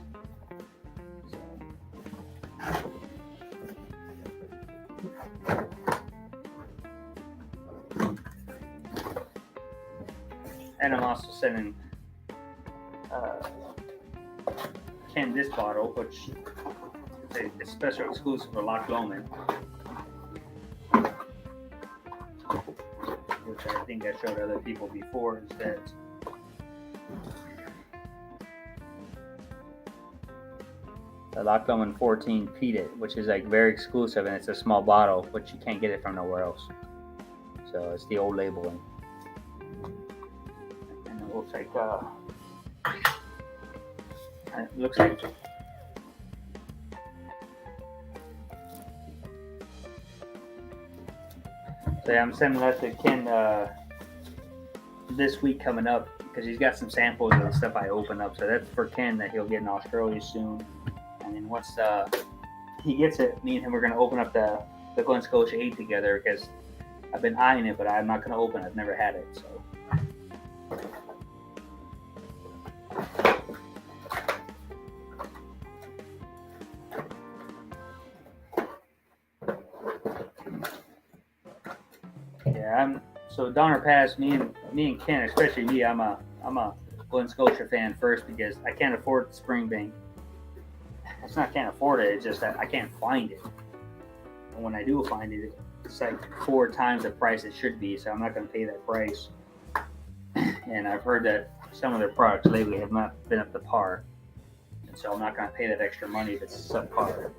Speaker 10: And I'm also sending Ken this bottle, which is a special exclusive for Loch Lomond. Which I think I showed other people before instead. The Loch Lomond 14 peated, which is like very exclusive, and it's a small bottle, but you can't get it from nowhere else. So it's the old labeling. And it looks like so I'm sending that to Ken this week coming up because he's got some samples of the stuff I open up. So that's for Ken that he'll get in Australia soon. And then once he gets it, me and him are going to open up the Glen Scotia 8 together because I've been eyeing it, but I'm not going to open it. I've never had it. So. Yeah, so Donner Pass. Me and Ken, especially me. I'm a Glen Scotia fan first because I can't afford the Springbank. It's not can't afford it. It's just that I can't find it. And when I do find it, it's like 4 times the price it should be. So I'm not going to pay that price. And I've heard that some of their products lately have not been up to par. And so I'm not going to pay that extra money if it's subpar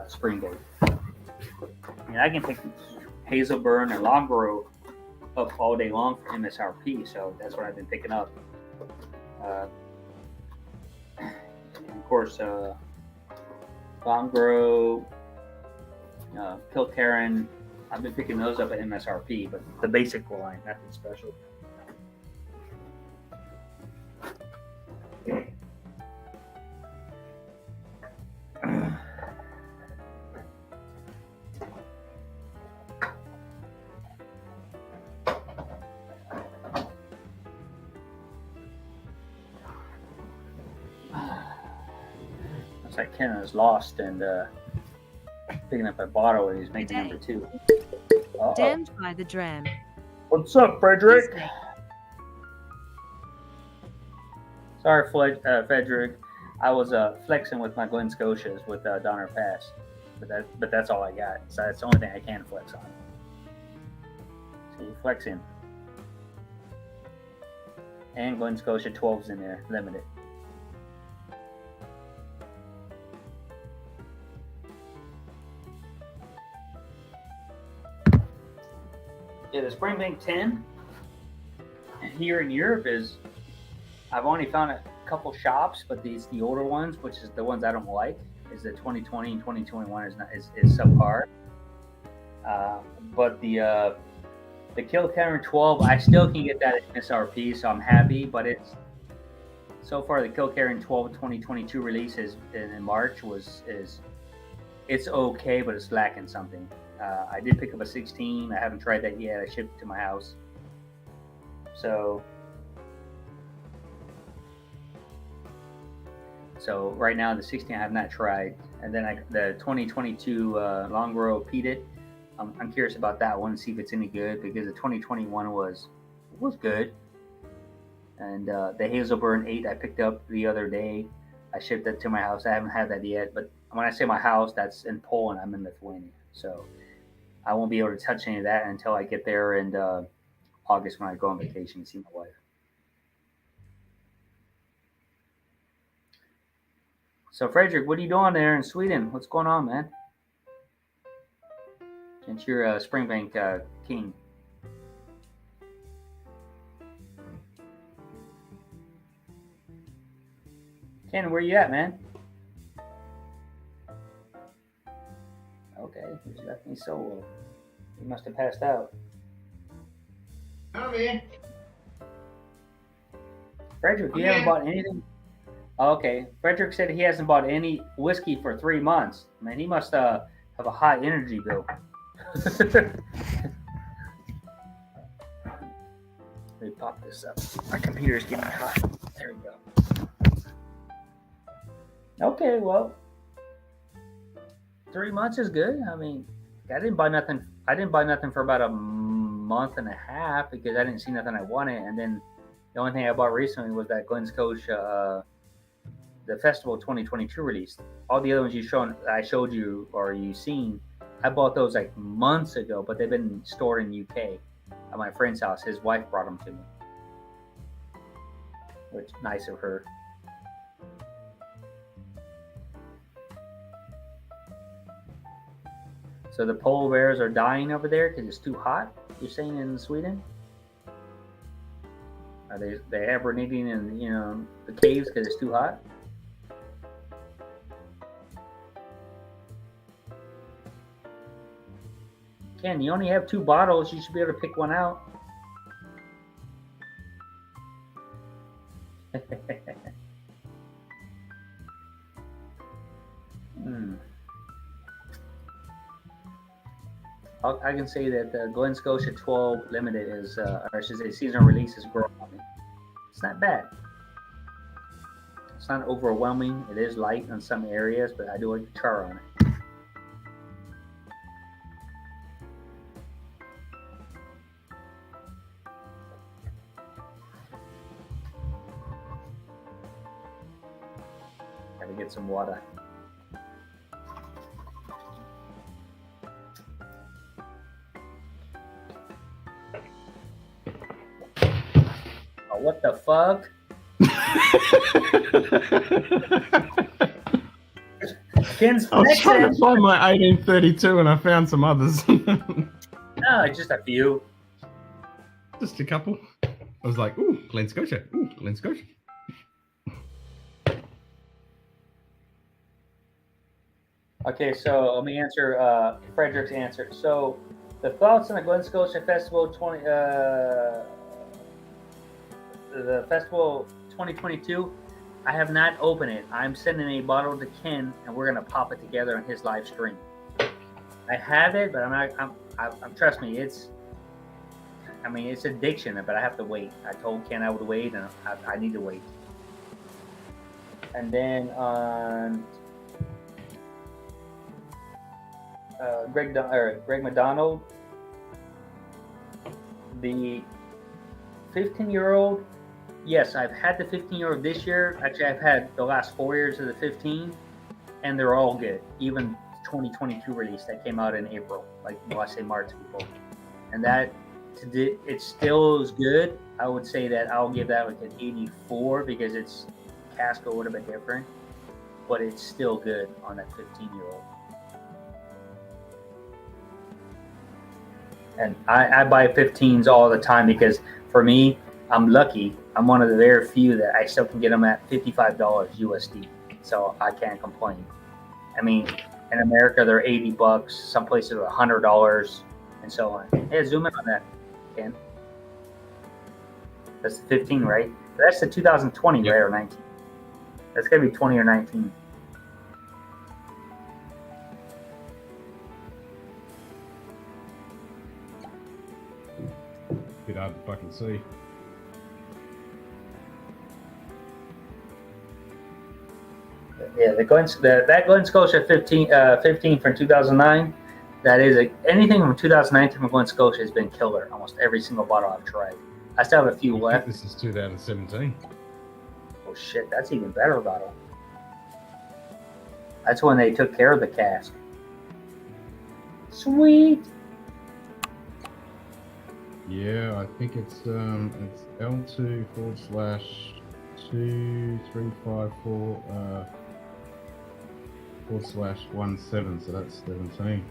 Speaker 10: Springbank. I mean, I can pick Hazelburn and Longgrove up all day long for MSRP, so that's what I've been picking up. And of course, Longgrove, Pilcairn, I've been picking those up at MSRP, but the basic line, nothing special. like Ken is lost and picking up a bottle and he's making number 2.
Speaker 8: Damned by the dram.
Speaker 10: What's up, Frederick? Sorry, Frederick. I was flexing with my Glen Scotias with Donner Pass, but that's all I got. So that's the only thing I can flex on. See, flexing. And Glen Scotia 12's in there, limited. Yeah, the Springbank 10 here in Europe is, I've only found a couple shops, but the older ones, which is the ones I don't like, is the 2020 and 2021 is subpar. But the Kilkerran 12, I still can get that at MSRP, so I'm happy. But it's so far the Kilkerran 12 2022 release in March it's okay, but it's lacking something. I did pick up a 16. I haven't tried that yet. I shipped it to my house. So right now the 16 I have not tried, and then the 2022 Longrow peated. I'm curious about that one, see if it's any good, because the 2021 was good. And the Hazelburn 8 I picked up the other day. I shipped that to my house. I haven't had that yet, but when I say my house, that's in Poland. I'm in Lithuania, so I won't be able to touch any of that until I get there in August when I go on vacation to see my wife. So, Frederick, what are you doing there in Sweden? What's going on, man? Since you're a Springbank king. Ken, where you at, man? Okay, he's left me solo. He must have passed out.
Speaker 1: I'm here.
Speaker 10: Frederick, you haven't bought anything? Oh, okay. Frederick said he hasn't bought any whiskey for 3 months. Man, he must have a high energy bill. Let me pop this up. My computer's getting hot. There we go. Okay, well, 3 months is good. I mean, I didn't buy nothing. I didn't buy nothing for about a month and a half because I didn't see nothing I wanted. And then the only thing I bought recently was that Glen Scotia, the Festival 2022 release. All the other ones I showed you or you seen, I bought those like months ago, but they've been stored in UK at my friend's house. His wife brought them to me, which nice of her. So the polar bears are dying over there because it's too hot. You're saying in Sweden? Are they hibernating in the caves because it's too hot? Ken, you only have 2 bottles. You should be able to pick one out. I can say that the Glen Scotia 12 Limited is, or I should say seasonal release is growing on me. It's not bad. It's not overwhelming. It is light in some areas, but I do like the char on it. Gotta get some water. Oh, what the fuck? Ken's
Speaker 1: I was trying to find my 1832 and I found some others.
Speaker 10: No, just a few.
Speaker 1: Just a couple. I was like, ooh, Glen Scotia. Ooh, Glen Scotia.
Speaker 10: Okay, so let me answer Frederick's answer. So the thoughts on the Glen Scotia Festival the Festival 2022, I have not opened it. I'm sending a bottle to Ken, and we're gonna pop it together on his live stream. I have it, but I'm trust me, it's addiction, but I have to wait. I told Ken I would wait, and I need to wait. And then on Greg McDonald. The 15-year-old, yes, I've had the 15-year-old this year. Actually, I've had the last 4 years of the 15, and they're all good. Even 2022 release that came out in April, like well, I say March people, and that it still is good. I would say that I'll give that like an 84 because its cask a little bit different, but it's still good on that 15-year-old. And I buy 15s all the time because for me, I'm lucky. I'm one of the very few that I still can get them at $55 USD. So I can't complain. I mean, in America, they're $80. Some places are $100 and so on. Yeah, zoom in on that, Ken. That's the 15, right? That's the 2020, right, or 19? That's going to be 20 or 19.
Speaker 1: Bit hard to fucking see.
Speaker 10: Yeah, that Glen Scotia 15 from 2009. That is anything from 2019 from Glen Scotia has been killer. Almost every single bottle I've tried. I still have a few left.
Speaker 1: This is 2017.
Speaker 10: Oh shit, that's even better bottle. That's when they took care of the cask. Sweet.
Speaker 1: Yeah, I think it's L2/2354//17, so that's 17.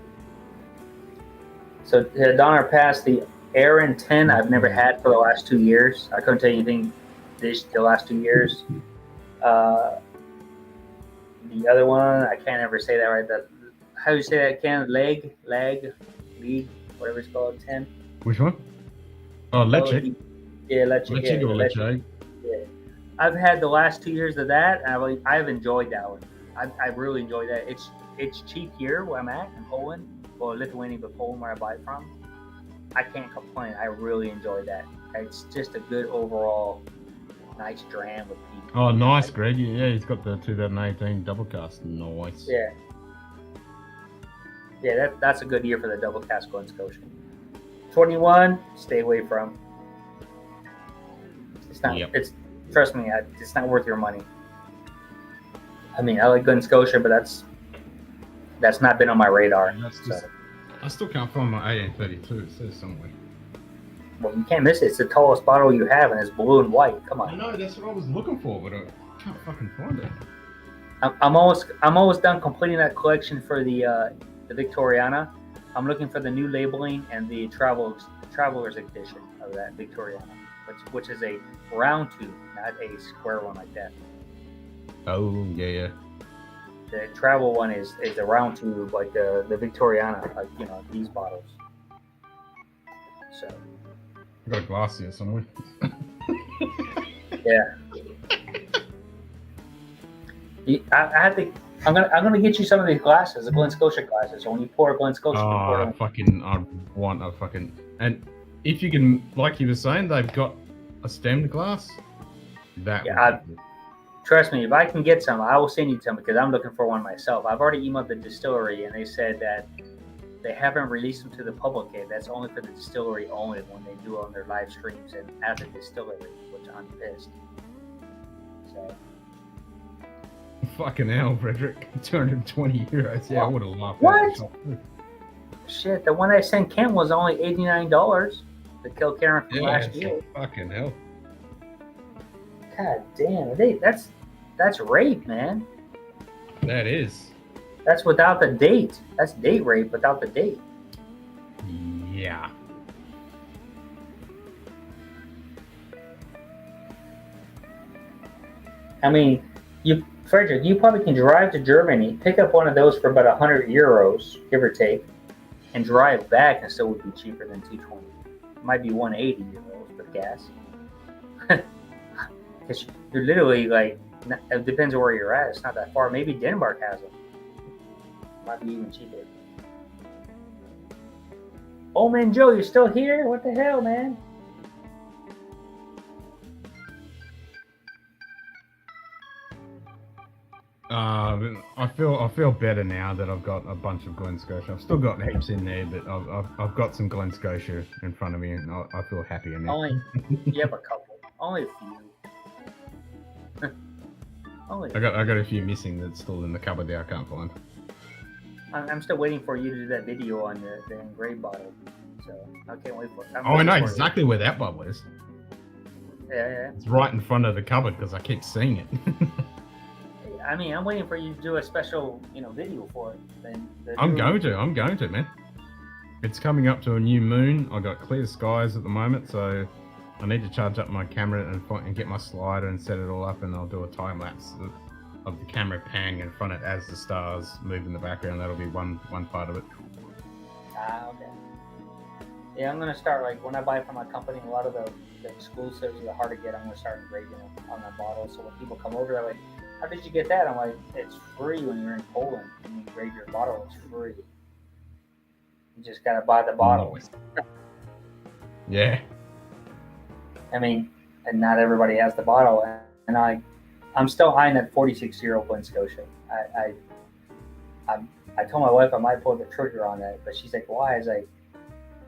Speaker 10: So Donner passed the Aaron 10 I've never had for the last 2 years. I couldn't tell you anything the last 2 years. The other one, I can't ever say that right. How do you say that, Ken? Lead, whatever it's called, 10.
Speaker 1: Which one? Oh, Leche.
Speaker 10: Yeah, Leche.
Speaker 1: Leche or Leche.
Speaker 10: Yeah. I've had the last 2 years of that, and I've enjoyed that one. I really enjoyed that. It's cheap here where I'm at in Poland, or Lithuania, but Poland where I buy from. I can't complain. I really enjoy that. It's just a good overall nice dram with people.
Speaker 1: Oh, nice, Greg. Yeah, he's got the 2018 double cast. Nice.
Speaker 10: Yeah. Yeah, that's a good year for the double cast Glen Scotia. 21, stay away from. It's not. Yep. Trust me, it's not worth your money. I mean, I like Glen Scotia, but that's not been on my radar.
Speaker 1: I still can't find my 1832. It says somewhere.
Speaker 10: Well, you can't miss it. It's the tallest bottle you have, and it's blue and white. Come on.
Speaker 1: I know that's what I was looking for, but I can't fucking find it.
Speaker 10: I'm almost done completing that collection for the Victoriana. I'm looking for the new labeling and the traveler's edition of that Victoriana, which is a round tube, not a square one like that.
Speaker 1: Oh yeah.
Speaker 10: The travel one is a round tube like the Victoriana, like these bottles. So.
Speaker 1: I got a glass here somewhere.
Speaker 10: Yeah. I'm gonna get you some of these glasses, the Glen Scotia glasses. So when you pour a Glen Scotia,
Speaker 1: I want a fucking. And if you can, like you were saying, they've got a stemmed glass.
Speaker 10: Trust me, if I can get some, I will send you some because I'm looking for one myself. I've already emailed the distillery and they said that they haven't released them to the public yet. That's only for the distillery only when they do on their live streams and at the distillery, which I'm pissed. So.
Speaker 1: Fucking hell, Frederick. 220 euros. Yeah, I would have loved
Speaker 10: that. What? Shit, the one I sent Ken was only $89. The Kill Karen from last year.
Speaker 1: Fucking hell.
Speaker 10: God damn, that's rape, man.
Speaker 1: That is.
Speaker 10: That's without the date. That's date rape without the date.
Speaker 1: Yeah.
Speaker 10: I mean, Frederick, you probably can drive to Germany, pick up one of those for about 100 euros, give or take, and drive back, and still would be cheaper than 220. It might be 180 euros for gas. Because you're literally like, it depends on where you're at. It's not that far. Maybe Denmark has them. Might be even cheaper. Oh man, Joe, you're still here? What the hell, man?
Speaker 1: I feel better now that I've got a bunch of Glen Scotia. I've still got heaps in there, but I've got some Glen Scotia in front of me, and I feel happier now.
Speaker 10: Only you have a couple. Only a few. Only.
Speaker 1: I got a few missing that's still in the cupboard there. I can't find.
Speaker 10: I'm still waiting for you to do that video on the engraved bottle. So I can't wait for it.
Speaker 1: I know exactly where that bottle is.
Speaker 10: Yeah.
Speaker 1: It's right in front of the cupboard because I keep seeing it.
Speaker 10: I mean, I'm waiting for you to do a special, video for it.
Speaker 1: I'm going to, man. It's coming up to a new moon. I got clear skies at the moment, so I need to charge up my camera and get my slider and set it all up, and I'll do a time lapse of the camera panning in front of it as the stars move in the background. That'll be one part of it.
Speaker 10: Okay. Yeah, I'm gonna start when I buy from my company. A lot of the exclusives are hard to get. I'm gonna start engraving them on the bottle, so when people come over, they're like, "How did you get that?" I'm like, "It's free when you're in Poland. When you engrave your bottle, it's free. You just gotta buy the bottle."
Speaker 1: Yeah.
Speaker 10: I mean, and not everybody has the bottle, and I'm still eyeing that 46-year-old Glen Scotia. I told my wife I might pull the trigger on that, but she's like, "Why?" I was like,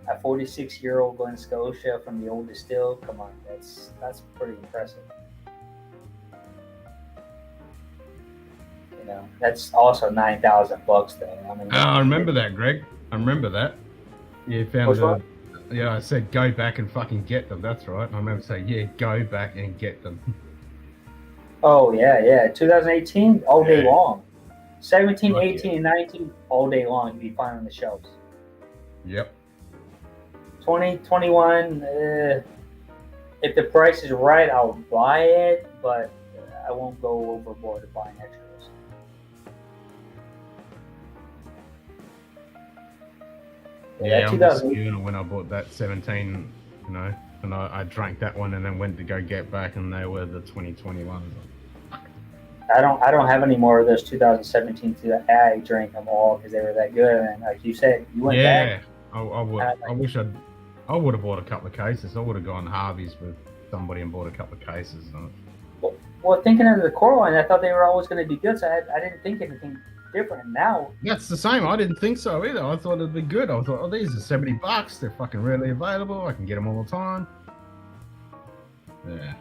Speaker 10: a 46-year-old Glen Scotia from the old distill. Come on, that's pretty impressive. That's also $9,000 though. I mean,
Speaker 1: I remember that, Greg. I remember that. You found yeah, I said go back and fucking get them. That's right. I remember saying, yeah, go back and get them.
Speaker 10: Oh yeah. 2018 all day long. 17, 18, and 19 all day long. You'd be fine on the shelves.
Speaker 1: Yep.
Speaker 10: 2021. If the price is right, I'll buy it, but I won't go overboard buying extras.
Speaker 1: Yeah, I was when I bought that 17, and I drank that one and then went to go get back, and they were the 2021s.
Speaker 10: I don't have any more of those 2017. I drank them all because they were that good, and like you said, you went back.
Speaker 1: I wish I would have bought a couple of cases. I would have gone Harvey's with somebody and bought a couple of cases.
Speaker 10: Well, thinking of the Coraline, I thought they were always going to be good, so I didn't think anything different. Now
Speaker 1: that's the same. I didn't think so either. I thought it'd be good. I thought, these are $70. They're fucking readily available. I can get them all the time. Yeah.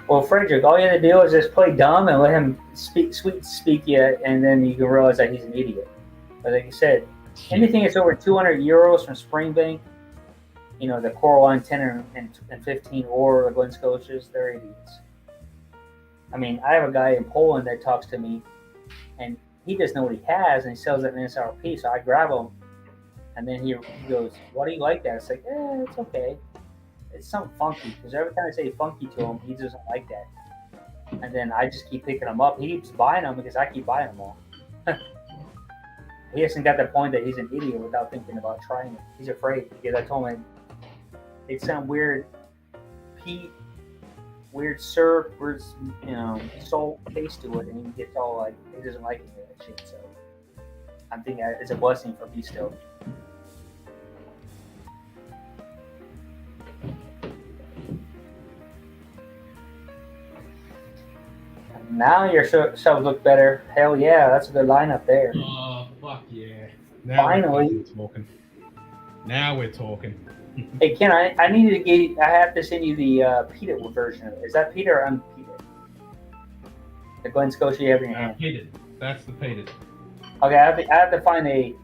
Speaker 10: Well, Frederick, all you have to do is just play dumb and let him speak you, and then you can realize that he's an idiot. But like you said, anything that's over 200 euros from Springbank, the Coraline 10 and 15 or the Glen Scotias, they're idiots. I mean, I have a guy in Poland that talks to me, and he doesn't know what he has, and he sells it in SRP, so I grab him, and then he goes, "Why do you like that?" It's like, it's okay. It's something funky, because every time I say funky to him, he doesn't like that. And then I just keep picking them up. He keeps buying them because I keep buying them all. He hasn't got the point that he's an idiot without thinking about trying it. He's afraid, because I told him it's some weird peat, weird syrup, weird, salt taste to it, and he gets all like, he doesn't like any of that shit. So I'm thinking it's a blessing for me still. Now your shelves look better. Hell yeah, that's a good lineup there.
Speaker 1: Oh, fuck yeah.
Speaker 10: Finally.
Speaker 1: Now we're talking.
Speaker 10: Hey, Ken, I need to I have to send you the peated version of it. Is that peated or unpeated? The Glen Scotia you have in your hand.
Speaker 1: Peated. That's the peated.
Speaker 10: Okay, I have to find a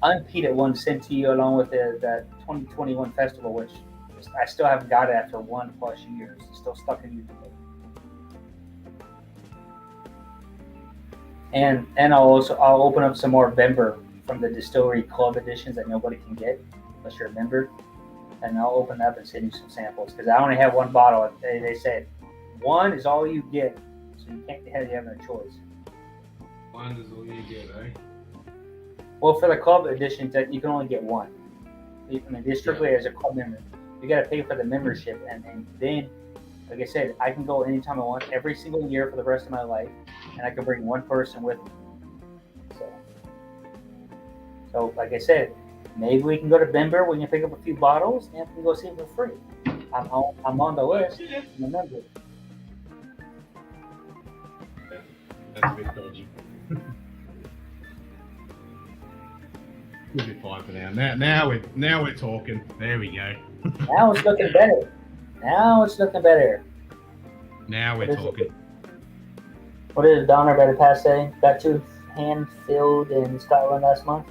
Speaker 10: unpeated one sent to you along with that 2021 festival, which I still haven't got it after 1+ years. It's still stuck in you. And I'll open up some more Vember from the distillery club editions that nobody can get unless you're a member, and I'll open up and send you some samples because I only have one bottle. They said one is all you get, so you have no choice.
Speaker 1: One is all you get, eh?
Speaker 10: Well, for the club editions, that you can only get one. I mean, they're strictly as a club member. You got to pay for the membership, and then, like I said, I can go anytime I want, every single year for the rest of my life, and I can bring one person with me. So like I said, maybe we can go to Bimber, we can pick up a few bottles, and we can go see it for free. I'm on the list. Remember.
Speaker 1: That's a bit dodgy. We'll be fine for now. Now we're talking. There we go.
Speaker 10: Now it's looking better. Now
Speaker 1: we're talking.
Speaker 10: What is it, Donner by the Passe? Got you hand filled in Scotland last month?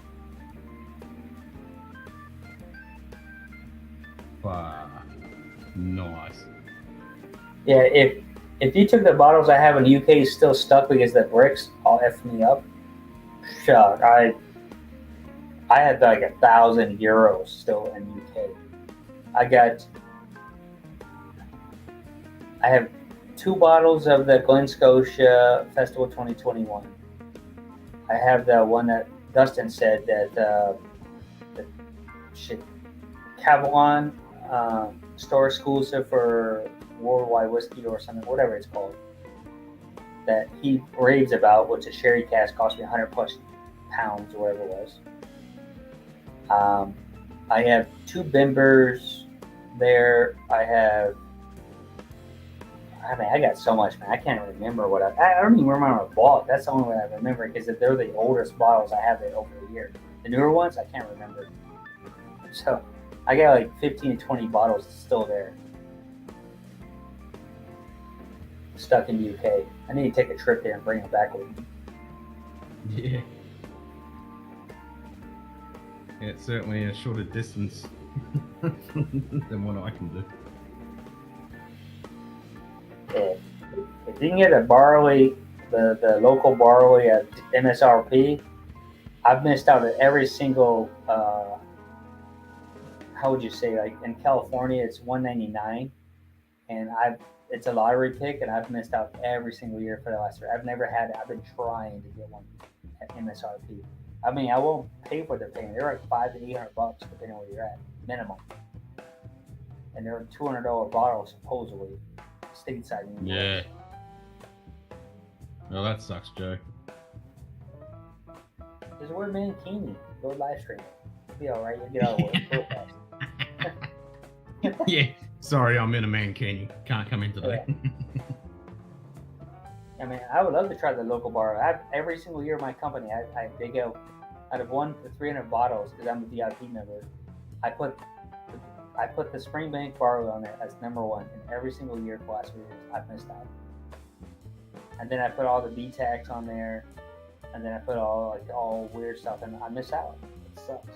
Speaker 1: Wow. Nice.
Speaker 10: Yeah, if you took the bottles I have in the UK still stuck because the bricks all effed me up, shuck, I had like €1,000 still in UK. I have 2 bottles of the Glen Scotia Festival 2021. I have the one that Dustin said that the Cavalon store exclusive for worldwide whiskey or something, whatever it's called, that he raves about, which a sherry cask cost me £100+ or whatever it was. I have 2 Bimbers there. I got so much, man. I can't remember what I don't even remember what I bought. That's the only one I remember because they're the oldest bottles I have over the year. The newer ones, I can't remember. So I got like 15 to 20 bottles still there, stuck in the UK. I need to take a trip there and bring them back with me.
Speaker 1: Yeah. Yeah, it's certainly a shorter distance than what I can do.
Speaker 10: Yeah. If you can get a barley, the local barley at MSRP, I've missed out at every single. How would you say? Like in California, it's $1.99, and it's a lottery pick, and I've missed out every single year for the last year. I've never had it. I've been trying to get one at MSRP. I mean, I won't pay for what they're paying. They're like $500 to $800 depending on where you're at, minimum. And they're $200 bottles supposedly, stateside.
Speaker 1: Yeah. Well, that sucks, Joe.
Speaker 10: Just wear mankini. Go live stream it. It'll be all right. You'll get out of work real fast.
Speaker 1: Yeah. Sorry, I'm in a mankini. Can't come in today.
Speaker 10: Yeah. I mean, I would love to try the local bar. Every single year, my company, I dig out of 1 to 300 bottles because I'm a VIP member. I put the Springbank barley on there as #1, and every single year for the last 3 years, I've missed out. And then I put all the B-Tax on there, and then I put all weird stuff, and I miss out. It sucks.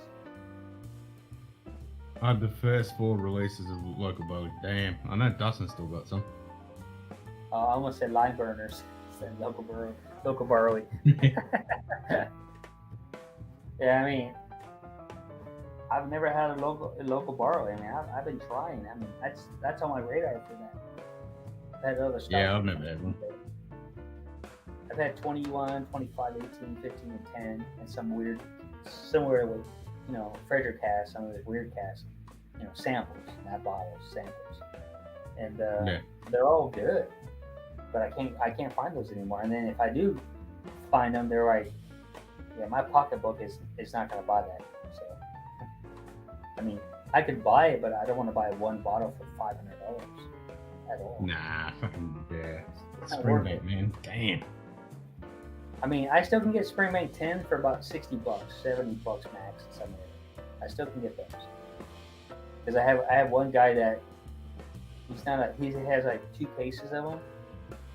Speaker 1: I had the first 4 releases of local barley. Damn, I know Dustin still got some.
Speaker 10: I almost said lime burners. Said local barley. Yeah, I mean, I've never had a local barley. I mean, I've been trying. I mean, that's on my radar for that. That other stuff.
Speaker 1: Yeah, I've never had one.
Speaker 10: I've had 21, 25, 18, 15, and 10, and some weird, similar with, Frederick has some of his weird casts, samples, not bottles, samples, and they're all good, but I can't find those anymore. And then if I do find them, they're like, yeah, my pocketbook is not gonna buy that. So, I mean, I could buy it, but I don't want to buy one bottle for $500 at all.
Speaker 1: Nah, fucking yeah, Springbank, man, damn.
Speaker 10: I mean, I still can get Springbank 10 for about $60, $70 max in some areas. I still can get those because I have one guy that he has like 2 cases of them,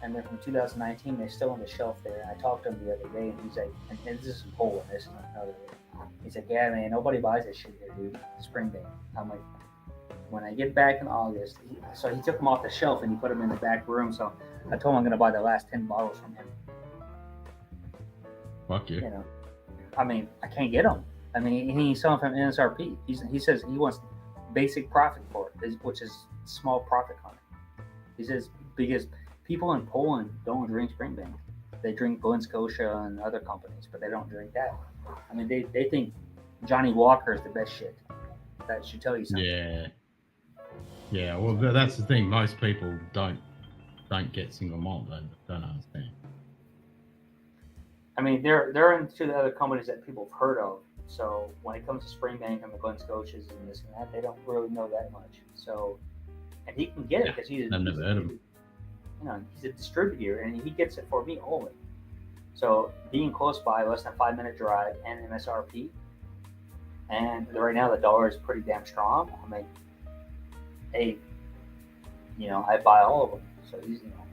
Speaker 10: and they're from 2019. They're still on the shelf there. And I talked to him the other day, and he's like, and this is in Poland. This is another. He's like, yeah, man, nobody buys this shit here, dude. Springbank. I'm like, when I get back in August, so he took them off the shelf and he put them in the back room. So I told him I'm gonna buy the last 10 bottles from him.
Speaker 1: Fuck you.
Speaker 10: I mean, I can't get them. I mean, he's selling from MSRP. He says he wants basic profit for it, which is small profit on it. He says because people in Poland don't drink Springbank. They drink Glen Scotia and other companies, but they don't drink that. I mean, they think Johnny Walker is the best shit. That should tell you something.
Speaker 1: Yeah. Yeah, well, that's the thing. Most people don't get single malt. They don't understand.
Speaker 10: I mean, they're into the other companies that people have heard of. So when it comes to Springbank and the Glen Scotias and this and that, they don't really know that much. So and he can get it because
Speaker 1: I've never heard of him.
Speaker 10: You know, he's a distributor, and he gets it for me only. So being close by, less than 5-minute drive, and MSRP, and right now the dollar is pretty damn strong. I'm like, hey, you know, I buy all of them. So he's, you know,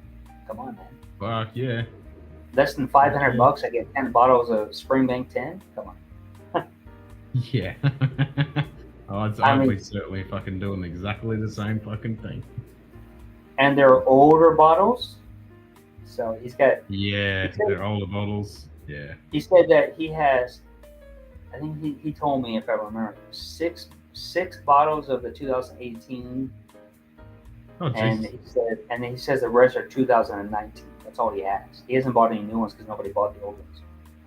Speaker 10: come on, man.
Speaker 1: Fuck yeah.
Speaker 10: Less than $500, I get 10 bottles of Springbank 10. Come on.
Speaker 1: Yeah. I'd be certainly fucking doing exactly the same fucking thing.
Speaker 10: And they're older bottles. So he's got.
Speaker 1: Yeah, they're older bottles. Yeah.
Speaker 10: He said that he has, I think he told me, if I remember, six bottles of the 2018.
Speaker 1: Oh,
Speaker 10: and he says the rest are 2019. That's all he has. He hasn't bought any new ones because nobody bought the old ones.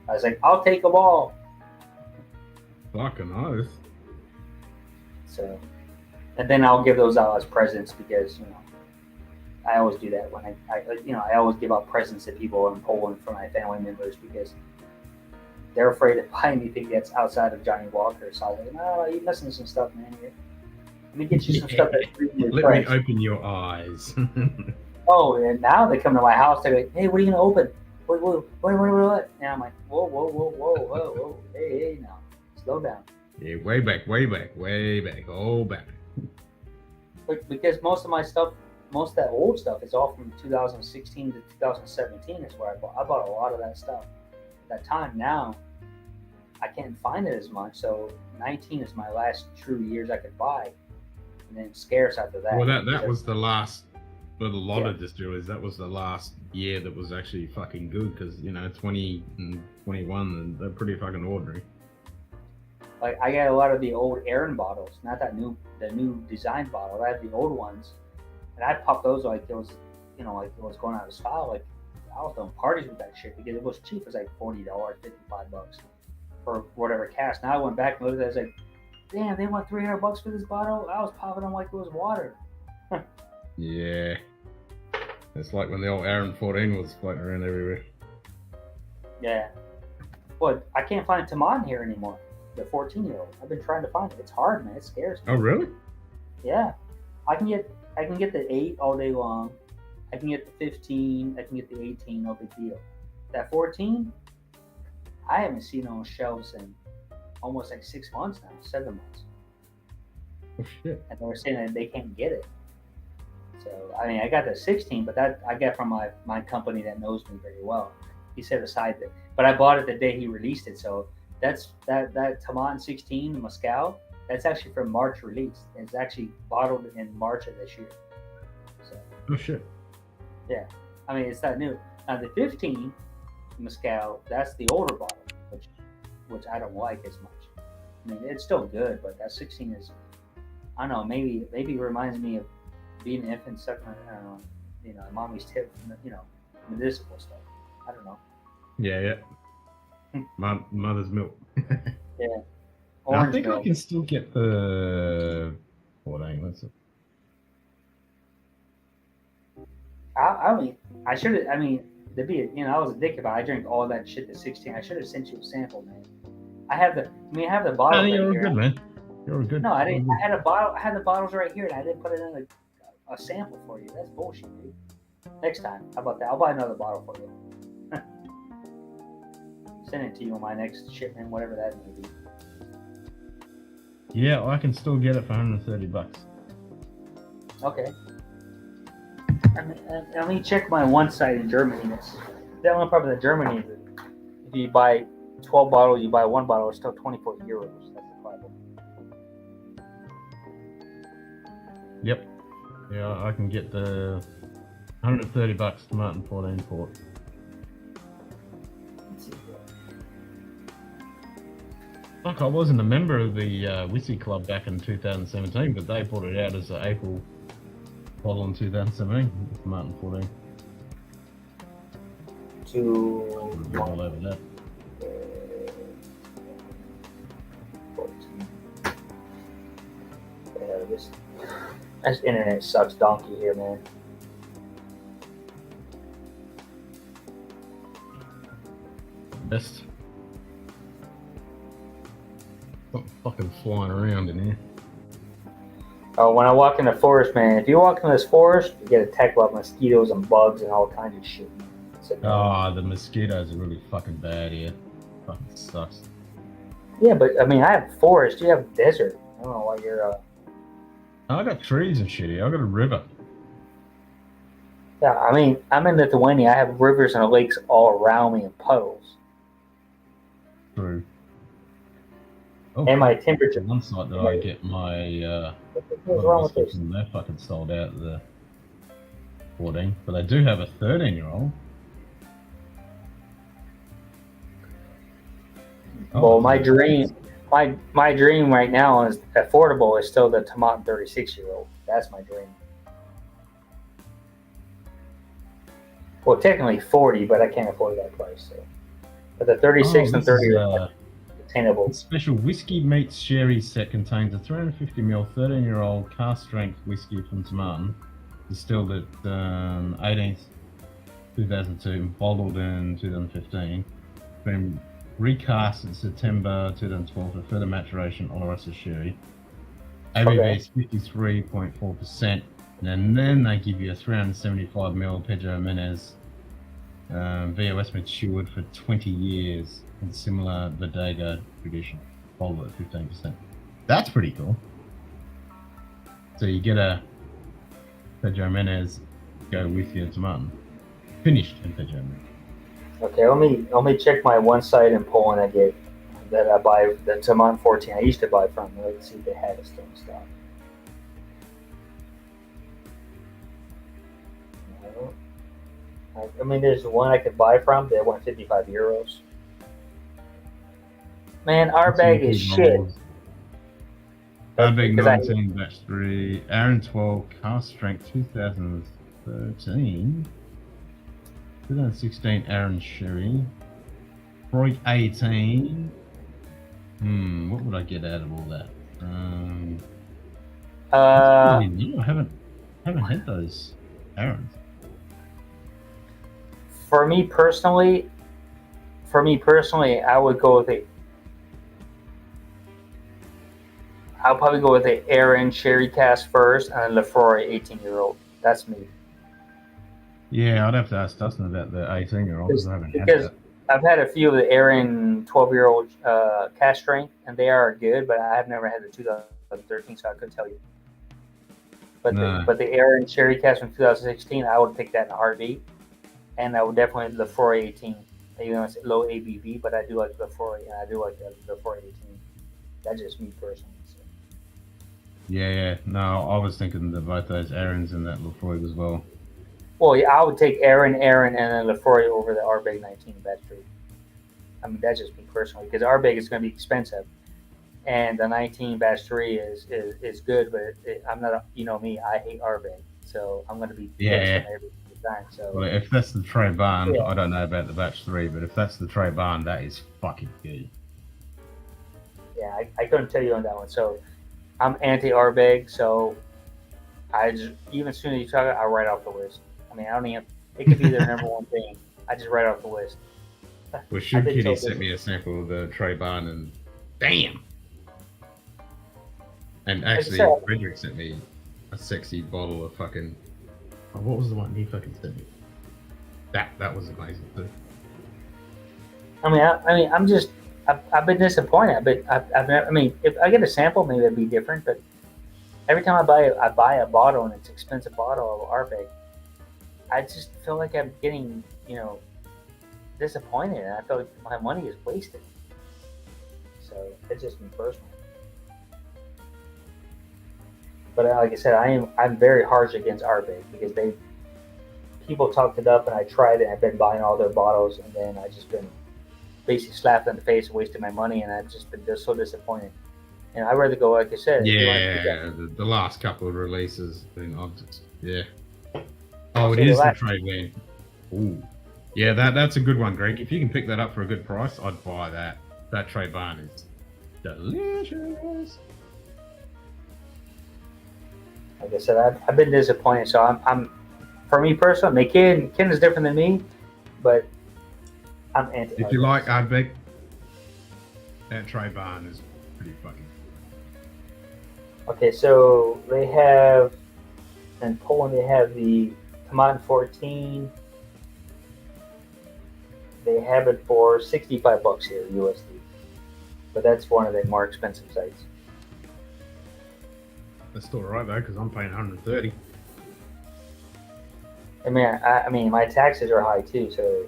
Speaker 10: I was like, I'll take them all.
Speaker 1: Fucking nice.
Speaker 10: So, and then I'll give those out as presents because, you know, I always do that when I always give out presents to people in Poland for my family members because they're afraid to buy anything that's outside of Johnny Walker. So I was like, no, you're missing some stuff, man. Here. Let me get you some stuff that's really
Speaker 1: Let me open your eyes.
Speaker 10: Oh, and now they come to my house. They're like, hey, what are you going to open? What? And I'm like, whoa. Hey, now. Slow down.
Speaker 1: Yeah, way back. Oh, back.
Speaker 10: Because most of my stuff, most of that old stuff is all from 2016 to 2017 is where I bought. I bought a lot of that stuff at that time. Now, I can't find it as much. So 19 is my last true years I could buy. And then scarce after that.
Speaker 1: Well, that was the last, for a lot of distilleries, that was the last year that was actually fucking good because, you know, 20 and 21, they're pretty fucking ordinary.
Speaker 10: Like, I got a lot of the old Aaron bottles, not the new design bottle. I had the old ones, and I popped those like it was, you know, like it was going out of style. Like, I was doing parties with that shit because it was cheap. It was like $40, $55 for whatever cask. Now I went back and looked at it, I was like, damn, they want $300 for this bottle? I was popping them like it was water.
Speaker 1: Yeah. It's like when the old Aaron 14 was floating around everywhere.
Speaker 10: Yeah. Well, I can't find Taman here anymore. The 14-year-old. I've been trying to find it. It's hard, man. It scares me.
Speaker 1: Oh, really?
Speaker 10: Yeah. I can get the 8 all day long. I can get the 15. I can get the 18. No big deal. That 14, I haven't seen it on shelves in almost like 6 months now, 7 months.
Speaker 1: Oh shit!
Speaker 10: And they were saying that they can't get it. So I mean, I got the 16, but that I got from my company that knows me very well. He set aside that, but I bought it the day he released it. So that Taman 16 Moscow, that's actually from March release. It's actually bottled in March of this year. So.
Speaker 1: Oh shit!
Speaker 10: Yeah, I mean it's not new. Now the 15 Moscow, that's the older bottle, which I don't like as much. I mean, it's still good, but that 16 is, I don't know, maybe it reminds me of being an infant sucking, you know, mommy's tip, you know, medicinal stuff. I don't know.
Speaker 1: Yeah. Mother's milk.
Speaker 10: Yeah.
Speaker 1: I think milk. I can still get the 14. Let's.
Speaker 10: I mean, I should have. I mean, to be, you know, I was a dick about it. I drank all that shit to 16. I should have sent you a sample, man. I have the bottle right
Speaker 1: you're
Speaker 10: here.
Speaker 1: Good, man. You're good.
Speaker 10: No, I didn't. I had a bottle. I had the bottles right here, and I didn't put it in a sample for you. That's bullshit, dude. Next time, how about that? I'll buy another bottle for you. Send it to you on my next shipment, whatever that may be.
Speaker 1: Yeah, I can still get it for $130.
Speaker 10: Okay. Let me check my one site in Germany. The only problem in Germany is if you buy 12 bottles, you buy one bottle, it's still 24 euros. That's the problem.
Speaker 1: Yep. Yeah, I can get the $130 to Martin 14 port. Fuck, I wasn't a member of the Whisky Club back in 2017, but they put it out as an April bottle in 2017 with Martin 14. All over that.
Speaker 10: 14. Yeah, this internet sucks donkey here, man.
Speaker 1: Best. Something fucking flying around in here.
Speaker 10: Oh, when I walk in the forest, man, if you walk in this forest, you get attacked by mosquitoes and bugs and all kinds of shit. So,
Speaker 1: Oh, the mosquitoes are really fucking bad here. Fucking sucks.
Speaker 10: yeah, but I mean, I have forest. You have desert. I don't know why you're.
Speaker 1: I got trees and shit here. I got a river.
Speaker 10: Yeah, I mean, I'm in Lithuania. I have rivers and lakes all around me and puddles.
Speaker 1: True. Oh,
Speaker 10: And my temperature.
Speaker 1: One site that I get my
Speaker 10: What's wrong with this?
Speaker 1: they're fucking sold out the 14, but they do have a 13-year-old.
Speaker 10: Well, my dream right now is affordable is still the Tomat 36-year-old. That's my dream. Well, technically 40, but I can't afford that price. So. But the 36 and 30 are attainable.
Speaker 1: Special whiskey meets sherry set contains a 350ml 13-year-old cask strength whiskey from Tomartin, distilled at 18th 2002, bottled in 2015, been recast in September 2012 for further maturation Oloroso sherry. ABV is 53.4%, and then they give you a 375ml Pedro Jimenez VOS matured for 20 years in similar Bodega tradition, bottled at 15%. That's pretty cool. So you get a Pedro Jimenez go with your Tomartin, finished in Pedro Jimenez.
Speaker 10: Okay, let me check my one site in Poland that I buy the Tomartin 14 I used to buy from. Let's see if they had it still in stock. I mean, there's one I could buy from. They want 55 euros. Man, our bag is shit.
Speaker 1: Ardbeg 19, batch 3, Aaron 12, cask strength 2013. 2016 Aaron Sherry. Freud 18. What would I get out of all that? I haven't had those Aarons.
Speaker 10: For me personally, I would go with I'll probably go with the Aaron Sherry Cask first and Lefroy 18-year-old. That's me.
Speaker 1: Yeah, I'd have to ask Dustin about the 18-year-old because I haven't had that.
Speaker 10: I've had a few of the Aaron 12-year-old cask strength, and they are good, but I have never had the 2013, so I couldn't tell you. But the Aaron Sherry Cask from 2016, I would pick that in a heartbeat. And I would definitely Lefroy 18. Even though it's low ABV, but I do like Lefroy, and I do like the Lefroy 18. That's just me personally. So.
Speaker 1: Yeah. No, I was thinking that both those Aarons and that Lefroy as well.
Speaker 10: Well, yeah, I would take Aaron, and then Lefroy over the Ardbeg 19 batch 3. I mean, that's just me personally, because Ardbeg is going to be expensive, and the 19 batch 3 is good, but I'm not, you know me, I hate Ardbeg, so I'm going to be every time. So,
Speaker 1: well, if that's the Trey Barn, I don't know about the batch 3, but if that's the Trey Barn, that is fucking good.
Speaker 10: Yeah, I couldn't tell you on that one. So I'm anti Ardbeg, so I just, even as soon as you talk it, I write off the list. I mean, I don't even, it could be their number one thing. I just write off the list.
Speaker 1: Well, Shoot Kitty sent me a sample of the Trey Barn, and damn! And actually, Frederick sent me a sexy bottle of fucking, what was the one he fucking sent me? That was amazing too.
Speaker 10: I mean, I'm just, I've been disappointed. But I've never, I mean, if I get a sample, maybe it'd be different. But every time I buy a bottle, and it's an expensive bottle of Ardbeg, I just feel like I'm getting, disappointed, and I feel like my money is wasted. So it's just me personally. But like I said, I'm very harsh against Ardbeg because people talked it up, and I tried it. And I've been buying all their bottles, and then I just been basically slapped in the face and wasted my money, and I've just been just so disappointed. And I'd rather go, like I said.
Speaker 1: Yeah, the last couple of releases, yeah. Oh, it is the Trade Win. Ooh. Yeah, that's a good one, Greg. If you can pick that up for a good price, I'd buy that. That Trade Barn is delicious.
Speaker 10: Like I said, I've been disappointed. So I'm for me personally, Ken is different than me, but I'm anti.
Speaker 1: If you like Ardbeg, that Trade Barn is pretty fucking.
Speaker 10: Okay, so they have in Poland. They have the Command 14. They have it for $65 here USD, but that's one of the more expensive sites.
Speaker 1: That's still alright though, because I'm paying 130.
Speaker 10: I mean, my taxes are high too, so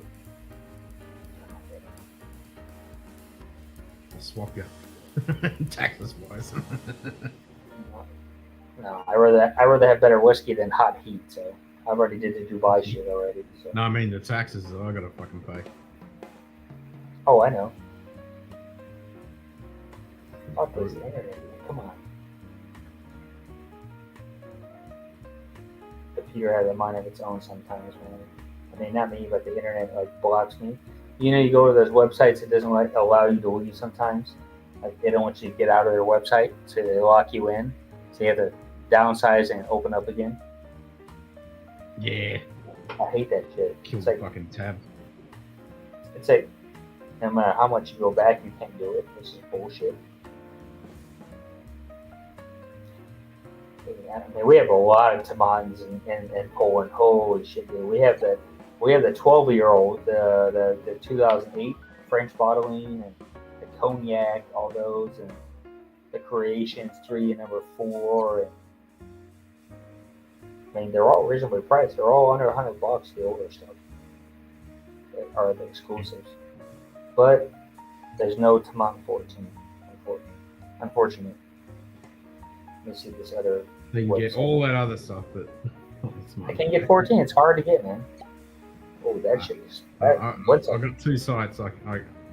Speaker 1: I'll swap you. Taxes wise.
Speaker 10: no, I rather have better whiskey than hot heat. So I've already did the Dubai shit already. So.
Speaker 1: No, I mean the taxes that I gotta fucking pay.
Speaker 10: Oh, I know. Fuck this internet. Come on. The computer has a mind of its own sometimes, man. I mean, not me, but the internet like blocks me. You know, you go to those websites, it doesn't like allow you to leave sometimes. Like they don't want you to get out of their website, so they lock you in. So you have to downsize and open up again.
Speaker 1: Yeah.
Speaker 10: I hate that shit.
Speaker 1: Kill
Speaker 10: It's
Speaker 1: the
Speaker 10: like
Speaker 1: fucking tab.
Speaker 10: it's like no matter how much you go back, you can't do it. This is bullshit. I mean, we have a lot of tamans in Poland. Holy shit, dude. We have the 12-year-old, the 2008 French bottling, and the cognac, all those, and the Creations 3 and number 4. And, I mean, they're all reasonably priced. They're all under $100. The older stuff that are the exclusives, but there's no Taman 14. Unfortunate. Let me see this other.
Speaker 1: They can get all that other stuff, but
Speaker 10: I can't get 14. It's hard to get, man. Oh, that shit is.
Speaker 1: I've got two sites.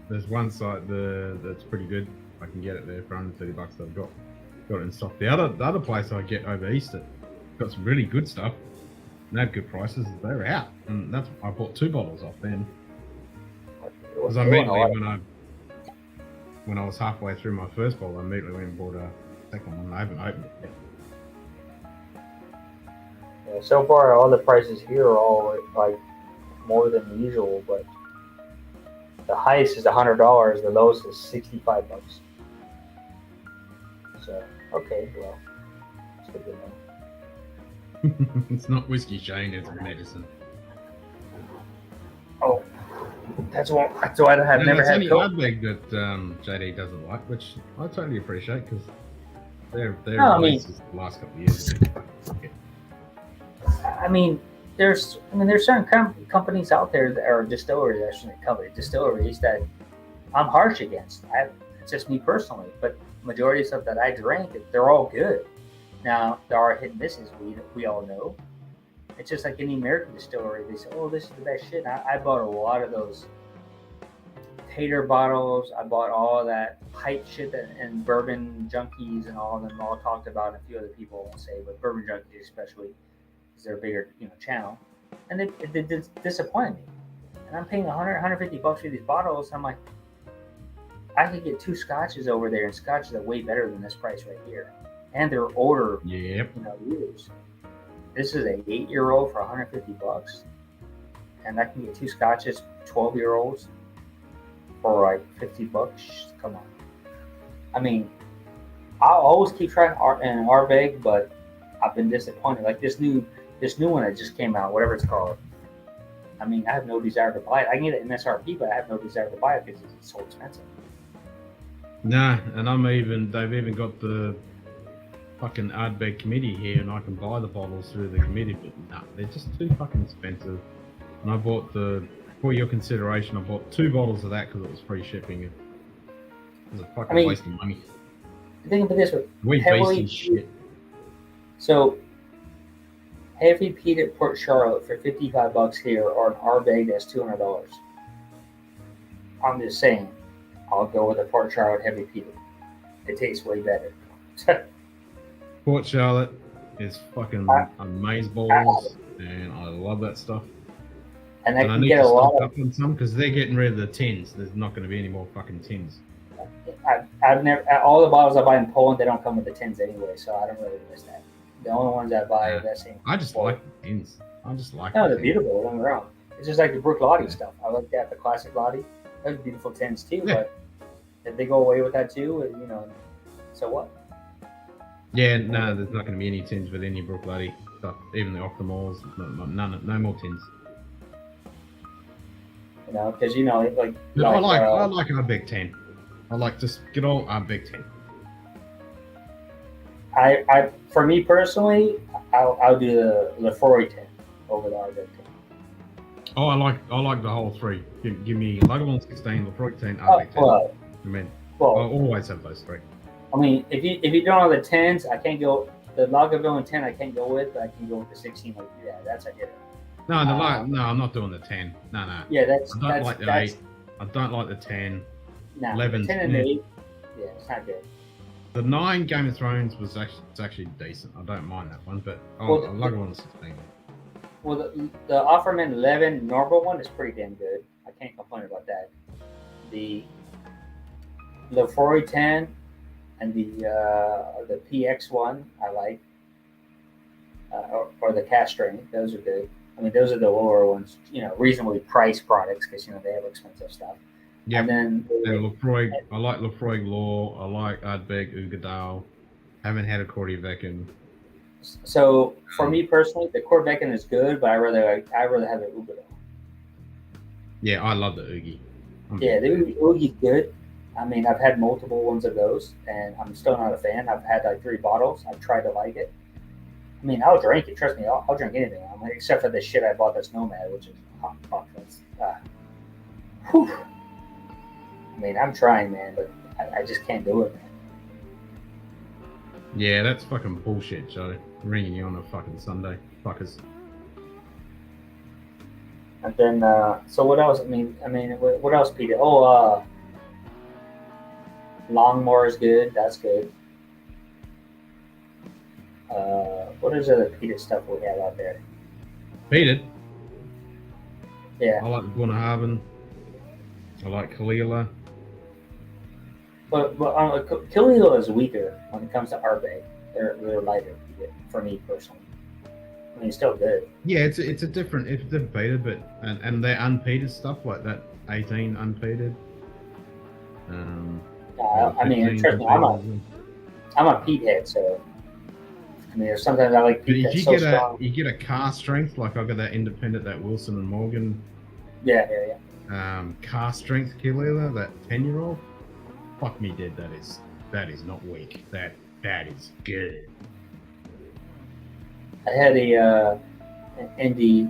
Speaker 1: There's one site that's pretty good. I can get it there for $130. I've got it in stock. The other place I get over Easter got some really good stuff. And they have good prices. They're out, and I bought 2 bottles off them. Because when I was halfway through my first bottle, I immediately went and bought a second one. I haven't opened it yet.
Speaker 10: Yeah, so far, all the prices here are all like more than usual, but the highest is $100. The lowest is $65. So okay, well, it's good to know.
Speaker 1: It's not whiskey, Shane. It's medicine.
Speaker 10: Oh, that's why I have never had Coke.
Speaker 1: It's only that JD doesn't like, which I totally appreciate because they're releases the last couple of years.
Speaker 10: I mean, there's certain companies out there that are distilleries, distilleries that I'm harsh against. It's just me personally, but majority of stuff that I drink, they're all good. Now there are hit and misses. We all know. It's just like any American distillery. They say, "Oh, this is the best shit." I bought a lot of those tater bottles. I bought all of that hype shit and bourbon junkies and all of them all talked about. And a few other people won't say, but bourbon junkies especially, because they're a bigger channel, and it disappointed me. And I'm paying $150 for these bottles. I'm like, I could get 2 scotches over there, and scotches are way better than this price right here. And they're older, years. This is an 8-year-old for $150, and I can get 2 scotches, 12-year-olds, for like $50. Come on. I mean, I'll always keep trying an Ardbeg, but I've been disappointed. Like this new one that just came out, whatever it's called. I mean, I have no desire to buy it. I can get it MSRP, but I have no desire to buy it because it's so expensive.
Speaker 1: Nah, and they've even got the fucking Ardbeg committee here, and I can buy the bottles through the committee, but nah, they're just too fucking expensive. And I bought for your consideration, I bought 2 bottles of that because it was free shipping. It was a fucking waste of money.
Speaker 10: Think of it this way.
Speaker 1: Heavily shit.
Speaker 10: So, heavy peated Port Charlotte for $55 here, or an Ardbeg that's $200. I'm just saying, I'll go with a Port Charlotte heavy peated. It tastes way better.
Speaker 1: Port Charlotte is fucking amazeballs, and I love that stuff.
Speaker 10: And I
Speaker 1: need
Speaker 10: get
Speaker 1: to
Speaker 10: a lot
Speaker 1: stock up on some because they're getting rid of the tins. There's not going to be any more fucking tins.
Speaker 10: I've never, all the bottles I buy in Poland, they don't come with the tins anyway, so I don't really miss that. The only ones I buy are that same.
Speaker 1: I just like the tins. I just like.
Speaker 10: No, they're beautiful. Don't get me wrong. It's just like the Brook Lottie stuff. I like that, the classic Lottie. Those are beautiful tins too, but if they go away with that too, so what?
Speaker 1: Yeah, no, there's not going to be any tins with any Brook Bloody stuff. Even the Octomores, no more tins.
Speaker 10: You know, because you know, like
Speaker 1: I like a big 10. I like just get all big 10.
Speaker 10: I for me personally, I'll do the Lefroy 10 over the Arbig 10.
Speaker 1: Oh, I like the whole three. Give me Lagavulin 16, Lefroy 10, Arbig 10.
Speaker 10: Well,
Speaker 1: I mean,
Speaker 10: well,
Speaker 1: I'll always have those three.
Speaker 10: I mean, if you don't have the 10s, I can't go. The Lagavulin 10 I can't go with, but I can go with the 16. Like, yeah, that's a hit.
Speaker 1: No, no, I'm not doing the 10. No.
Speaker 10: Yeah,
Speaker 1: I don't like the 8. I don't like the 10.
Speaker 10: No,
Speaker 1: 11.
Speaker 10: 10 and 8. Yeah, it's not good.
Speaker 1: The 9 Game of Thrones was actually decent. I don't mind that one, but I like one 16.
Speaker 10: Well, the Offerman 11 normal one is pretty damn good. I can't complain about that. The Lefroy 10 and the PX one I like, or the cast string. Those are good. I mean, those are the lower ones. You know, reasonably priced products because you know they have expensive stuff.
Speaker 1: Yeah.
Speaker 10: And then
Speaker 1: Lefroy, I like Lefroy Law. I like Ardbeg Ugadal. Haven't had a Kortevekin.
Speaker 10: So for me personally, the Kortevekin is good, but I rather have the Ugadal.
Speaker 1: Yeah, I love the Oogie.
Speaker 10: Yeah, the Oogie's good. I mean, I've had multiple ones of those, and I'm still not a fan. I've had like 3 bottles. I've tried to like it. I mean, I'll drink it. Trust me, I'll drink anything. I mean, except for the shit I bought that's Nomad, which is fuck. That's whew. I mean, I'm trying, man, but I just can't do it, man.
Speaker 1: Yeah, that's fucking bullshit, Joe. Ringing you on a fucking Sunday, fuckers.
Speaker 10: And then, so what else? I mean, what else, Peter? Oh, Longmore is good. That's good. What is other peated stuff we have out there?
Speaker 1: Peated?
Speaker 10: Yeah.
Speaker 1: I like the Bunnahabhain. I like Kalila.
Speaker 10: But Kalila is weaker when it comes to Arbeg. They're lighter for me personally. I mean, it's still good.
Speaker 1: Yeah, it's a different. It's different peated, but and they're unpeated stuff like that. 18 unpeated.
Speaker 10: I mean, trust me, I'm a peat head, so. I mean, there's sometimes I like peat that's so strong.
Speaker 1: You get a car strength, like I got that independent, that Wilson and Morgan.
Speaker 10: Yeah.
Speaker 1: Car strength Kalila, that 10-year-old. Fuck me dead. That is not weak. That is good.
Speaker 10: I had a Indy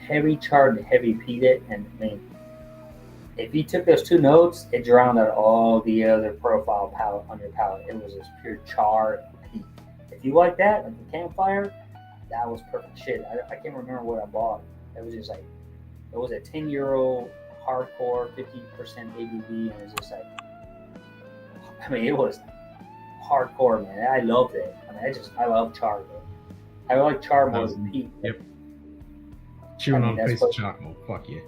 Speaker 10: heavy charred and heavy peated, and I mean, if you took those 2 notes, it drowned out all the other profile palette on your palette. It was just pure char and peat. If you like that, like the campfire, that was perfect shit. I can't remember what I bought. It was just like, it was a 10-year-old hardcore, 50% ABV, and it was just like, I mean, it was hardcore, man. I loved it. I mean, I love char, bro. I like char more than peat.
Speaker 1: Yep. Chewing on a piece of charcoal. Fuck yeah.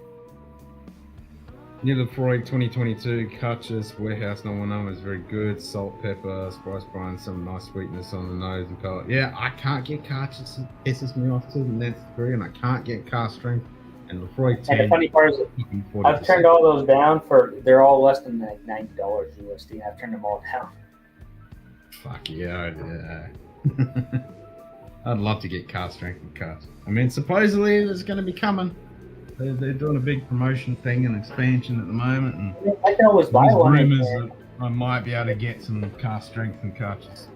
Speaker 1: Near the Freud 2022 Kutch's Warehouse No. 1 is very good. Salt, pepper, spice brine, some nice sweetness on the nose and color. Yeah, I can't get Kutch's. It pisses me off to the nth degree, and I can't get car strength. And the Freud 10.
Speaker 10: And the funny part is, I've turned all those down they're all less than like $90 USD. I've turned them all down.
Speaker 1: Fuck yeah. I'd love to get car strength and cuts. I mean, supposedly it's going to be coming. They're doing a big promotion thing and expansion at the moment, and
Speaker 10: I can always buy one.
Speaker 1: Rumors that I might be able to get some car strength and cuts.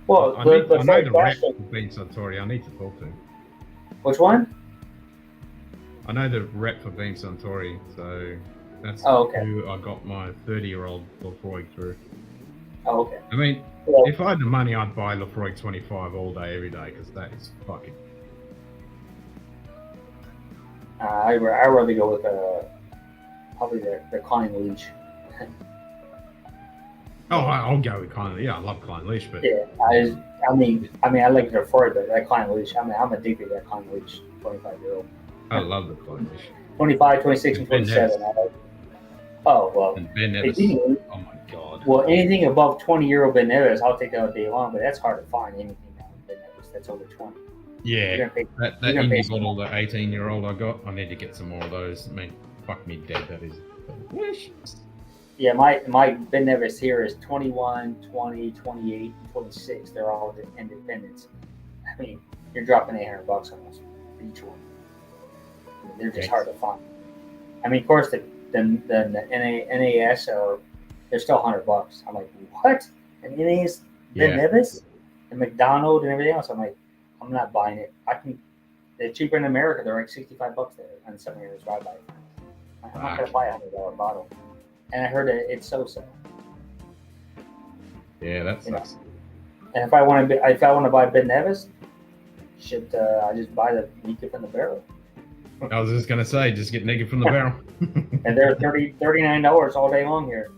Speaker 10: Well,
Speaker 1: I know the rep for Bean Suntory. I need to talk to him.
Speaker 10: Which one?
Speaker 1: I know the rep for Bean Suntory, so that's who I got my 30-year-old Lefroy through.
Speaker 10: Oh, okay.
Speaker 1: I mean, if I had the money, I'd buy Lefroy 25 all day, every day, because that is fucking.
Speaker 10: I'd rather go with probably the Klein Leash.
Speaker 1: I'll go with Klein. Yeah, I love Klein Leash, but
Speaker 10: yeah, I mean, I like it for it, but that Klein Leash. I mean, I'm addicted to that Klein Leash 25-year-old.
Speaker 1: I love the Klein Leash.
Speaker 10: 25, 26, and 27. Oh well.
Speaker 1: And Ben Nevis. Oh my god.
Speaker 10: Well, anything above 20-year-old Ben Nevis, I'll take that all day long. But that's hard to find anything now Ben Nevis that's over 20.
Speaker 1: Yeah, that indie bottle, the 18-year-old I got, I need to get some more of those. I mean, fuck me dead, that is delicious.
Speaker 10: Yeah, my Ben Nevis here is 21, 20, 28, 26. They're all independents. I mean, you're dropping $800 almost for each one. I mean, they're just hard to find. I mean, of course, the NAS they're still $100. I'm like, what? And NAS Ben Nevis and McDonald and everything else. I'm like, I'm not buying it. They're cheaper in America. They're like $65 there on some areas where I buy it. I'm not gonna buy a $100 bottle. And I heard that it's so.
Speaker 1: Yeah, that sucks.
Speaker 10: And if I want to buy Ben Nevis, I just buy the naked from the barrel.
Speaker 1: I was just gonna say, just get naked from the barrel.
Speaker 10: And they're $39 all day long here.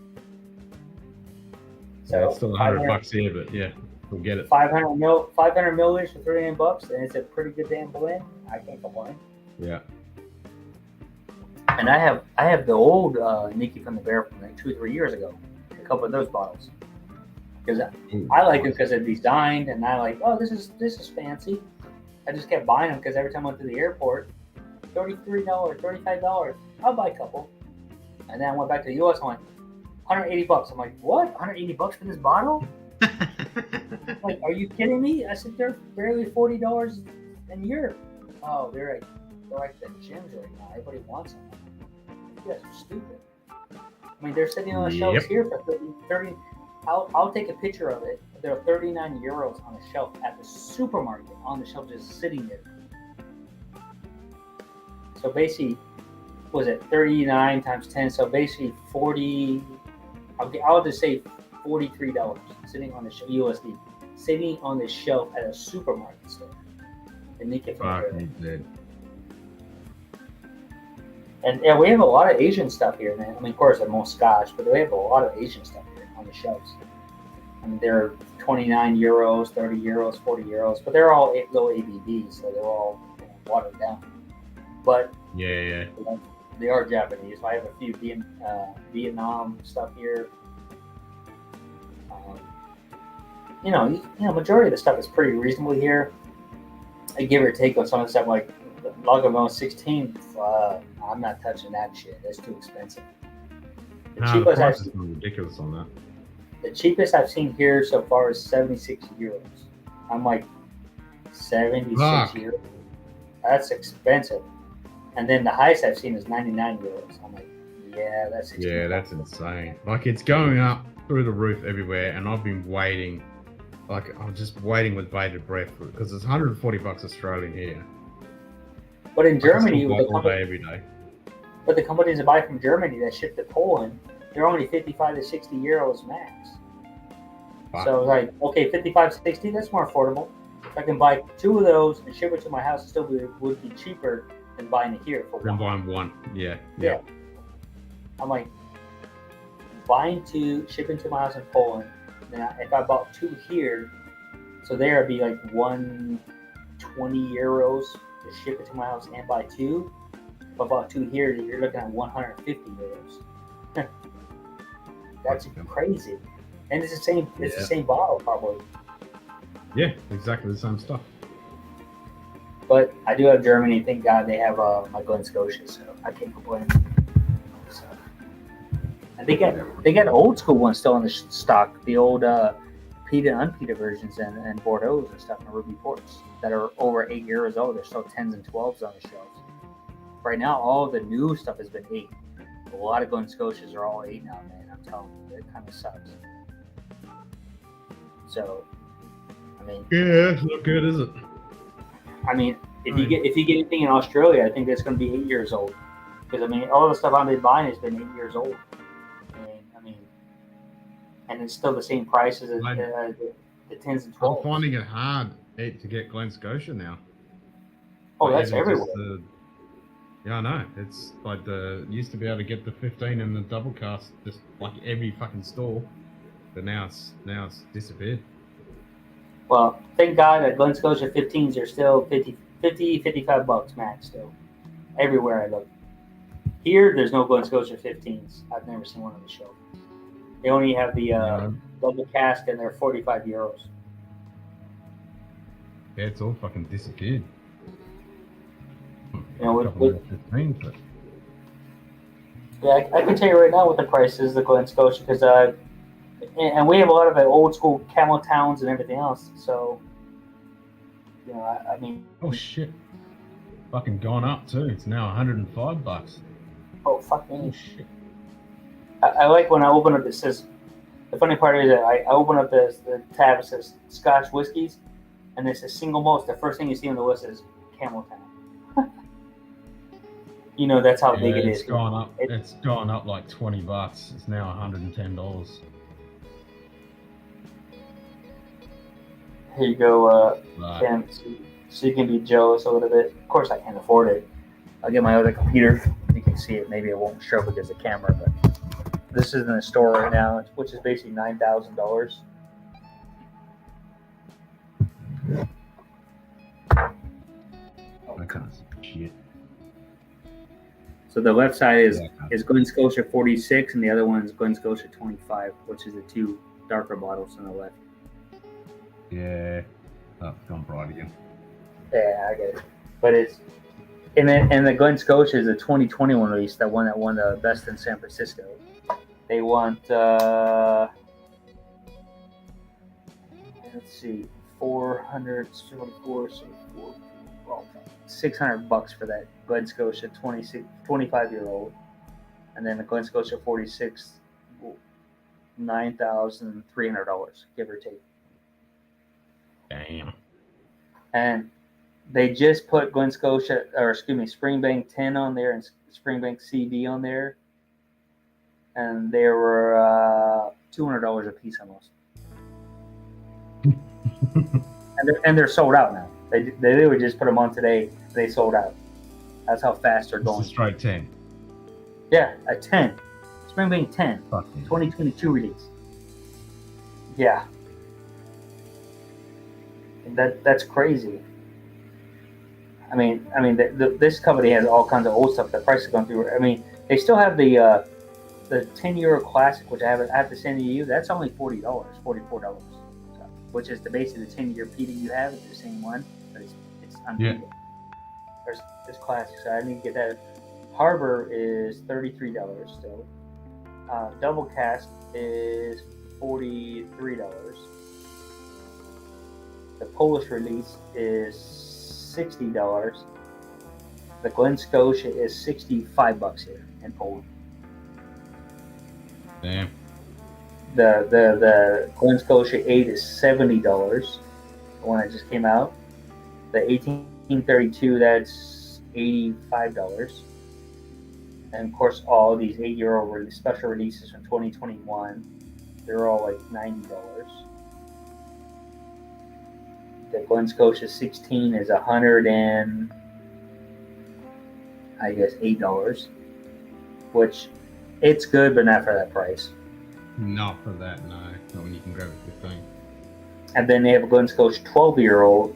Speaker 10: So
Speaker 1: it's still $100 here, but yeah, we'll get it.
Speaker 10: 500 milliliters for $39, and it's a pretty good damn blend. I can't complain.
Speaker 1: Yeah.
Speaker 10: And I have the old Nikki from the Barrel from like 2 or 3 years ago. A couple of those bottles. Because I like them because they're designed, and I like, oh, this is fancy. I just kept buying them because every time I went to the airport, $33, $35, I'll buy a couple. And then I went back to the US, I'm like, $180. I'm like, what? $180 for this bottle? Like, are you kidding me? I said, they're barely $40 in Europe. Oh, they're like the gyms right now. Everybody wants them. You guys are stupid. I mean, they're sitting on the shelves here for 30. I'll take a picture of it. They're 39 euros on a shelf at the supermarket, on the shelf, just sitting there. So basically, was it 39 times 10? So basically 40. I'll just say $43 sitting on the shelf, USD, sitting on the shelf at a supermarket store. And And yeah, we have a lot of Asian stuff here, man. I mean, of course, they're most Scotch, but we have a lot of Asian stuff here on the shelves. I mean, they're 29 euros, 30 euros, 40 euros, but they're all low ABV, so they're all watered down. But
Speaker 1: yeah,
Speaker 10: they are Japanese. I have a few Vietnam stuff here. Majority of the stuff is pretty reasonable here. I give or take on some of the stuff like Lagavulin 16. I'm not touching that shit. That's too expensive. The cheapest I've seen,
Speaker 1: ridiculous on that.
Speaker 10: The cheapest I've seen here so far is 76 euros. I'm like 76 euros. That's expensive. And then the highest I've seen is 99 euros. I'm like, yeah, that's expensive.
Speaker 1: Yeah, that's insane. Like, it's going up through the roof everywhere, and I've been waiting. Like, I'm just waiting with bated breath because it's $140 Australian here.
Speaker 10: But in Germany,
Speaker 1: every day.
Speaker 10: But the companies that buy from Germany that ship to Poland, they're only 55 to 60 euros max. Wow. So like, okay, 55, 60, that's more affordable. If I can buy 2 of those and ship it to my house, it still would be cheaper than buying it here for
Speaker 1: one. Buying one, yeah.
Speaker 10: I'm like, buying 2, shipping to my house in Poland. Then if I bought 2 here, so there would be like 120 euros to ship it to my house and buy 2. If I bought 2 here, you're looking at 150 euros. That's crazy. And it's the same. It's the same bottle, probably.
Speaker 1: Yeah, exactly the same stuff.
Speaker 10: But I do have Germany. Thank God they have my Glen Scotia, so I can't complain. So, and they got old school ones still in the stock. The old peated and unpeated versions and Bordeaux and stuff and Ruby Ports that are over 8 years old. They're still 10s and 12s on the shelves. Right now, all the new stuff has been 8. A lot of Glen Scotias are all 8 now, man. I'm telling you, it kind of sucks. So, I mean,
Speaker 1: yeah, it's not good, is it?
Speaker 10: I mean, if you get anything in Australia, I think that's going to be 8 years old. Because I mean, all the stuff I've been buying has been 8 years old. And it's still the same price as the 10s and 12s.
Speaker 1: I'm finding it hard to get Glen Scotia now.
Speaker 10: Oh, that's everywhere.
Speaker 1: Yeah, I know. It's like used to be able to get the 15 and the double cast just like every fucking store, but now it's disappeared.
Speaker 10: Well, thank God that Glen Scotia 15s are still $55 max still. Everywhere I look. Here, there's no Glen Scotia 15s. I've never seen one on the shelf. They only have the double cask and they're 45 euros.
Speaker 1: Yeah, it's all fucking disappeared.
Speaker 10: Yeah, I can tell you right now what the price is, the Glen Scotia, because and we have a lot of old school camel towns and everything else. So, you know, I mean.
Speaker 1: Oh shit! Fucking gone up too. It's now $105.
Speaker 10: Oh fuck me!
Speaker 1: Oh shit!
Speaker 10: I like when I open up. It says. The funny part is that I open up the tab. It says Scotch whiskeys, and it says single malts. The first thing you see on the list is Camel Town. You know that's how big it is.
Speaker 1: It's gone up. It's gone up like $20. It's now $110.
Speaker 10: Here you go,
Speaker 1: Right.
Speaker 10: Ken. So you can be jealous a little bit. Of course, I can't afford it. I'll get my other computer. You can see it. Maybe it won't show because of the camera, but this is in the store right now, which is basically $9,000.
Speaker 1: I can't see shit.
Speaker 10: So the left side is Glen Scotia 46, and the other one is Glen Scotia 25, which is the two darker bottles on the left.
Speaker 1: Yeah. Oh, it's gone bright again.
Speaker 10: Yeah, I get it. But it's and the Glen Scotia is a 2021 release, that one that won the best in San Francisco. They want let's see, 474, so $600 for that Glen Scotia 25-year-old, and then the Glen Scotia 46, $9,300, give or take.
Speaker 1: Damn.
Speaker 10: And they just put Glen Scotia, or excuse me, Springbank 10 on there and Springbank CD on there, and they were $200 a piece almost. and they're sold out now. They literally just put them on today. They sold out. That's how fast they're going.
Speaker 1: It's a straight 10.
Speaker 10: Yeah, a 10. Springbank 10. 2022 release. Yeah. That's crazy. I mean, this company has all kinds of old stuff. The price is going through. I mean, they still have the 10-year classic, which I have to send to you. That's only $40, $44, which is basically the 10-year PD you have. It's the same one, but it's unbeatable. Yeah. There's classic, so I need to get that. Harbor is $33 still. Double cask is $43. The Polish release is $60. The Glen Scotia is $65 here in Poland.
Speaker 1: Damn.
Speaker 10: The Glen Scotia 8 is $70. The one that just came out. The 1832, that's $85. And of course, all these 8-year-old special releases from 2021, they're all like $90. The Glen Scotia 16 is $108, $8, which it's good, but not for that price.
Speaker 1: Not for that, no. Not when you can grab it 15.
Speaker 10: And then they have a Glen Scotia 12-year-old,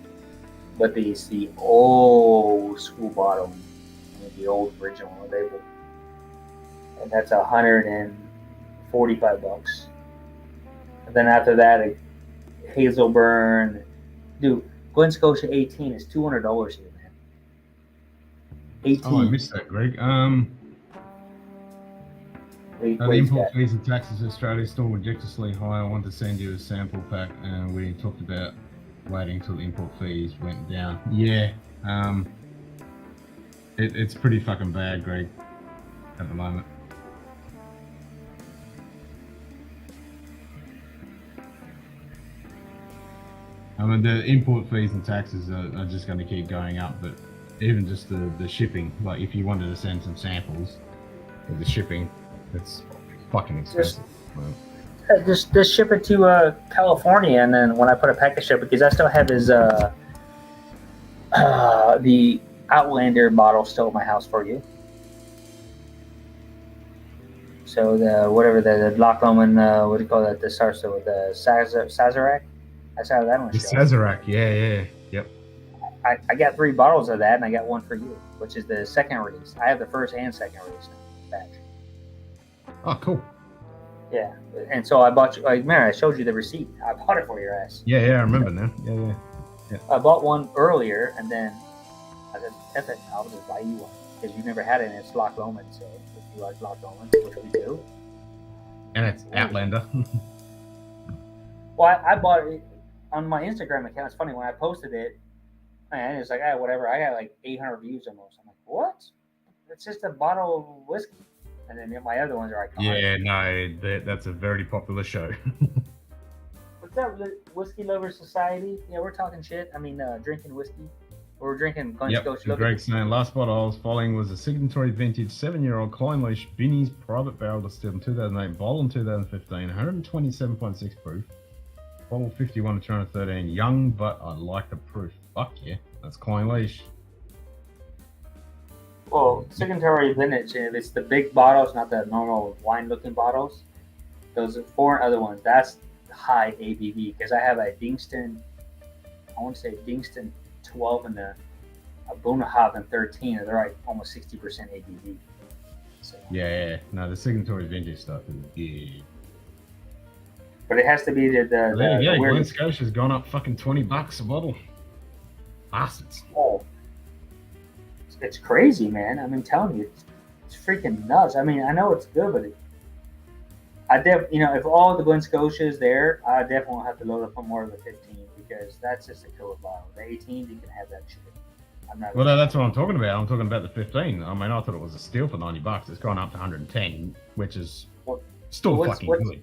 Speaker 10: but the old school bottle, the old original label, and that's $145. And then after that, a Hazelburn. Dude, Glen Scotia 18 is $200 here, man. 18.
Speaker 1: Oh, I missed that, Greg. The import fees and taxes in Australia are still ridiculously high. I want to send you a sample pack, and we talked about waiting until the import fees went down. Yeah, it's pretty fucking bad, Greg, at the moment. I mean, the import fees and taxes are just going to keep going up, but even just the shipping, like if you wanted to send some samples, the shipping, it's fucking expensive.
Speaker 10: Just ship it to California, and then when I put a package ship, because I still have his the Outlander bottle still at my house for you. So the Loch Lomond, what do you call that? The Sarso with the Sazerac. That's how that one
Speaker 1: The
Speaker 10: shows.
Speaker 1: Sazerac, yeah, yep.
Speaker 10: I got 3 bottles of that, and I got one for you, which is the second release. I have the first and second release batch.
Speaker 1: Oh, cool.
Speaker 10: Yeah, and so I bought you. Like, man, I showed you the receipt. I bought it for your ass.
Speaker 1: Yeah, I remember now. Yeah.
Speaker 10: I bought one earlier, and then I said, "F it, I'll just buy you one because you never had it, and it's Loch Lomond, so You like Loch Lomond, which we do.
Speaker 1: And it's Outlander.
Speaker 10: Well, I bought it on my Instagram account. It's funny when I posted it, and it's like, whatever. I got like 800 views almost. I'm like, what? It's just a bottle of whiskey. And then my other ones are iconic.
Speaker 1: Yeah, no, that's a very popular show.
Speaker 10: What's up, Whiskey Lovers Society? Yeah, we're talking shit. I mean, drinking whiskey. We're drinking Scotch.
Speaker 1: Greg's saying last bottle I was following was a signatory vintage 7-year-old Clynelish Binny's private barrel distilled in 2008, bottle in 2015, 127.6 proof. Bottle 51 to 213, young, but I like the proof. Fuck yeah, that's Clynelish.
Speaker 10: Well, signatory vintage, if it's the big bottles, not the normal wine-looking bottles, those are 4 other ones. That's high ABV because I have a Dingston, I want to say Dingston 12 and a Bunnahabhain 13, and they're like almost 60% ABV. So.
Speaker 1: Yeah, no, the signatory vintage stuff is good.
Speaker 10: But it has to be the
Speaker 1: Glen Scotia's gone up fucking $20 a bottle. Bastards.
Speaker 10: Oh, it's crazy, man. I mean, telling you, it's freaking nuts. I mean, I know it's good, but if all the Glen Scotia's there, I definitely won't have to load up on more than 15 because that's just a killer bottle. The 18, you can have that shit.
Speaker 1: Well, that's what I'm talking about. I'm talking about the 15. I mean, I thought it was a steal for $90. It's gone up to 110, which is still fucking good.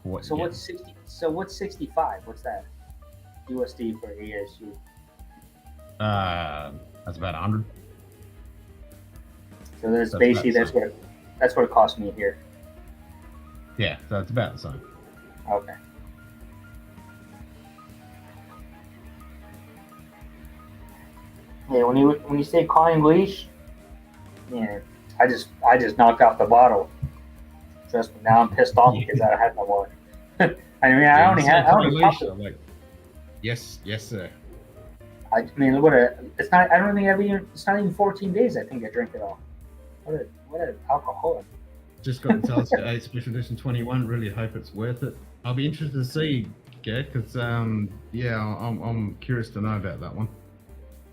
Speaker 10: What's 60? So what's 65? What's that? USD for ASU.
Speaker 1: That's about 100.
Speaker 10: So that's basically that's what it cost me here.
Speaker 1: Yeah, so it's about the same.
Speaker 10: Okay. Yeah, when you say Clynelish, yeah, I just knocked out the bottle. Trust me, now I'm pissed off because I had no more. I mean, I only popped it.
Speaker 1: Like, yes, sir.
Speaker 10: I mean, it's not. I don't think it's not even 14 days. I think I drank it all. What an alcoholic.
Speaker 1: Just got the Telstar 8 Special Edition 21. Really hope it's worth it. I'll be interested to see, because I'm curious to know about that one.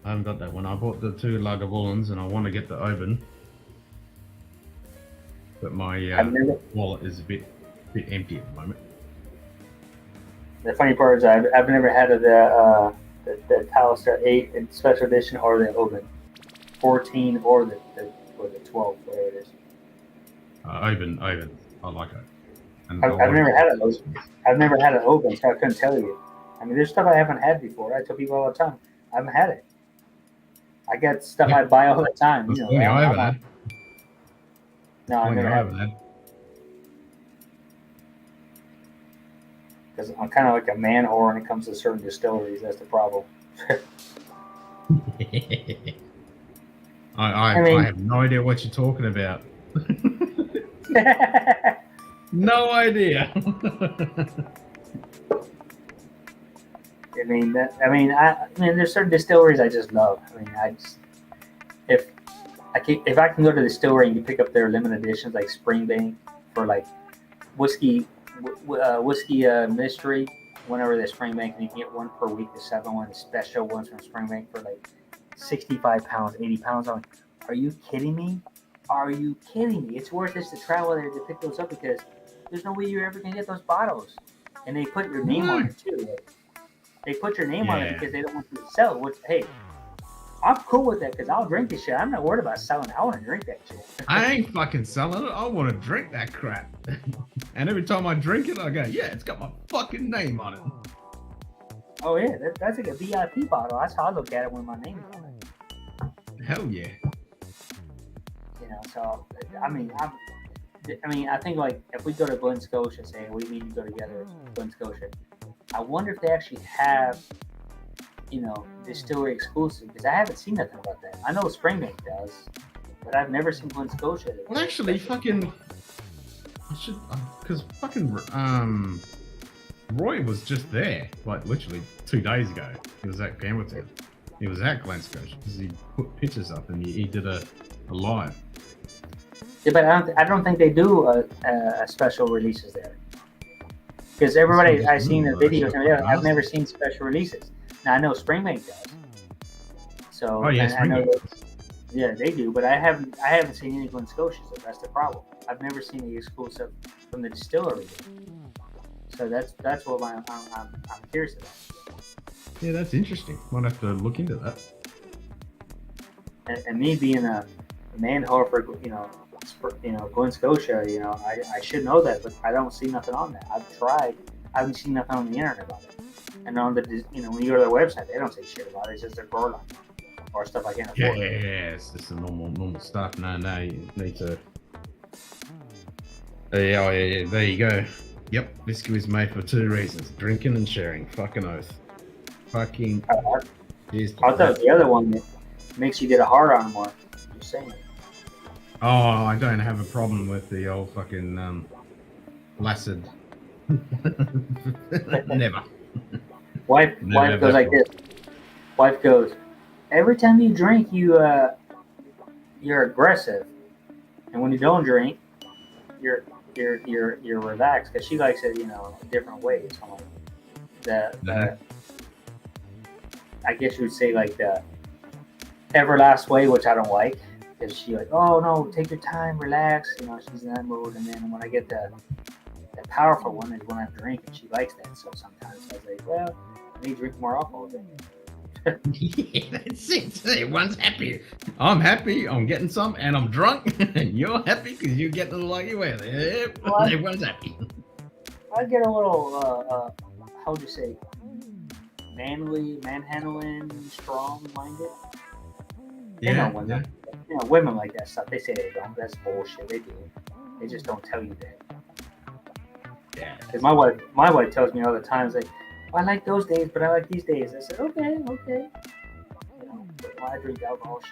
Speaker 1: I haven't got that one. I bought the 2 Lagavulins and I want to get the Oban, but my wallet is a bit empty at the moment.
Speaker 10: The funny part is I've never had the Telstar 8 in Special Edition or the Oban 14 or the 12, whatever it is.
Speaker 1: Oban, I like it. And
Speaker 10: I've never had it. I've never had an Oban, so I couldn't tell you. I mean, there's stuff I haven't had before. I tell people all the time, I haven't had it. I got stuff I buy all the time. You know,
Speaker 1: I haven't had.
Speaker 10: No, I never haven't had. Because I'm kind of like a man whore when it comes to certain distilleries. That's the problem.
Speaker 1: I have no idea what you're talking about. No idea.
Speaker 10: I mean, there's certain distilleries I just love. I mean, if I can go to the distillery and you pick up their limited editions like Springbank for like whiskey mystery, whenever they're Springbank, and you can get one per week, the 7-1 special ones from Springbank for like 65 pounds, 80 pounds. I'm like, are you kidding me? Are you kidding me? It's worth it to travel there to pick those up because there's no way you're ever gonna get those bottles. And they put your name on it too. They put your name on it because they don't want you to sell it. Which, hey, I'm cool with that because I'll drink this shit. I'm not worried about selling. I want to drink that shit.
Speaker 1: I ain't fucking selling it. I want to drink that crap. And every time I drink it, I go, yeah, it's got my fucking name on it.
Speaker 10: Oh yeah, that's like a VIP bottle. That's how I look at it when my name is on it.
Speaker 1: Hell yeah.
Speaker 10: You know, so I mean, I think like if we go to Glen Scotia, say we need to go together to Glen Scotia, I wonder if they actually have, you know, distillery exclusive because I haven't seen nothing about that. I know Springbank does, but I've never seen Glen Scotia.
Speaker 1: Well, actually, because Roy was just there, like literally 2 days ago. He was at Campbelltown. He was at Glen Scotia because he put pictures up and he did a live.
Speaker 10: Yeah, but I don't think they do a special releases there. Because everybody I've seen the videos and I've never seen special releases. Now I know Springbank does. So
Speaker 1: I know
Speaker 10: Yeah, they do, but I haven't seen any Glen Scotias. That's the problem. I've never seen the exclusive from the distillery. So that's what I'm curious about.
Speaker 1: Yeah, that's interesting. Might have to look into that.
Speaker 10: And me being a man whore for Glen Scotia, I should know that, but I don't see nothing on that. I've tried. I haven't seen nothing on the internet about it. And on the when you go to their website, they don't say shit about it. It's just their grower line or stuff I can't afford.
Speaker 1: Yeah, it's just the normal stuff. No, you need to. Yeah, there you go. Yep, whiskey was made for 2 reasons: drinking and sharing. Fucking oath. Fucking.
Speaker 10: I thought the other one makes you get a hard on more. Just saying.
Speaker 1: Oh, I don't have a problem with the old fucking Placid. Never.
Speaker 10: Wife goes like this. Wife goes, every time you drink, you're aggressive, and when you don't drink, you're relaxed. Because she likes it, different ways. The I guess you would say like the everlast way, which I don't like. Because she like, oh no, take your time, relax. She's in that mood. And then when I get the powerful one is when I drink, and she likes that. So sometimes I was like, well, I need to drink more alcohol then.
Speaker 1: Yeah, that's it. Everyone's happy. I'm happy. I'm getting some, and I'm drunk. And you're happy because you get the lucky way. Everyone's happy.
Speaker 10: I get a little, how would you say, manhandling, strong-minded.
Speaker 1: Yeah,
Speaker 10: women like that stuff. They say they don't. That's bullshit. They do. They just don't tell you that.
Speaker 1: Yeah.
Speaker 10: Because my wife tells me all the time, like, I like those days, but I like these days. I said, okay. But when I drink alcohol,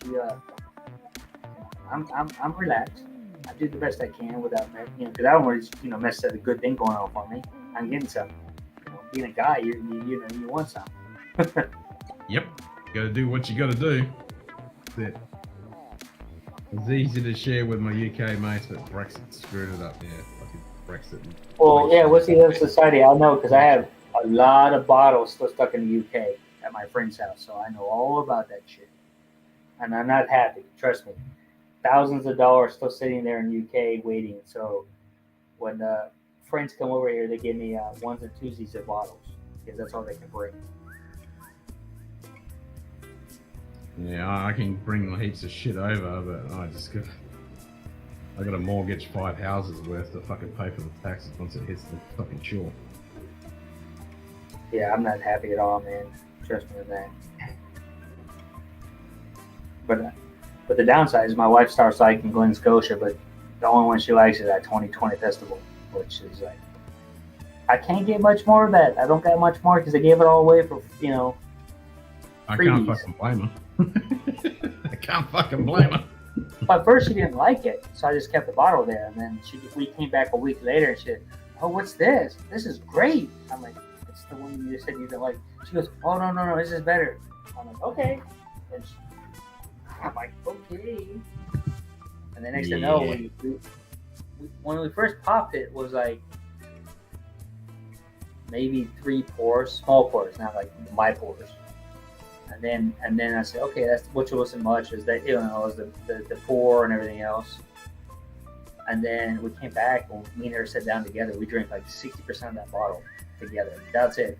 Speaker 10: I'm relaxed. I do the best I can without, because I don't want to, mess up a good thing going on for me. I'm getting some. Being a guy, you want some.
Speaker 1: Yep. Got to do what you got to do. That's it. It's easy to share with my UK mates, but Brexit screwed it up. Yeah, fucking Brexit.
Speaker 10: Well, yeah, what's the other society? I know because I have a lot of bottles still stuck in the UK at my friend's house, so I know all about that shit. And I'm not happy, trust me. Thousands of dollars still sitting there in the UK waiting. So when friends come over here, they give me ones and twosies of bottles because that's all they can bring.
Speaker 1: Yeah, I can bring heaps of shit over, but I got to mortgage 5 houses worth to fucking pay for the taxes once it hits the fucking shore.
Speaker 10: Yeah, I'm not happy at all, man. Trust me on that. But the downside is my wife starts liking Glen Scotia, but the only one she likes is that 2020 festival, which is like, I can't get much more of that. I don't got much more because I gave it all away for,
Speaker 1: I
Speaker 10: freebies.
Speaker 1: can't fucking blame her. I can't fucking blame her.
Speaker 10: But first she didn't like it, so I just kept the bottle there. And then we came back a week later and she said, oh, what's this? This is great. I'm like, it's the one you said you didn't like. She goes, oh, no, this is better. I'm like, okay. And I'm like, okay. And the next thing I know, when we first popped it, was like maybe 3 pours, small pours, not like my pours. And then I said, okay, which wasn't much, is that, is the pour and everything else. And then we came back, when me and her sat down together, we drank like 60% of that bottle together. That's it.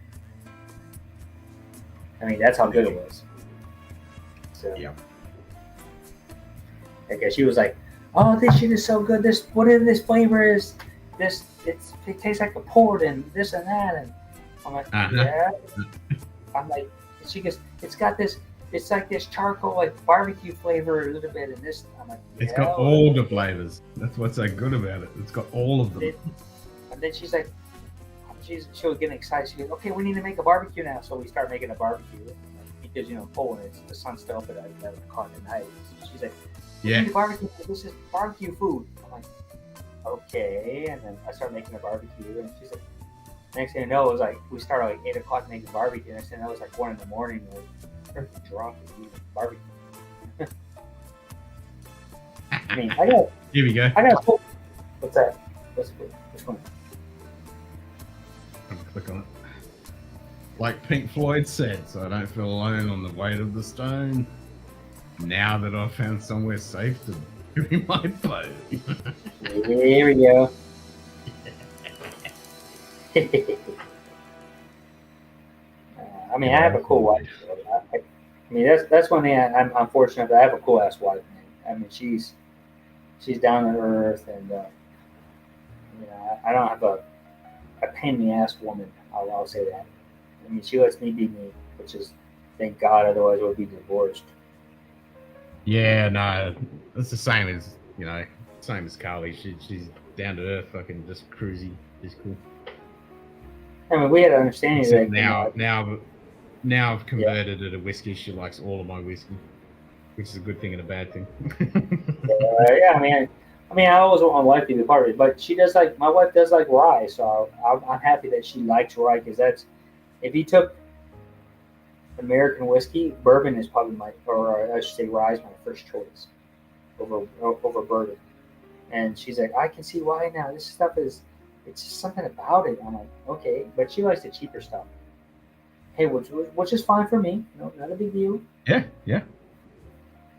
Speaker 10: I mean, that's how good it was. So,
Speaker 1: yeah.
Speaker 10: Okay, she was like, oh, this shit is so good. Whatever this flavor is, it tastes like a port and this and that. And I'm like, yeah. I'm like, she goes, it's got this, it's like this charcoal, like barbecue flavor a little bit, and this. I'm like, yeah.
Speaker 1: It's got all the flavors. That's what's so good about it. It's got all of them.
Speaker 10: And then she's like, she was getting excited. She goes, okay, we need to make a barbecue now. So we start making a barbecue because Poland, the sun's still up at 11 o'clock at night. So she's like, we need a barbecue. This is barbecue food. I'm like, okay. And then I start making a barbecue, and she's like, next thing I know, it was like we started like 8 o'clock making barbecue. Next thing I know, it was like 1 in the morning. We're drunk and eating barbecue. I mean,
Speaker 1: Here we go.
Speaker 10: What's that? Which one?
Speaker 1: I'm gonna click on it. Like Pink Floyd said, so I don't feel alone on the weight of the stone. Now that I've found somewhere safe to bury my boat.
Speaker 10: Here we go. I mean, I have a cool wife. I mean, that's one thing I'm fortunate that I have a cool ass wife. Man. I mean, she's down to earth, and you know, I don't have a pain in the ass woman. I'll say that. I mean, she lets me be me, which is thank God. Otherwise, I would be divorced.
Speaker 1: Yeah, no, it's the same as same as Carly. She's down to earth, fucking just cruisy. She's cool.
Speaker 10: I mean, we had an understanding that
Speaker 1: now I've converted her to whiskey. She likes all of my whiskey, which is a good thing and a bad thing.
Speaker 10: Yeah, I mean, I always want my wife to be part of it, but she does my wife does like rye, so I'm happy that she likes rye, because that's, if you took American whiskey, bourbon is probably or I should say rye is my first choice over bourbon. And she's like, I can see why now. This stuff it's just something about it. I'm like, okay, but she likes the cheaper stuff. Hey, which is fine for me. No, not a big deal.
Speaker 1: Yeah, yeah.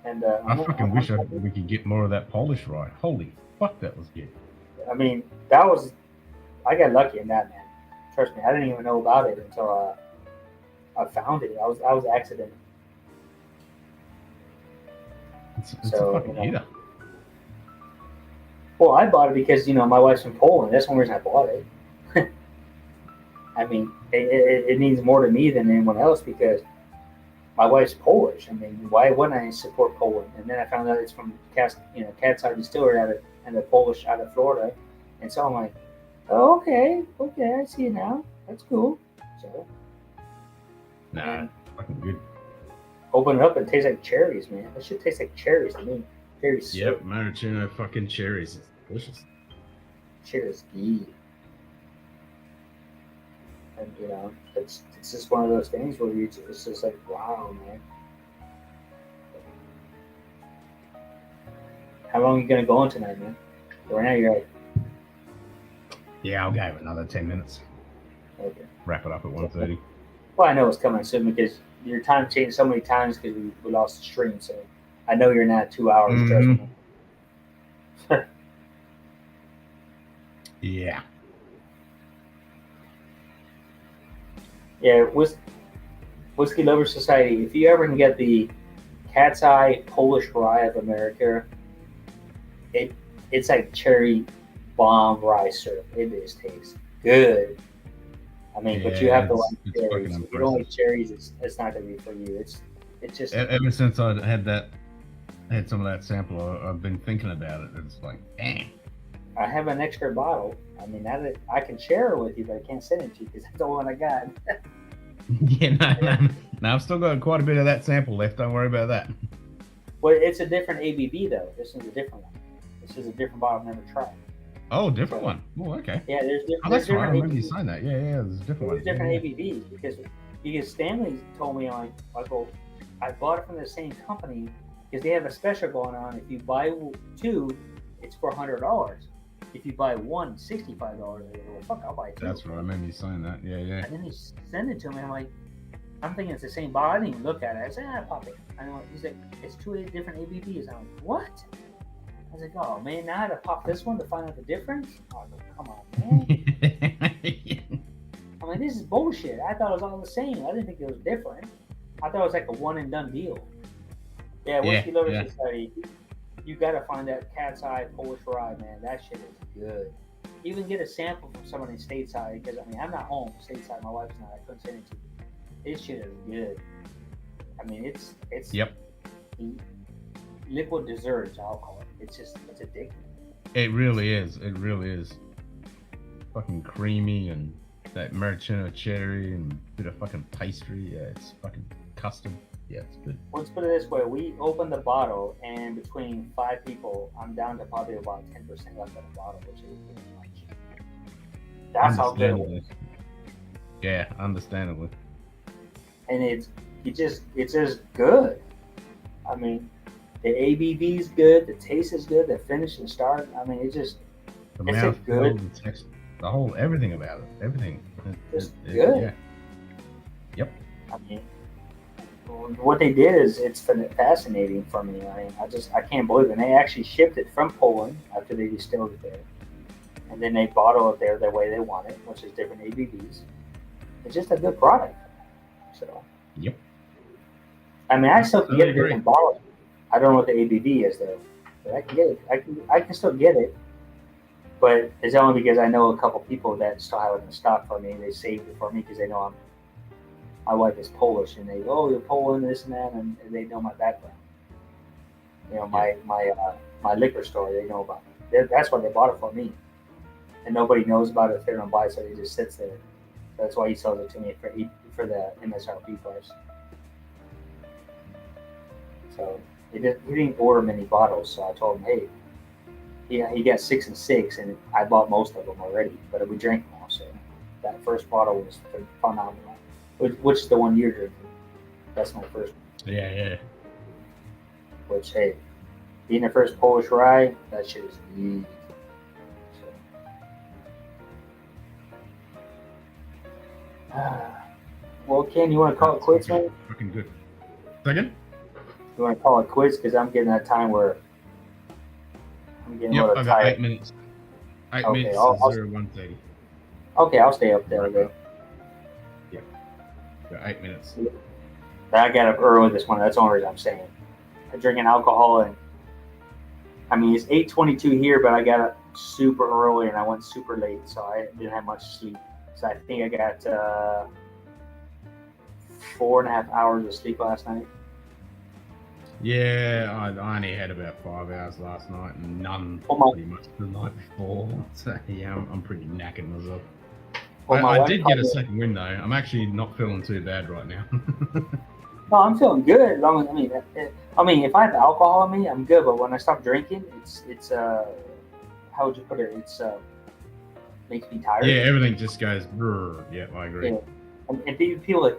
Speaker 10: And
Speaker 1: I fucking wish we could get more of that Polish rye. Holy fuck, that was good.
Speaker 10: I mean, I got lucky in that, man. Trust me, I didn't even know about it until I found it. I was accidental.
Speaker 1: It's a fucking heater.
Speaker 10: Well, I bought it because my wife's from Poland. That's one reason I bought it. I mean, it means more to me than anyone else because my wife's Polish. I mean, why wouldn't I support Poland? And then I found out it's from Cat's Eye Distillery out of Polish, out of Florida. And so I'm like, oh, okay, I see it now. That's cool. So,
Speaker 1: nah, fucking good.
Speaker 10: Open it up and it tastes like cherries, man. That shit tastes like cherries to me. Cherries.
Speaker 1: Yep, maraschino fucking cherries. It's delicious.
Speaker 10: Cherries. And it's just one of those things where it's just like, wow, man. How long are you gonna go on tonight, man? Right now you're like,
Speaker 1: yeah, I'll go another 10 minutes.
Speaker 10: Okay.
Speaker 1: Wrap it up at 1:30.
Speaker 10: Well, I know it's coming soon because your time changed so many times because we lost the stream. So I know you're not 2 hours.
Speaker 1: Mm-hmm. Yeah.
Speaker 10: Yeah, Whiskey Lovers Society. If you ever can get the Cat's Eye Polish Rye of America, it's like cherry bomb rye syrup. It just tastes good. I mean, but you have to like cherries. If you don't like cherries, it's not gonna be for you. It's just
Speaker 1: ever since I had some of that sample, I've been thinking about it. It's like, damn.
Speaker 10: I have an extra bottle. I mean, now that I can share it with you, but I can't send it to you because that's the one I got.
Speaker 1: Yeah, no, I've still got quite a bit of that sample left. Don't worry about that.
Speaker 10: Well, it's a different ABV though. This is a different one. This is a different bottle I've never tried.
Speaker 1: Oh, different one. Oh, okay.
Speaker 10: Yeah, there's different.
Speaker 1: Oh, that's right. I remember
Speaker 10: ABV.
Speaker 1: you saying that. Yeah, there's a different one.
Speaker 10: There's different ABVs because Stanley told me I bought it from the same company because they have a special going on. If you buy two, it's for $100. If you buy one, $65. I go, well, fuck, I'll buy two.
Speaker 1: That's right. I remember you saying that. Yeah.
Speaker 10: And then he sent it to me. I'm thinking it's the same bottle. I didn't even look at it. I said, pop it. He's like, it's two different ABVs. I'm like, what? I was like, oh man, now I had to pop this one to find out the difference. I was like, come on, man. I'm like, this is bullshit. I thought it was all the same. I didn't think it was different. I thought it was like a one and done deal. Yeah, Whiskey Lovers Society. You gotta find that Cat's Eye Polish Rye, man. That shit is good. Even get a sample from somebody stateside, because I'm not home stateside. My wife's not. I couldn't send it to you. This shit is good. I mean, it's liquid desserts. I'll call it. It's addictive.
Speaker 1: It really is. It really is. Fucking creamy and that maraschino cherry and a bit of fucking pastry. Yeah, it's fucking custom. Yeah, it's good.
Speaker 10: Let's put it this way: we opened the bottle, and between 5 people, I'm down to probably about 10% left of the bottle, which is pretty much. That's how good it is.
Speaker 1: Yeah, understandably.
Speaker 10: And it's just good. I mean, the ABV is good, the taste is good, the finish and start. I mean, it's a good.
Speaker 1: The text, the whole everything about it, everything.
Speaker 10: It's good.
Speaker 1: Yeah. Yep.
Speaker 10: I mean, what they did is it's fascinating for me. I mean, I can't believe it. And they actually shipped it from Poland after they distilled it there, and then they bottle it there the way they want it, which is different ABVs. It's just a good product. So.
Speaker 1: Yep.
Speaker 10: I mean, I still can get a different bottle. I don't know what the ABV is though, but I can get it. I can still get it, but it's only because I know a couple people that still have it in stock for me. They saved it for me because they know my wife is Polish, and they go, "Oh, you're Poland, this and that," and they know my background. You know, my liquor store, they know about it. That's why they bought it for me, and nobody knows about it if they don't buy it, so it just sits there. That's why he sells it to me for the MSRP price. So he didn't order many bottles, so I told him, hey, he got 6 and 6, and I bought most of them already, but we drank them all. So that first bottle was phenomenal, which is the one you're drinking. That's my first one.
Speaker 1: Yeah.
Speaker 10: Which, hey, being the first Polish rye, that shit is easy. Well, Ken, you want to call it quits, man?
Speaker 1: Fucking good. Second?
Speaker 10: You want to call it quits? Because I'm getting that time where I'm getting a little
Speaker 1: I got
Speaker 10: tired.
Speaker 1: 8 minutes. 8
Speaker 10: Okay,
Speaker 1: minutes
Speaker 10: I'll-
Speaker 1: to 1:30.
Speaker 10: Okay, I'll stay up there, though.
Speaker 1: Yeah. Got 8 minutes.
Speaker 10: I got up early this morning. That's the only reason I'm saying. I'm drinking alcohol, and I mean, it's 8:22 here, but I got up super early and I went super late, so I didn't have much sleep. So I think I got 4.5 hours of sleep last night.
Speaker 1: Yeah, I only had about 5 hours last night and none pretty much the night before. So yeah, I'm pretty knackered myself. I did get a second win though. I'm actually not feeling too bad right now.
Speaker 10: No, I'm feeling good. As long as I mean, if I have alcohol in me, I'm good. But when I stop drinking, it's how would you put it? It's makes me tired.
Speaker 1: Yeah, everything just goes. Brr. Yeah, I agree.
Speaker 10: Yeah. And people that,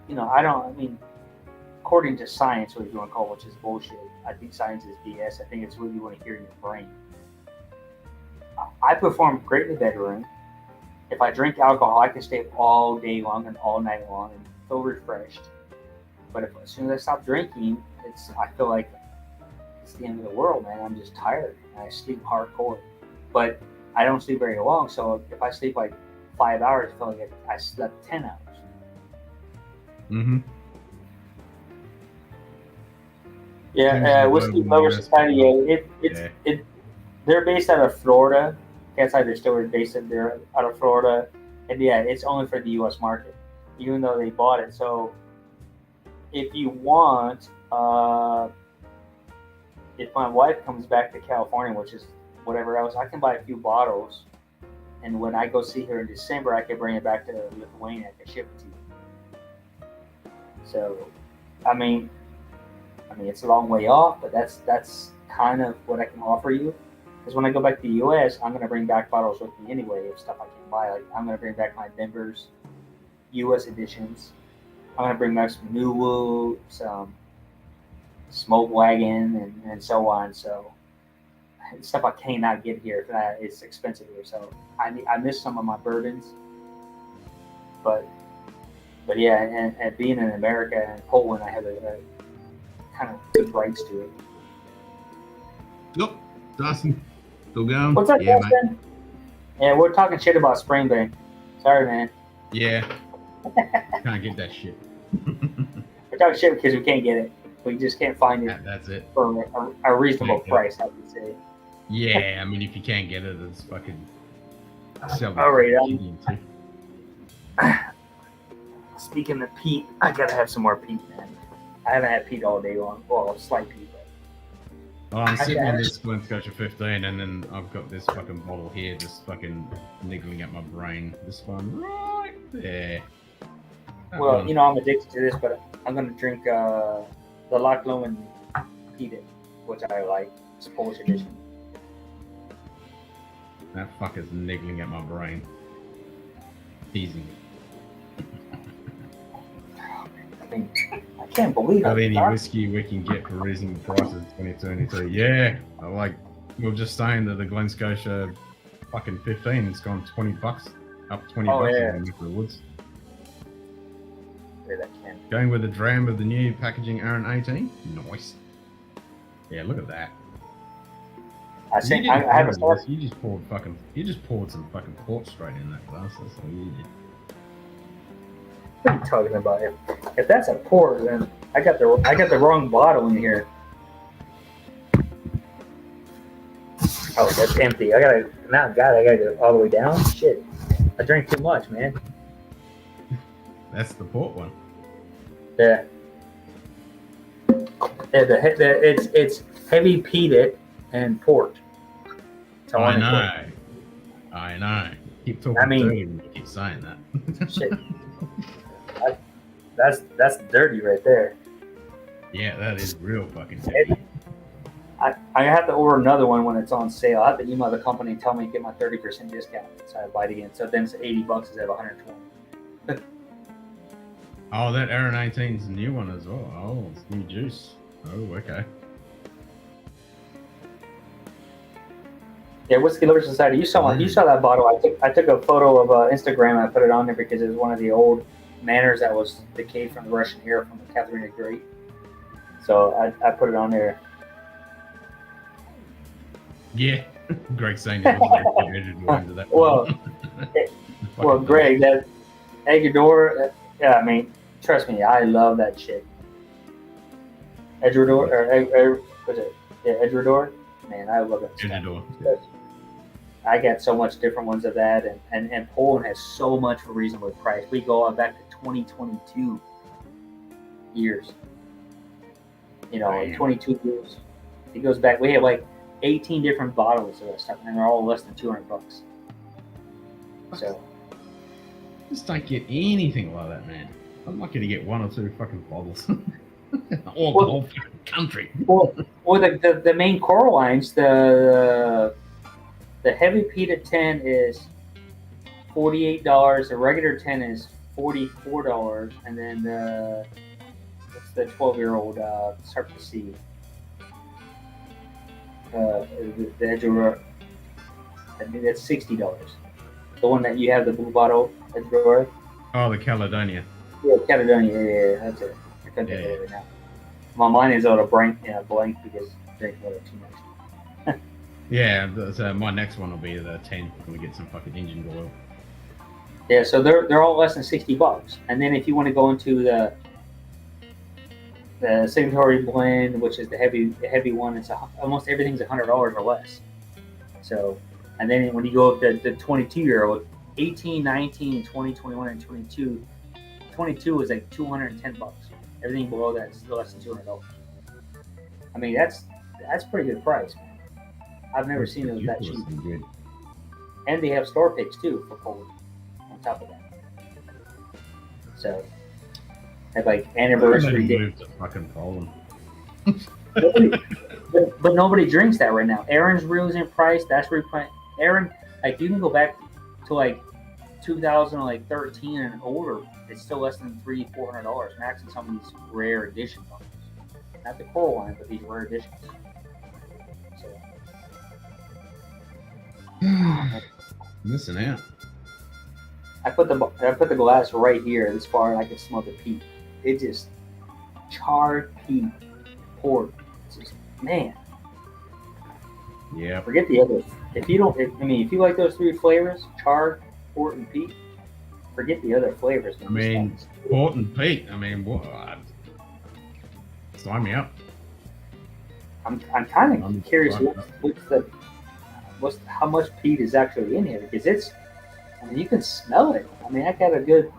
Speaker 10: I mean, according to science, what you want to call it, which is bullshit. I think science is BS. I think it's what you want to hear in your brain. I perform great in the bedroom. If I drink alcohol, I can stay up all day long and all night long and feel refreshed. But as soon as I stop drinking, I feel like it's the end of the world, man. I'm just tired. And I sleep hardcore. But I don't sleep very long, so if I sleep like 5 hours, I feel like I slept 10 hours.
Speaker 1: Mm-hmm.
Speaker 10: Yeah, Whiskey Lover Society. They're based out of Florida. Can't say they're still based out of Florida, and yeah, it's only for the U.S. market, even though they bought it. So, if you want, if my wife comes back to California, which is whatever else, I can buy a few bottles, and when I go see her in December, I can bring it back to Lithuania. I can ship it to you. So, I mean, it's a long way off, but that's kind of what I can offer you. Because when I go back to the U.S., I'm going to bring back bottles with me anyway of stuff I can buy. Like I'm going to bring back my Denver's U.S. editions. I'm going to bring back some New Woo, some Smoke Wagon, and so on. So stuff I cannot get here. It's expensive here. So I miss some of my bourbons. But yeah, and being in America and Poland, I have a kind of good rights to it.
Speaker 1: Nope, Dawson, still going?
Speaker 10: What's up,
Speaker 1: yeah,
Speaker 10: Dustin? Mate. Yeah, we're talking shit about Springbank. Sorry, man.
Speaker 1: Yeah, can't get that shit.
Speaker 10: We're talking shit because we can't get it. We just can't find it.
Speaker 1: That's it.
Speaker 10: For a reasonable price, I would say.
Speaker 1: Yeah, I mean, if you can't get it, it's fucking.
Speaker 10: All right. Speaking of Pete, I gotta have some more Pete, man. I haven't had Pete all day long. Well, slight Pete.
Speaker 1: Well, I'm sitting on this Scotch 15, and then I've got this fucking bottle here, just fucking niggling at my brain. This one right there.
Speaker 10: Well, I'm addicted to this, but I'm gonna drink the Loch Lomond Pete, which I like. It's Polish edition.
Speaker 1: That fucker's niggling at my brain. Teasing.
Speaker 10: I can't believe
Speaker 1: Got any whiskey we can get for reasonable prices in 2023? Yeah, we were just saying that the Glen Scotia fucking 15 has gone $20, up $20 in the woods.
Speaker 10: Where that can.
Speaker 1: Going with the dram of the new packaging Aaron 18. Nice. Yeah, look at that.
Speaker 10: I have a start.
Speaker 1: You just poured some fucking port straight in that glass. That's all you did.
Speaker 10: What are you talking about? If that's a port, then I got the wrong bottle in here. Oh, that's empty. I gotta go all the way down. Shit, I drank too much, man.
Speaker 1: That's the port one.
Speaker 10: Yeah. It's heavy peated and port. So
Speaker 1: I know. Keep talking dirty when you keep saying that.
Speaker 10: Shit. That's dirty right there.
Speaker 1: Yeah, that is real fucking dirty.
Speaker 10: I have to order another one when it's on sale. I have to email the company and tell me to get my 30% discount. So I buy it again. So then it's $80 instead of 120.
Speaker 1: Oh, that Aaron 18 is a new one as well. Oh, it's new juice. Oh, okay.
Speaker 10: Yeah, Whiskey Lovers Society. You saw that bottle. I took a photo of Instagram and I put it on there because it was one of the old manors that was decayed from the Russian era from Catherine the Great. So I put it on there.
Speaker 1: Yeah, Greg saying it wasn't ready to go into that.
Speaker 10: Well, Greg, that Ecuador. Yeah, I mean, trust me, I love that shit. Ecuador or what's it? Yeah, Ecuador. Man, I love that stuff. I got so much different ones of that, and Poland has so much for reasonable price. We go back to 2022 years. You know, like 22 years. It goes back. We have like 18 different bottles of that stuff, and they're all less than $200. So.
Speaker 1: Just don't get anything like that, man. I'm lucky to get one or two fucking bottles. All the whole fucking country.
Speaker 10: Well, the main coral lines, the heavy peated 10 is $48. The regular 10 is $44, and then the 12-year-old start to see the Edgewater. I think that's $60. The one that you have, the blue bottle, Edgewater.
Speaker 1: Oh, the Caledonia.
Speaker 10: Yeah, Caledonia. Yeah, that's it. I couldn't think of it right now. My mind is on a blank because I drink a little too much.
Speaker 1: Yeah, so my next one will be the 10 when we get some fucking engine oil.
Speaker 10: Yeah, so they're all less than $60, and then if you want to go into the signatory blend, which is the heavy one, it's almost everything's $100 or less. So, and then when you go up to the 22-year-old, 18, 19, 20, 21, and 22, 22 is like $210. Everything below that is less than $200. I mean, that's pretty good price, man. I've never seen those that cheap. And they have store picks too for Poland on top of that. So, have like anniversary day.
Speaker 1: Move to fucking Poland.
Speaker 10: But nobody drinks that right now. Aaron's Brew's in price. That's Aaron, like you can go back to like 2013 and older. It's still less than $300-400 max in some of these rare edition bottles. Not the coral line, but these rare editions. So.
Speaker 1: Missing out.
Speaker 10: I put the glass right here this far, and I can smell the peat. It just charred peat poured. It's just, man.
Speaker 1: Yeah.
Speaker 10: Forget the others. If you like those three flavors, charred, port, and peat, forget the other flavors.
Speaker 1: I mean, port and peat. I mean, what? Sign me up.
Speaker 10: I'm kind of curious how much peat is actually in here, because you can smell it. I mean, I got a good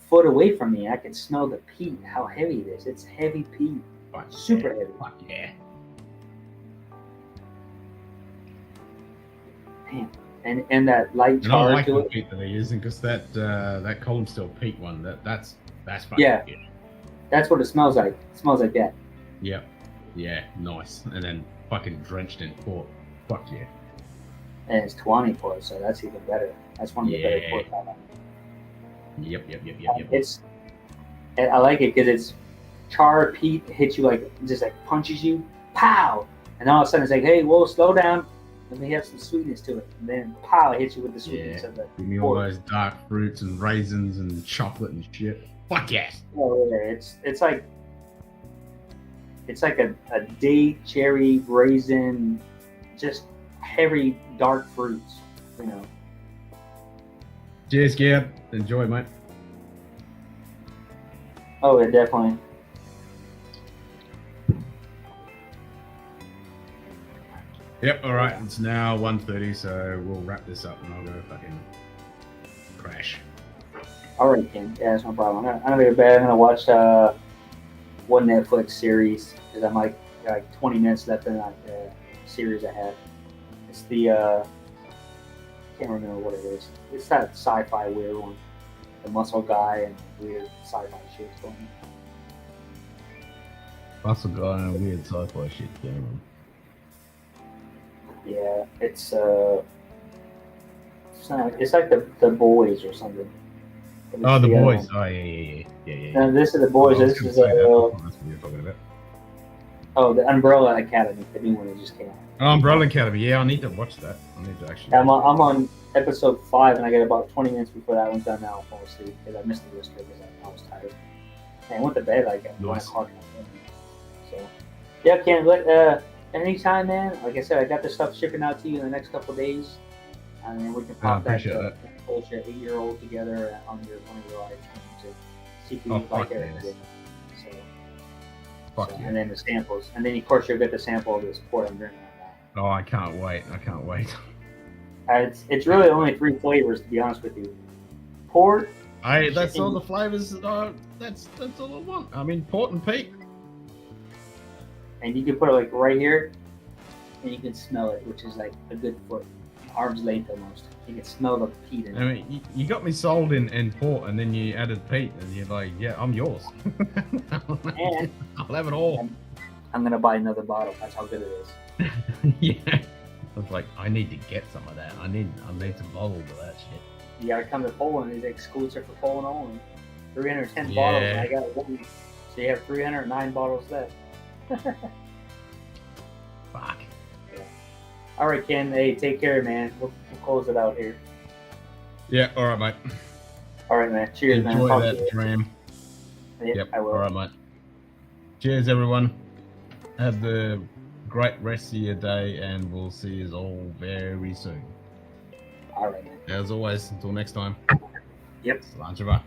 Speaker 10: foot away from me. I can smell the peat, how heavy it is. It's heavy peat. Super heavy.
Speaker 1: Fuck yeah.
Speaker 10: Man. And that light char.
Speaker 1: I like the peat that they're using, because that column still peat one. That's fucking good.
Speaker 10: That's what it smells like. It smells like that.
Speaker 1: Yep. Yeah, nice. And then fucking drenched in port. Fuck yeah.
Speaker 10: And it's 20 port, so that's even better. That's one of the better port I like.
Speaker 1: Yep.
Speaker 10: And I like it because it's char peat hits you just punches you, pow! And all of a sudden it's like, hey, whoa, slow down. Let me have some sweetness to it. And then pow, it hits you with the sweetness of the
Speaker 1: give me all those dark fruits and raisins and chocolate and shit. Fuck yes.
Speaker 10: Oh, yeah, it's like a date, cherry, raisin, just heavy dark fruits, you know.
Speaker 1: Cheers, Gab. Enjoy, mate.
Speaker 10: Oh, yeah, definitely.
Speaker 1: Yep, all right. It's now 1:30, so we'll wrap this up and I'll go fucking crash.
Speaker 10: All right, Ken. Yeah, that's no problem. I'm gonna go to bed. I'm gonna watch one Netflix series because I'm like 20 minutes left in that series I have. It's the can't remember what it is. It's that sci-fi weird one, the muscle guy and weird sci-fi shit going on.
Speaker 1: Muscle guy and weird sci-fi shit going on.
Speaker 10: Yeah, it's like the boys or something.
Speaker 1: Oh, the boys. Oh, yeah.
Speaker 10: No, this is the boys. This is
Speaker 1: that's what you're talking about.
Speaker 10: Oh, the Umbrella Academy, the new one that just came out.
Speaker 1: Oh, Umbrella Academy. Yeah, I need to watch that. I need to actually.
Speaker 10: I'm on episode 5, and I get about 20 minutes before that one's done. Now I'll fall asleep because I missed it yesterday because I was tired. And I went to bed like at 1 o'clock in the morning. So, yeah, Ken, anytime, man. Like I said, I got this stuff shipping out to you in the next couple of days, and then we can pop that bullshit 8-year-old together on one of your live streams and see if you like it.
Speaker 1: Fuck yeah.
Speaker 10: And then the samples, and then of course you'll get the sample of this port I'm drinking right now.
Speaker 1: Oh, I can't wait.
Speaker 10: It's really only 3 flavors, to be honest with you. Port.
Speaker 1: That's all the flavors that that's all I want. I mean, port and peat.
Speaker 10: And you can put it like right here, and you can smell it, which is like a good foot, arm's length almost. You can smell the peat in it.
Speaker 1: I mean, you got me sold in port, and then you added peat, and you're like, yeah, I'm yours.
Speaker 10: And
Speaker 1: I'll have it all.
Speaker 10: I'm gonna buy another bottle. That's how good it is.
Speaker 1: Yeah. I was like, I need to get some of that. I need some bottles of that shit.
Speaker 10: You gotta come to Poland. It's exclusive for Poland only. 310 bottles. And I got one. So you have 309 bottles left.
Speaker 1: Fuck.
Speaker 10: Yeah. All right, Ken. Hey, take care, man. We'll close it out here.
Speaker 1: Yeah. All right, mate.
Speaker 10: All right, man. Cheers, man.
Speaker 1: Enjoy that dram.
Speaker 10: Yep, I will.
Speaker 1: All right, mate. Cheers, everyone. Have the great rest of your day, and we'll see you all very soon.
Speaker 10: All right, man.
Speaker 1: As always, until next time.
Speaker 10: Yep.
Speaker 1: Sláinte.